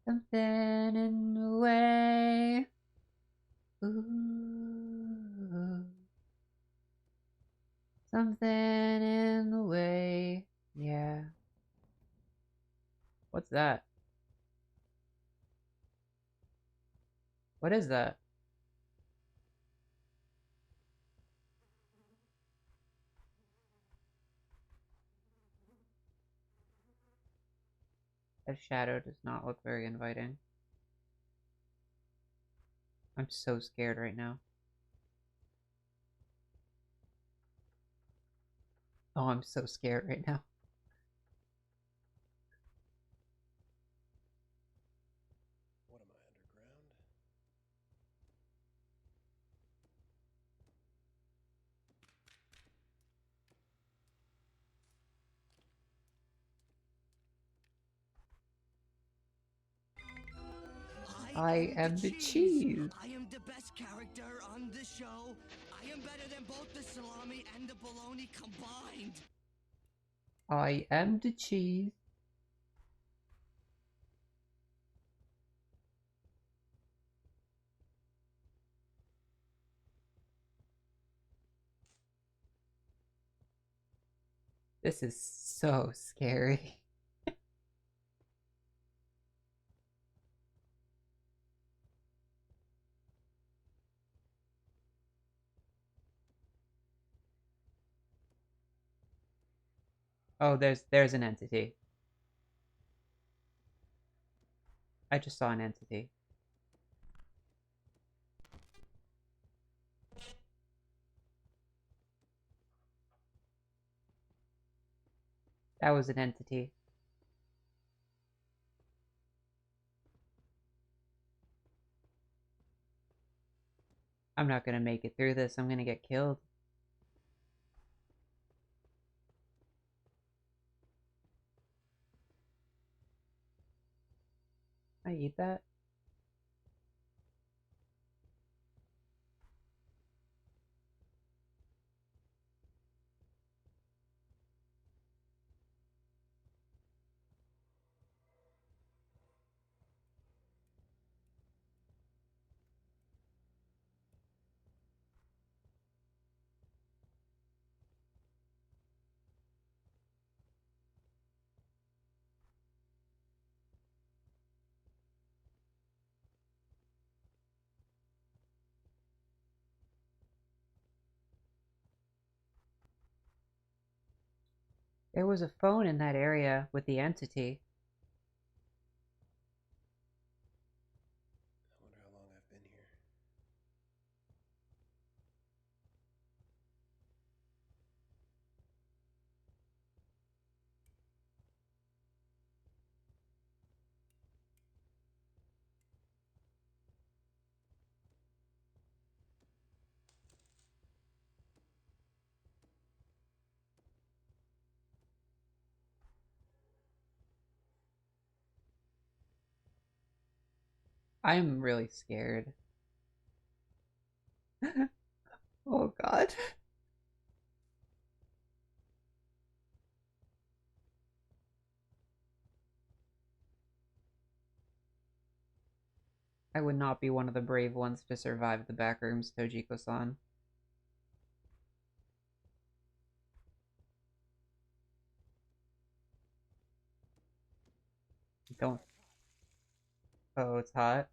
Something in the way. Ooh. Something in the way. Yeah. What's that? What is that? That shadow does not look very inviting. I'm so scared right now. Oh, I'm so scared right now. What am I, underground? I am the cheese. I am the best character on the show. I am better than both the salami and the bologna combined. I am the cheese. This is so scary. Oh, there's an entity. I just saw an entity. That was an entity. I'm not gonna make it through this. I'm gonna get killed. I eat that? There was a phone in that area with the entity. I wonder how long I've been here. I'm really scared. Oh god. I would not be one of the brave ones to survive the backrooms, Tojiko-san. Don't. Oh, it's hot.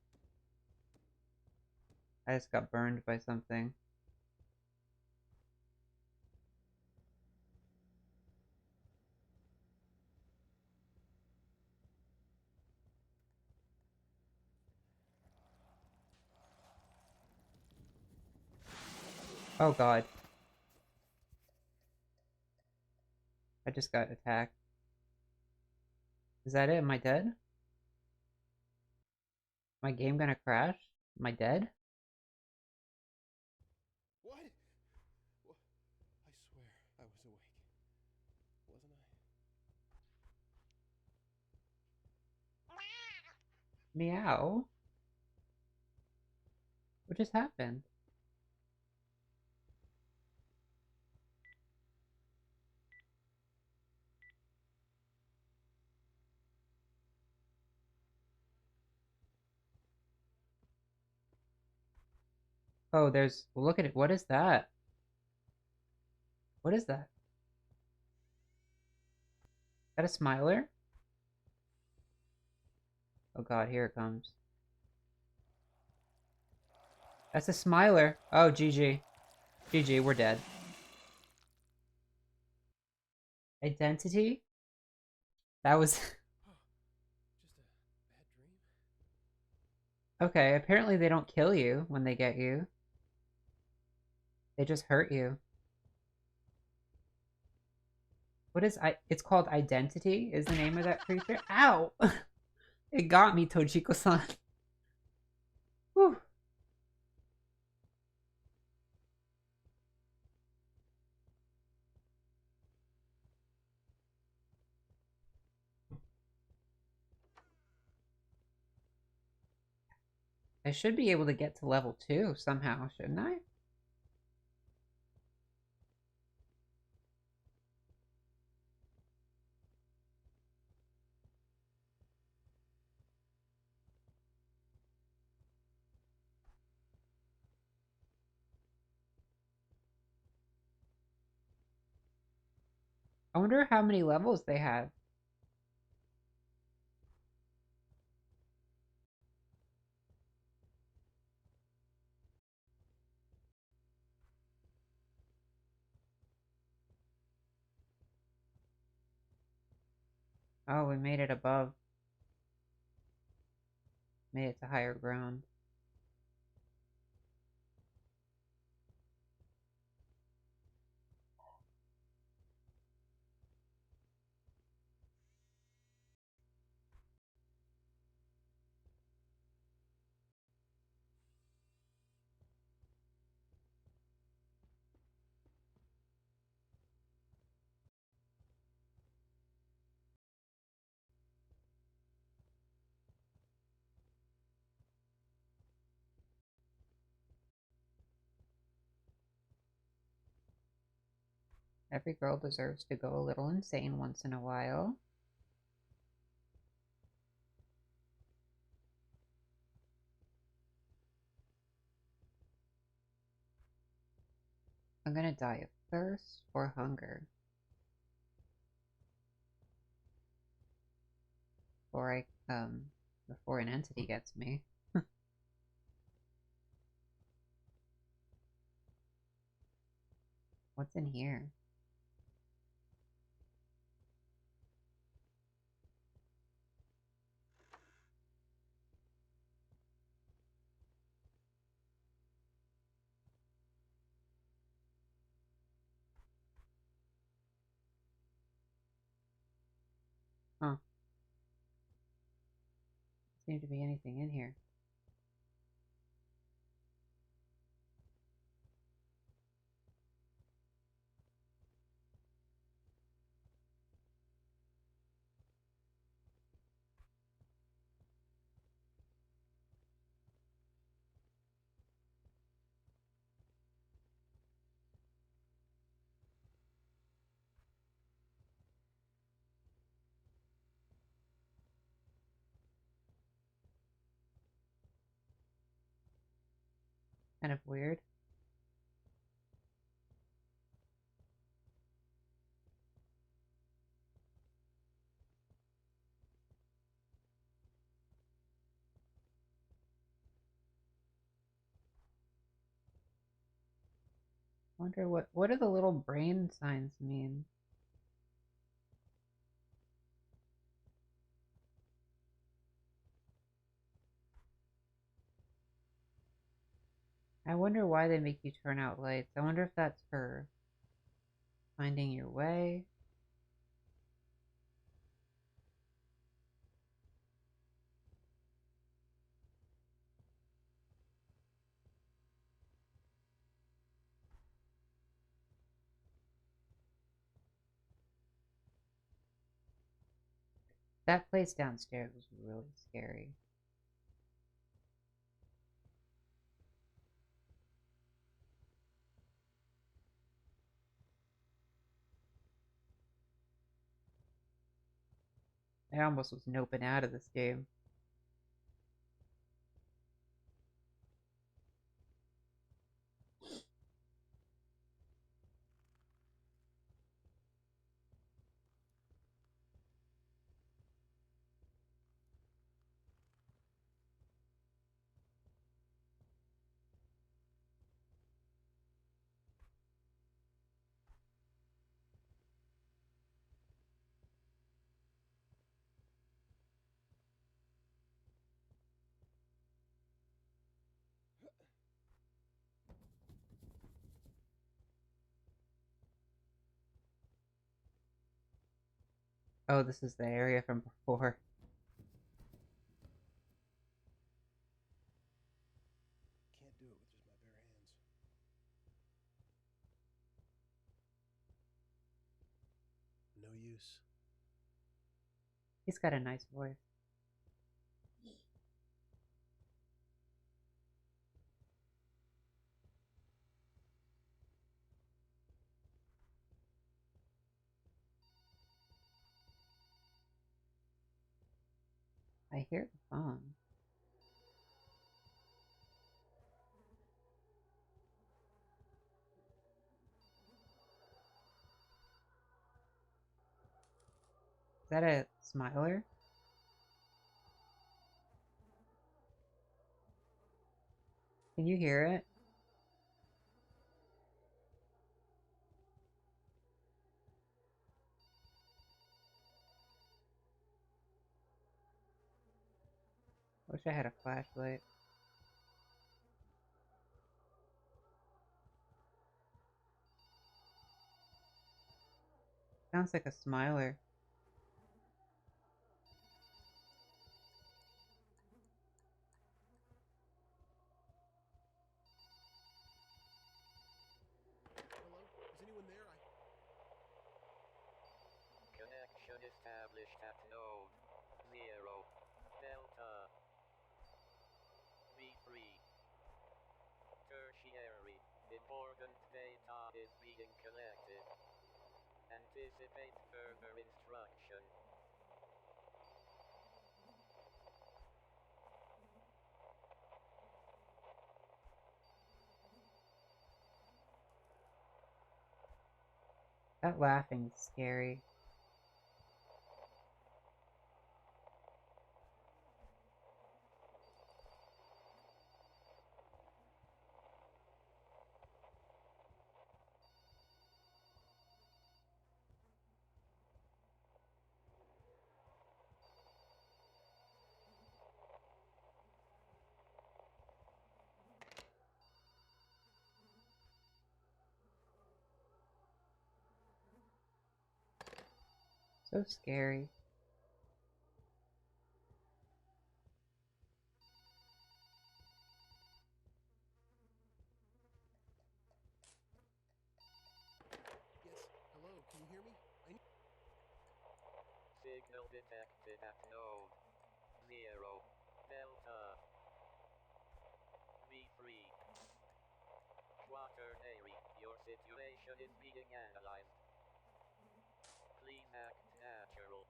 I just got burned by something. Oh god. I just got attacked. Is that it? Am I dead? My game gonna crash? Am I dead? What? I swear. Meow. What just happened? Oh, there's... Look at it. What is that? What is that? Is that a smiler? Oh god, here it comes. That's a smiler. Oh, GG. GG, we're dead. Identity? That was... Just a bad dream? Okay, apparently they don't kill you when they get you. They just hurt you. What is it's called Identity is the name of that creature? Ow! It got me, Tojiko-san. Whew. I should be able to get to level 2 somehow, shouldn't I? I wonder how many levels they have. Oh, we made it above. Made it to higher ground. Every girl deserves to go a little insane once in a while. I'm gonna die of thirst or hunger. Before an entity gets me. What's in here? Huh. Doesn't seem to be anything in here. Kind of weird. Wonder what do the little brain signs mean? I wonder why they make you turn out lights. I wonder if that's for finding your way. That place downstairs was really scary. I almost was noping out of this game. Oh, this is the area from before. Can't do it with just my bare hands. No use. He's got a nice voice. I hear the phone. Is that a smiler? Can you hear it? Wish I had a flashlight. Sounds like a smiler. Hello? Is anyone there? Connection established at node 0 Delta V3. Tertiary. Important data is being collected. Anticipate further instruction. That laughing is scary. So scary. Yes. Hello? Can you hear me? Signal detected at node 0 Delta V3. Quaternary, your situation is being analyzed. Please act natural.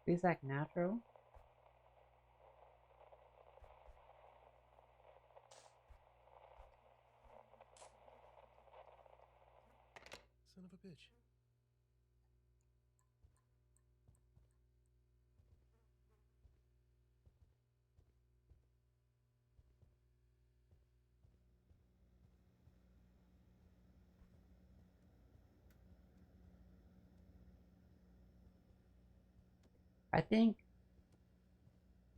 Please act natural. Son of a bitch. I think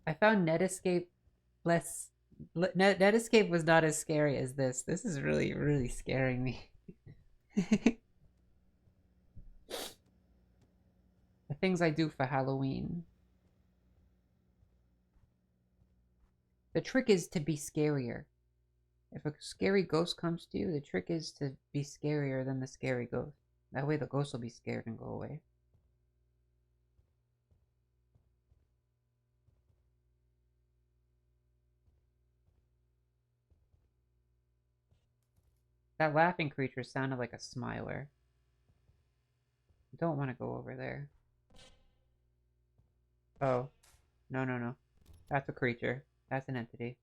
I found Netscape less. Netscape was not as scary as this. This is really, really scaring me. The things I do for Halloween. The trick is to be scarier. If a scary ghost comes to you, the trick is to be scarier than the scary ghost. That way the ghost will be scared and go away. That laughing creature sounded like a smiler. Don't want to go over there. Oh. No, no, no. That's a creature. That's an entity.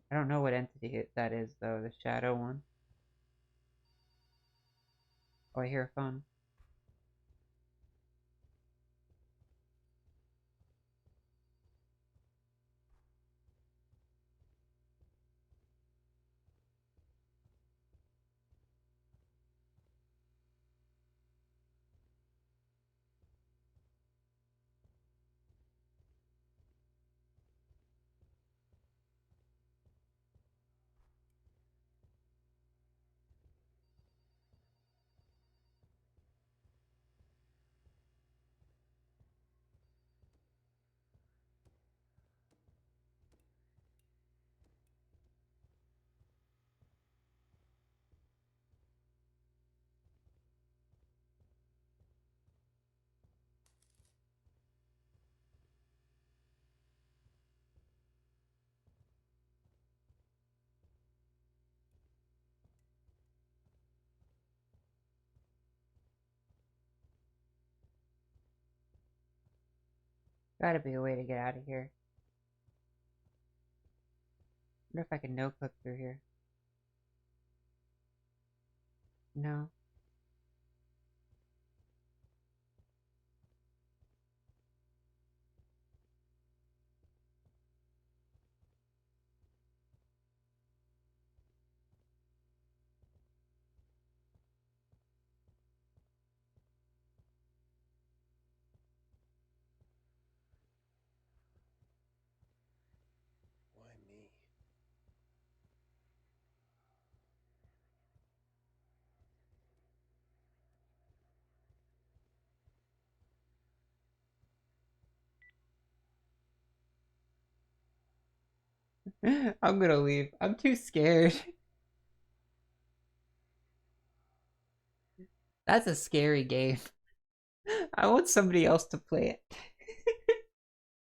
I don't know what entity that is, though. The shadow one. Oh, I hear a phone. Gotta be a way to get out of here. Wonder if I can no-clip through here. No. Why me? I'm gonna leave. I'm too scared. That's a scary game. I want somebody else to play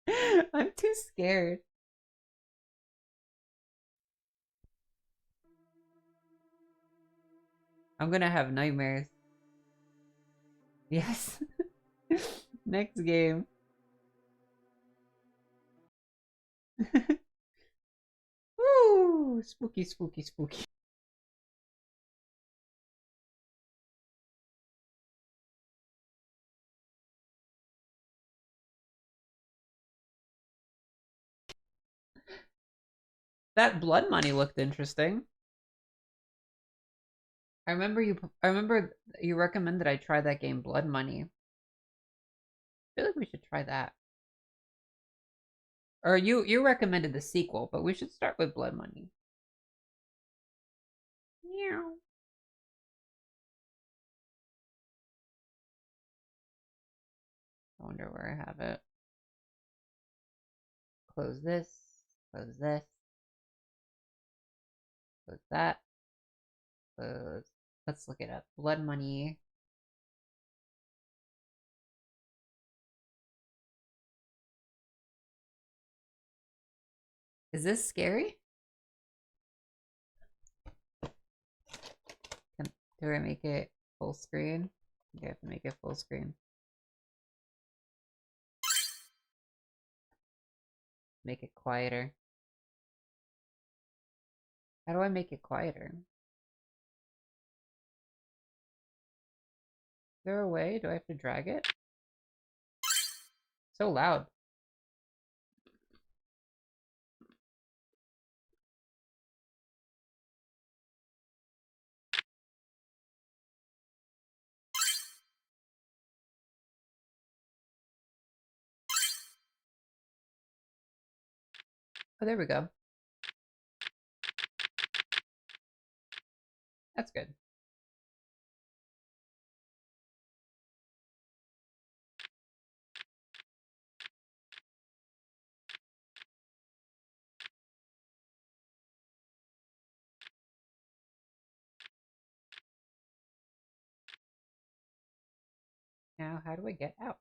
it. I'm too scared. I'm gonna have nightmares. Yes. Next game. Woo! Spooky, spooky, spooky. That blood money looked interesting. I remember you recommended I try that game Blood Money. I feel like we should try that. Or you recommended the sequel, but we should start with Blood Money. Meow. I wonder where I have it. Close this. Close this. Close that. Close. Let's look it up. Blood Money. Is this scary? Do I make it full screen? I have to make it full screen. Make it quieter. How do I make it quieter? Is there a way? Do I have to drag it? So loud. Oh, there we go. That's good. Now, how do I get out?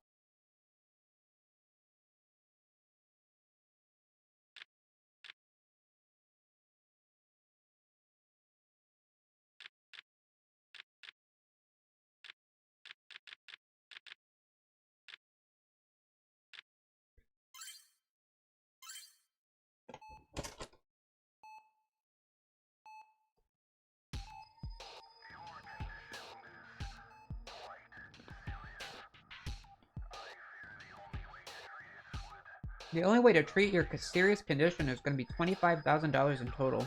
The only way to treat your serious condition is going to be $25,000 in total.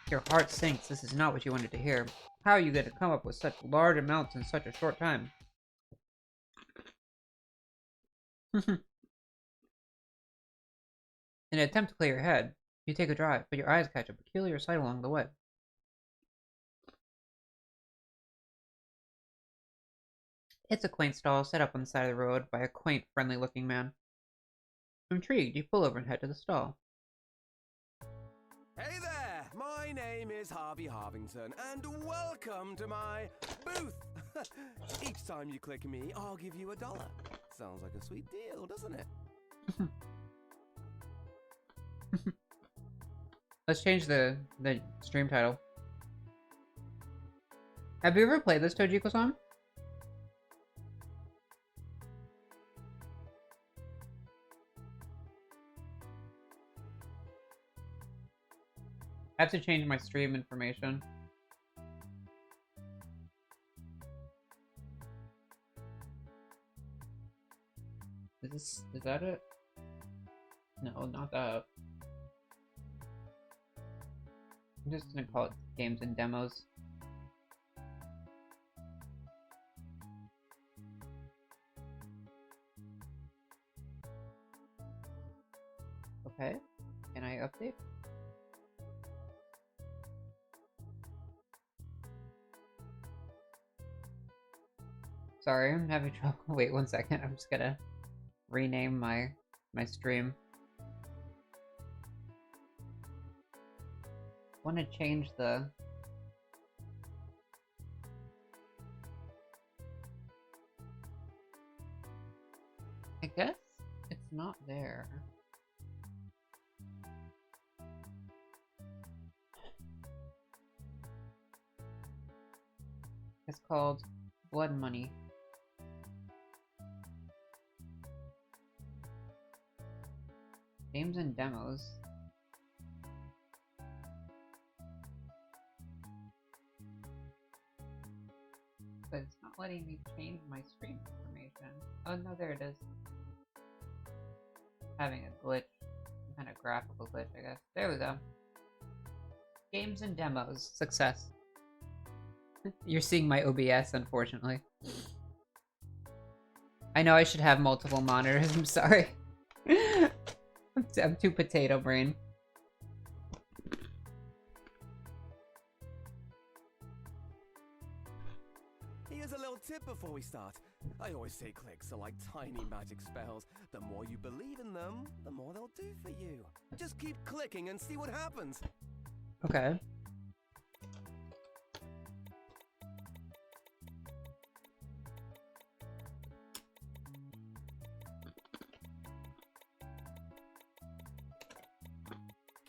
Your heart sinks. This is not what you wanted to hear. How are you going to come up with such large amounts in such a short time? In an attempt to clear your head, you take a drive, but your eyes catch a peculiar sight along the way. It's a quaint stall set up on the side of the road by a quaint, friendly-looking man. Intrigued, you pull over and head to the stall. Hey there! My name is ᗷᗩᗩᗩᗩཏᛕ, and welcome to my booth! Each time you click me, I'll give you $1. Sounds like a sweet deal, doesn't it? Let's change the stream title. Have you ever played this, Tojiko-san? I have to change my stream information. Is that it? No, not that. I'm just gonna call it games and demos. Okay, can I update? Sorry, I'm having trouble. Wait 1 second. I'm just gonna rename my stream. Want to change the I guess it's not there. It's called Blood Money. Games and demos. But it's not letting me change my stream information. Oh no, there it is. Having a glitch. Some kind of graphical glitch, I guess. There we go. Games and demos. Success. You're seeing my OBS, unfortunately. I know I should have multiple monitors, I'm sorry. I'm too potato brain. Here's a little tip before we start. I always say clicks are like tiny magic spells. The more you believe in them, the more they'll do for you. Just keep clicking and see what happens. Okay.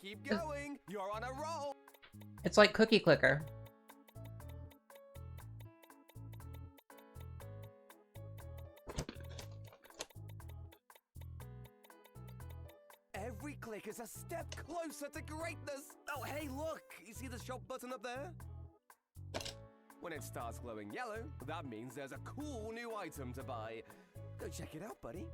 Keep going. You're on a roll. It's like Cookie Clicker. Every click is a step closer to greatness. Oh, hey, look. You see the shop button up there? When it starts glowing yellow, that means there's a cool new item to buy. Go check it out, buddy.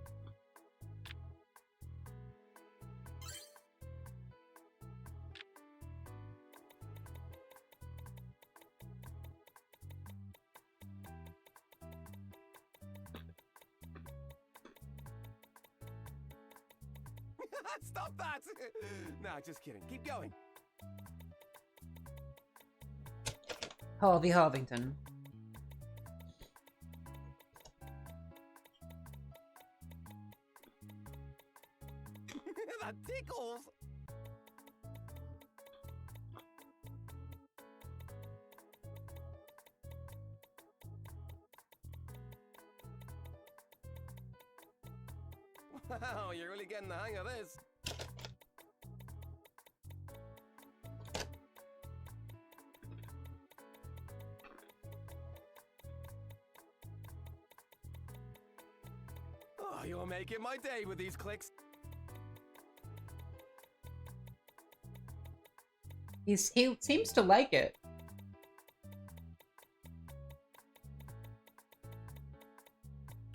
Stop that! Nah, just kidding. Keep going. ᗷᗩᗩᗩᗩཏᛕ. That tickles! Wow, you're really getting the hang of this. Oh, you're making my day with these clicks. He seems to like it.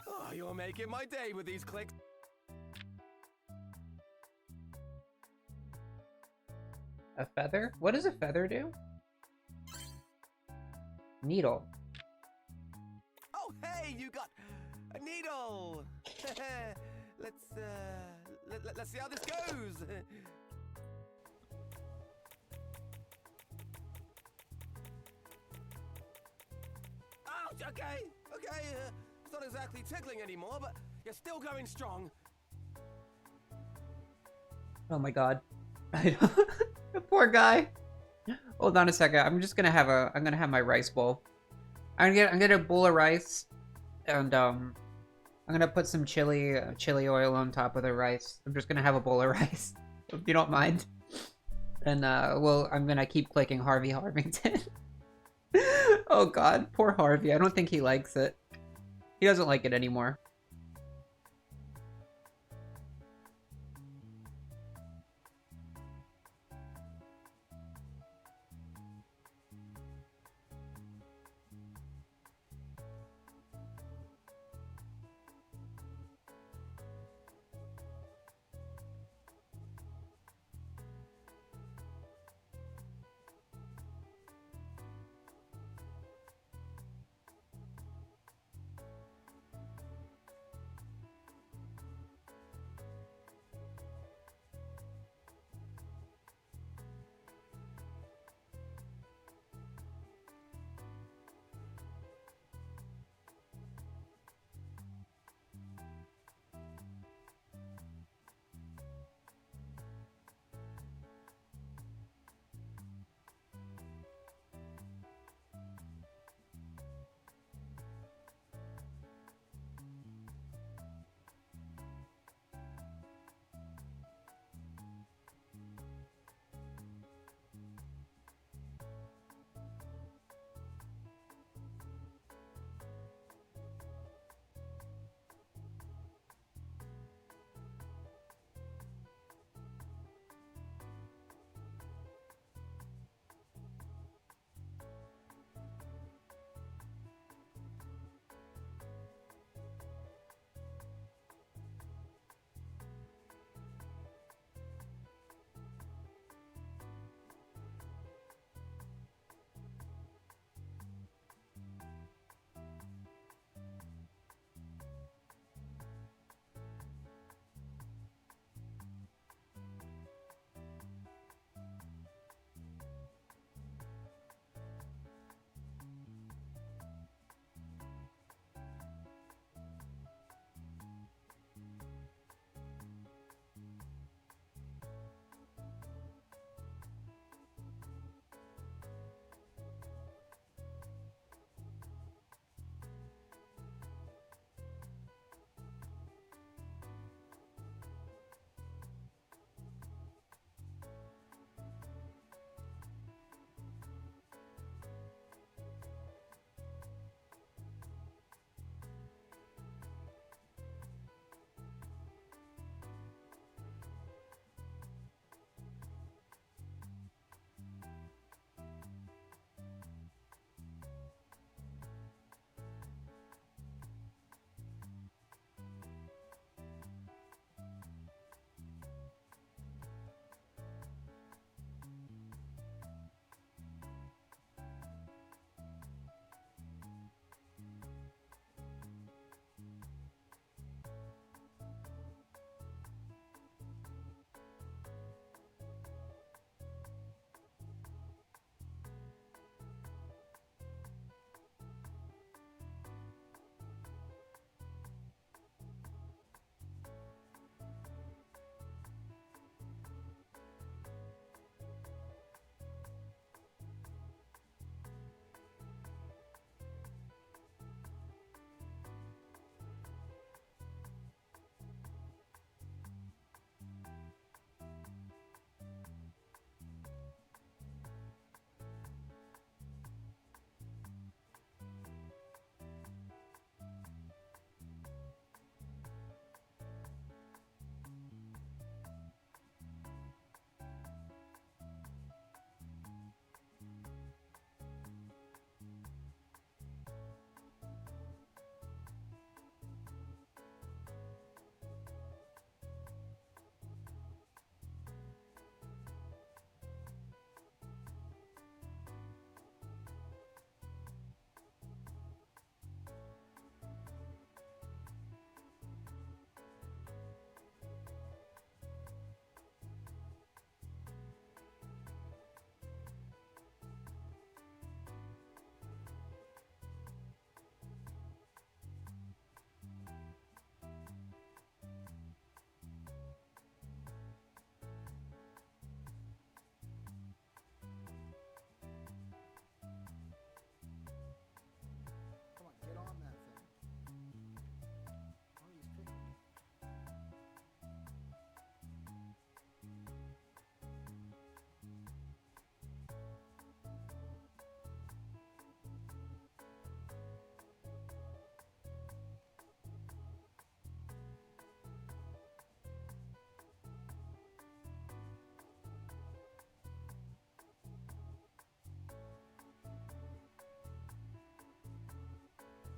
Oh, Oh, you're making my day with these clicks. A feather? What does a feather do? Needle. Oh, hey, you got a needle. Let's see how this goes. Ouch, okay. It's not exactly tickling anymore, but you're still going strong. Oh my god. The poor guy. Hold on a second. I'm gonna have my rice bowl. I'm gonna get a bowl of rice, and I'm gonna put some chili oil on top of the rice. I'm just gonna have a bowl of rice, if you don't mind. And I'm gonna keep clicking Harvey Harvington. Oh god, poor Harvey. I don't think he likes it. He doesn't like it anymore.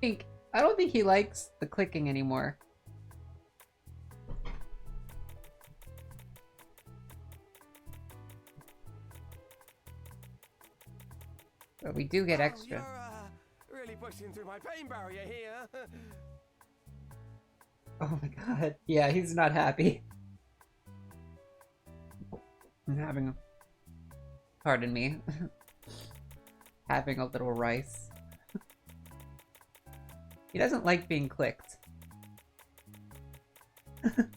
I don't think he likes the clicking anymore. But we do get extra. You're really pushing through my pain barrier here. Oh my god. Yeah, he's not happy. I'm having a... Pardon me. Having a little rice. He doesn't like being clicked. I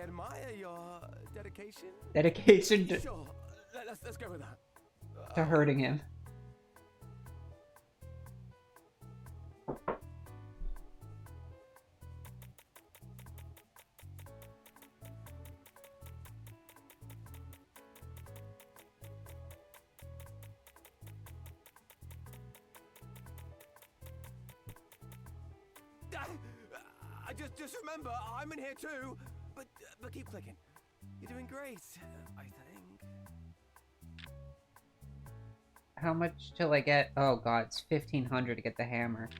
admire your dedication. Dedication to... Sure, let's go with that. To hurting him. Just remember, I'm in here too. But keep clicking. You're doing great, I think. How much till I get? Oh god, it's 1,500 to get the hammer.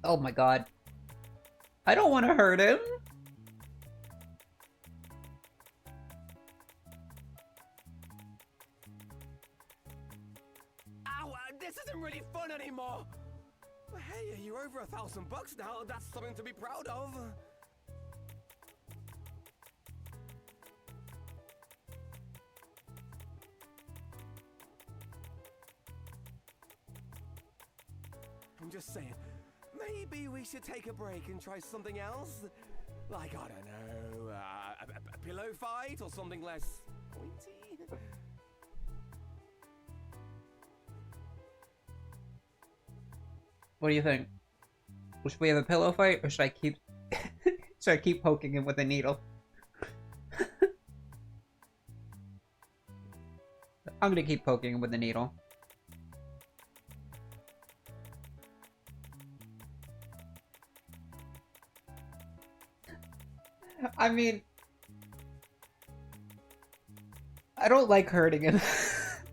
Oh my god. I don't want to hurt him. Ow, this isn't really fun anymore. Hey, you're over $1,000 now. That's something to be proud of. I'm just saying, maybe we should take a break and try something else? Like, I don't know, a pillow fight or something less pointy? What do you think? Should we have a pillow fight, or should I keep poking him with a needle? I'm gonna keep poking him with the needle. I mean, I don't like hurting him.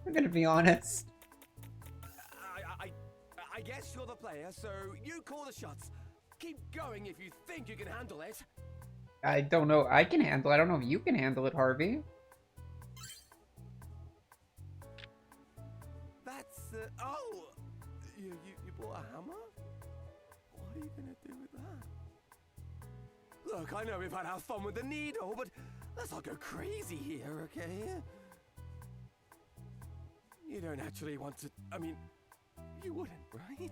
I'm gonna be honest. I guess you're the player, so you call the shots. Keep going if you think you can handle it. I don't know. I can handle it. I don't know if you can handle it, Harvey. That's, oh! You bought a hammer? What are you gonna do with that? Look, I know we've had our fun with the needle, but let's not go crazy here, okay? You don't actually want to... I mean, you wouldn't, right?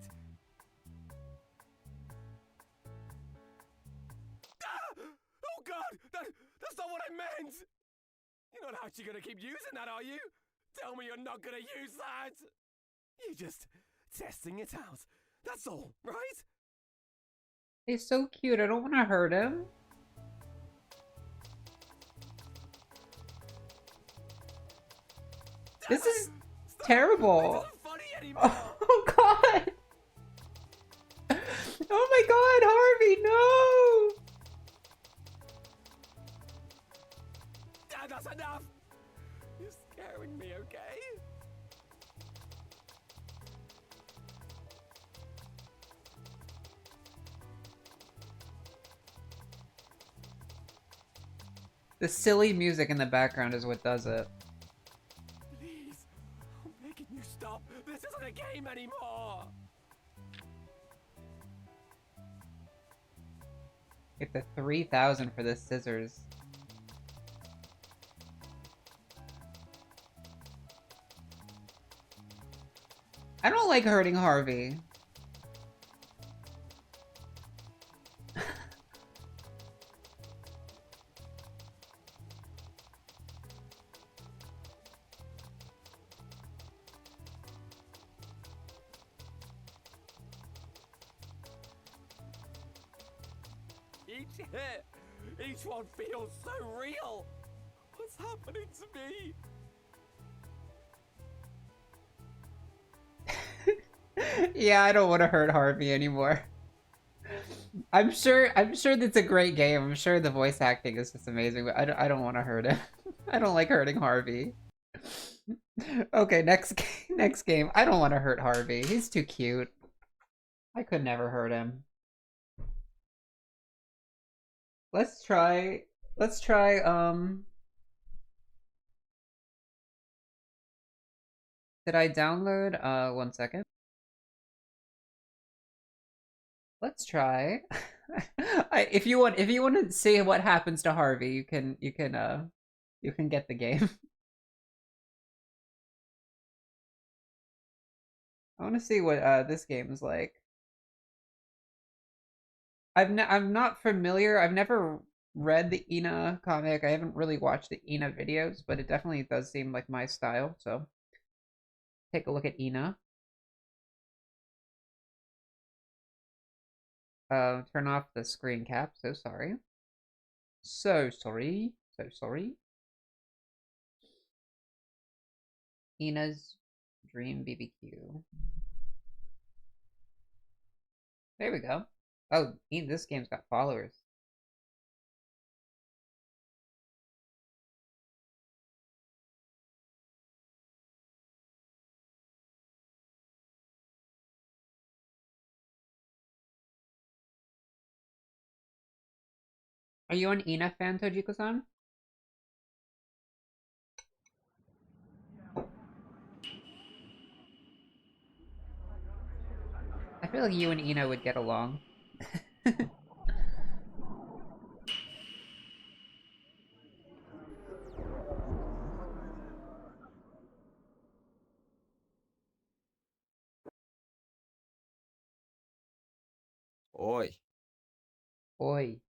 Ah! Oh god! That's not what I meant! You're not actually gonna keep using that, are you? Tell me you're not gonna use that! You're just testing it out. That's all, right? He's so cute. I don't want to hurt him. This is terrible. Oh god. Oh my god, Harvey, no! That's enough! You're scaring me, okay? The silly music in the background is what does it. Please, I'm begging you stop. This isn't a game anymore. Get the 3,000 for the scissors. I don't like hurting Harvey. Each hit, each one feels so real. What's happening to me? Yeah, I don't want to hurt Harvey anymore. I'm sure that's a great game. I'm sure the voice acting is just amazing, but I don't want to hurt him. I don't like hurting Harvey. Okay, next game. I don't want to hurt Harvey. He's too cute. I could never hurt him. Let's try did I download 1 second? Let's try. If you want to see what happens to Harvey, you can get the game. I want to see what this game is like. I'm not familiar. I've never read the Ina comic. I haven't really watched the Ina videos, but it definitely does seem like my style. So take a look at Ina. Turn off the screen cap. So sorry. So sorry. So sorry. Ina's Dream BBQ. There we go. Oh, this game's got followers. Are you an Ina fan, Tojiko-san? I feel like you and Ina would get along. Oi. Oi.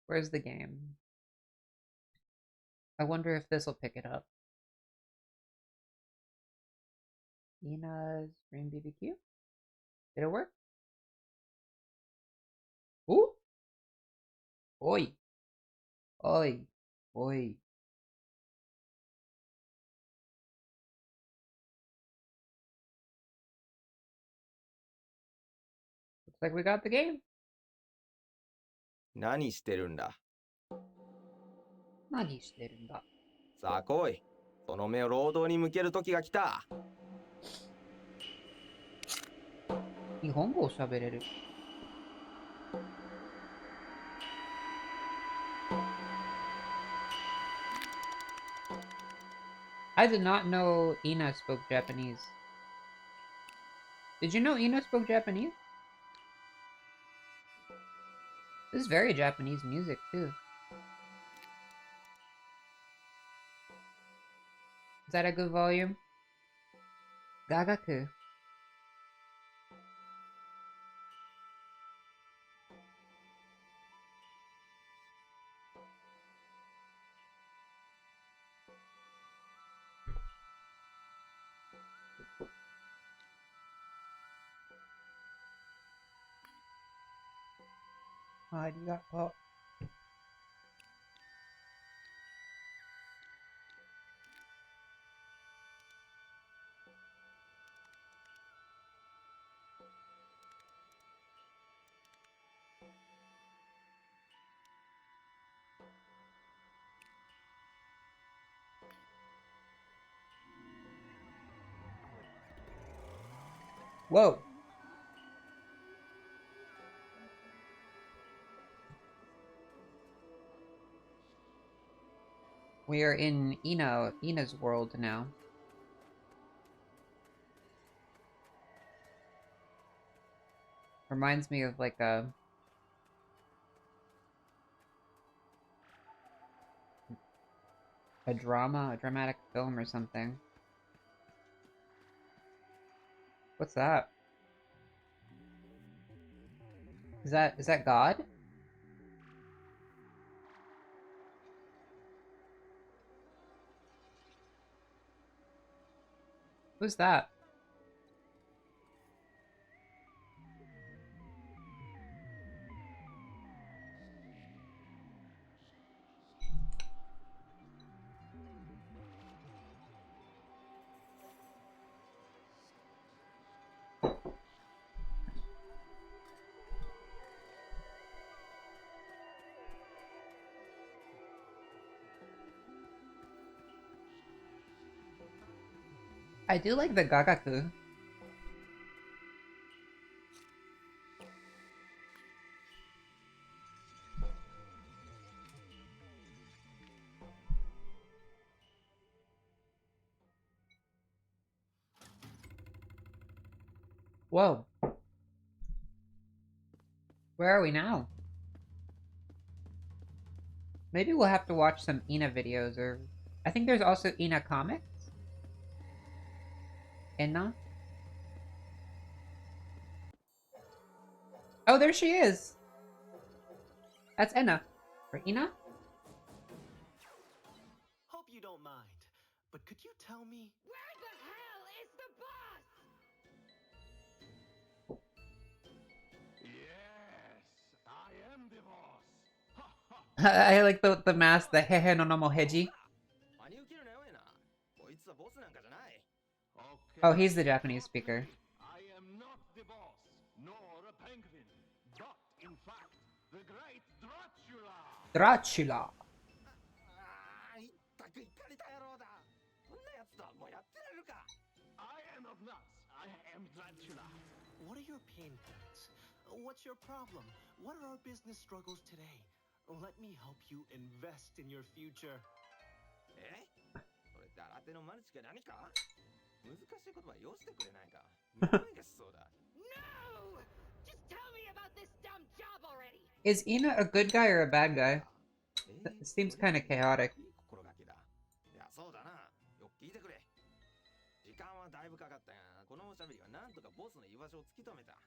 Where's the game? I wonder if this'll pick it up. Ina's Dream BBQ? Did it work? Ooh! Oi! Oi! Oi! Looks like we got the game. 何してるんだ。何してるんだ。さあ来い。その目を労働に向ける時が来た。日本語を喋れる。I did not know Ina spoke Japanese. Did you know Ina spoke Japanese? This is very Japanese music, too. Is that a good volume? Gagaku. Arigato. Whoa. We are in Ina's world now. Reminds me of like a dramatic film or something. What's that? Is that God? Who's that? I do like the Gagaku. Whoa. Where are we now? Maybe we'll have to watch some Ina videos, or... I think there's also Ina comics? Ina? Oh, there she is! That's Ina. Or Ina? Hope you don't mind, but could you tell me where the hell is the boss? Yes, I am the boss. I like the mask, the hehe no no mo heji. Oh, he's the Japanese speaker. I am not the boss, nor a penguin, but in fact, the great Dracula. Dracula. I am not nuts. I am Dracula. What are your pain points? What's your problem? What are our business struggles today? Let me help you invest in your future. No! Just tell me about this dumb job already! Is Ina a good guy or a bad guy? It seems kind of chaotic. そうだな。よく聞いてくれ。時間はだいぶかかったが、このおしゃべりはなんとかボスの居場所を突き止めた。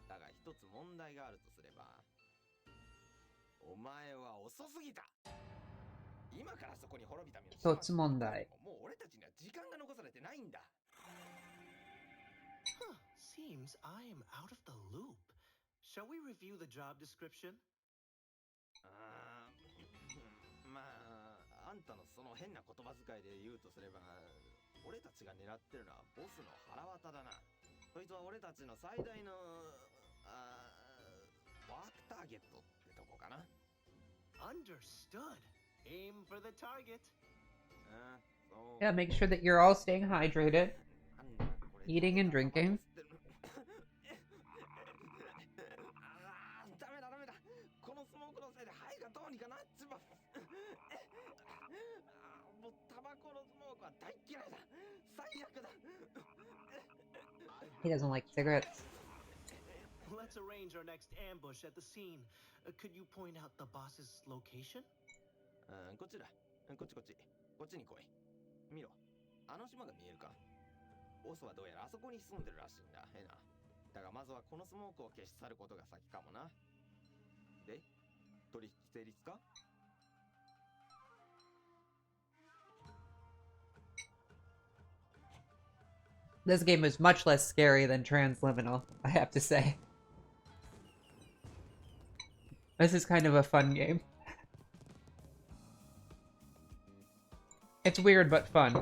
だが一つ問題があるとすれば、お前は遅すぎた。今からそこに滅びた身の。一つ問題。もう俺たちには時間が残されてないんだ。Huh, seems I am out of the loop. Shall we review the job description? まあ、あんたのその変な言葉遣いで言うとすれば、俺たちが狙ってるのはボスの腹渡だな。そいつは俺たちの最大のワークターゲットってとこかな。Understood. Aim for the target. Yeah, make sure that you're all staying hydrated, eating and drinking. ダメだダメだ。このスモークのせいで肺がどうにかなっちまう。もうタバコのスモークは大嫌いだ。最悪だ。He doesn't like cigarettes. Let's arrange our next ambush at the scene. Could you point out the boss's location? こっちだ。こっちこっち。こっちに来い。見ろ。あの島が見えるか。ボスはどうやらあそこに住んでるらしいんだ。へな。だがまずはこのスモークを消し去ることが先かもな。で、取引成立か？ This game is much less scary than Transliminal, I have to say. This is kind of a fun game. It's weird but fun.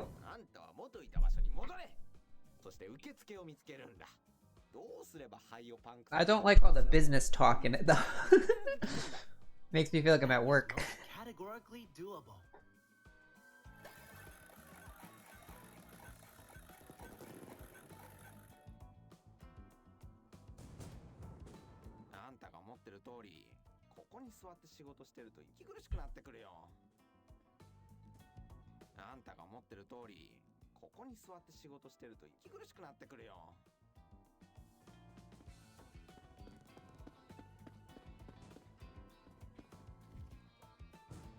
I don't like all the business talk in it though. Makes me feel like I'm at work. Categorically doable. 通り、ここに座って仕事してると息苦しくなってくるよ。あんたが思ってる通り、ここに座って仕事してると息苦しくなってくるよ。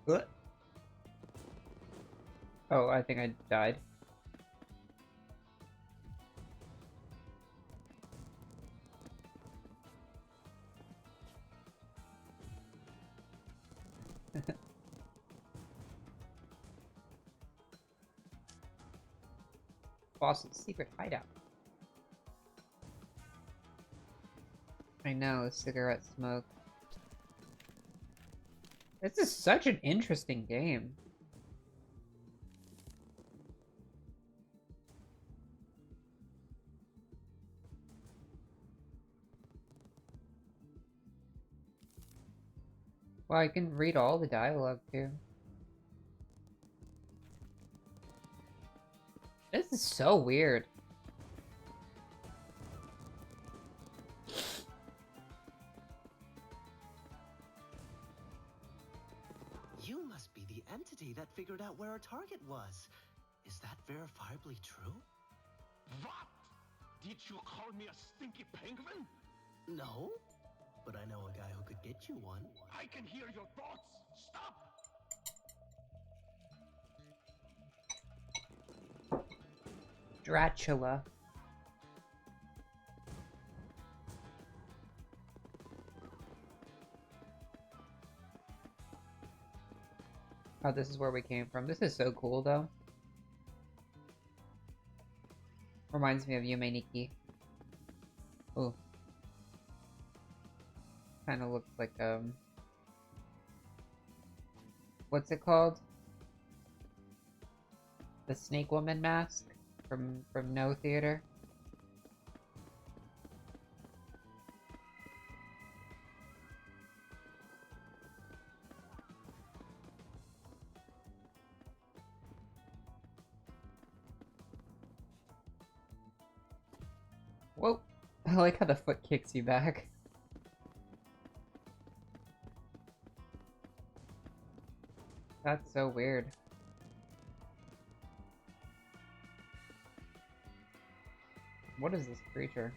What? Oh, I think I died. Boss's secret hideout. I know, cigarette smoke. This is such an interesting game. Well, I can read all the dialogue too. This is so weird. You must be the entity that figured out where our target was. Is that verifiably true? What? Did you call me a stinky penguin? No, but I know a guy who could get you one. I can hear your thoughts. Stop! Dracula. Oh, this is where we came from. This is so cool, though. Reminds me of Yume Nikki. Oh. Kind of looks like, what's it called? The Snake Woman mask from No Theater. Whoa! I like how the foot kicks you back. That's so weird. What is this creature?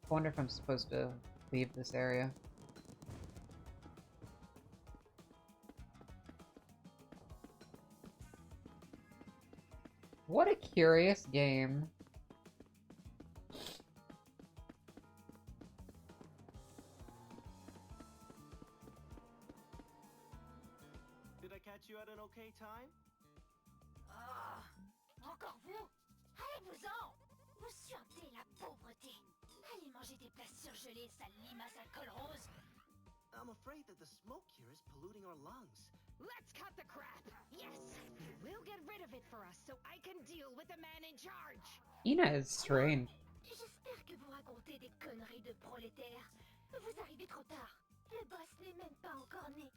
I wonder if I'm supposed to leave this area. What a curious game. Did I catch you at an okay time? Encore vous? Allez-vous-en! Vous sentez la pauvreté. Allez manger des plats surgelés, sale limace à col rose. I'm afraid that the smoke here is polluting our lungs. Let's cut the crap! Yes! We'll get rid of it for us so I can deal with the man in charge! Ina is strange. J'espère que vous racontez des conneries de prolétaires. Vous arrivez trop tard. Le boss n'est même pas encore né.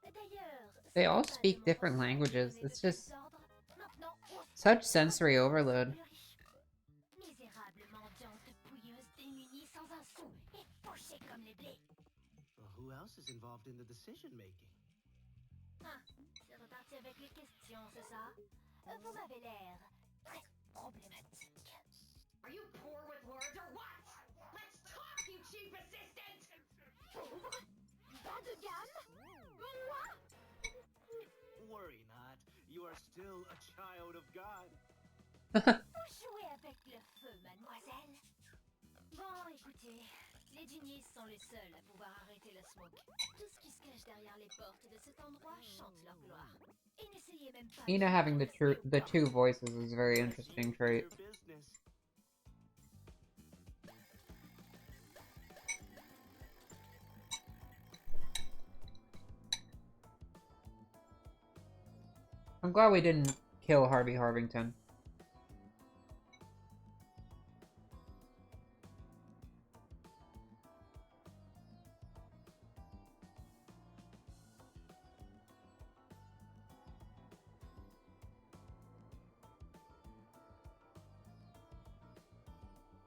D'ailleurs, They all speak different languages. It's just such sensory overload. misérable mendiante pouilleuse démunie sans un sou et fauchée comme les blés. Well, who else is involved in the decision making? Ah, c'est reparti avec les questions, c'est ça? Vous m'avez l'air très problématique. Are you poor with words or what? Let's talk, you chief assistant! Pauvre? Bas de gamme? Moi? Worry not. You are still a child of God. Vous jouez avec le feu, mademoiselle. Bon, écoutez, les genies sont les seuls à pouvoir arrêter le smoke. Tout ce qui se cache derrière les portes de cet endroit chante leur gloire. Et n'essayez même pas... Ina having the two voices is a very interesting trait. I'm glad we didn't kill Harvey Harvington.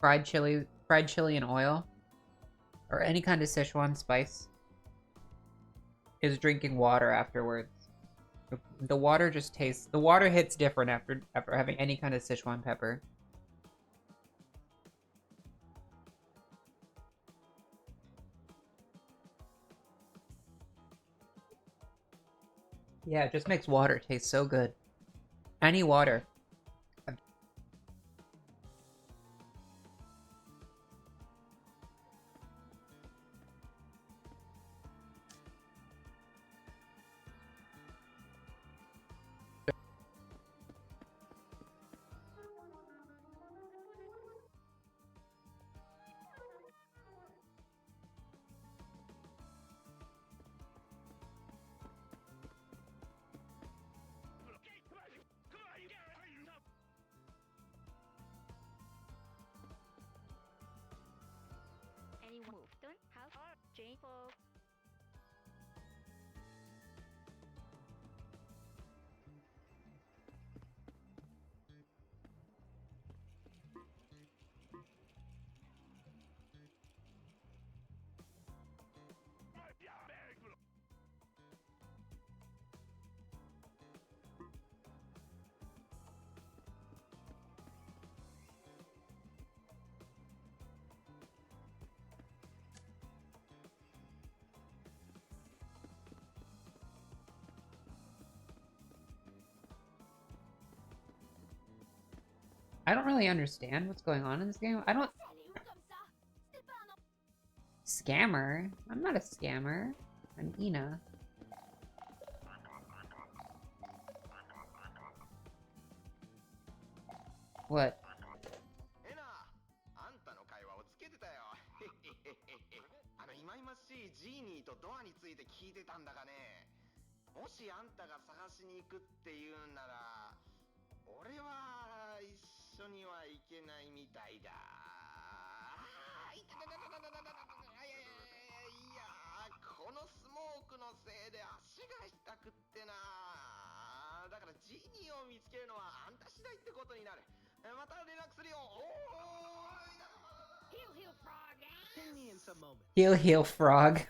Fried chili and oil, or any kind of Szechuan spice, is drinking water afterwards. The water just tastes... The water hits different after having any kind of Szechuan pepper. Yeah, it just makes water taste so good. Any water. folks. I don't really understand what's going on in this game. I don't... Scammer? I'm not a scammer. I'm Ina. What? あんたの会話をつけてたよ。忌々しいジーニーとドアについて聞いてたんだがね。もしあんたが探しに行くっていうんなら、俺は一緒には行けないみたいだ。いや、このスモークのせいで足が痛くってな。だからジーニーを見つけるのはあんた次第ってことになる。また連絡するよ。Ping me in some moment. Heel heel frog.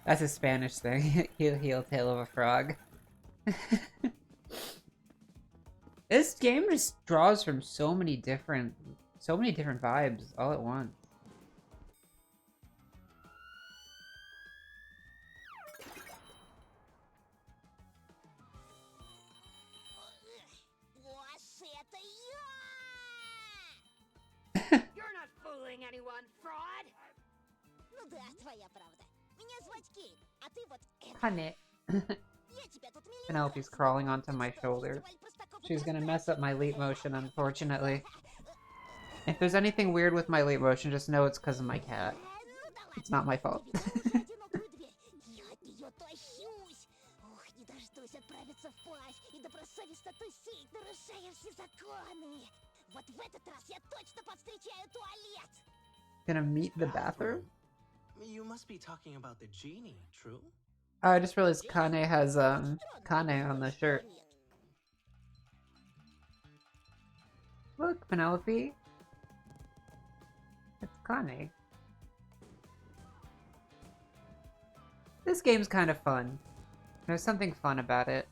That's a Spanish thing. Heel heel tail of a frog. This game just draws from so many different vibes all at once. You're not fooling anyone, fraud! Ну да, твоя правда. Меня звать Кейт, а ты вот это. Honey. Я тебя тут Penelope's crawling onto my shoulder. She's gonna mess up my leap motion, unfortunately. If there's anything weird with my leap motion, just know it's because of my cat. It's not my fault. Я от нее тащусь. Ох, не дождусь отправиться в плащ и добросовестно тусить, нарушая все законы. Вот в этот раз я точно повстречаю туалет. Gonna meet the bathroom? You must be talking about the genie, true? Oh, I just realized Kane has Kane on the shirt. Look, Penelope. It's Kane. This game's kind of fun. There's something fun about it.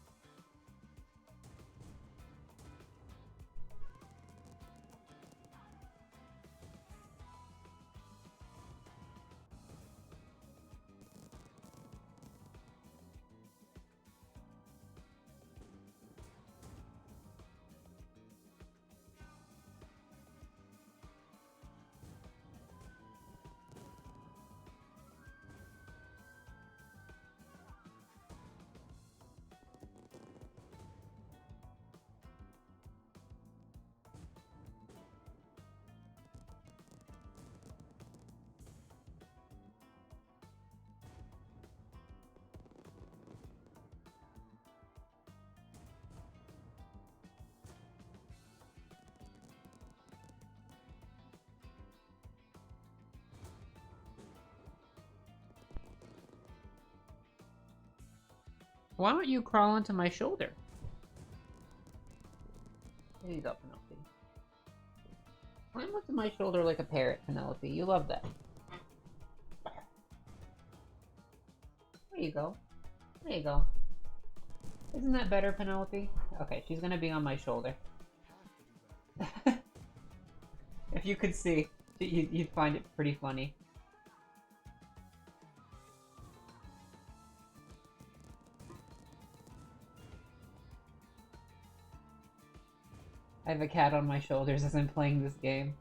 Why don't you crawl onto my shoulder? There you go, Penelope. Climb onto my shoulder like a parrot, Penelope. You love that. There you go. There you go. Isn't that better, Penelope? Okay, she's gonna be on my shoulder. If you could see, you'd find it pretty funny. I have a cat on my shoulders as I'm playing this game.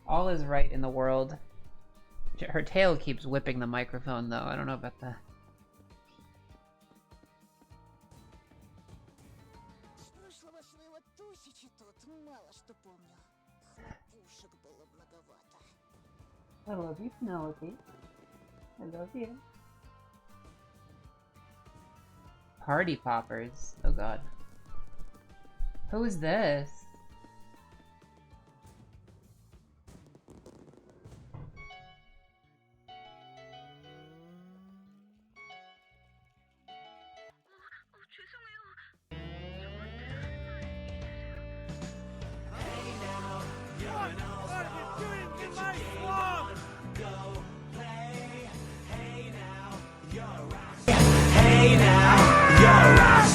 All is right in the world. Her tail keeps whipping the microphone, though. I don't know about that. I love you, Penelope. I love you. Party poppers. Oh god. Who is this?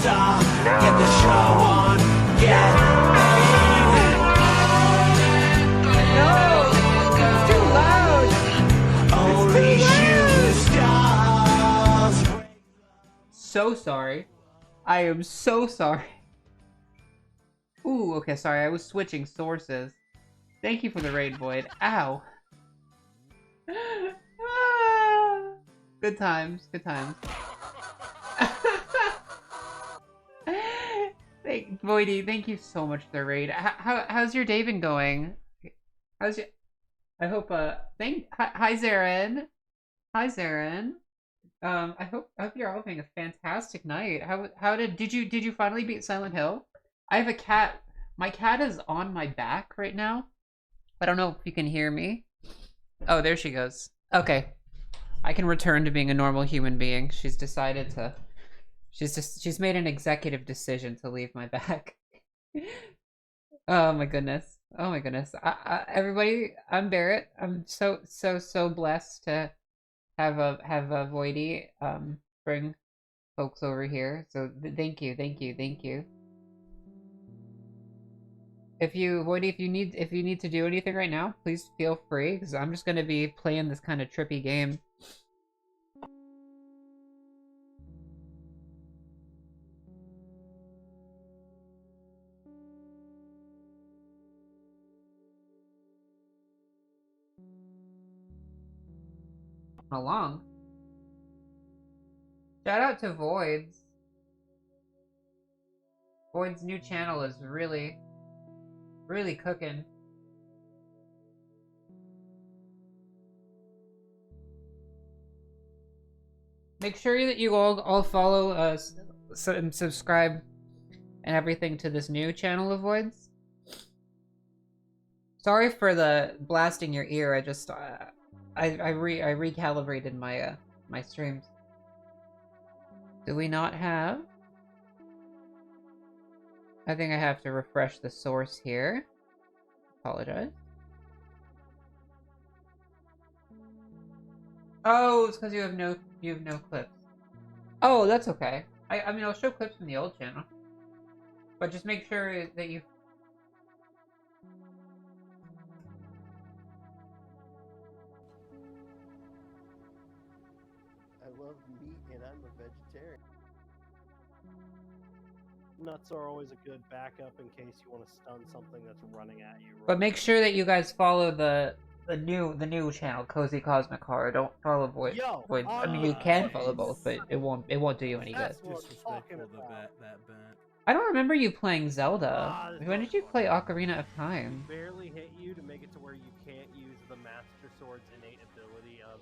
star. Get the show on. Get No! It's too loud! only shooting stars. So sorry. I am so sorry. Ooh, okay, sorry. I was switching sources. Thank you for the raid, Void. Ow. Ah, good times, good times. Voidy, thank you so much for the raid. How's your day been going? How's your... I hope, hi, Zarin. Hi, Zarin. I hope you're all having a fantastic night. Did you finally beat Silent Hill? I have a cat. My cat is on my back right now. I don't know if you can hear me. Oh, there she goes. Okay. I can return to being a normal human being. She's decided to... She's made an executive decision to leave my back. Oh my goodness. Oh my goodness. Everybody, I'm Barrett. I'm so blessed to have a Voidy bring folks over here. So thank you. Voidy, if you need to do anything right now, please feel free, because I'm just gonna be playing this kind of trippy game. Along. Shout out to Voids. Void's new channel is really cooking. Make sure that you all follow us and subscribe and everything to this new channel of Voids. Sorry for the blasting your ear. I just I recalibrated my my streams. Do we not have? I think I have to refresh the source here. Apologize. Oh, it's because you have no clips. Oh, that's okay. I mean, I'll show clips from the old channel, but just make sure that you. I love meat and I'm a vegetarian. Nuts are always a good backup in case you want to stun something that's running at you. But make sure that you guys follow the new channel, Cozy Cosmic Horror. Don't follow Void. I mean, you can follow both, but it won't do you any good. I don't remember you playing Zelda. When did you play Ocarina of Time? Barely hit you to make it to where you can't use the Master Sword's innate ability of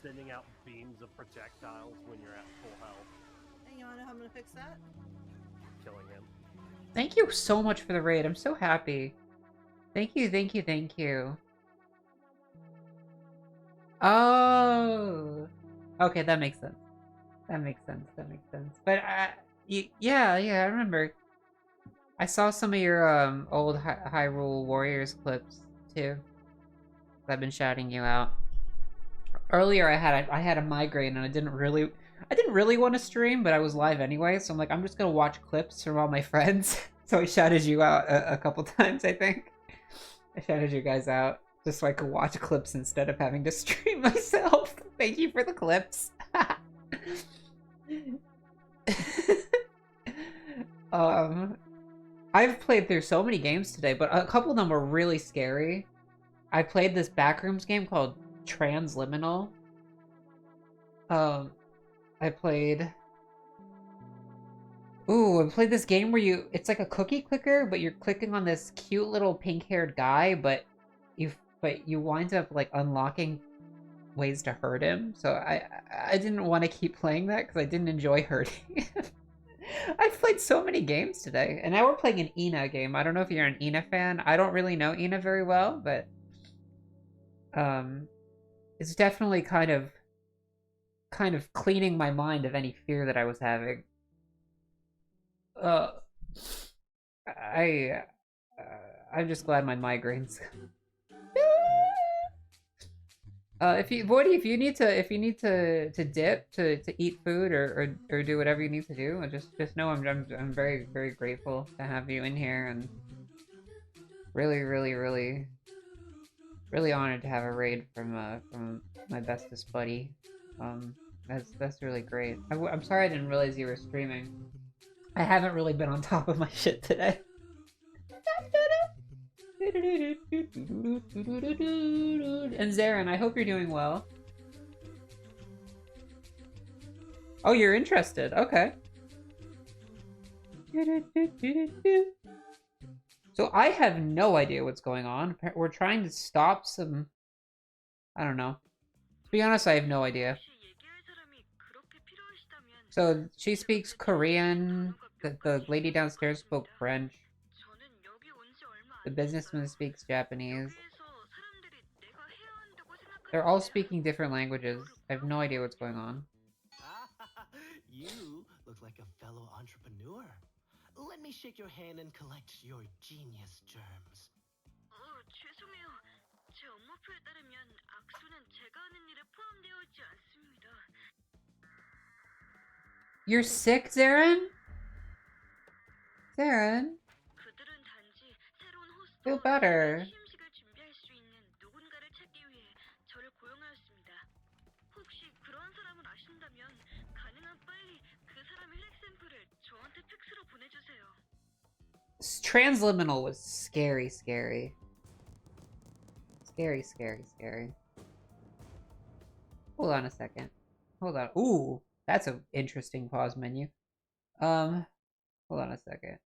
sending out beams of projectiles when you're at full health. Hey, you wanna know how I'm gonna fix that? Killing him. Thank you so much for the raid. I'm so happy. Thank you. Oh. Okay, that makes sense. But yeah, I remember. I saw some of your old Hyrule Warriors clips too. I've been shouting you out. Earlier I had a migraine and I didn't really want to stream, but I was live anyway, so I'm like, I'm just gonna watch clips from all my friends. So I shouted you out a couple times, I think. I shouted you guys out just so I could watch clips instead of having to stream myself. Thank you for the clips. I've played through so many games today, but a couple of them were really scary. I played this Backrooms game called Transliminal. I played this game where it's like a cookie clicker, but you're clicking on this cute little pink-haired guy, but you wind up like unlocking ways to hurt him. So I didn't want to keep playing that because I didn't enjoy hurting him. I've played so many games today, and now we're playing an Ina game. I don't know if you're an Ina fan. I don't really know Ina very well, but it's definitely kind of cleaning my mind of any fear that I was having. I'm just glad my migraines. If you, Voidy, if you need to dip to eat food or do whatever you need to do, just know I'm very very grateful to have you in here and really really honored to have a raid from my bestest buddy. That's really great. I'm sorry I didn't realize you were streaming. I haven't really been on top of my shit today. And Zarin, I hope you're doing well. Oh, you're interested. Okay. So I have no idea what's going on. We're trying to stop some... I don't know. To be honest, I have no idea. So she speaks Korean. The lady downstairs spoke French. The businessman speaks Japanese. They're all speaking different languages. I have no idea what's going on. You look like a fellow entrepreneur. Let me shake your hand and collect your genius germs. 죄송해요. 제 업무표에 따르면 악수는 제가 하는 일에 포함되어 있지 않습니다. You're sick, Zarin? Zarin? Feel better. 시음식을 준비할 수 있는 누군가를 찾기 위해 저를 고용하였습니다. 혹시 그런 사람을 아신다면 가능한 빨리 그 사람의 혈액 샘플을 저한테 팩스로 보내주세요. Transliminal was scary. Scary. Hold on a second. Hold on. Ooh, that's an interesting pause menu. Hold on a second.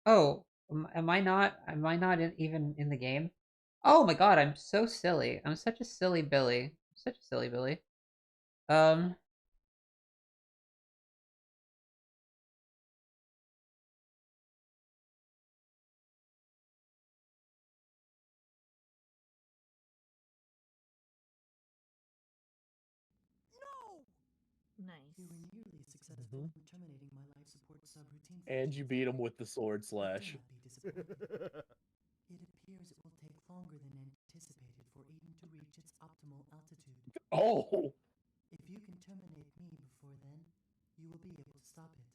Oh, am I not even in the game? Oh my god, I'm so silly. I'm such a silly Billy. Such a silly Billy. Nice. You were nearly successful in terminating my life support subroutine. And you beat him with the sword slash. It appears it will take longer than anticipated for Eden to reach its optimal altitude. Oh! If you can terminate me before then, you will be able to stop it.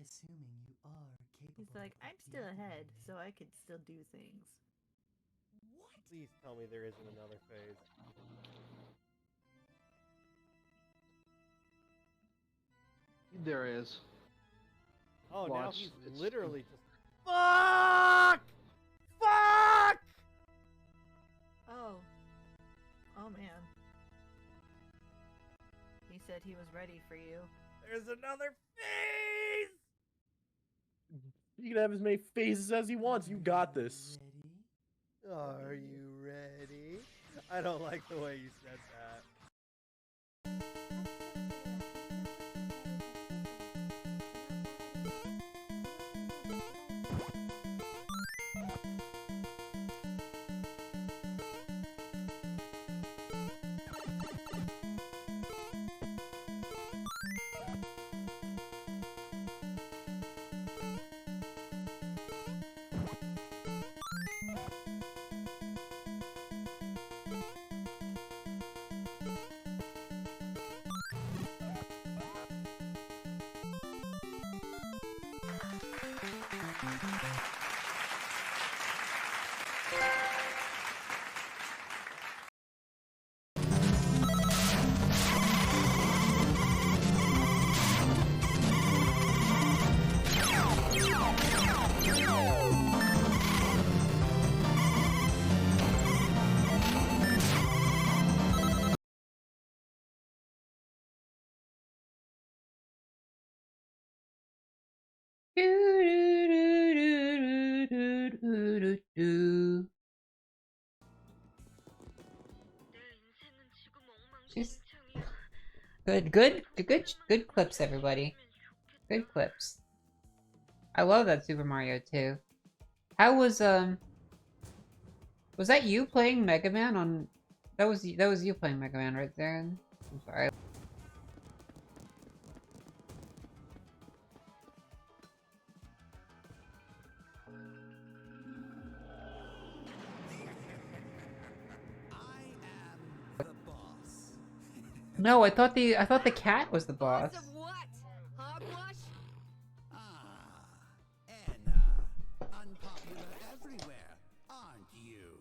Assuming you are capable. He's like, I'm still ahead, so I could still do things. What? Please tell me there isn't another phase. There is. Oh, now Watch, he's it's- literally just... Fuck! Fuck! Oh. Oh man. He said he was ready for you. There's another phase! He can have as many phases as he wants. You got this. Are you ready? I don't like the way you said that. Just good clips, everybody. Good clips. I love that Super Mario too. How was that you playing Mega Man on? That was you playing Mega Man right there. I'm sorry. No, I thought the cat was the boss. Of what? Hogwash? Anna. Unpopular everywhere, aren't you?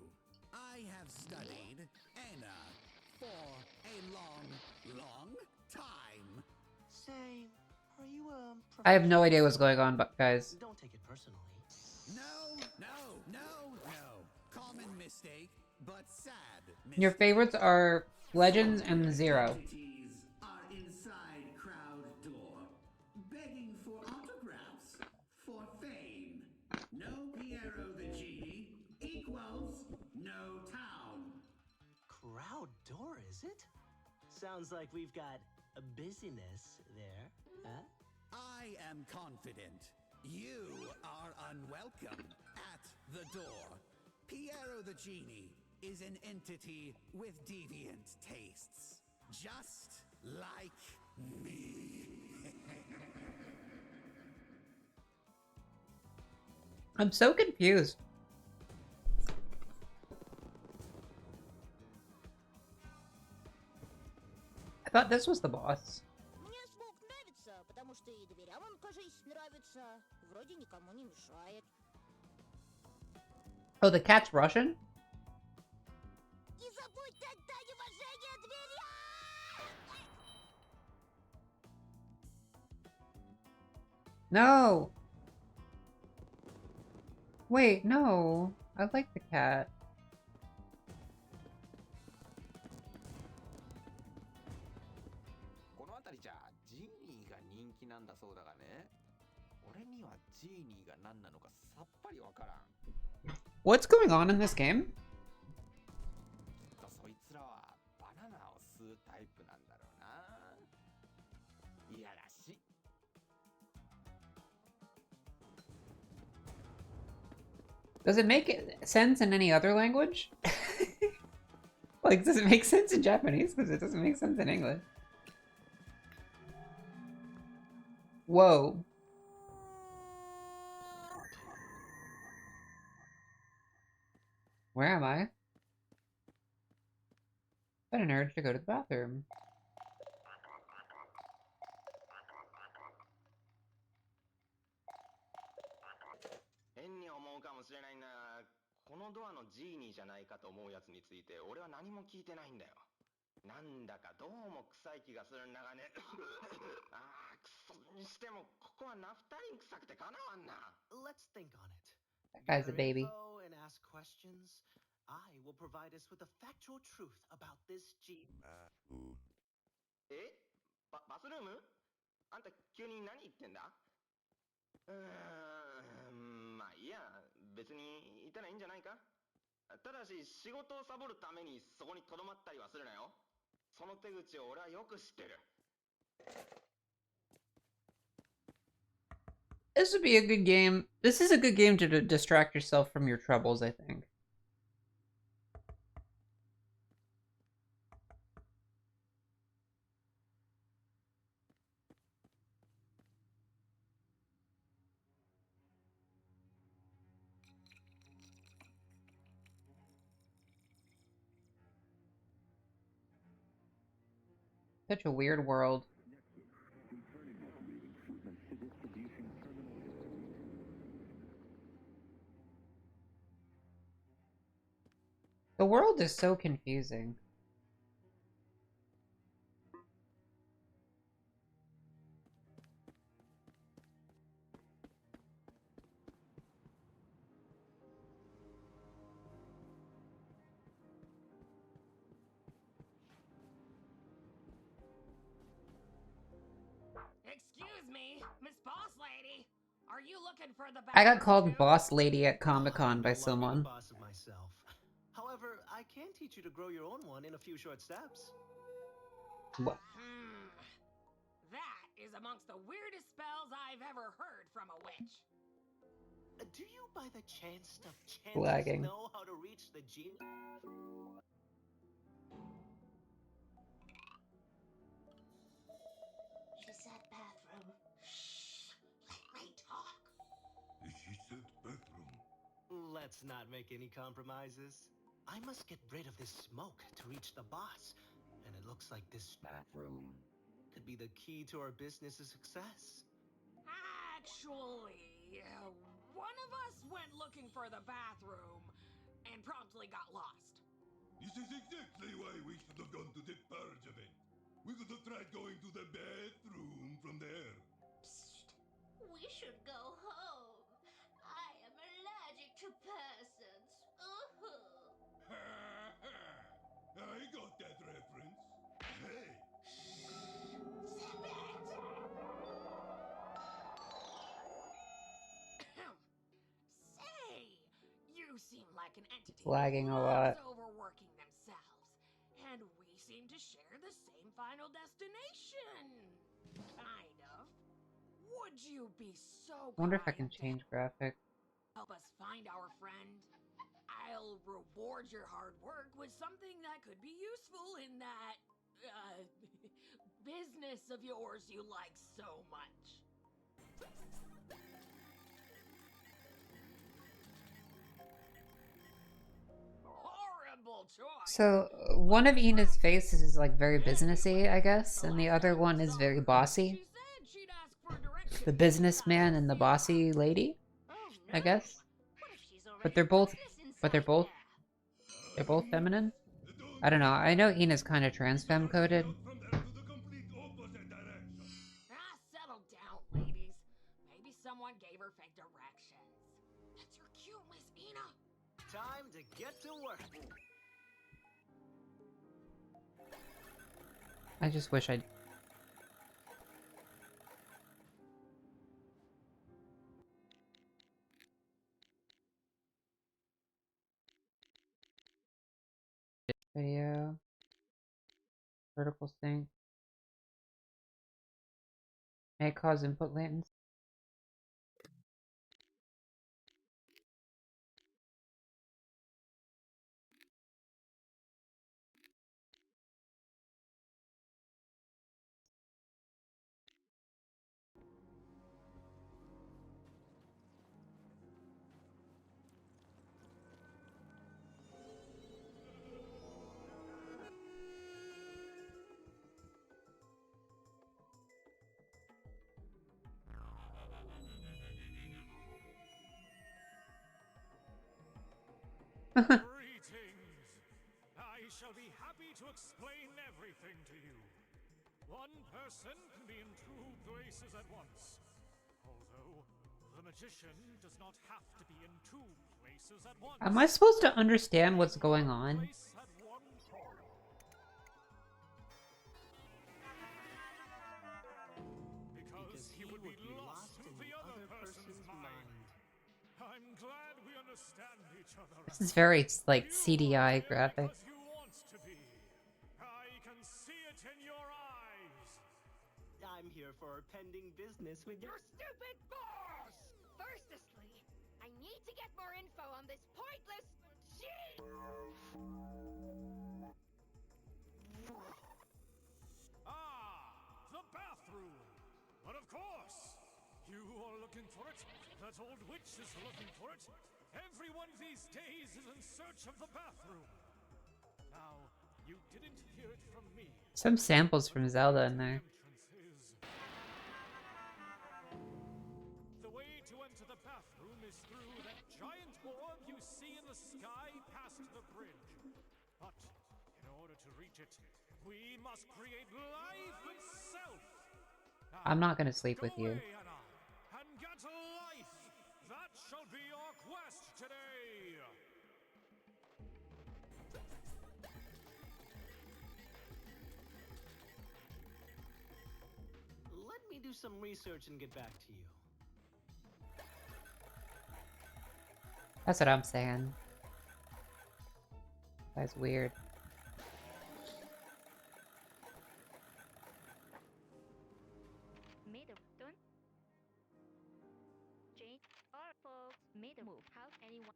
I have studied Anna for a long, long time. Say, are you I have no idea what's going on, but guys. Don't take it personally. No. Common mistake, but sad mistake. Your favorites are Legends and Zero. Are inside crowd door, begging for autographs, for fame. No Piero the Genie equals no town. Crowd door, is it? Sounds like we've got a busyness there, huh? I am confident. You are unwelcome at the door. Piero the Genie is an entity with deviant tastes, just like me. I'm so confused. I thought this was the boss. Мне звук нравится, потому что и дверям он, кажись, нравится. Вроде никому не мешает. Oh, the cat's Russian? Не забудь отдать уважение дверям! No! Wait, no. I like the cat. What's going on in this game? Does it make sense in any other language? Like, does it make sense in Japanese? Because it doesn't make sense in English. Whoa. Where am I? Got an urge to go to the bathroom. このドアのジーニーじゃないかと思うやつについて俺は何も聞いてないんだよ。なんだかどうも臭い気がするんだがね。ああ、くそにしてもここはナフタリン臭くてかなわんな。Let's think on it. That guy's a baby. And ask questions. I will provide us with a factual truth about this G. え？バスルーム？あんた急に何言ってんだ？まあいいや、別にいたらいいんじゃないか。ただし仕事をサボるためにそこに留まったりはするなよ。その手口を俺はよく知ってる。This would be a good game. This is a good game to distract yourself from your troubles, I think. Such a weird world. The world is so confusing. Excuse me, Miss Boss Lady. Are you looking for the I got called Boss Lady at Comic-Con by someone. Boss of myself. However, I can teach you to grow your own one in a few short steps. What? That is amongst the weirdest spells I've ever heard from a witch. Do you by the chance Lagging. know how to reach the genie? She said bathroom. Shh. Let me talk. She said bathroom. Let's not make any compromises. I must get rid of this smoke to reach the boss. And it looks like this bathroom could be the key to our business's success. Actually, one of us went looking for the bathroom and promptly got lost. This is exactly why we should have gone to the purge event. We could have tried going to the bathroom from there. We should go home. I am allergic to persons. I got that reference. Hey! Say, you seem like an entity Lagging who a loves lot. overworking themselves, and we seem to share the same final destination. Kind of. Would you be so I wonder if I kind can change graphics. help us find our friend? I'll reward your hard work with something that could be useful in that, business of yours you like so much. Horrible choice. So one of Ina's faces is like very businessy, I guess, and the other one is very bossy. The businessman and the bossy lady, I guess. But they're both feminine. I don't know. I know Ina's kind of trans femme coded. Settle down, ladies. Maybe someone gave her fake directions. That's your cue, Miss Ina. Time to get to work. I just wish I'd... Video. Vertical sync. May cause input latency. Greetings! I shall be happy to explain everything to you. One person can be in two places at once. Although, the magician does not have to be in two places at once. Am I supposed to understand what's going on? Because he would be lost to the other person's mind. I'm glad we understand each other. This is very, like, CDI graphic. You want to be. I can see it in your eyes. I'm here for our pending business with your Stupid boss! Firstly, I need to get more info on this pointless shit! The bathroom. But of course, you are looking for it. That old witch is looking for it. Everyone these days is in search of the bathroom. Now, you didn't hear it from me. Some samples from Zelda in there. The way to enter the bathroom is through that giant orb you see in the sky past the bridge. But in order to reach it, we must create life itself. I'm not gonna sleep with you. And get life. That shall be your quest today. Let me do some research and get back to you. That's what I'm saying. That's weird. Middle button. Change all folks middle move. How anyone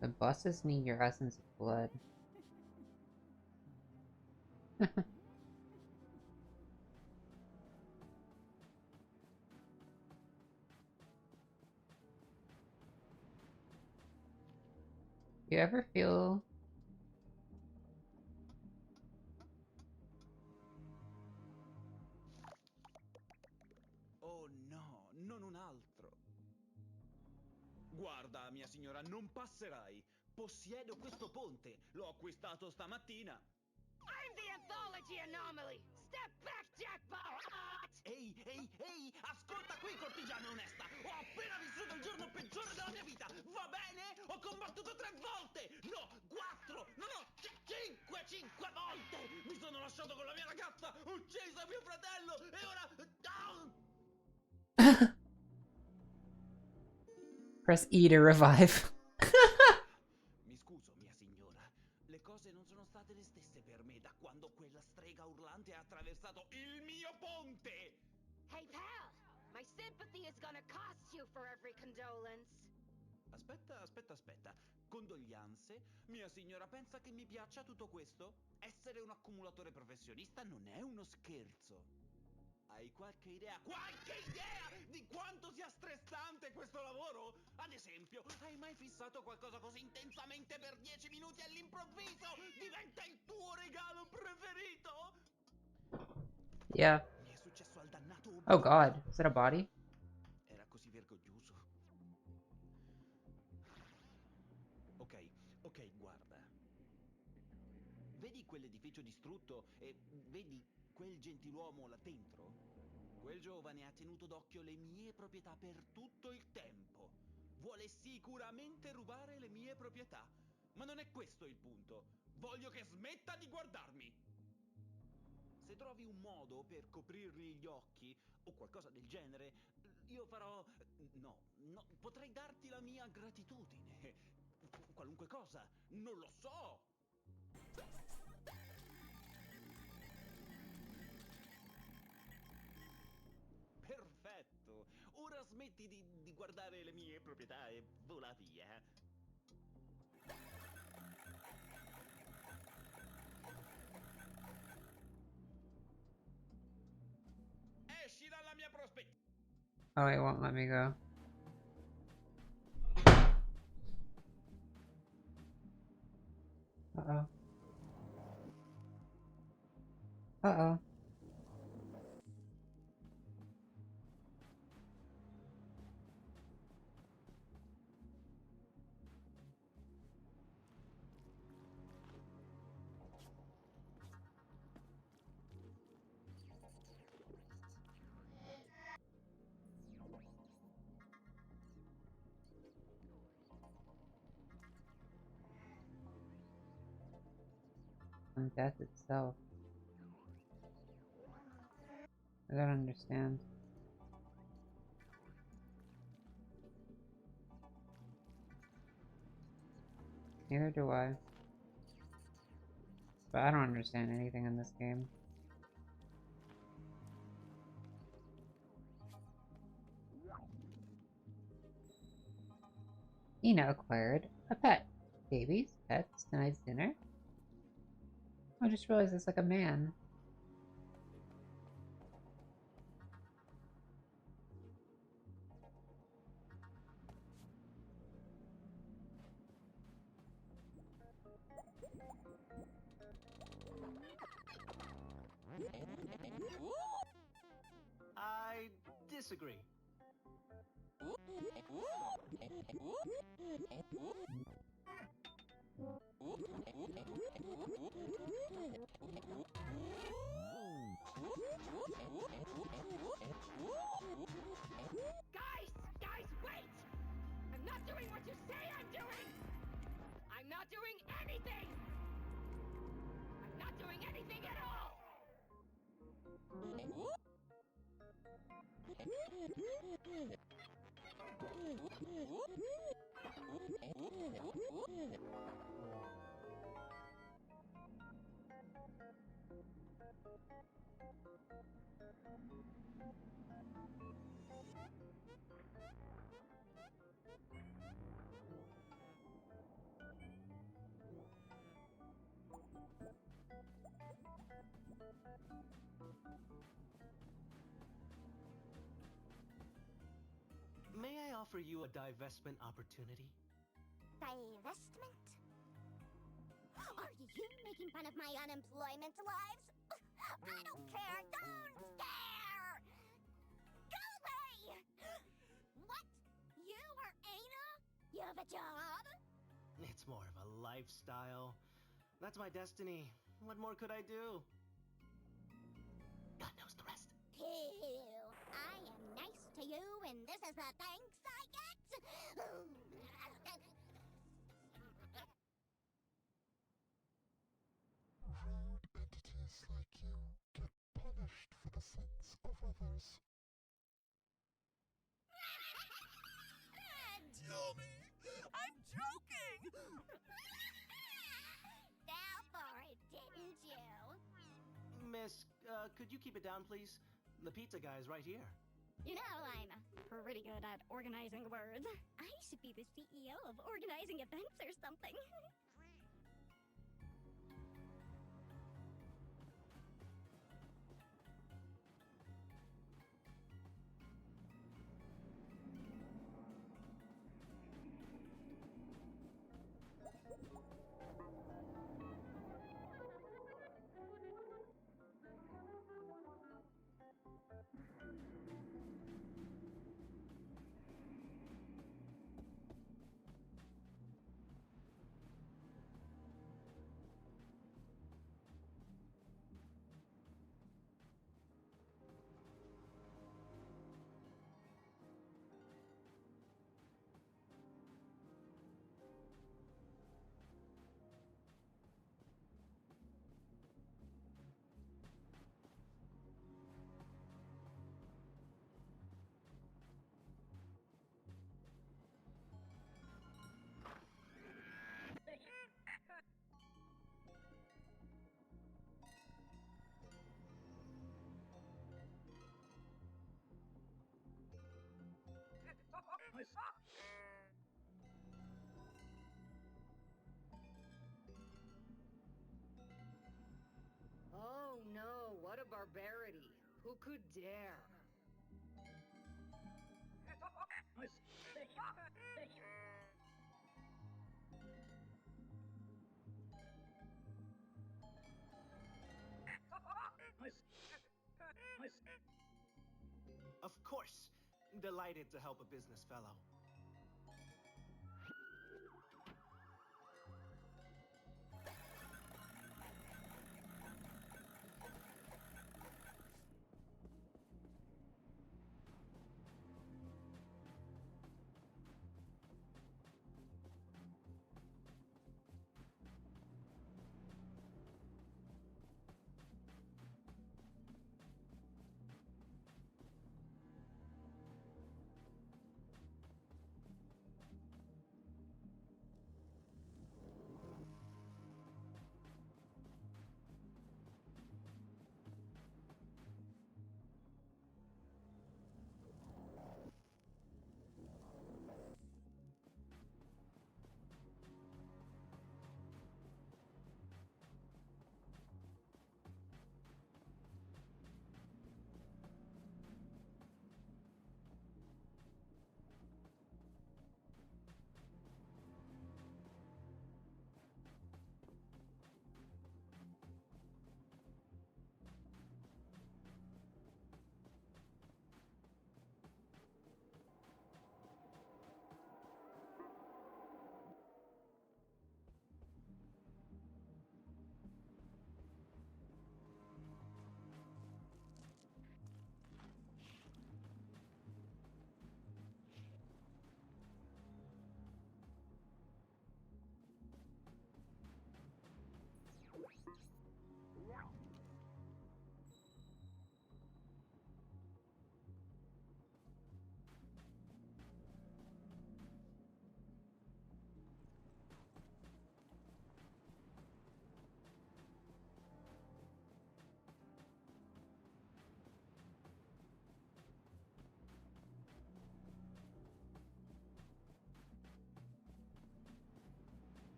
The bosses need your essence of blood. You ever feel Oh no, non un altro. Guarda, mia signora, non passerai. Possiedo questo ponte. L'ho acquistato stamattina. I'm the anthology anomaly! Step back, jackpot! Ehi, ascolta qui, cortigiana onesta. Ho appena vissuto il giorno peggiore della mia vita. Va bene? Ho combattuto 3 volte. No, 4. No, 5 volte. Mi sono lasciato con la mia ragazza. Ho ucciso mio fratello. E ora... press E to revive? Mi scuso, mia signora. Le cose non sono state le stesse per me da quando quella strega urlante ha attraversato il mio ponte. Hey, pal! My sympathy is gonna cost you for every condolence. Aspetta. Condoglianze? Mia signora pensa che mi piaccia tutto questo? Essere un accumulatore professionista non è uno scherzo. Hai qualche idea di quanto sia stressante questo lavoro? Ad esempio, hai mai fissato qualcosa così intensamente per 10 minuti all'improvviso? Diventa il tuo regalo preferito? Yeah. Mi è successo al dannato Oh god, is that a body? Era così vergognoso. Ok, guarda. Vedi quell'edificio distrutto e vedi quel gentiluomo là dentro? Quel giovane ha tenuto d'occhio le mie proprietà per tutto il tempo. Vuole sicuramente rubare le mie proprietà. Ma non è questo il punto. Voglio che smetta di guardarmi. Se trovi un modo per coprirgli gli occhi o qualcosa del genere, io farò... No, potrei darti la mia gratitudine. Qualunque cosa, non lo so. Perfetto. Ora smetti di guardare le mie proprietà e vola via. Esci dalla mia prospettiva. Oh, it won't let me go. Uh-oh. Uh-oh. And death itself. I don't understand. Neither do I. But I don't understand anything in this game. Ina acquired a pet. Babies, pets, tonight's dinner. I just realized it's like a man. I disagree. Guys, wait! I'm not doing what you say I'm doing! I'm not doing anything! I'm not doing anything at all! offer you a divestment opportunity? Divestment? Are you making fun of my unemployment lives? I don't care! Don't stare! Go away! What? You are Ana? You have a job? It's more of a lifestyle. That's my destiny. What more could I do? God knows the rest. Ew. I am nice to you, and this is the thanks I get? Rude entities like you get punished for the sins of others. Tell me! I'm joking! Fell for it, didn't you? Miss, could you keep it down, please? The pizza guy is right here. You know, I'm pretty good at organizing words. I should be the CEO of organizing events or something. Oh no, what a barbarity. Who could dare? Of course. Delighted to help a business fellow.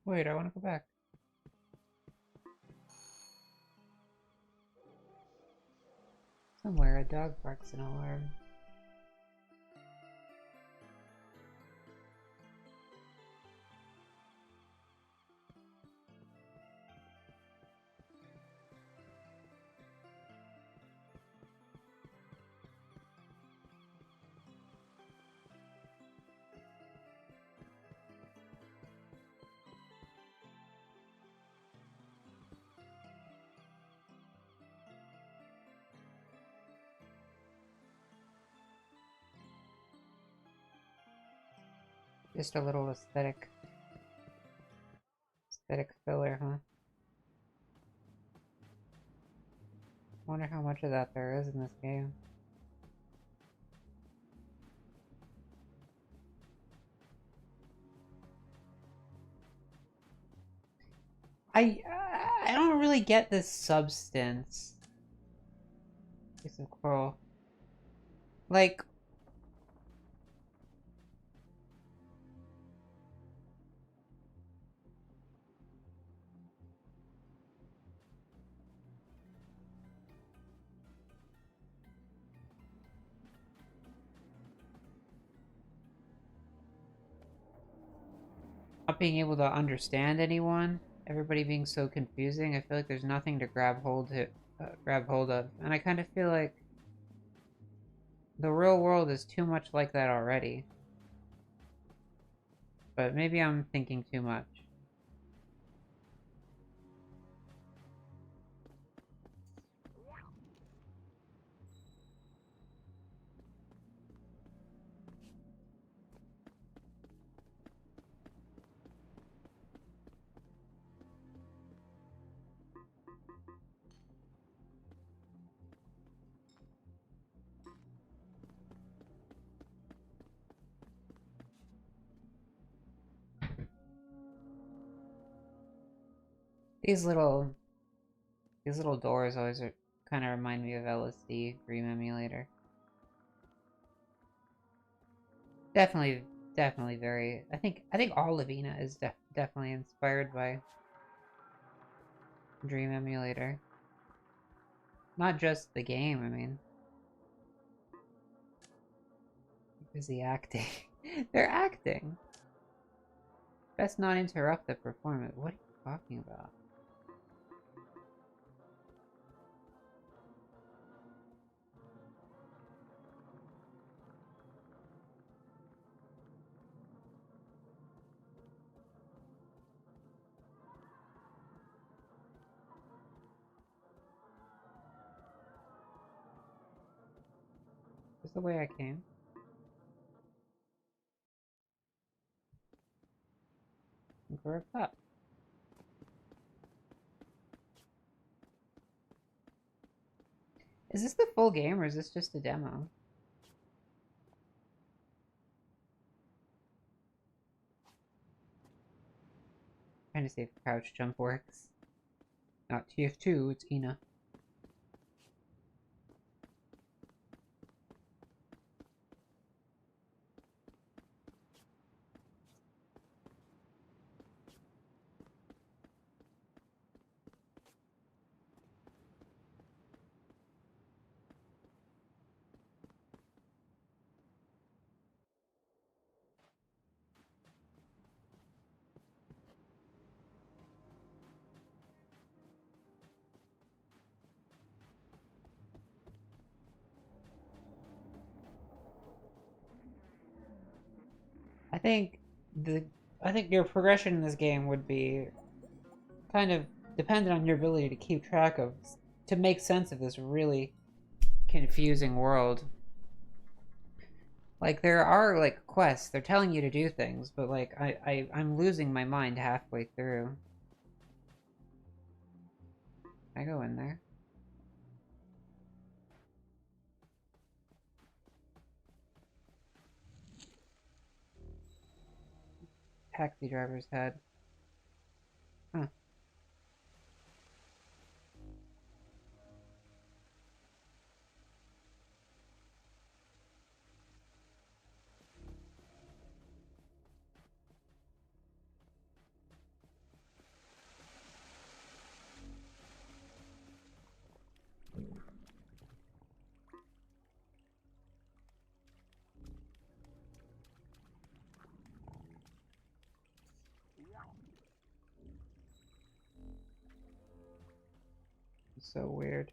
Wait, I want to go back. Somewhere a dog barks an alarm. Just a little aesthetic filler, huh? Wonder how much of that there is in this game. I don't really get this substance. Piece of coral. Like, not being able to understand anyone, everybody being so confusing. I feel like there's nothing to grab hold of, and I kind of feel like the real world is too much like that already. But maybe I'm thinking too much. These little doors always kind of remind me of LSD, Dream Emulator. Definitely very. I think ᗷᗩᗩᗩᗩ is definitely inspired by Dream Emulator. Not just the game, I mean. Because the acting. They're acting. Best not interrupt the performance. What are you talking about? Is this the way I came? We're up. Is this the full game or is this just a demo? Trying to see if crouch jump works. Not TF2, it's Ina. I think your progression in this game would be kind of dependent on your ability to keep track of, to make sense of this really confusing world. Like, there are, like, quests, they're telling you to do things, but, like, I'm losing my mind halfway through. Can I go in there? Taxi driver's head. Huh. is so weird.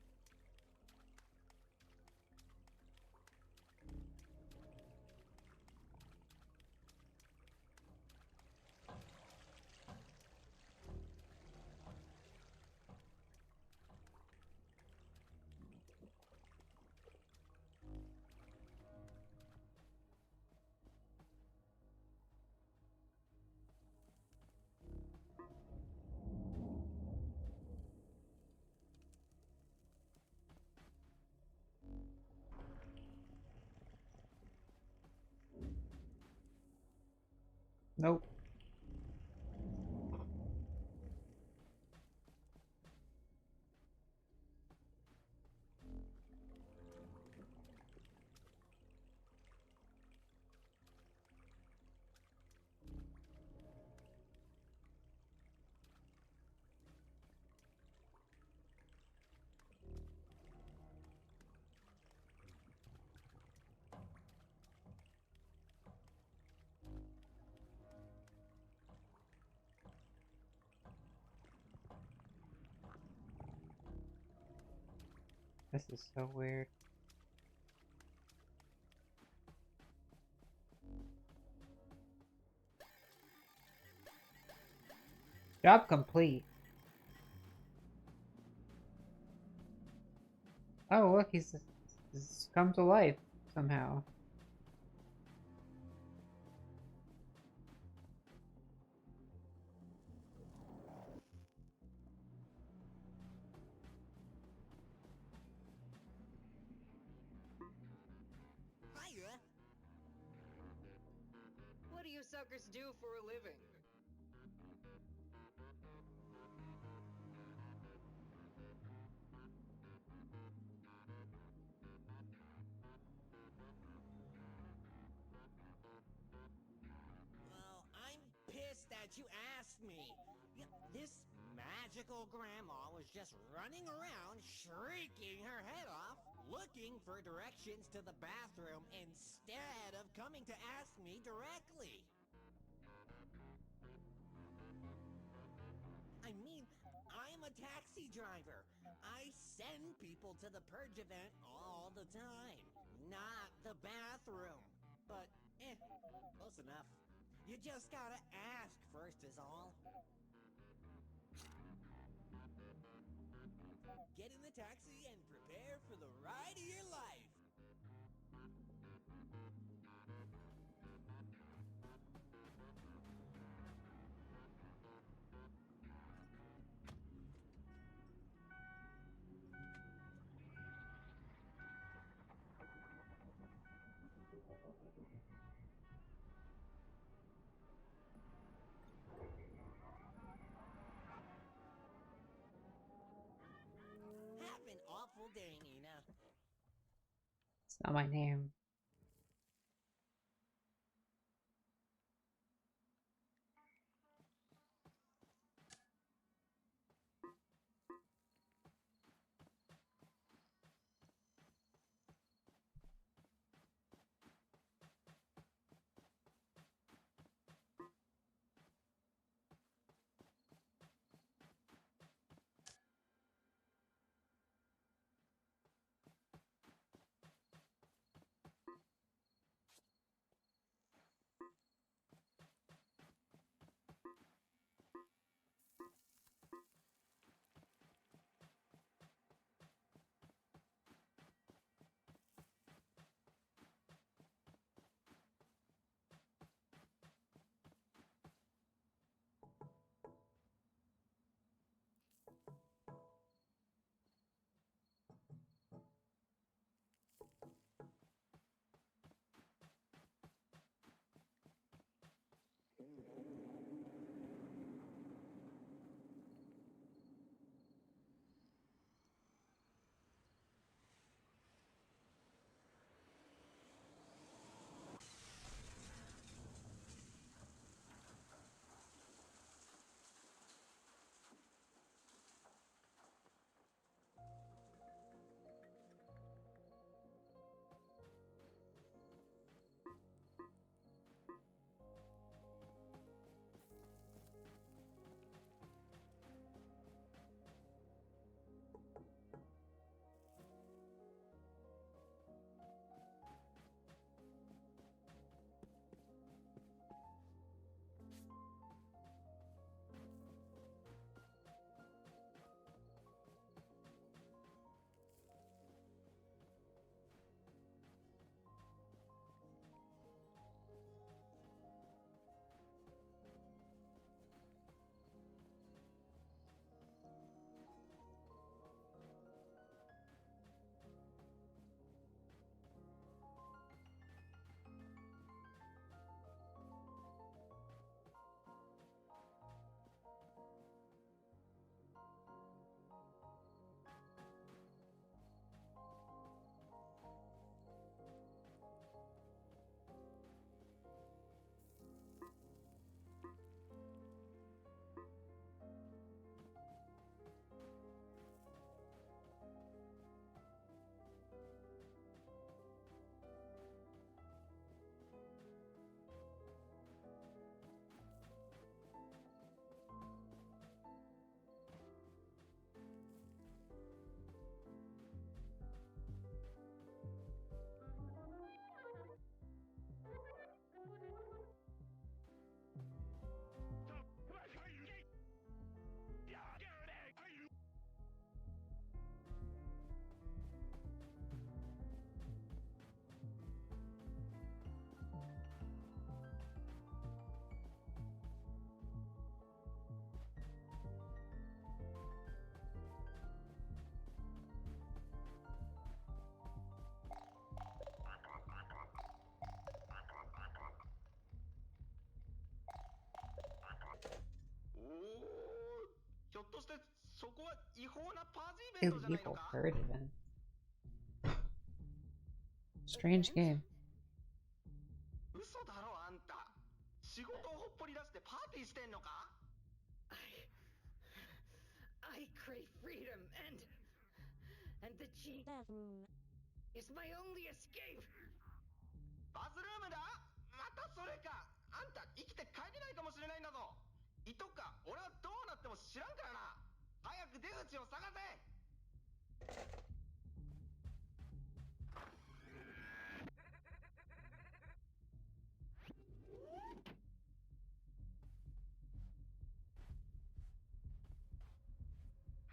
Nope. This is so weird. Job complete. Oh, look, he's come to life somehow. Hiya. What do you suckers do for a living? Well, I'm pissed that you asked me. This magical grandma was just running around shrieking her head off, looking for directions to the bathroom instead of coming to ask me directly. I mean, I'm a taxi driver. I send people to the purge event all the time, not the bathroom. But, close enough. You just gotta ask first is all. Get in the taxi and prepare for the ride of your life. Have an awful day, Nina. It's not my name. Illegal bird event. Strange game. 嘘だろあんた。仕事をほっぽり出してパーティーしてんのか？ I crave freedom and the genie is my only escape. バスルームだ？またそれか。あんた生きて帰れないかもしれないんだぞ。いとか俺はどうなっても知らんからな。早く出口を探せ。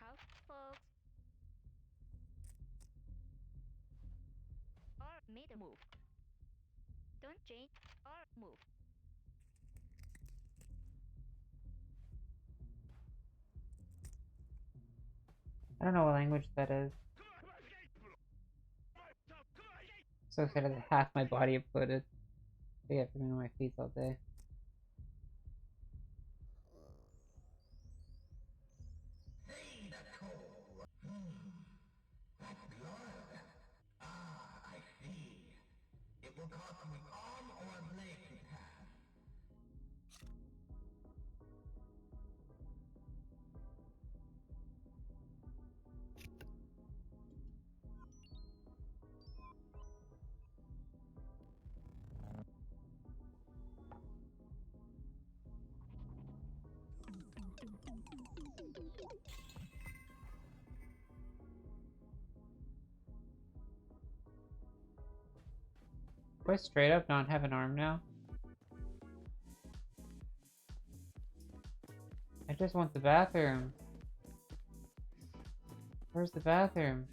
House folks. Or made a move. Don't change or move. I don't know what language that is. So excited that half my body uploaded. I get been on my feet all day. Hey, the coal. That's blood. Ah, I see. It will cost you an arm or a leg to pass. Do I straight up not have an arm now? I just want the bathroom. Where's the bathroom?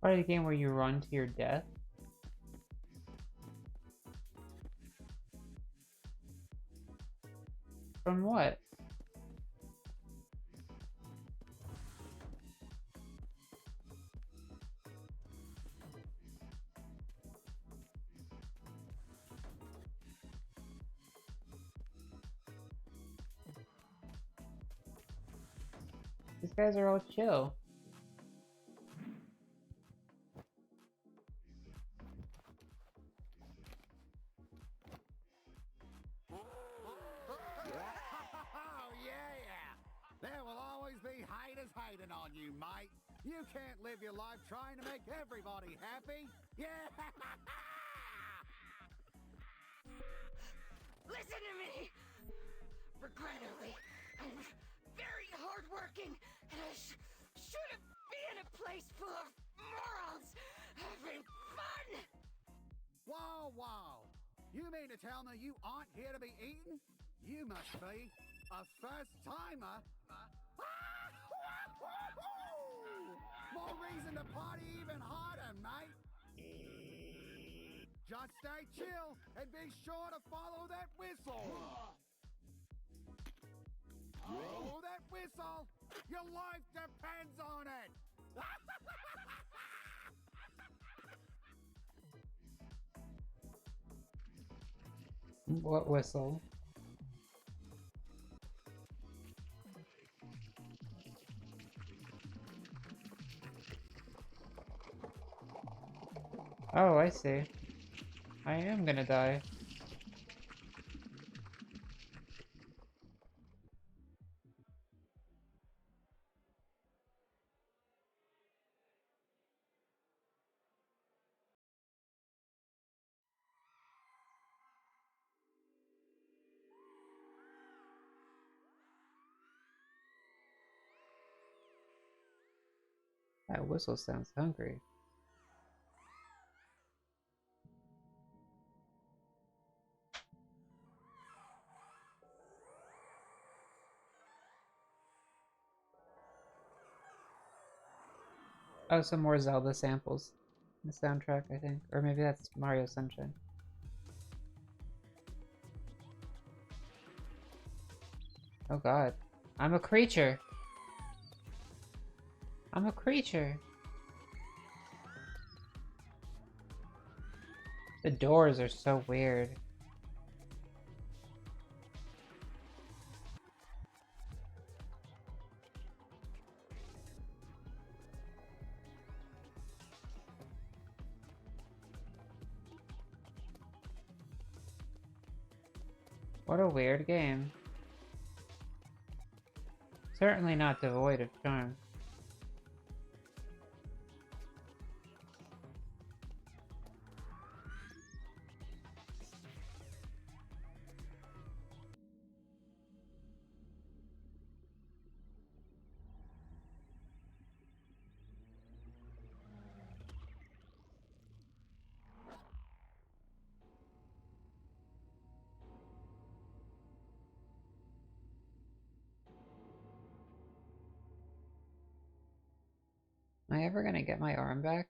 Part of the game where you run to your death? From what? These guys are all chill. Hating on you, mate. You can't live your life trying to make everybody happy. Yeah. Listen to me! Regrettably, I'm very hardworking, and I shouldn't be in a place full of morons having fun! Whoa, whoa. You mean to tell me you aren't here to be eaten? You must be a first-timer. More reason to party even harder, mate. Just stay chill and be sure to follow that whistle. Follow that whistle. Your life depends on it. What whistle? Oh, I see. I am gonna die. That whistle sounds hungry. Oh, some more Zelda samples in the soundtrack, I think. Or maybe that's Mario Sunshine. Oh god. I'm a creature! I'm a creature! The doors are so weird. What a weird game. Certainly not devoid of charm. Am I ever gonna get my arm back?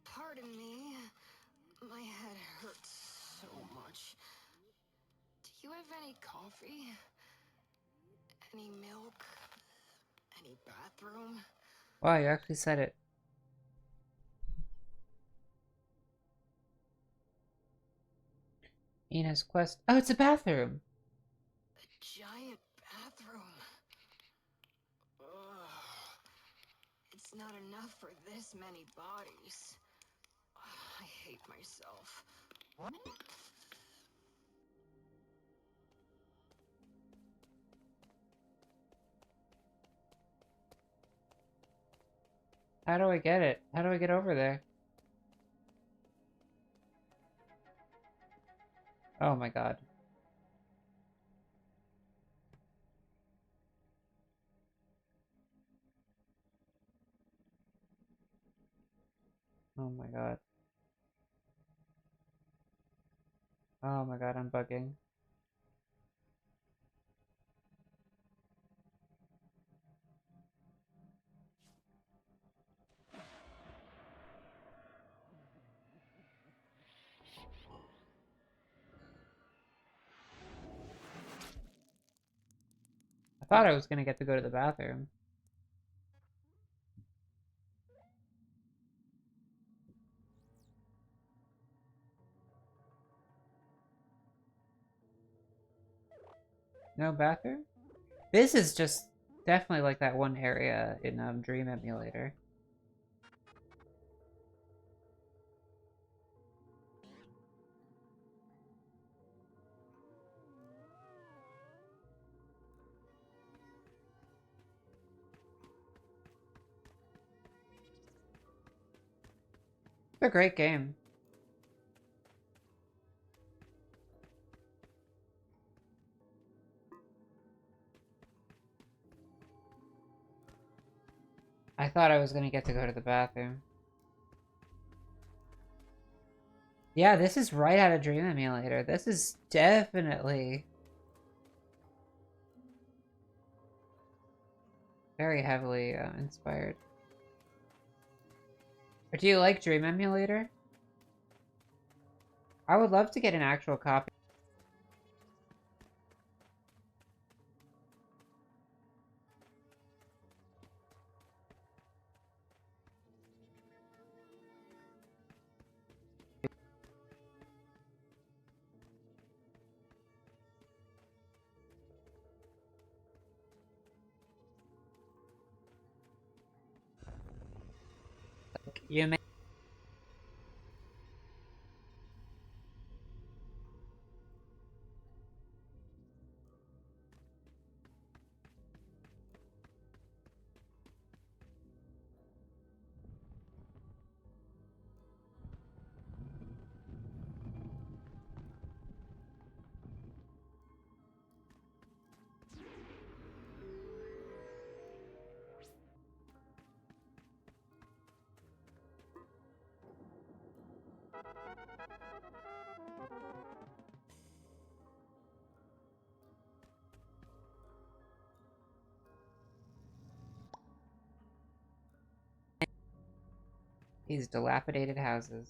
Pardon me. My head hurts so much. Do you have any coffee? Any milk? Any bathroom? Wow, you actually said it. Ina's quest. Oh, it's a bathroom! A giant bathroom. Ugh. It's not enough for this many bodies. I hate myself. How do I get it? How do I get over there? Oh my god. Oh my god. Oh my god, I'm bugging. I thought I was gonna get to go to the bathroom. No bathroom? This is just definitely like that one area in Dream Emulator. It's a great game. I thought I was gonna get to go to the bathroom. Yeah, this is right out of Dream Emulator. This is definitely very heavily inspired. Or do you like Dream Emulator? I would love to get an actual copy. You may These dilapidated houses.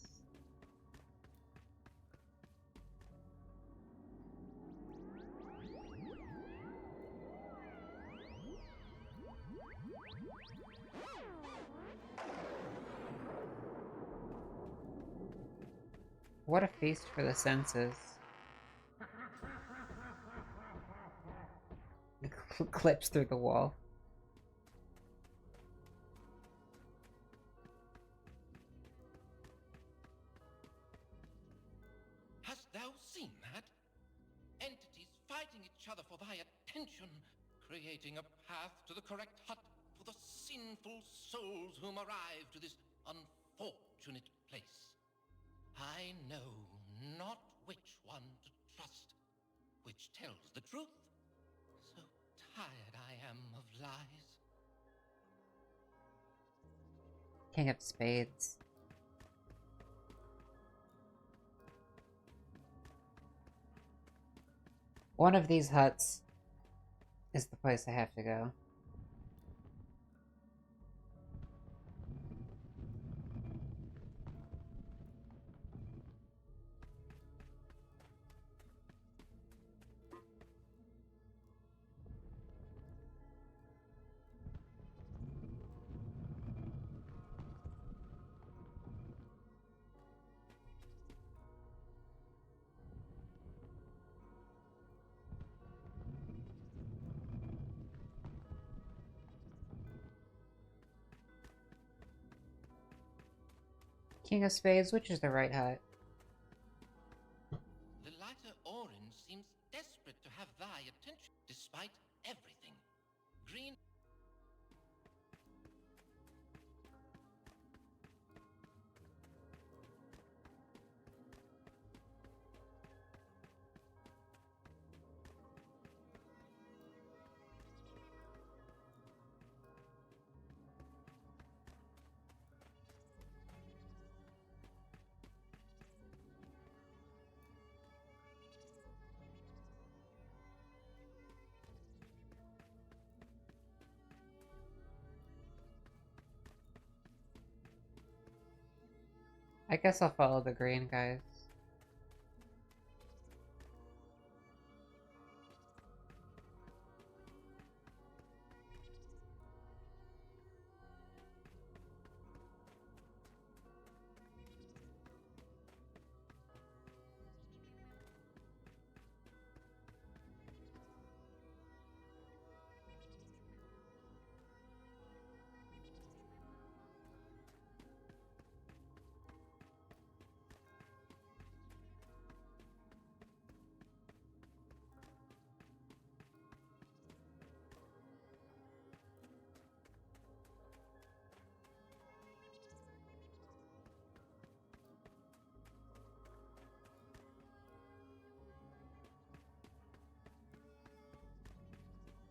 What a feast for the senses. Clips through the wall. Hast thou seen that? Entities fighting each other for thy attention, creating a path to the correct hut for the sinful souls whom arrive to this unfortunate place. I know not which one to trust, which tells the truth. So tired I am of lies. King of Spades. One of these huts is the place I have to go. King of Spades, which is the right hut? The lighter orange seems desperate to have thy attention, despite everything. Green... I guess I'll follow the green guys.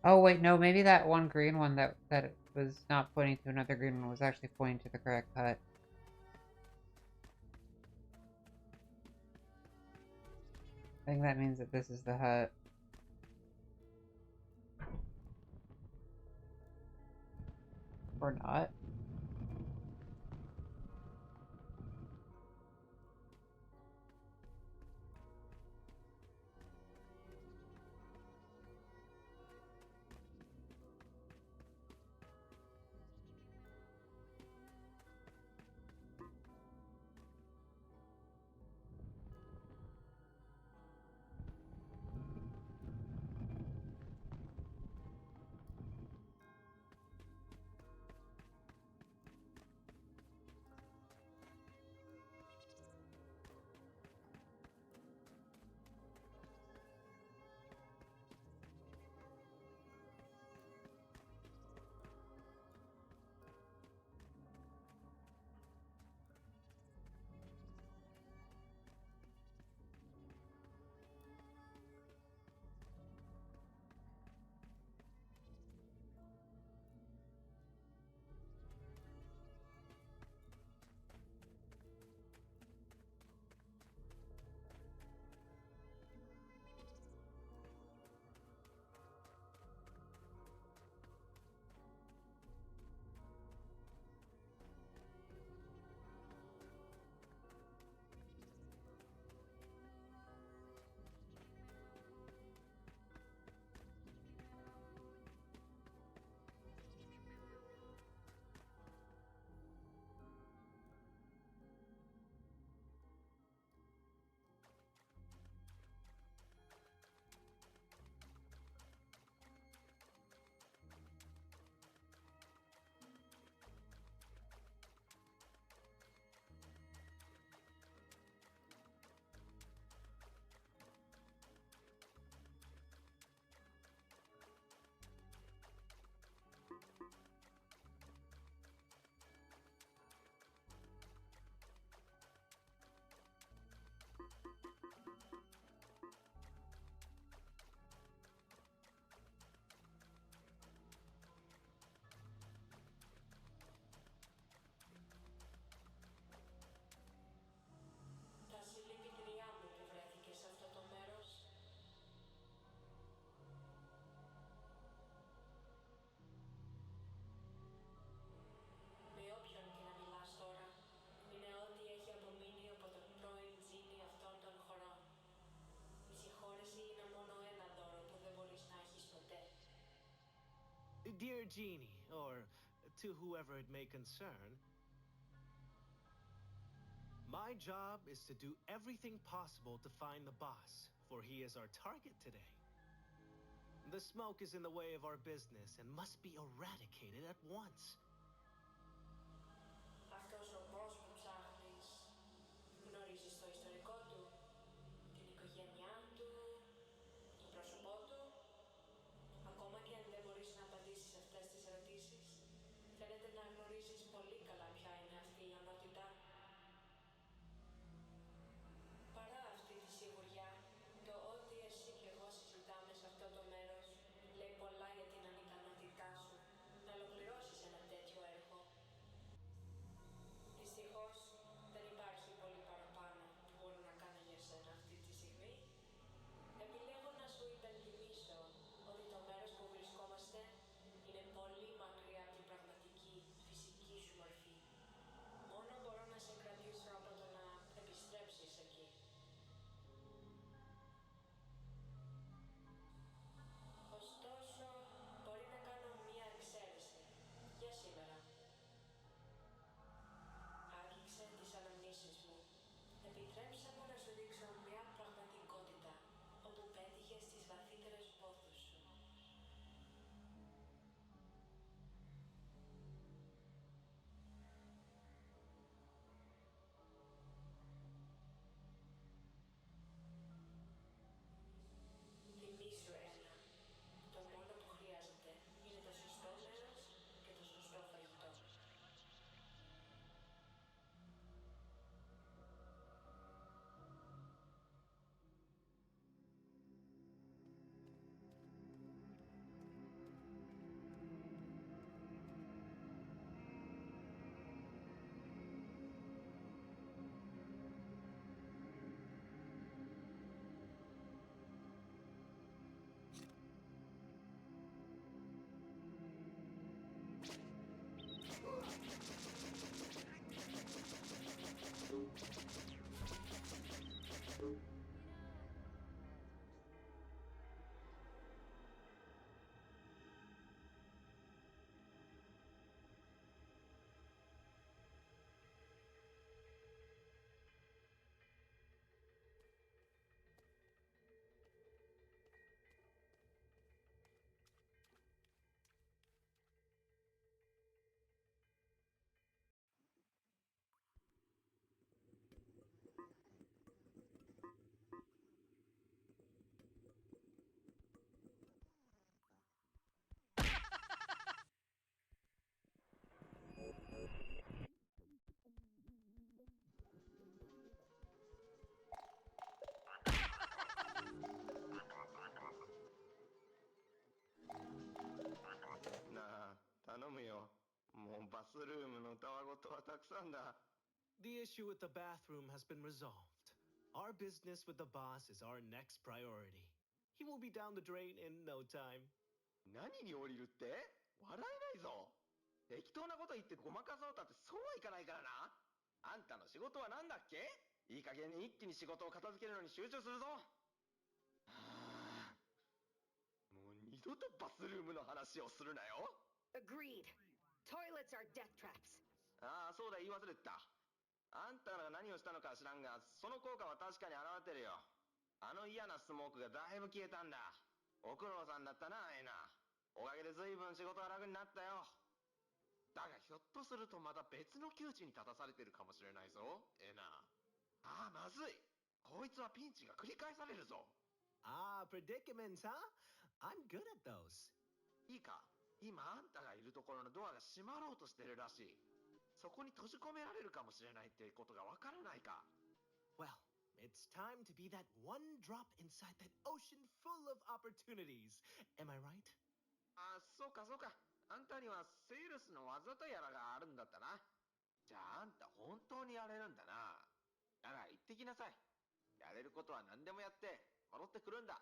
Oh wait, no, maybe that one green one that was not pointing to another green one was actually pointing to the correct hut. I think that means that this is the hut. Or not. Dear Genie, or to whoever it may concern, my job is to do everything possible to find the boss, for he is our target today. The smoke is in the way of our business and must be eradicated at once. Αυτός ο boss που ψάχνεις, γνωρίζεις το ιστορικό του, την οικογένειά του, το πρόσωπό του? Ακόμα και αν δεν μπορείς να απαντήσεις αυτές τις ερωτήσεις, φαίνεται να γνωρίζεις πολύ καλά ποια είναι αυτή η ονότητα. Παρά αυτή τη σιγουριά, το ότι εσύ και εγώ συζητάμε σε αυτό το μέρος λέει πολλά για την ανικανότητά σου να ολοκληρώσεις ένα τέτοιο έργο. Δυστυχώς, δεν υπάρχει πολύ παραπάνω που μπορώ να κάνω για σένα αυτή τη στιγμή. Επιλέγω να σου υπενθυμίσω ότι το μέρος που βρισκόμαστε είναι πολύ μακριά από την πραγματική φυσική σου μορφή. Μόνο μπορώ να σε κρατήσω από το να επιστρέψεις εκεί. Ωστόσο, μπορεί να κάνω μία εξαίρεση για σήμερα. Άγγιξε τις αναμνήσεις μου. Επιτρέψε μου να σου δείξω μια πραγματικότητα όπου πέτυχες τις βαθύτερες πόθους σου. Θυμήσου ένα. Το μόνο που χρειάζεται είναι το σωστό μέρος και το σωστό φαγητό. The issue with the bathroom has been resolved. Our business with the boss is our next priority. He will be down the drain in no time. 何に降りるって笑えないぞ。適当なこと言ってごまかそうたってそうはいかないからな。あんたの仕事は何だっけ？いい加減に一気に仕事を片付けるのに集中するぞ。もう二度とバスルームの話をするなよ。 Agreed. Toilets are death traps. ああ、そうだ、言い忘れてた。あんたらが何をしたのか知らんが、その効果は確かに現れてるよ。あの嫌なスモークがだいぶ消えたんだ。ご苦労さんだったな、エナ。おかげで随分仕事が楽になったよ。だがひょっとするとまた別の窮地に立たされてるかもしれないぞ、エナ。ああ、まずい。こいつはピンチが繰り返されるぞ。Ah, predicaments, huh? I'm good at those. いいか、今あんたがいるところのドアが閉まろうとしてるらしい。そこに閉じ込められるかもしれないってことがわからないか。 Well, it's time to be that one drop inside that ocean full of opportunities. Am I right? ああ、そうかそうか。あんたにはセールスの技とやらがあるんだったな。じゃああんた本当にやれるんだな。だが行ってきなさい。やれることは何でもやって戻ってくるんだ。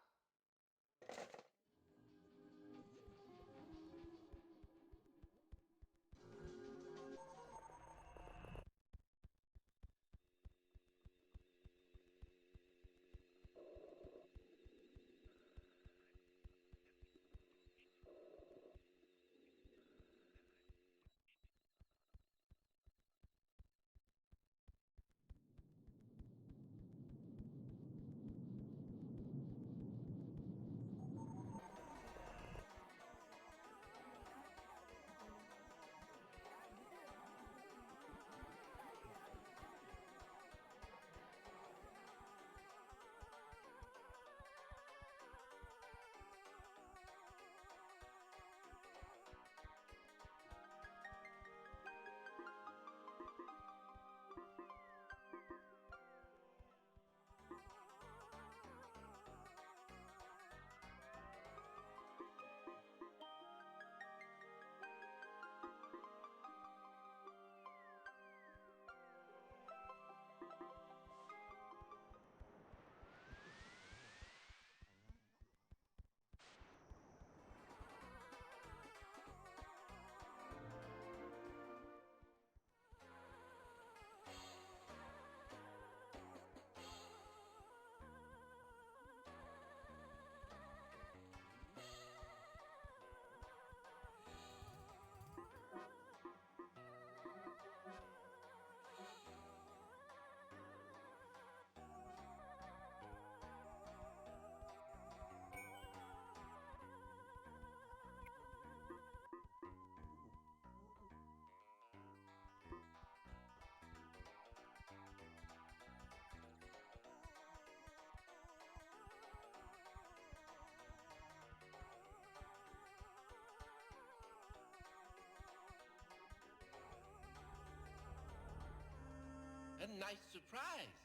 nice surprise.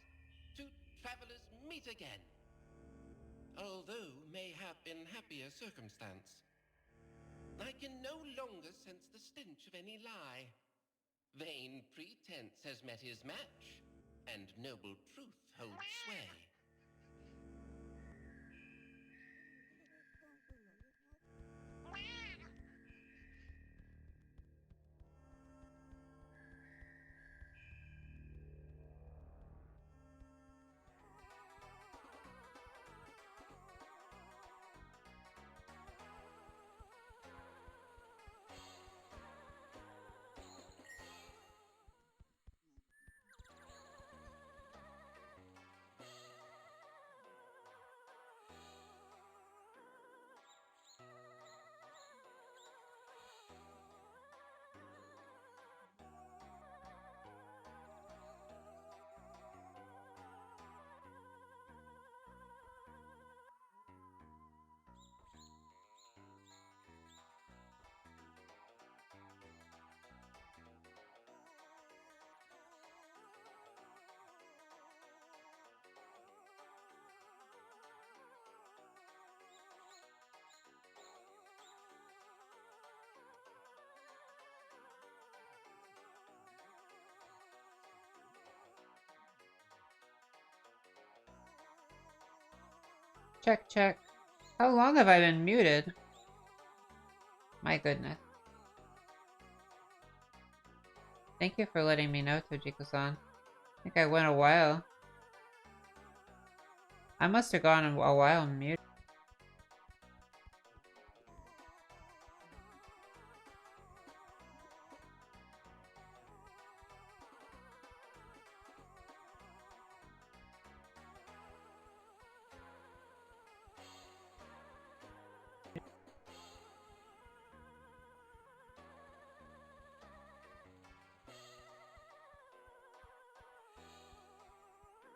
Two travelers meet again. Although mayhap in happier circumstance. I can no longer sense the stench of any lie. Vain pretense has met his match, and noble truth holds sway. Check, check. How long have I been muted? My goodness. Thank you for letting me know, Tojiko-san. I think I went a while. I must have gone a while on mute.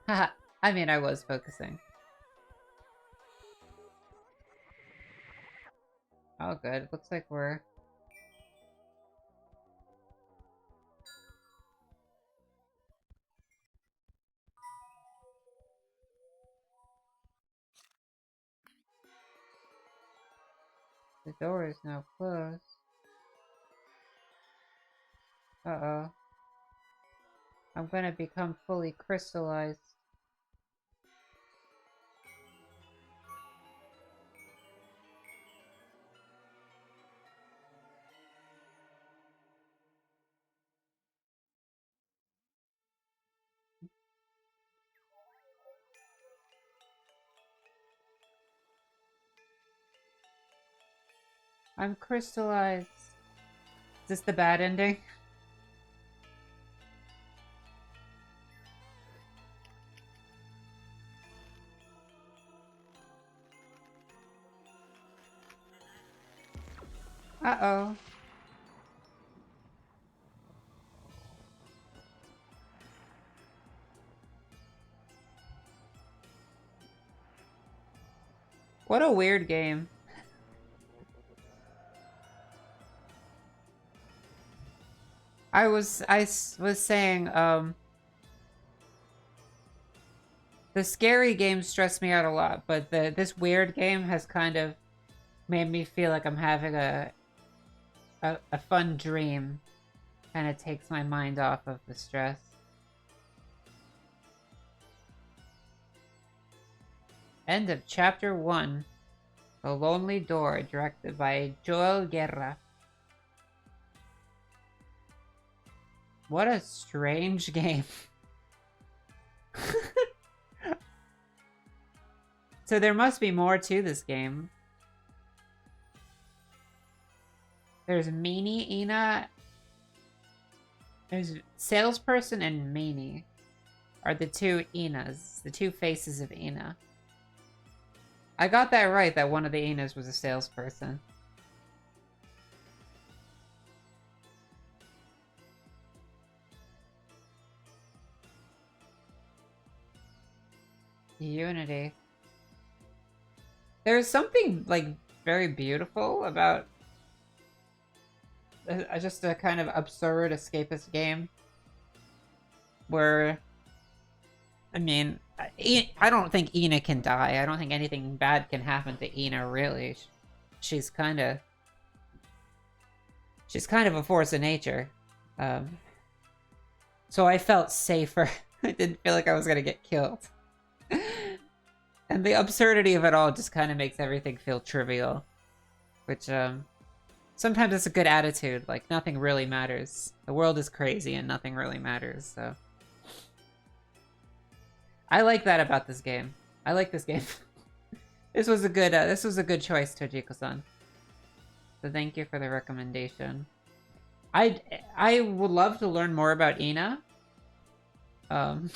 Haha, I mean, I was focusing. Oh, good. Looks like we're... The door is now closed. Uh-oh. I'm gonna become fully crystallized. I'm crystallized. Is this the bad ending? Uh-oh. What a weird game. I was saying, the scary games stress me out a lot, but this weird game has kind of made me feel like I'm having a fun dream. Kind of takes my mind off of the stress. End of Chapter 1. The Lonely Door, directed by Joel Guerra. What a strange game. So there must be more to this game. There's Meanie, Ina. There's Salesperson and Meanie are the two Inas, the two faces of Ina. I got that right, that one of the Inas was a salesperson. Unity. There's something, like, very beautiful about just a kind of absurd escapist game where I mean, I don't think Ina can die. I don't think anything bad can happen to Ina, really. She's kind of a force of nature. So I felt safer. I didn't feel like I was gonna get killed. And the absurdity of it all just kind of makes everything feel trivial. Which, sometimes it's a good attitude, like nothing really matters. The world is crazy and nothing really matters, so. I like that about this game. I like this game. This was a good choice, Tojiko-san. So thank you for the recommendation. I would love to learn more about Ina. I'm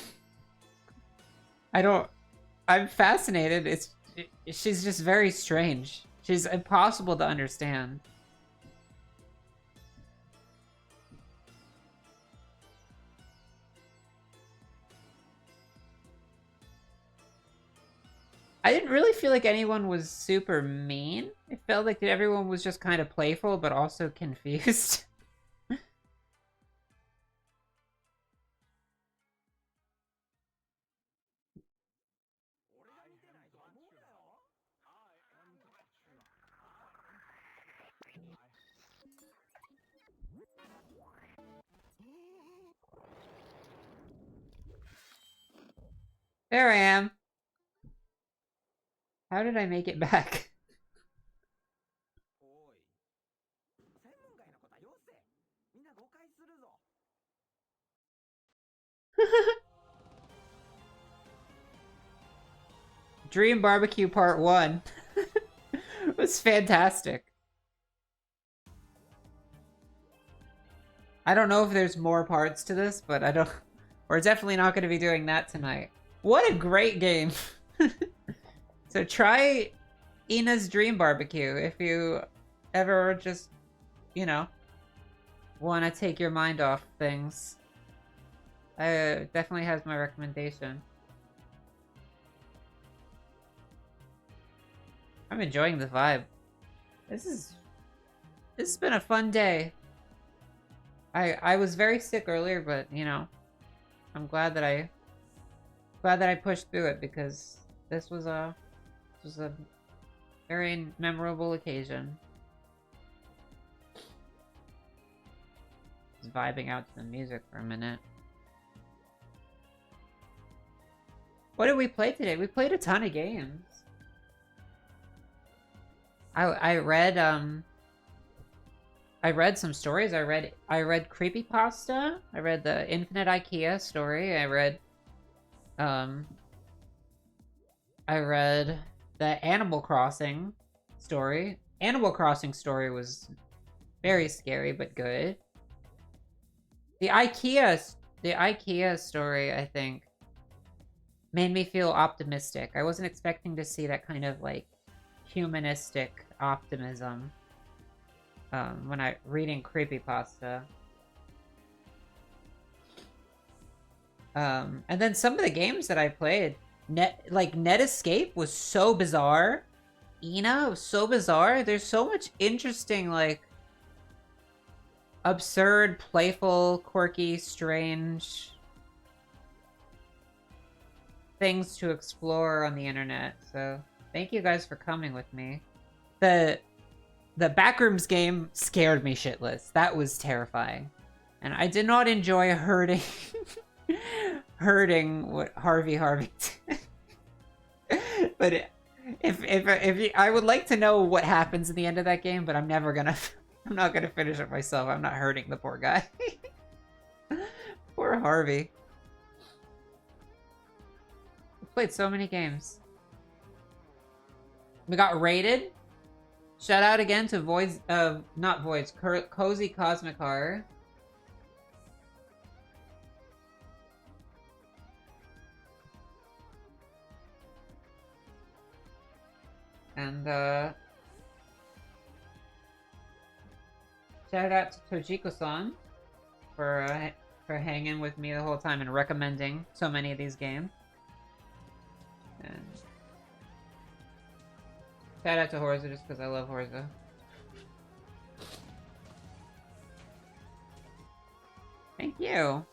fascinated. She's just very strange. She's impossible to understand. I didn't really feel like anyone was super mean. It felt like everyone was just kind of playful, but also confused. There I am. How did I make it back? Dream Barbecue Part 1 was fantastic. I don't know if there's more parts to this, but we're definitely not going to be doing that tonight. What a great game. So try Ina's Dream Barbecue if you ever just, you know, want to take your mind off things. Definitely has my recommendation. I'm enjoying the vibe. This has been a fun day. I was very sick earlier, but you know, I'm glad that I pushed through it because this was a very memorable occasion. Just vibing out to the music for a minute. What did we play today? We played a ton of games. I read some stories. I read Creepypasta. I read the Infinite IKEA story. I read the Animal Crossing story. Animal Crossing story was very scary but good. The IKEA story, I think, made me feel optimistic. I wasn't expecting to see that kind of like humanistic optimism when I reading Creepypasta. And then some of the games that I played, Net Escape was so bizarre. Ina was so bizarre. There's so much interesting, like, absurd, playful, quirky, strange things to explore on the internet. So thank you guys for coming with me. The Backrooms game scared me shitless. That was terrifying. And I did not enjoy hurting what Harvey did. But if I would like to know what happens in the end of that game, but I'm not gonna finish it myself. I'm not hurting the poor guy. Poor Harvey. We played so many games. We got raided. Shout out again to Cozy Cosmic Horror. And shout out to Tojiko-san for hanging with me the whole time and recommending so many of these games. And shout out to Horza just because I love Horza. Thank you.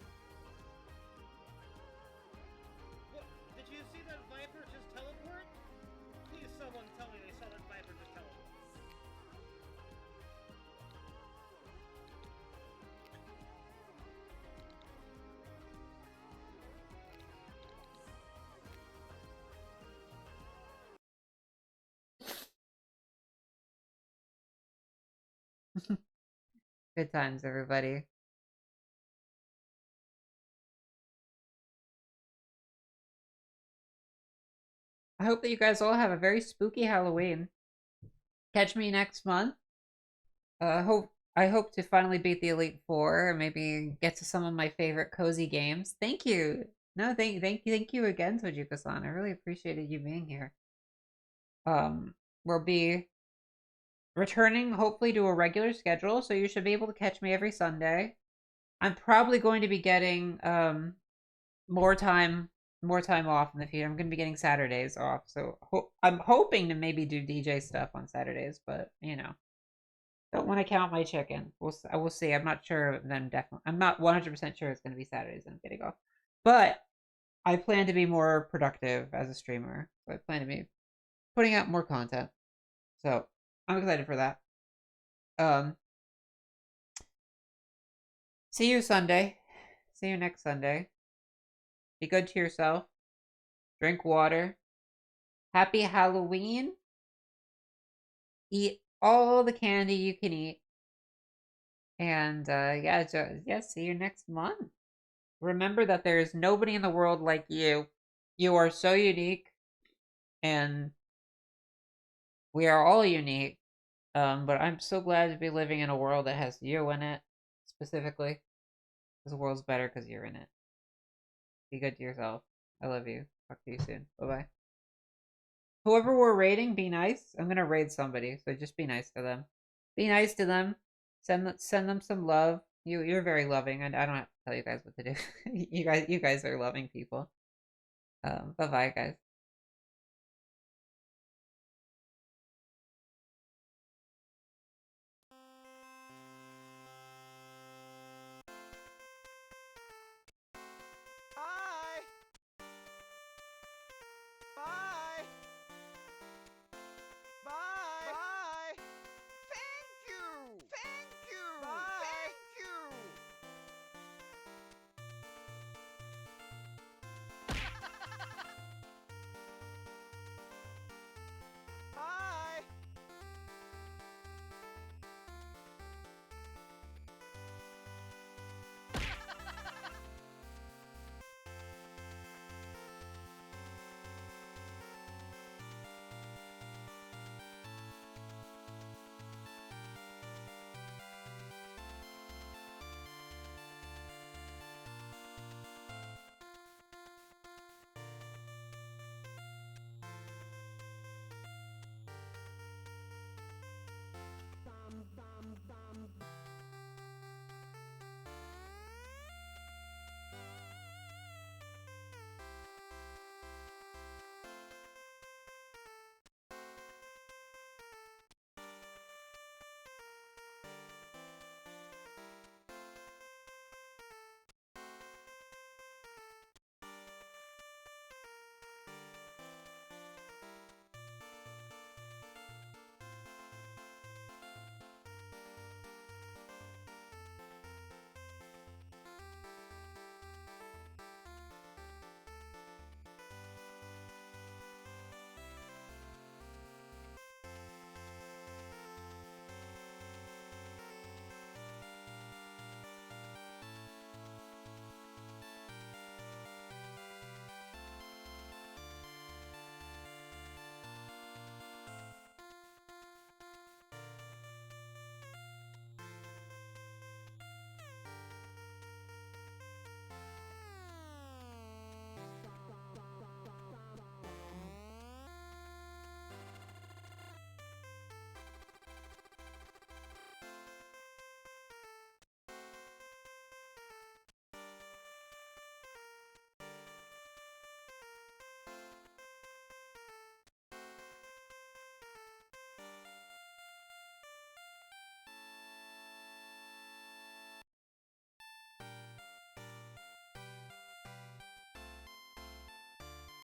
Good times, everybody. I hope that you guys all have a very spooky Halloween. Catch me next month. I hope to finally beat the Elite Four and maybe get to some of my favorite cozy games. Thank you. No, thank you again, Tojuka-san. I really appreciated you being here. We'll be returning hopefully to a regular schedule, so you should be able to catch me every Sunday. I'm probably going to be getting more time off in the future. I'm going to be getting Saturdays off, so I'm hoping to maybe do DJ stuff on Saturdays, but you know, don't want to count my chicken. I will see. I'm not sure. Then definitely, I'm not 100% sure it's going to be Saturdays that I'm getting off, but I plan to be more productive as a streamer. So I plan to be putting out more content. So I'm excited for that. See you Sunday. See you next Sunday. Be good to yourself. Drink water. Happy Halloween. Eat all the candy you can eat. And yeah, see you next month. Remember that there is nobody in the world like you. You are so unique. And we are all unique. But I'm so glad to be living in a world that has you in it, specifically. Because the world's better because you're in it. Be good to yourself. I love you. Talk to you soon. Bye-bye. Whoever we're raiding, be nice. I'm gonna raid somebody, so just be nice to them. Be nice to them. Send them some love. You're very loving, and I don't have to tell you guys what to do. you guys are loving people. Bye-bye, guys. Bye. Bye. Bye. Bye. Thank you. Thank you. Bye. Thank you. Bye. Bum, bum, bum.